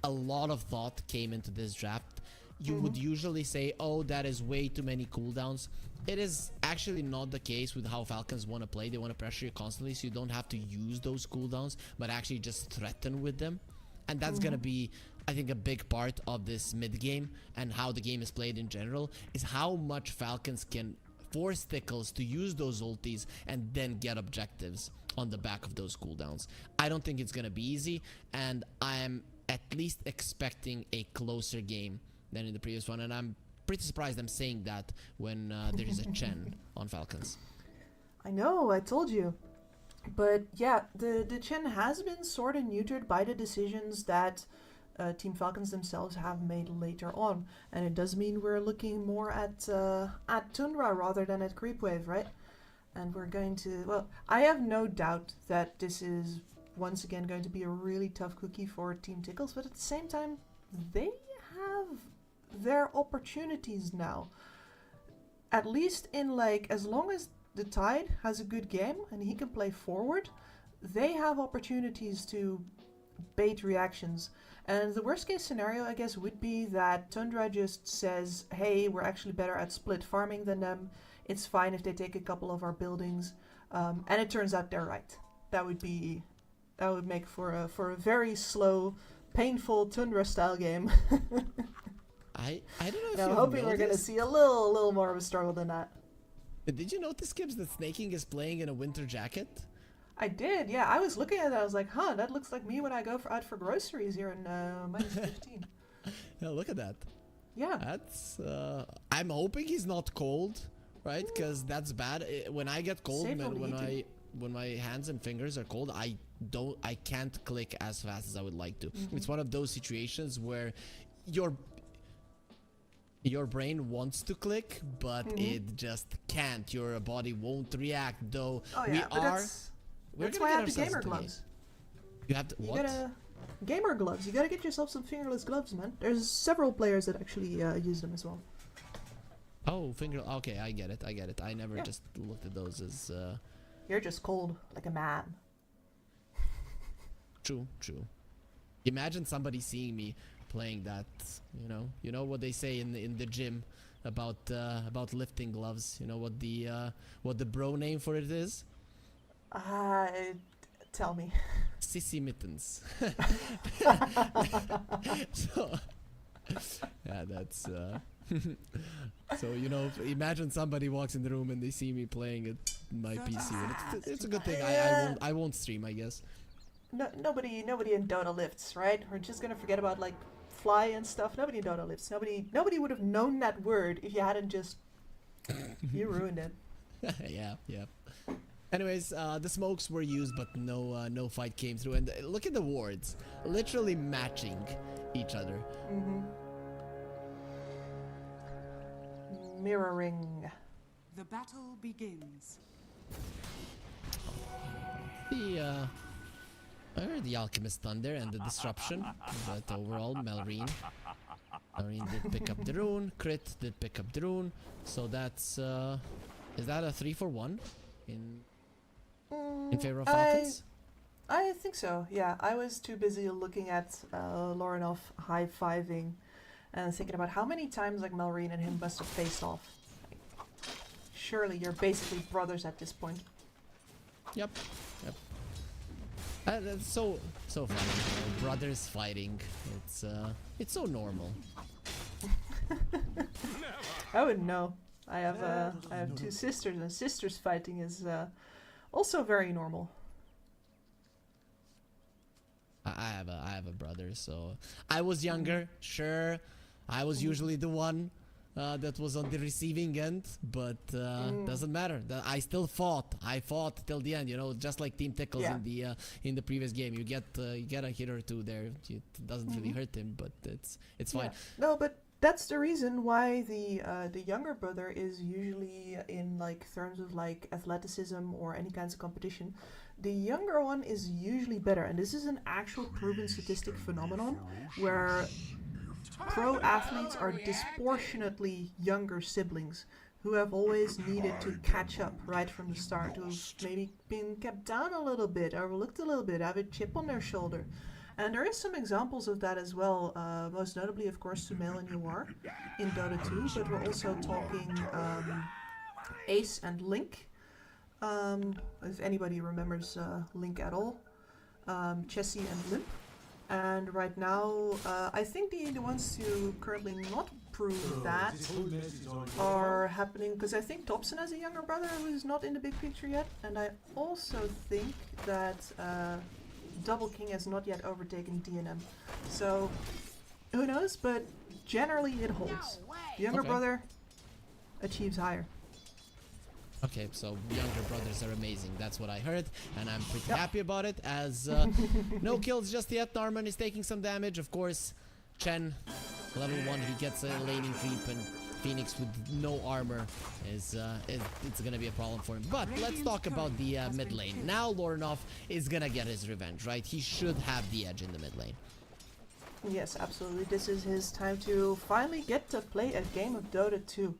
A lot of thought came into this draft. You would usually say, oh, that is way too many cooldowns. It is actually not the case with how Falcons want to play. They want to pressure you constantly, so you don't have to use those cooldowns, but actually just threaten with them. And that's going to be, I think, a big part of this mid game and how the game is played in general, is how much Falcons can force Tickles to use those ultis and then get objectives on the back of those cooldowns. I don't think it's going to be easy, and I am at least expecting a closer game than in the previous one, and I'm pretty surprised I'm saying that when there is a Chen on Falcons. I know, I told you. But yeah, the Chen has been sort of neutered by the decisions that Team Falcons themselves have made later on. And it does mean we're looking more at Tundra rather than at Creepwave, right? And we're going to... Well, I have no doubt that this is once again going to be a really tough cookie for Team Tickles, but at the same time, they have their opportunities now. At least in, like, as long as the Tide has a good game and he can play forward, they have opportunities to bait reactions. And the worst case scenario, I guess, would be that Tundra just says, hey, we're actually better at split farming than them. It's fine if they take a couple of our buildings. And it turns out they're right. That would make for a very slow, painful Tundra style game. I don't know if I'm hoping we're going to see a little more of a struggle than that. Did you notice, Gibbs, that Snaking is playing in a winter jacket? I did, yeah. I was looking at that. I was like, huh, that looks like me when I go out for groceries here in minus 15. Yeah, look at that. Yeah. That's... I'm hoping he's not cold, right? Because that's bad. When I get cold, when my hands and fingers are cold, I can't click as fast as I would like to. It's one of those situations where your brain wants to click, but it just can't. Your body won't react, though. Oh yeah, that's why I have the gamer gloves. You have to what? You gotta gamer gloves. You gotta get yourself some fingerless gloves, man. There's several players that actually use them as well. Oh, okay, I get it. I never just looked at those as. You're just cold like a man. True. Imagine somebody seeing me playing that. You know what they say in the gym about lifting gloves. You know what the bro name for it is? Tell me. Sissy mittens. So, yeah, that's. So imagine somebody walks in the room and they see me playing it my PC. And it's a good thing. I won't stream, I guess. No, nobody in Dota lifts, right? We're just gonna forget about like fly and stuff. Nobody in Dota lifts. Nobody would have known that word if you hadn't just. You ruined it. Yeah. Anyways, the smokes were used, but no fight came through. And look at the wards, literally matching each other. Mirroring. The battle begins. I heard the Alchemist Thunder and the Disruption, but overall, Melrine did pick up the rune. Crit did pick up the rune. So that's is that a 3-for-1 in favor of Falcons? I think so. Yeah, I was too busy looking at Lorinov high-fiving and thinking about how many times like Melrine and him must have faced off. Like, surely you're basically brothers at this point. Yep. That's so funny. Brothers fighting. It's so normal. I wouldn't know. I have two sisters, and sisters fighting is also very normal. I have a brother, so I was younger, sure. I was usually the one that was on the receiving end, but doesn't matter. I still fought. I fought till the end. You know, just like Team Tickles in the previous game. You get a hit or two there. It doesn't really hurt him, but it's fine. No, but that's the reason why the younger brother is usually in like terms of like athleticism or any kinds of competition. The younger one is usually better, and this is an actual proven statistic phenomenon where pro athletes are disproportionately younger siblings who have always needed to catch up right from the start, who've maybe been kept down a little bit, overlooked a little bit, have a chip on their shoulder. And there is some examples of that as well, most notably, of course, Sumail and Yawar in Dota 2, but we're also talking Ace and Link, if anybody remembers Link at all, Chessie and Limp. And right now, I think the ones who currently not prove that are happening, because I think Dobson has a younger brother who's not in the big picture yet, and I also think that Double King has not yet overtaken DNM. So, who knows, but generally it holds. Younger brother achieves higher. Okay, so younger brothers are amazing. That's what I heard, and I'm pretty happy about it, as no kills just yet. Norman is taking some damage. Of course, Chen, level 1, he gets a laning creep, and Phoenix with no armor it's gonna be a problem for him. But let's talk about the mid lane. Now Lornov is gonna get his revenge, right? He should have the edge in the mid lane. Yes, absolutely. This is his time to finally get to play a game of Dota 2.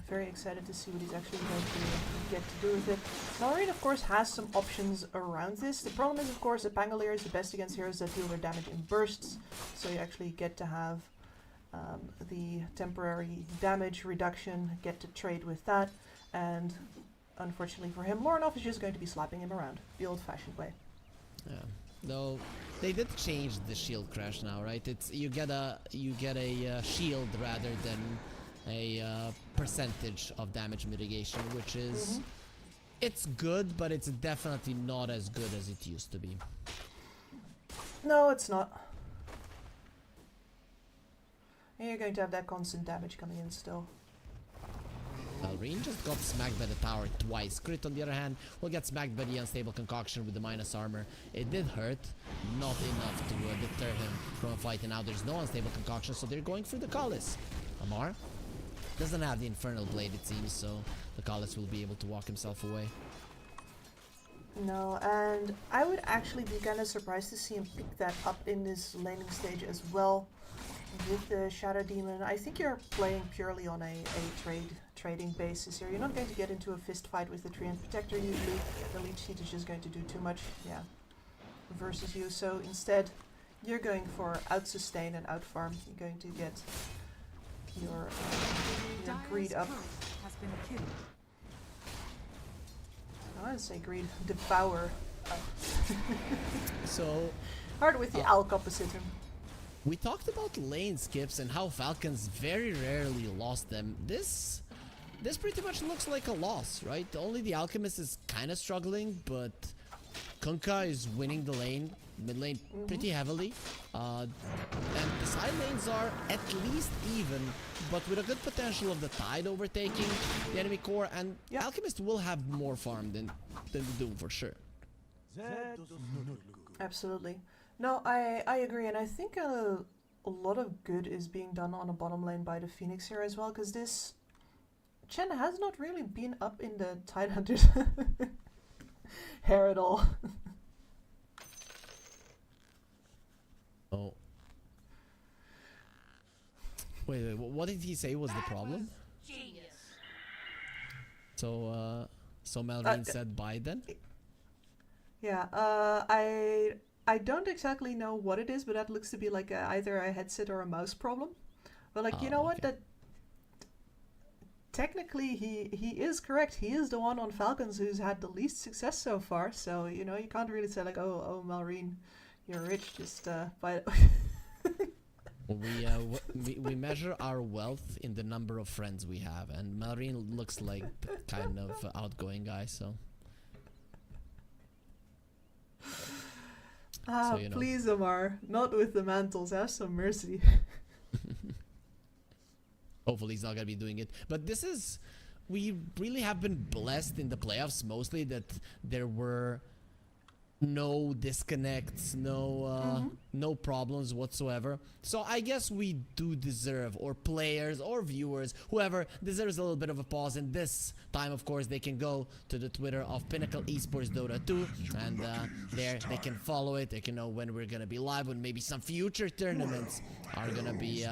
Very excited to see what he's actually going to get to do with it. Malrine, of course, has some options around this. The problem is, of course, that Pangolier is the best against heroes that deal their damage in bursts, so you actually get to have the temporary damage reduction, get to trade with that, and unfortunately for him, Lornov is just going to be slapping him around, the old-fashioned way. Yeah. Though they did change the shield crash now, right? It's you get a shield rather than a percentage of damage mitigation, which is it's good, but it's definitely not as good as it used to be. No, it's not. And you're going to have that constant damage coming in still. Malrine just got smacked by the tower twice. Crit, on the other hand, will get smacked by the unstable concoction with the minus armor. It did hurt, not enough to deter him from a fight, and now there's no unstable concoction, so they're going for the Collis. Amar doesn't have the Infernal Blade, it seems, so the Collis will be able to walk himself away. No, and I would actually be kind of surprised to see him pick that up in this laning stage as well with the Shadow Demon. I think you're playing purely on a trading basis here. You're not going to get into a fist fight with the Treant Protector usually. The Leech Seed is just going to do too much, versus you. So instead, you're going for out-sustain and out-farm. You're going to get your greed up. Has been killed. I want to say greed, devour up. So Hard with the Alk opposite him. we talked about lane skips and how Falcons very rarely lost them. This pretty much looks like a loss, right? Only the Alchemist is kind of struggling, but Kunkka is winning the lane, mid lane pretty heavily. And the side lanes are at least even, but with a good potential of the Tide overtaking the enemy core, and Alchemist will have more farm than the Doom for sure. Absolutely. No, I agree, and I think a lot of good is being done on a bottom lane by the Phoenix here as well, because this Chen has not really been up in the Tidehunter's hair at all. Oh. Wait, what did he say was the problem? So Malrine said bye then? Yeah, I don't exactly know what it is, but that looks to be like either a headset or a mouse problem. But like, you know what? That technically he is correct. He is the one on Falcons who's had the least success so far. So you know, you can't really say like, oh Malrine, you're rich. Just buy it. We measure our wealth in the number of friends we have, and Malrine looks like the kind of outgoing guy. So So, you know. Please, Amar, not with the mantles. Have some mercy. Hopefully he's not gonna be doing it. But this is, we really have been blessed in the playoffs mostly that there were no disconnects, no problems whatsoever. So I guess we do deserve, or players or viewers, whoever deserves a little bit of a pause. And this time, of course, they can go to the Twitter of Pinnacle Esports Dota 2, and there they can follow it. They can know when we're gonna be live, when maybe some future tournaments are gonna be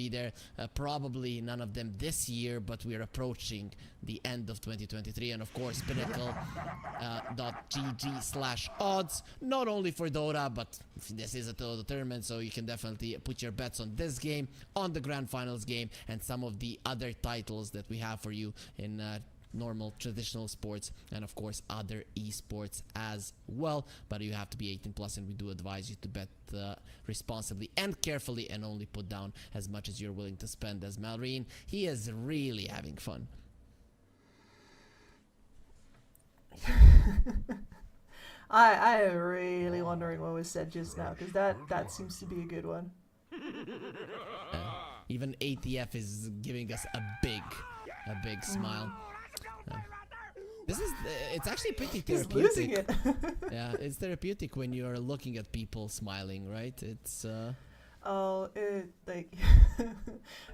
there. Probably none of them this year, but we're approaching the end of 2023. And of course, Pinnacle.gg/odds, not only for Dota, but this is a Dota tournament, so you can definitely put your bets on this game, on the Grand Finals game, and some of the other titles that we have for you in normal traditional sports, and of course other esports as well. But you have to be 18 plus, and we do advise you to bet responsibly and carefully, and only put down as much as you're willing to spend. As Malrine, he is really having fun. I am really wondering what was said just now, because that seems to be a good one. Even ATF is giving us a big smile. This is, it's actually pretty He's losing therapeutic. it. Yeah, it's therapeutic when you're looking at people smiling, right? It's Oh, like,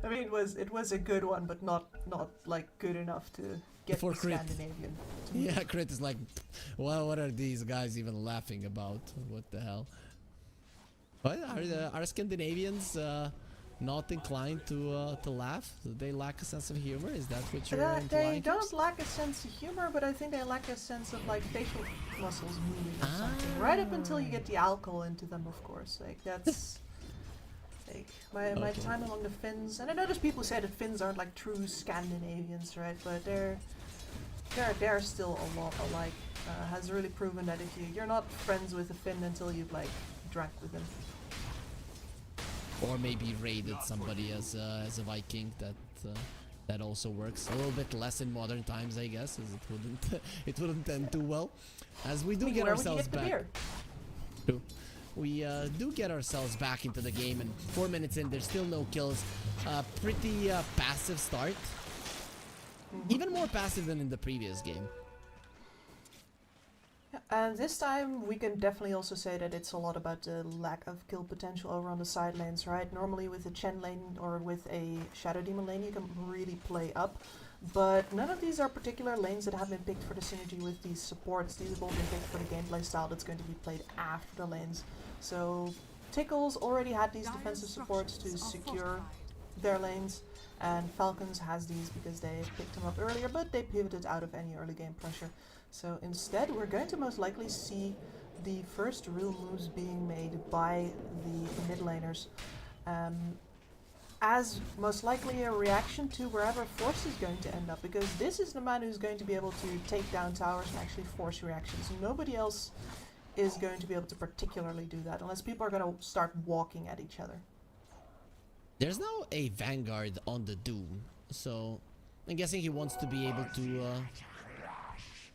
I mean, it was a good one, but not like good enough to get For the crit. Scandinavian. yeah, Crit is like, well, what are these guys even laughing about? What the hell? What are Scandinavians not inclined to laugh? Do they lack a sense of humor? Is that what you're implying? They don't lack a sense of humor, but I think they lack a sense of like facial muscles moving or something. Right up until you get the alcohol into them, of course. Like that's like my time among the Finns, and I know there's people who say that Finns aren't like true Scandinavians, right? But they're still a lot alike. Has really proven that if you're not friends with a Finn until you've like drank with them. Or maybe raided somebody as a Viking. That also works. A little bit less in modern times, I guess, as it wouldn't end too well. As we do get ourselves back. True. We do get ourselves back into the game, and 4 minutes in, there's still no kills. Pretty passive start. Even more passive than in the previous game. And this time we can definitely also say that it's a lot about the lack of kill potential over on the side lanes, right? Normally with a Chen lane or with a Shadow Demon lane you can really play up, but none of these are particular lanes that have been picked for the synergy with these supports. These have all been picked for the gameplay style that's going to be played after the lanes. So Tickles already had these defensive supports to secure their lanes, and Falcons has these because they picked them up earlier, but they pivoted out of any early game pressure. So instead we're going to most likely see the first real moves being made by the mid laners, as most likely a reaction to wherever Force is going to end up, because this is the man who's going to be able to take down towers and actually force reactions. Nobody else is going to be able to particularly do that unless people are going to start walking at each other. There's now a Vanguard on the Doom, so I'm guessing he wants to be able to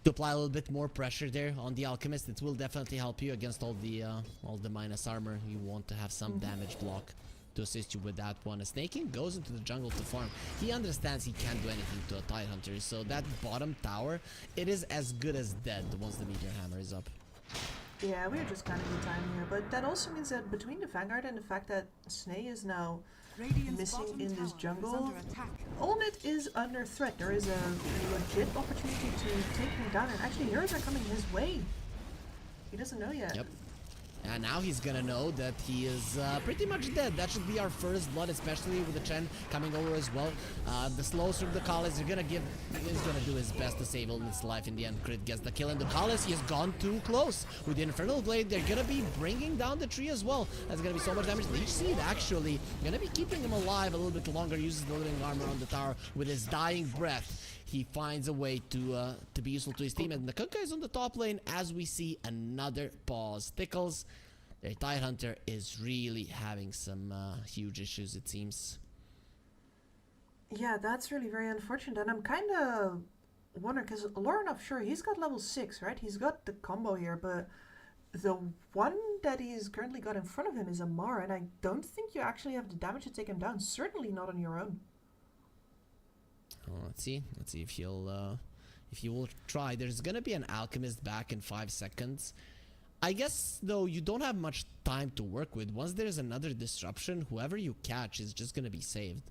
apply a little bit more pressure there on the Alchemist. It will definitely help you against all the minus armor. You want to have some damage block to assist you with that one. As Snaking goes into the jungle to farm, he understands he can't do anything to a Tidehunter, so that bottom tower, it is as good as dead once the Meteor Hammer is up. Yeah, we're just kind of in time here, but that also means that between the Vanguard and the fact that Snay is now missing in this jungle, Olmit is under threat. There is a legit opportunity to take him down, and actually heroes are coming his way. He doesn't know yet. Yep. And now he's gonna know that he is pretty much dead. That should be our first blood, especially with the Chen coming over as well. The slows from the Khalis are gonna do his best to save Olmit's life. In the end, Crit gets the kill, and the Khalis, he has gone too close. With the Infernal Blade, they're gonna be bringing down the tree as well. That's gonna be so much damage. Leech Seed actually gonna be keeping him alive a little bit longer, uses the living armor on the tower with his dying breath. He finds a way to be useful to his team, and the Kunkka is on the top lane as we see another pause. Tickles, their Tidehunter is really having some huge issues, it seems. Yeah, that's really very unfortunate, and I'm kind of wondering, because Lorinov, sure, he's got level 6, right? He's got the combo here, but The one that he's currently got in front of him is Amar, and I don't think you actually have the damage to take him down. Certainly not on your own. Oh, let's see if he'll if he will try. There's gonna be an alchemist back in 5 seconds. I guess though you don't have much time to work with. Once there's another disruption, whoever you catch is just gonna be saved.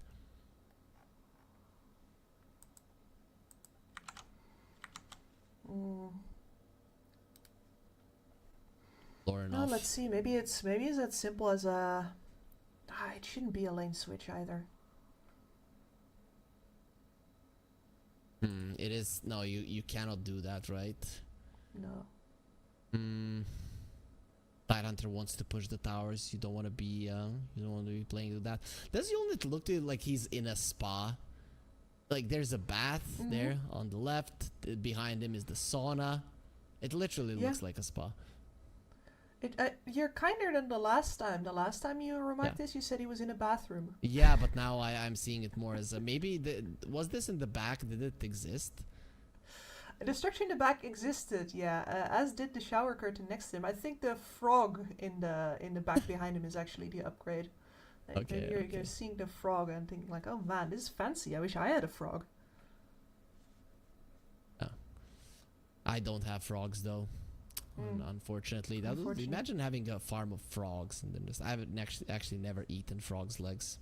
Or Well, let's see. Maybe it's as simple as a. It shouldn't be a lane switch either. It is. No, you cannot do that, right? No. Tidehunter wants to push the towers. You don't want to be playing with that. Does Unit look to like he's in a spa? Like there's a bath there on the left. Behind him is the sauna. It literally looks like a spa. You're kinder than the last time. The last time you remarked this, you said he was in a bathroom. Yeah, but now I'm seeing it more as maybe was this in the back? Did it exist? The structure in the back existed, yeah, as did the shower curtain next to him. I think the frog in the back behind him is actually the upgrade. Like, you're seeing the frog and thinking like, oh man, this is fancy. I wish I had a frog. Oh. I don't have frogs though. Unfortunately, imagine having a farm of frogs and then just I haven't actually never eaten frogs' legs,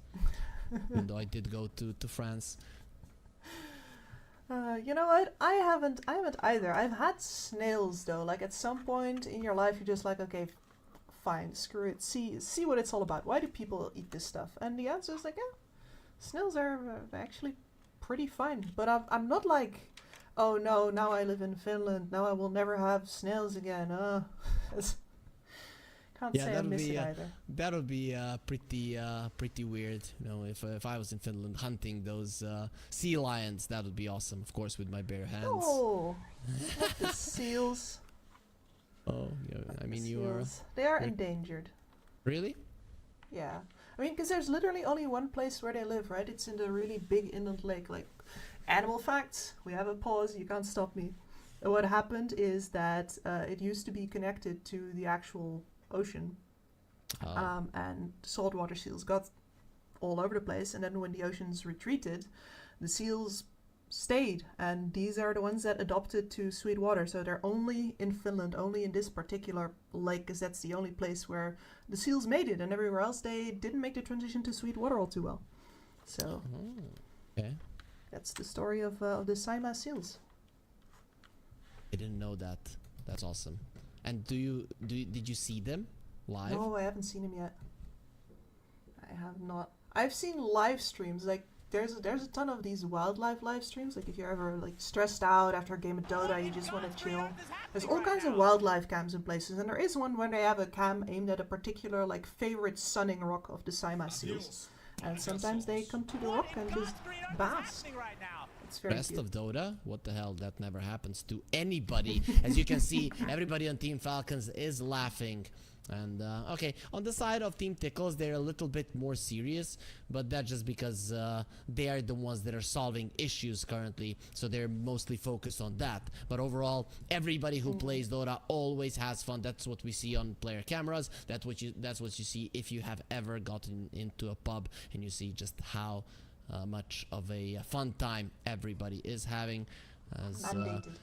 even though I did go to France. You know what? I haven't either. I've had snails though. Like at some point in your life, you're just like, okay, fine, screw it. See what it's all about. Why do people eat this stuff? And the answer is like, yeah, snails are actually pretty fine. But I'm not like, oh no, now I live in Finland. Now I will never have snails again. Can't say I miss it either. That would be pretty weird. You know, if I was in Finland hunting those sea lions, that would be awesome. Of course, with my bare hands. Oh, not the seals. Oh, yeah. I mean, They are endangered. Really? Yeah. I mean, because there's literally only one place where they live, right? It's in the really big inland lake. Like, animal facts. We have a pause. You can't stop me. What happened is that it used to be connected to the actual ocean, and saltwater seals got all over the place, and then when the oceans retreated, the seals stayed, and these are the ones that adopted to sweet water. So they're only in Finland, only in this particular lake, because that's the only place where the seals made it, and everywhere else they didn't make the transition to sweet water all too well. So okay, that's the story of the Saimaa seals. I didn't know that. That's awesome. And did you see them live? No, I haven't seen them yet. I have not. I've seen live streams. Like there's a ton of these wildlife live streams. Like if you're ever like stressed out after a game of Dota, you just want to chill. There's all kinds of wildlife cams in places, and there is one where they have a cam aimed at a particular like favorite sunning rock of the Saimaa seals. And sometimes they come to the rock and just bask. Rest of Dota? What the hell? That never happens to anybody. As you can see, everybody on Team Falcons is laughing. And okay, on the side of Team Tickles, they're a little bit more serious, but that's just because they are the ones that are solving issues currently, so they're mostly focused on that. But overall, everybody who plays Dota always has fun. That's what we see on player cameras. That's what you see if you have ever gotten into a pub and you see just how much of a fun time everybody is having. Mandated.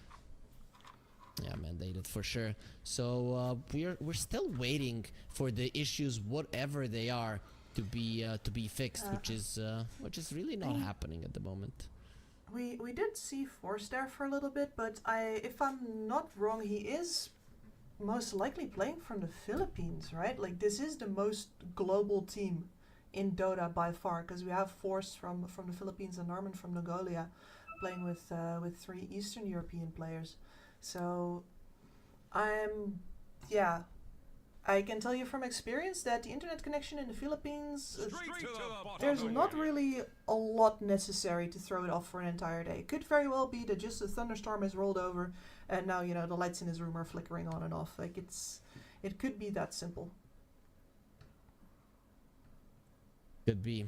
Yeah, mandated for sure. So we're still waiting for the issues, whatever they are, to be fixed, which is really not happening at the moment. We did see Force there for a little bit, but if I'm not wrong, he is most likely playing from the Philippines, right? Like this is the most global team in Dota by far, because we have Force from the Philippines and Norman from Mongolia playing with 3 Eastern European players. So I can tell you from experience that the internet connection in the Philippines, there's not really a lot necessary to throw it off for an entire day. It could very well be that just a thunderstorm has rolled over and now, you know, the lights in his room are flickering on and off. Like it could be that simple. Could be.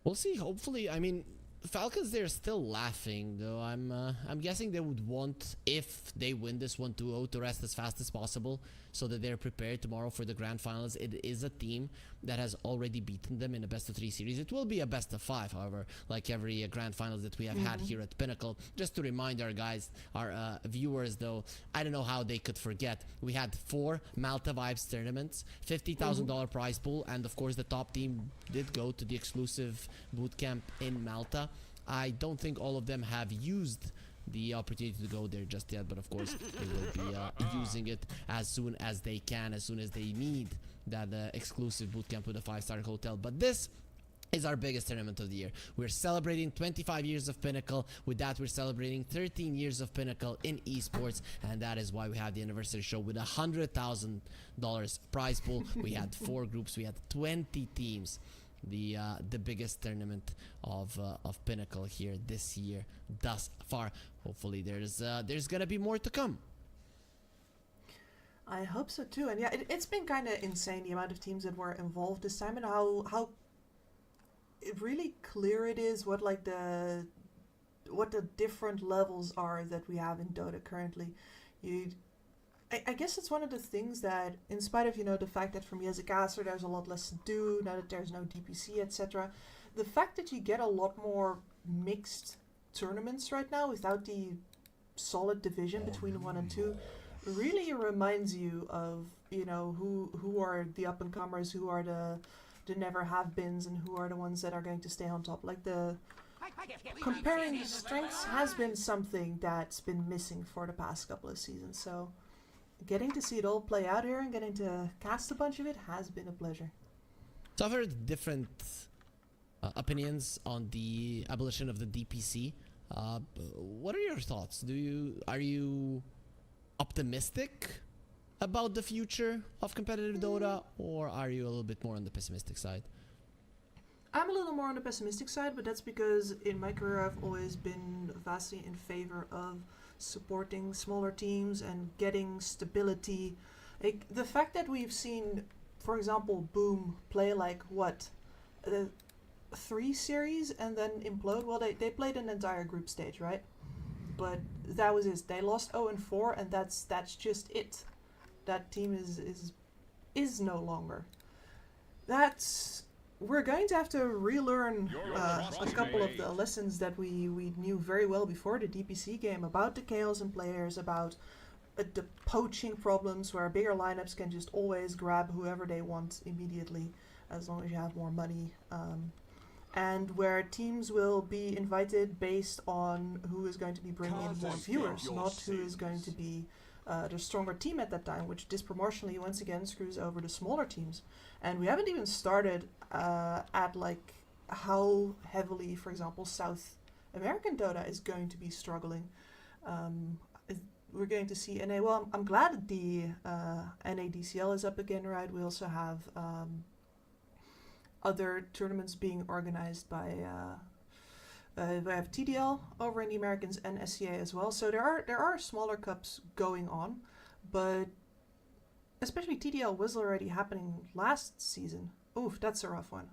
We'll see. Hopefully, I mean, Falcons, they're still laughing though. I'm guessing they would want, if they win this 1-2-0, to rest as fast as possible so that they're prepared tomorrow for the grand finals. It is a team that has already beaten them in a best of 3 series. It will be a best of 5, however, like every grand finals that we have had here at Pinnacle. Just to remind our guys, our viewers though, I don't know how they could forget. We had 4 Malta Vibes tournaments, $50,000 prize pool, and of course the top team did go to the exclusive bootcamp in Malta. I don't think all of them have used the opportunity to go there just yet, but of course they will be using it as soon as they can, as soon as they need that exclusive bootcamp with a 5-star hotel. But this is our biggest tournament of the year. We're celebrating 25 years of Pinnacle. With that, we're celebrating 13 years of Pinnacle in esports, and that is why we have the anniversary show with $100,000 prize pool. We had 4 groups, we had 20 teams. The biggest tournament of Pinnacle here this year thus far. Hopefully there's gonna be more to come. I hope so too. And yeah, it's been kind of insane the amount of teams that were involved this time, and how it really clear it is what the different levels are that we have in Dota currently. I guess it's one of the things that, in spite of, the fact that for me as a caster there's a lot less to do now that there's no DPC, etc. The fact that you get a lot more mixed tournaments right now without the solid division between 1 and 2 really reminds you of, who are the up and comers, who are the never have beens, and who are the ones that are going to stay on top. Like the comparing strengths has been something that's been missing for the past couple of seasons. So getting to see it all play out here and getting to cast a bunch of it has been a pleasure. So I've heard different opinions on the abolition of the DPC. What are your thoughts? Are you optimistic about the future of competitive Dota, or are you a little bit more on the pessimistic side? I'm a little more on the pessimistic side, but that's because in my career I've always been vastly in favor of supporting smaller teams and getting stability. Like, the fact that we've seen, for example, Boom play like 3 series and then implode. Well, they played an entire group stage, right? But that was it. They lost 0-4, and that's just it. That team is no longer. We're going to have to relearn a couple of the lessons that we knew very well before the DPC game about the chaos in players, about the poaching problems where bigger lineups can just always grab whoever they want immediately as long as you have more money, and where teams will be invited based on who is going to be bringing in more viewers, not who is going to be the stronger team at that time, which disproportionately once again screws over the smaller teams. And we haven't even started at like how heavily, for example, South American Dota is going to be struggling. We're going to see NA. Well, I'm glad that the NADCL is up again, right? We also have other tournaments being organized by we have TDL over in the Americans and SCA as well. So there are smaller cups going on, but especially TDL was already happening last season. Oof, that's a rough one.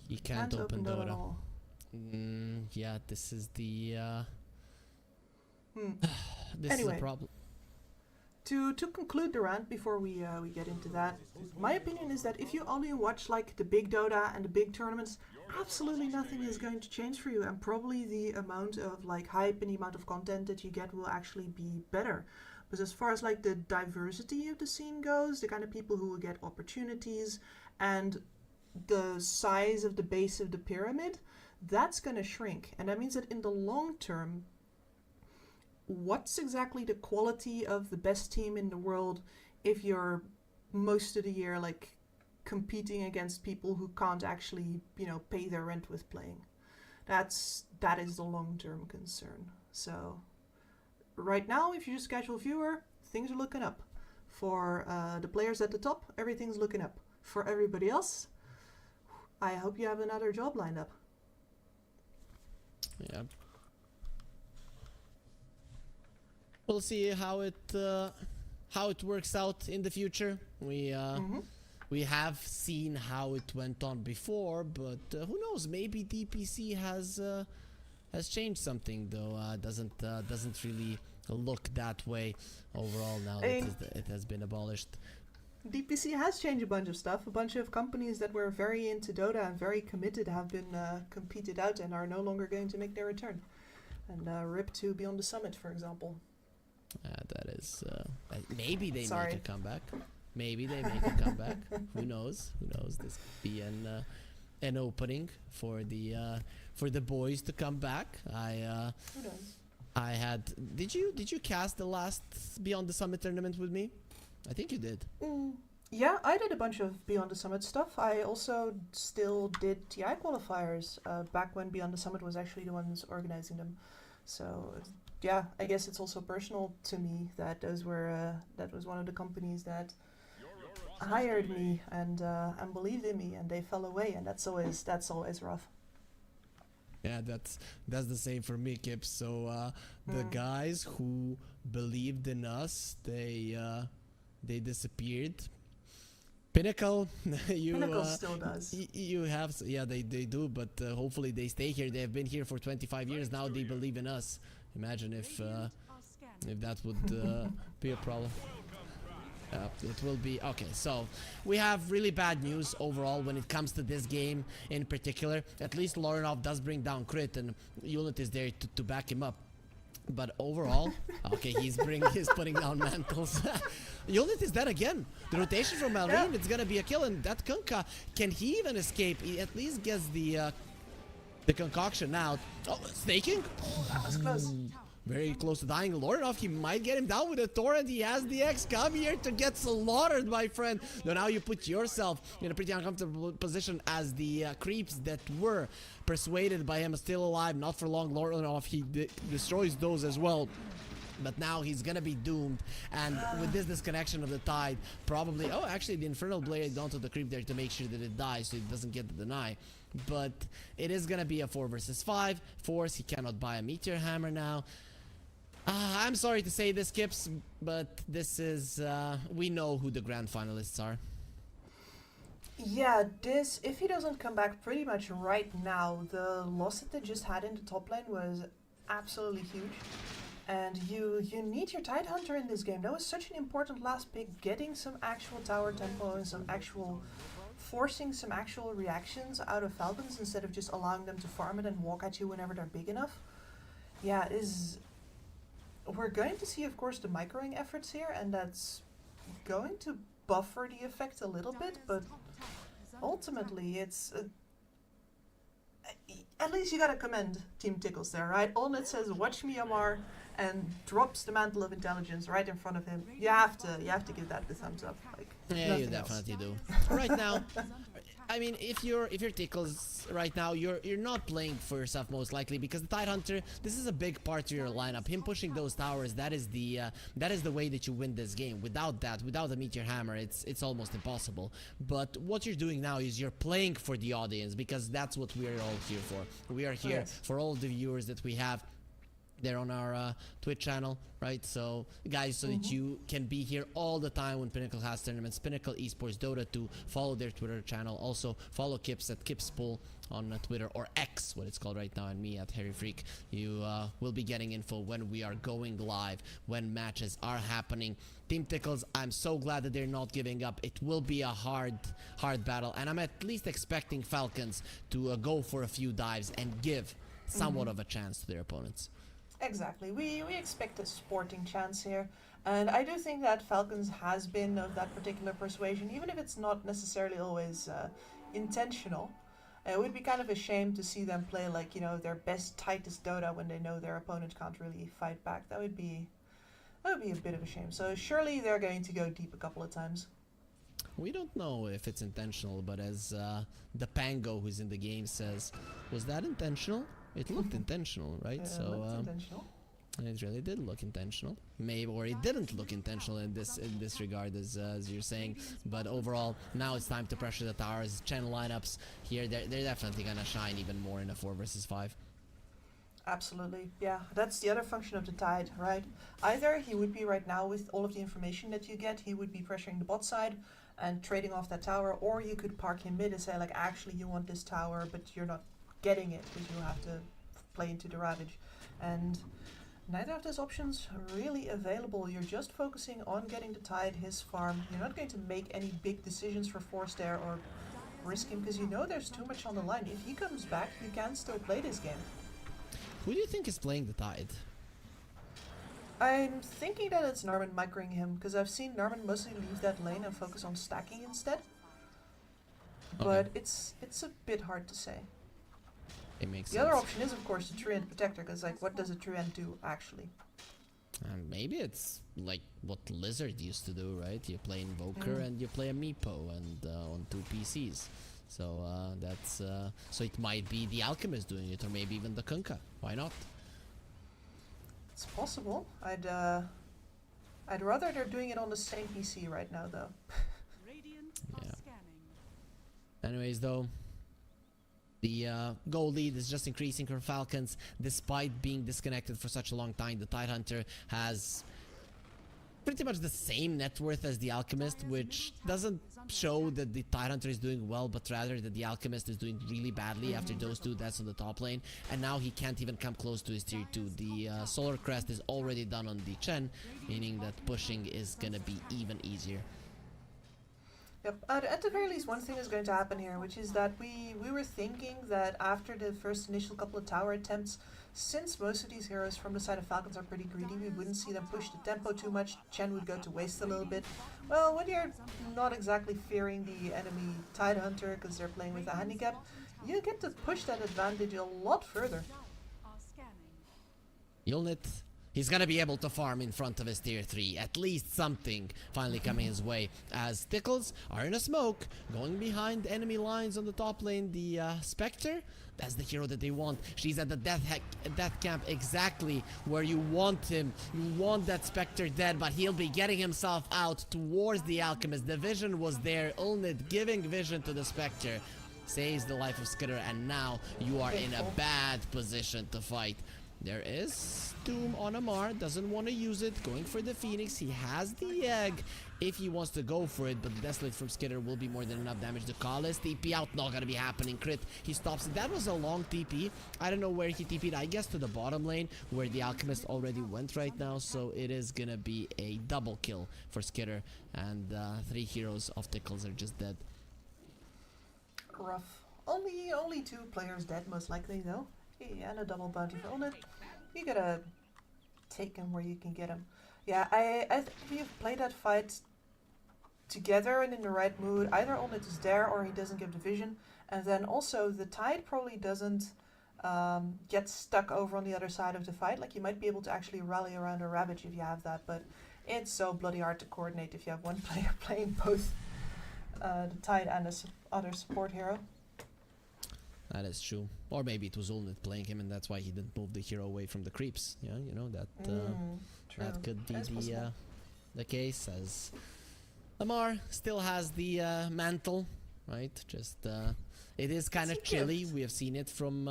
You can't open Dota. Yeah, this is the this Anyway, is the problem. To conclude the rant before we get into that, my opinion is that if you only watch like the big Dota and the big tournaments, absolutely nothing is going to change for you, and probably the amount of like hype and the amount of content that you get will actually be better. But as far as like the diversity of the scene goes, the kind of people who will get opportunities and the size of the base of the pyramid, that's going to shrink. And that means that in the long term, what's exactly the quality of the best team in the world if you're most of the year like competing against people who can't actually, pay their rent with playing? That is the long-term concern. So right now, if you're just a casual viewer, things are looking up. For the players at the top, everything's looking up. For everybody else, I hope you have another job lined up. Yeah. We'll see how it works out in the future. We we have seen how it went on before, but who knows? Maybe DPC has changed something, though. Doesn't really look that way overall now that it has been abolished. DPC has changed a bunch of stuff. A bunch of companies that were very into Dota and very committed have been competed out and are no longer going to make their return. And RIP to Beyond the Summit, for example. That is maybe they make a comeback. Maybe they make a comeback. Who knows? Who knows? This could be an opening for the boys to come back. Who knows? Did you cast the last Beyond the Summit tournament with me? I think you did. Yeah, I did a bunch of Beyond the Summit stuff. I also still did TI qualifiers back when Beyond the Summit was actually the ones organizing them. So yeah, I guess it's also personal to me that those were that was one of the companies that hired me and believed in me, and they fell away, and that's always rough. Yeah, that's the same for me, Kip. So the guys who believed in us, they disappeared. Pinnacle, Pinnacle still does. You have, yeah, they do, but hopefully they stay here. They have been here for 25 years now. They believe in us. Imagine if that would be a problem. It will be okay. So we have really bad news overall when it comes to this game in particular. At least Lorinov does bring down crit, and Unit is there to back him up. But overall, okay, he's putting down mantles. Unit is dead again. The rotation from Malrine, it's gonna be a kill, and that Kunkka, can he even escape? He at least gets the concoction out. Oh, staking? That was close. Very close to dying. Lorinov, he might get him down with a torrent. He has the X. Come here to get slaughtered, my friend. So now you put yourself in a pretty uncomfortable position as the creeps that were persuaded by him are still alive. Not for long. Lorinov, he destroys those as well. But now he's gonna be doomed, and with this disconnection of the tide, probably... Oh, actually, the Infernal Blade onto the creep there to make sure that it dies so it doesn't get the deny. But it is gonna be a 4 versus 5. Force, he cannot buy a Meteor Hammer now. I'm sorry to say this, Kips, but this is... we know who the grand finalists are. Yeah, if he doesn't come back pretty much right now, the loss that they just had in the top lane was absolutely huge. And you need your Tidehunter in this game. That was such an important last pick, getting some actual tower tempo and forcing some actual reactions out of Falcons instead of just allowing them to farm it and walk at you whenever they're big enough. Yeah, we're going to see, of course, the microing efforts here, and that's going to buffer the effect a little bit, but ultimately it's... at least you gotta commend Team Tickles there, right? All it says, watch me, Amar, and drops the mantle of intelligence right in front of him. You have to give that the thumbs up. Like, yeah, you definitely do. Right now, I mean, if you're Tickles right now, you're not playing for yourself most likely, because the Tidehunter, this is a big part of your lineup. Him pushing those towers, that is the way that you win this game. Without that, without the Meteor Hammer, it's almost impossible. But what you're doing now is you're playing for the audience, because that's what we're all here for. We are here for all the viewers that we have. They're on our Twitch channel, right? So, guys, so that you can be here all the time when Pinnacle has tournaments. Pinnacle Esports, Dota 2. Follow their Twitter channel. Also, follow Kips at Kipspool on Twitter, or X, what it's called right now, and me at Harry Freak. You will be getting info when we are going live, when matches are happening. Team Tickles, I'm so glad that they're not giving up. It will be a hard battle, and I'm at least expecting Falcons to go for a few dives and give somewhat of a chance to their opponents. Exactly. We expect a sporting chance here. And I do think that Falcons has been of that particular persuasion, even if it's not necessarily always intentional. It would be kind of a shame to see them play like, you know, their best, tightest Dota when they know their opponent can't really fight back. That would be a bit of a shame. So surely they're going to go deep a couple of times. We don't know if it's intentional, but as the Pango who's in the game says, was that intentional? It looked intentional, right? So it looked intentional. It really did look intentional. Maybe, or it didn't look intentional in this regard, as you're saying. But overall, now it's time to pressure the towers. Channel lineups here, they're definitely gonna shine even more in a 4 versus 5. Absolutely, yeah. That's the other function of the Tide, right? Either he would be right now with all of the information that you get, he would be pressuring the bot side, and trading off that tower, or you could park him mid and say like, actually you want this tower, but you're not getting it because you have to play into the Ravage. And neither of those options are really available. You're just focusing on getting the Tide, his farm. You're not going to make any big decisions for Force there or risk him because you know there's too much on the line. If he comes back, you can still play this game. Who do you think is playing the Tide? I'm thinking that it's Narman microing him because I've seen Narman mostly leave that lane and focus on stacking instead. But it's a bit hard to say. It makes The sense. other option is of course the Truant Protector because like what does a Truant do actually? Maybe it's like what Lizard used to do, right? You play Invoker and you play a Meepo and on 2 PCs. So that's so it might be the Alchemist doing it, or maybe even the Kunkka. Why not? It's possible. I'd rather they're doing it on the same PC right now though. Radiant are Yeah. scanning. Anyways, though, the goal lead is just increasing for Falcons. Despite being disconnected for such a long time, the Tidehunter has pretty much the same net worth as the Alchemist, which doesn't show that the Tidehunter is doing well, but rather that the Alchemist is doing really badly after those 2 deaths on the top lane, and now he can't even come close to his tier 2. The Solar Crest is already done on the Chen, meaning that pushing is gonna be even easier. Yep. At the very least, one thing is going to happen here, which is that we were thinking that after the first initial couple of tower attempts, since most of these heroes from the side of Falcons are pretty greedy, we wouldn't see them push the tempo too much. Chen would go to waste a little bit. Well, when you're not exactly fearing the enemy Tidehunter because they're playing with a handicap, you get to push that advantage a lot further. Are scanning. Yulnit, he's gonna be able to farm in front of his tier 3. At least something finally coming his way, as Tickles are in a smoke, going behind enemy lines on the top lane. The Spectre, that's the hero that they want. She's at the death camp, exactly where you want him. You want that Spectre dead, but he'll be getting himself out towards the Alchemist. The vision was there, Yulnit giving vision to the Spectre. Saves the life of Skitter, and now you are in a bad position to fight. There is Doom on Amar, doesn't want to use it, going for the Phoenix. He has the egg if he wants to go for it, but the Desolate from Skitter will be more than enough damage to call his TP out. Not gonna be happening. Crit, he stops it. That was a long TP. I don't know where he TP'd, I guess to the bottom lane where the Alchemist already went right now, so it is gonna be a double kill for Skitter, and 3 heroes of Tickles are just dead. Rough. Only 2 players dead, most likely though. Yeah, and a double bounty for Yulnit. You gotta take him where you can get him. Yeah, I think if you've played that fight together and in the right mood, either Yulnit is there or he doesn't give the vision, and then also the Tide probably doesn't get stuck over on the other side of the fight. Like you might be able to actually rally around a Ravage if you have that, but it's so bloody hard to coordinate if you have one player playing both the Tide and the other support hero. That is true. Or maybe it was Yulnit playing him, and that's why he didn't move the hero away from the creeps. Yeah, you know, that that could be the case, as Amar still has the mantle, right? Just it is kind of chilly. We have seen it from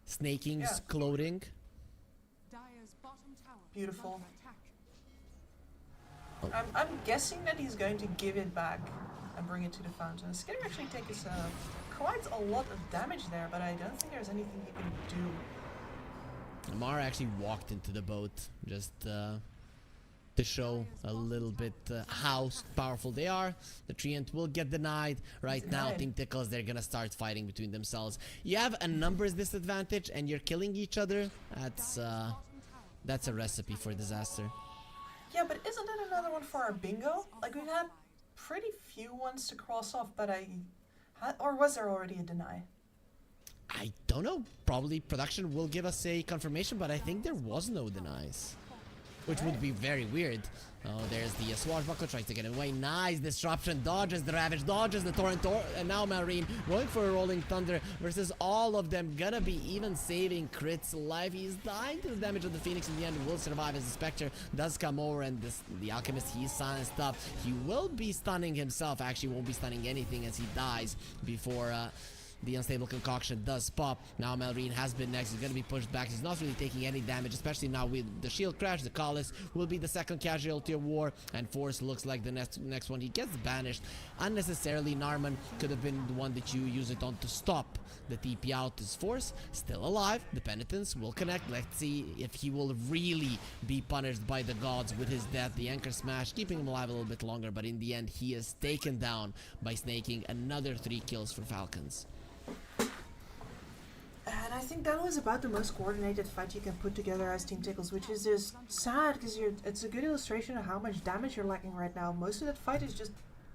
Snaking's clothing. Dire's bottom tower is Beautiful. under attack. I'm guessing that he's going to give it back and bring it to the fountain. Skitter actually takes quite a lot of damage there, but I don't think there's anything he can do. Amar actually walked into the boat just to show a little bit how powerful they are. The Treant will get denied. Right now, Team Tickles, they're gonna start fighting between themselves. You have a numbers disadvantage and you're killing each other. That's a recipe for disaster. Yeah, but isn't it another one for our bingo? Like, we've had pretty few ones to cross off, but or was there already a deny? I don't know. Probably production will give us a confirmation, but I think there was no denies, which would be very weird. Oh, there's the Swashbuckler, tries to get away. Nice disruption, dodges the Ravage, dodges the Torrent, and now Marine going for a Rolling Thunder versus all of them. Gonna be even saving Crit's life. He's dying to the damage of the Phoenix in the end. Will survive as the Spectre does come over, and the Alchemist, he's silenced up. He will be stunning himself. Actually, won't be stunning anything as he dies before The unstable concoction does pop. Now Malrine has been next. He's going to be pushed back. He's not really taking any damage, especially now with the shield crash. The Collis will be the second casualty of war, and Force looks like the next one. He gets banished unnecessarily. Narman could have been the one that you use it on to stop the TP out. His Force still alive. The penitence will connect. Let's see if he will really be punished by the gods with his death. The anchor smash keeping him alive a little bit longer, but in the end he is taken down by snaking. Another 3 kills for Falcons. And I think that was about the most coordinated fight you can put together as Team Tickles, which is just sad because it's a good illustration of how much damage you're lacking right now. Most of that fight is just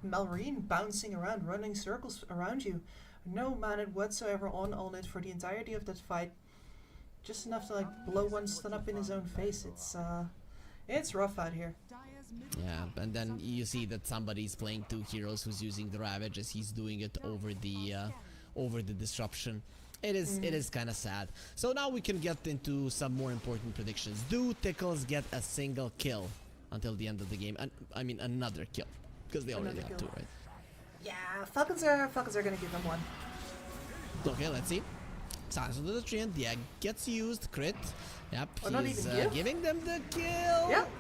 Malrine bouncing around, running circles around you. No mana whatsoever on it for the entirety of that fight. Just enough to like blow one stun up in his own face. It's rough out here. Yeah, and then you see that somebody's playing 2 heroes who's using the Ravage as he's doing it over the disruption. It is kind of sad. So now we can get into some more important predictions. Do Tickles get a single kill until the end of the game? I mean another kill, because they already have 2, right? Yeah, Falcons are gonna give them one. Okay, let's see. Silence of the Treant, the egg gets used, crit. Yep, not he's even giving them the kill. Yep.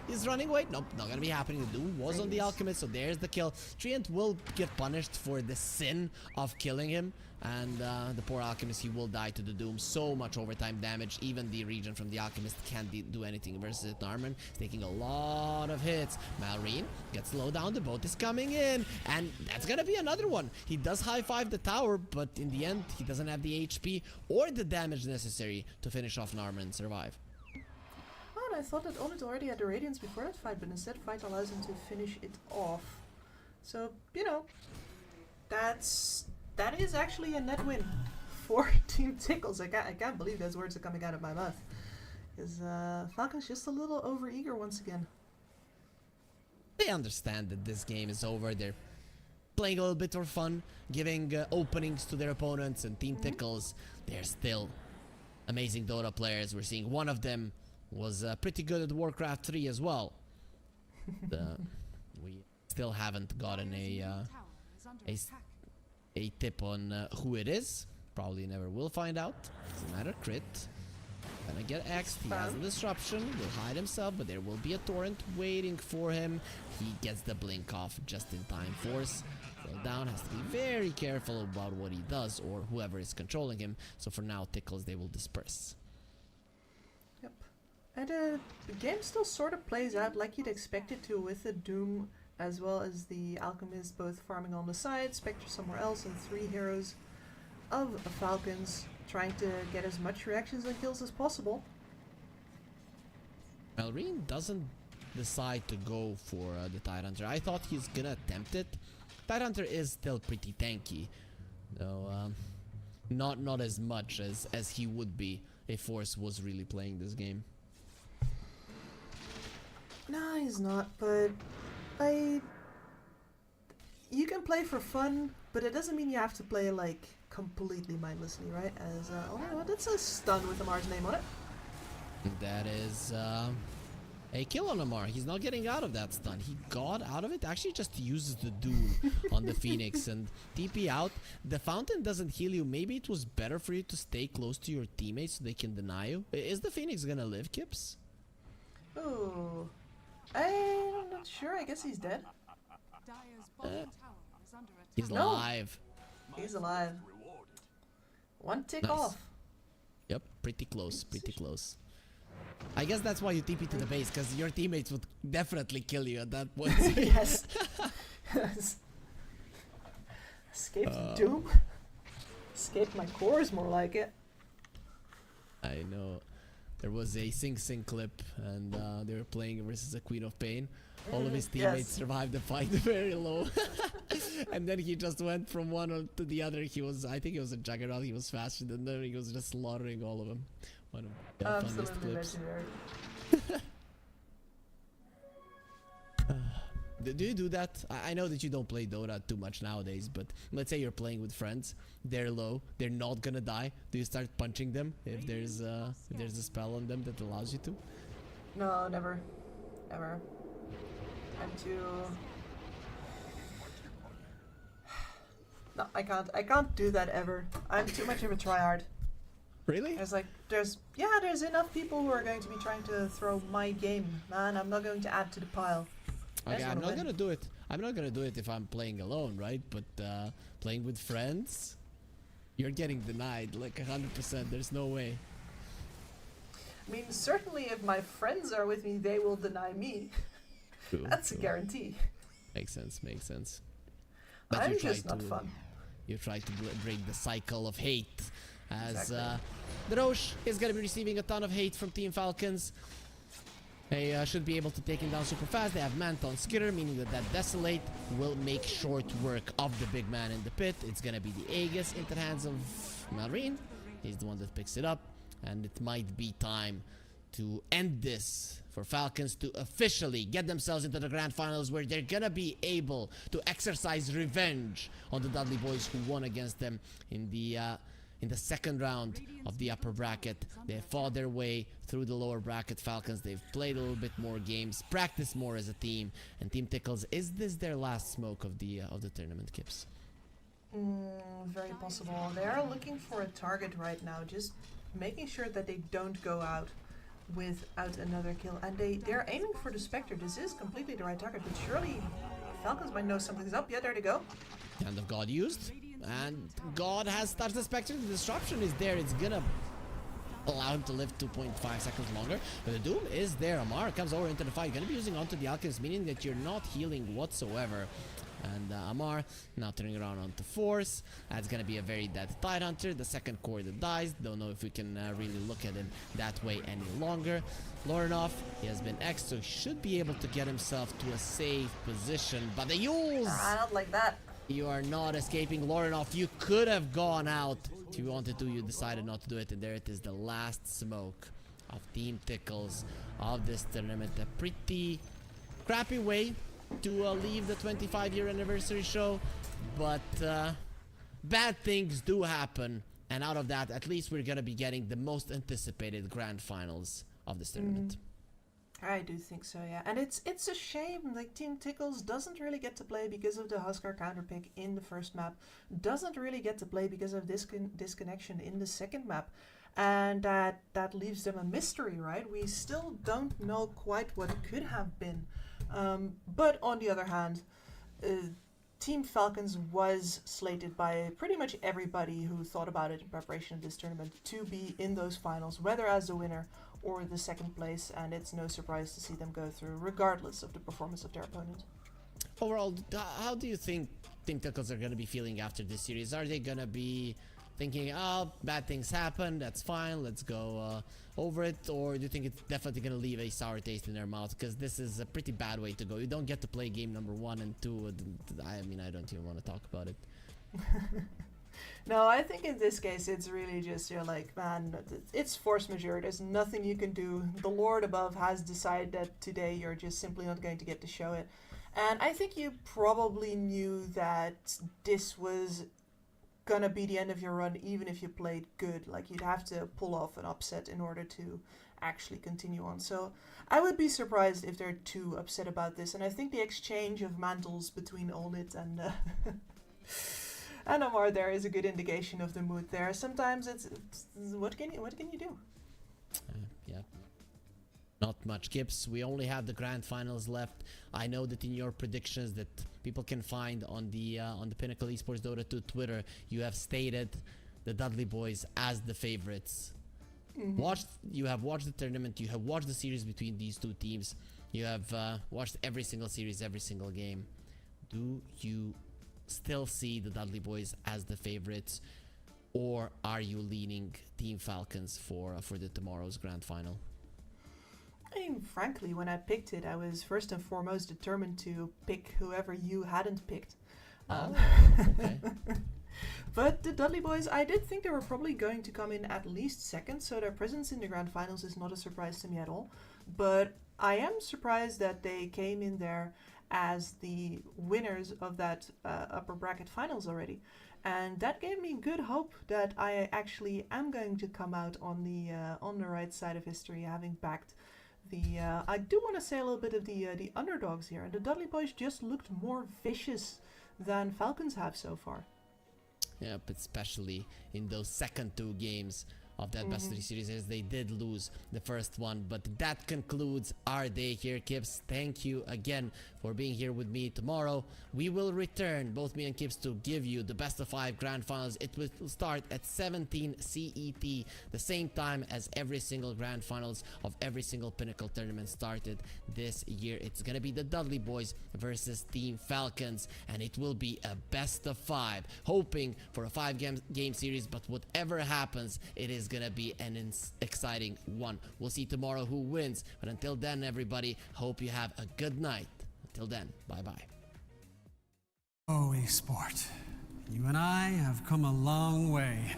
He's running away. Nope, not gonna be happening. The Doom was on the Alchemist, so there's the kill. Treant will get punished for the sin of killing him. And the poor Alchemist, he will die to the Doom. So much overtime damage. Even the regen from the Alchemist can't do anything versus it. Narman is taking a lot of hits. Malrine gets slowed down. The boat is coming in. And that's gonna be another one. He does high-five the tower, but in the end, he doesn't have the HP or the damage necessary to finish off Narman and survive. Oh, and I thought that Onit already had the Radiance before that fight, but instead fight allows him to finish it off. So, you know, that is actually a net win for Team Tickles. I can't believe those words are coming out of my mouth. Because Falcon's just a little overeager once again. They understand that this game is over. They're playing a little bit for fun, giving openings to their opponents, and Team Tickles, they're still amazing Dota players. We're seeing one of them was pretty good at Warcraft 3 as well. We still haven't gotten a tip on who it is. Probably never will find out. Doesn't matter. Crit. Gonna get X'd. He has a disruption. Will hide himself, but there will be a torrent waiting for him. He gets the blink off just in time. Force fell down. Has to be very careful about what he does or whoever is controlling him. So for now, Tickles, they will disperse. Yep. And the game still sort of plays out like you'd expect it to, with the Doom as well as the Alchemist both farming on the side, Spectre somewhere else, and 3 heroes of Falcons trying to get as much reactions and kills as possible. Malrine doesn't decide to go for the Tidehunter. I thought he's gonna attempt it. Tidehunter is still pretty tanky, though not as much as he would be if Force was really playing this game. No, he's not, but you can play for fun, but it doesn't mean you have to play like completely mindlessly, right? As oh no, that's a stun with Amar's name on it. That is a kill on Amar. He's not getting out of that stun. He got out of it. Actually just uses the Doom on the Phoenix and TP out. The fountain doesn't heal you. Maybe it was better for you to stay close to your teammates so they can deny you. Is the Phoenix gonna live, Kips? Oh, I'm not sure. I guess he's dead. He's No. alive. He's alive. One tick Nice. off. Yep, pretty close, pretty close. I guess that's why you TP to the base, because your teammates would definitely kill you at that point. Yes. Escaped Doom. Escaped my cores, more like it. I know. There was a Sing Sing clip, and they were playing versus a Queen of Pain. All of his teammates Yes. survived the fight very low. And then he just went from one to the other. I think he was a Juggernaut. He was faster than them. He was just slaughtering all of them. One of the funniest Absolutely clips. legendary. Do you do that? I know that you don't play Dota too much nowadays, but let's say you're playing with friends. They're low. They're not gonna die. Do you start punching them if there's a spell on them that allows you to? No, never. Ever. I'm too... No, I can't. I can't do that ever. I'm too much of a tryhard. Really? There's enough people who are going to be trying to throw my game, man. I'm not going to add to the pile. Okay, I'm not gonna do it. I'm not gonna do it if I'm playing alone, right? But playing with friends, you're getting denied like 100%. There's no way. I mean, certainly if my friends are with me, they will deny me. True, That's a true. guarantee. Makes sense. Makes sense. I'm you try just not fun. You try to break the cycle of hate, as Exactly. the Roche is gonna be receiving a ton of hate from Team Falcons. They should be able to take him down super fast. They have Manta on Skitter, meaning that Desolate will make short work of the big man in the pit. It's gonna be the Aegis into the hands of Malrine. He's the one that picks it up, and it might be time to end this for Falcons to officially get themselves into the grand finals, where they're gonna be able to exercise revenge on the Dudley boys who won against them in the second round of the upper bracket. They fought their way through the lower bracket. Falcons, they've played a little bit more games, practiced more as a team. And Team Tickles, is this their last smoke of the tournament, Kips? Very possible. They are looking for a target right now, just making sure that they don't go out without another kill. And they're aiming for the Spectre. This is completely the right target, but surely Falcons might know something's up. Yeah, there they go. Hand of God used. And God has touched the Spectre. The disruption is there. It's gonna allow him to live 2.5 seconds longer. But the Doom is there. Amar comes over into the fight. Gonna be using onto the Alchemist, meaning that you're not healing whatsoever. And Amar now turning around onto Force. That's gonna be a very dead Tidehunter. The second core that dies. Don't know if we can really look at him that way any longer. Lorinov, he has been X, so he should be able to get himself to a safe position. But the Yules! Not like that. You are not escaping Lorinov. You could have gone out if you wanted to. You decided not to do it. And there it is, the last smoke of Team Tickles of this tournament. A pretty crappy way to leave the 25-year anniversary show. But bad things do happen. And out of that, at least we're going to be getting the most anticipated grand finals of this tournament. I do think so, yeah. And it's a shame, like Team Tickles doesn't really get to play because of the Huskar counterpick in the first map, doesn't really get to play because of disconnection in the second map, and that leaves them a mystery, right? We still don't know quite what it could have been. But on the other hand, Team Falcons was slated by pretty much everybody who thought about it in preparation of this tournament to be in those finals, whether as the winner or the second place, and it's no surprise to see them go through, regardless of the performance of their opponent. Overall, how do you think Team Tickles are going to be feeling after this series? Are they going to be thinking, oh, bad things happen, that's fine, let's go over it? Or do you think it's definitely going to leave a sour taste in their mouth? Because this is a pretty bad way to go. You don't get to play game number 1 and 2. I mean, I don't even want to talk about it. No, I think in this case it's really just, you're like, man, it's force majeure. There's nothing you can do. The Lord above has decided that today you're just simply not going to get to show it. And I think you probably knew that this was gonna be the end of your run, even if you played good. Like, you'd have to pull off an upset in order to actually continue on. So I would be surprised if they're too upset about this. And I think the exchange of mantles between Olnit and and Amar there is a good indication of the mood there. Sometimes it's what can you do? Yeah. Not much, Gibbs. We only have the grand finals left. I know that in your predictions that people can find on the Pinnacle Esports Dota 2 Twitter, you have stated the Dudley boys as the favorites. You have watched the tournament. You have watched the series between these two teams. You have watched every single series, every single game. Do you still see the Dudley boys as the favorites, or are you leaning Team Falcons for the tomorrow's grand final? I mean, frankly, when I picked it, I was first and foremost determined to pick whoever you hadn't picked. Okay. But the Dudley boys, I did think they were probably going to come in at least second, so their presence in the grand finals is not a surprise to me at all. But I am surprised that they came in there as the winners of that upper bracket finals already. And that gave me good hope that I actually am going to come out on the right side of history, having backed the I do want to say a little bit of the underdogs here, and the Dudley boys just looked more vicious than Falcons have so far. Yep, especially in those second 2 games of that best of 3 series, as they did lose the first one. But that concludes our day here, Kips. Thank you again for being here with me. Tomorrow we will return, both me and Kips, to give you the best of 5 grand finals. It will start at 17 CET, the same time as every single grand finals of every single Pinnacle tournament started this year. It's gonna be the Dudley boys versus Team Falcons, and it will be a best of 5, hoping for a 5 game series. But whatever happens, it is gonna be an exciting one. We'll see tomorrow who wins, but until then, everybody, hope you have a good night. Until then, bye bye. Oh, esport. You and I have come a long way.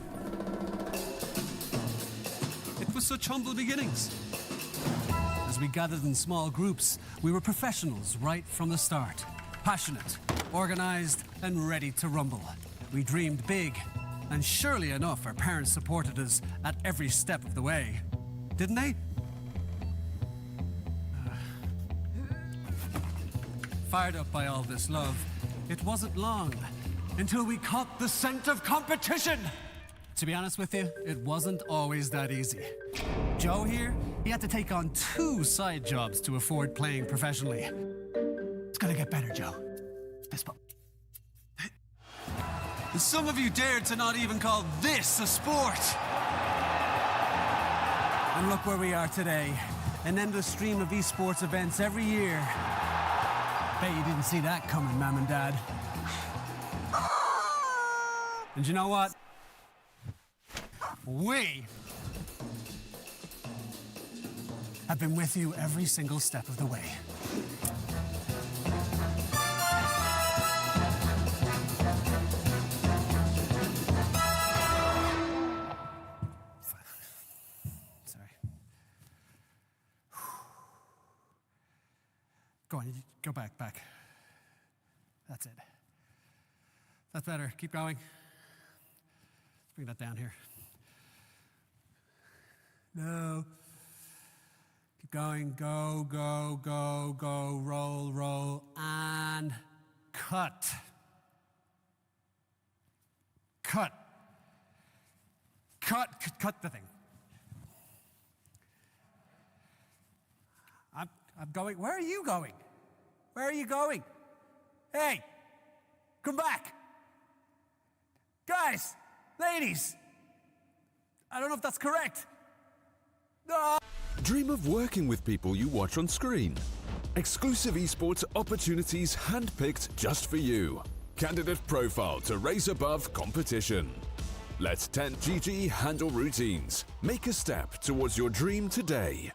It was such humble beginnings. As we gathered in small groups, we were professionals right from the start. Passionate, organized, and ready to rumble. We dreamed big, and surely enough, our parents supported us at every step of the way. Didn't they? Fired up by all this love, it wasn't long until we caught the scent of competition. To be honest with you, it wasn't always that easy. Joe here, he had to take on 2 side jobs to afford playing professionally. It's gonna get better, Joe. Fist bump. Some of you dared to not even call this a sport. And look where we are today. An endless stream of esports events every year. Bet you didn't see that coming, Mom and Dad. And you know what? We have been with you every single step of the way. Go on, go back. That's it. That's better. Keep going. Let's bring that down here. No. Keep going. Go. Roll. And cut. Cut the thing. I'm going. Where are you going? Where are you going? Hey, come back. Guys, ladies. I don't know if that's correct. No. Dream of working with people you watch on screen. Exclusive esports opportunities handpicked just for you. Candidate profile to raise above competition. Let 10GG handle routines. Make a step towards your dream today.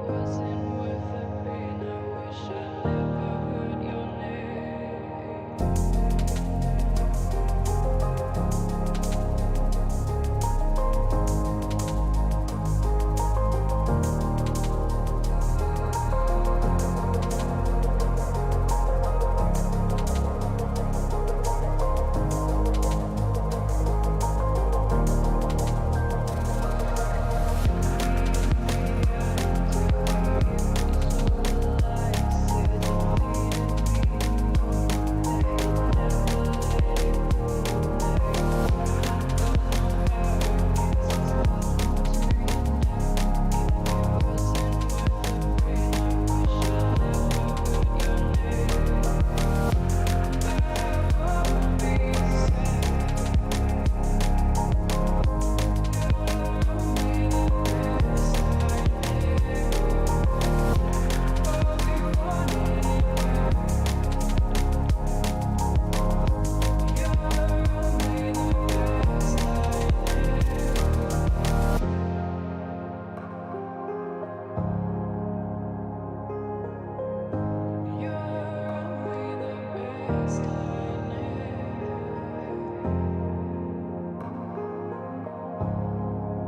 Wasn't worth the pain, I wish I never heard your name.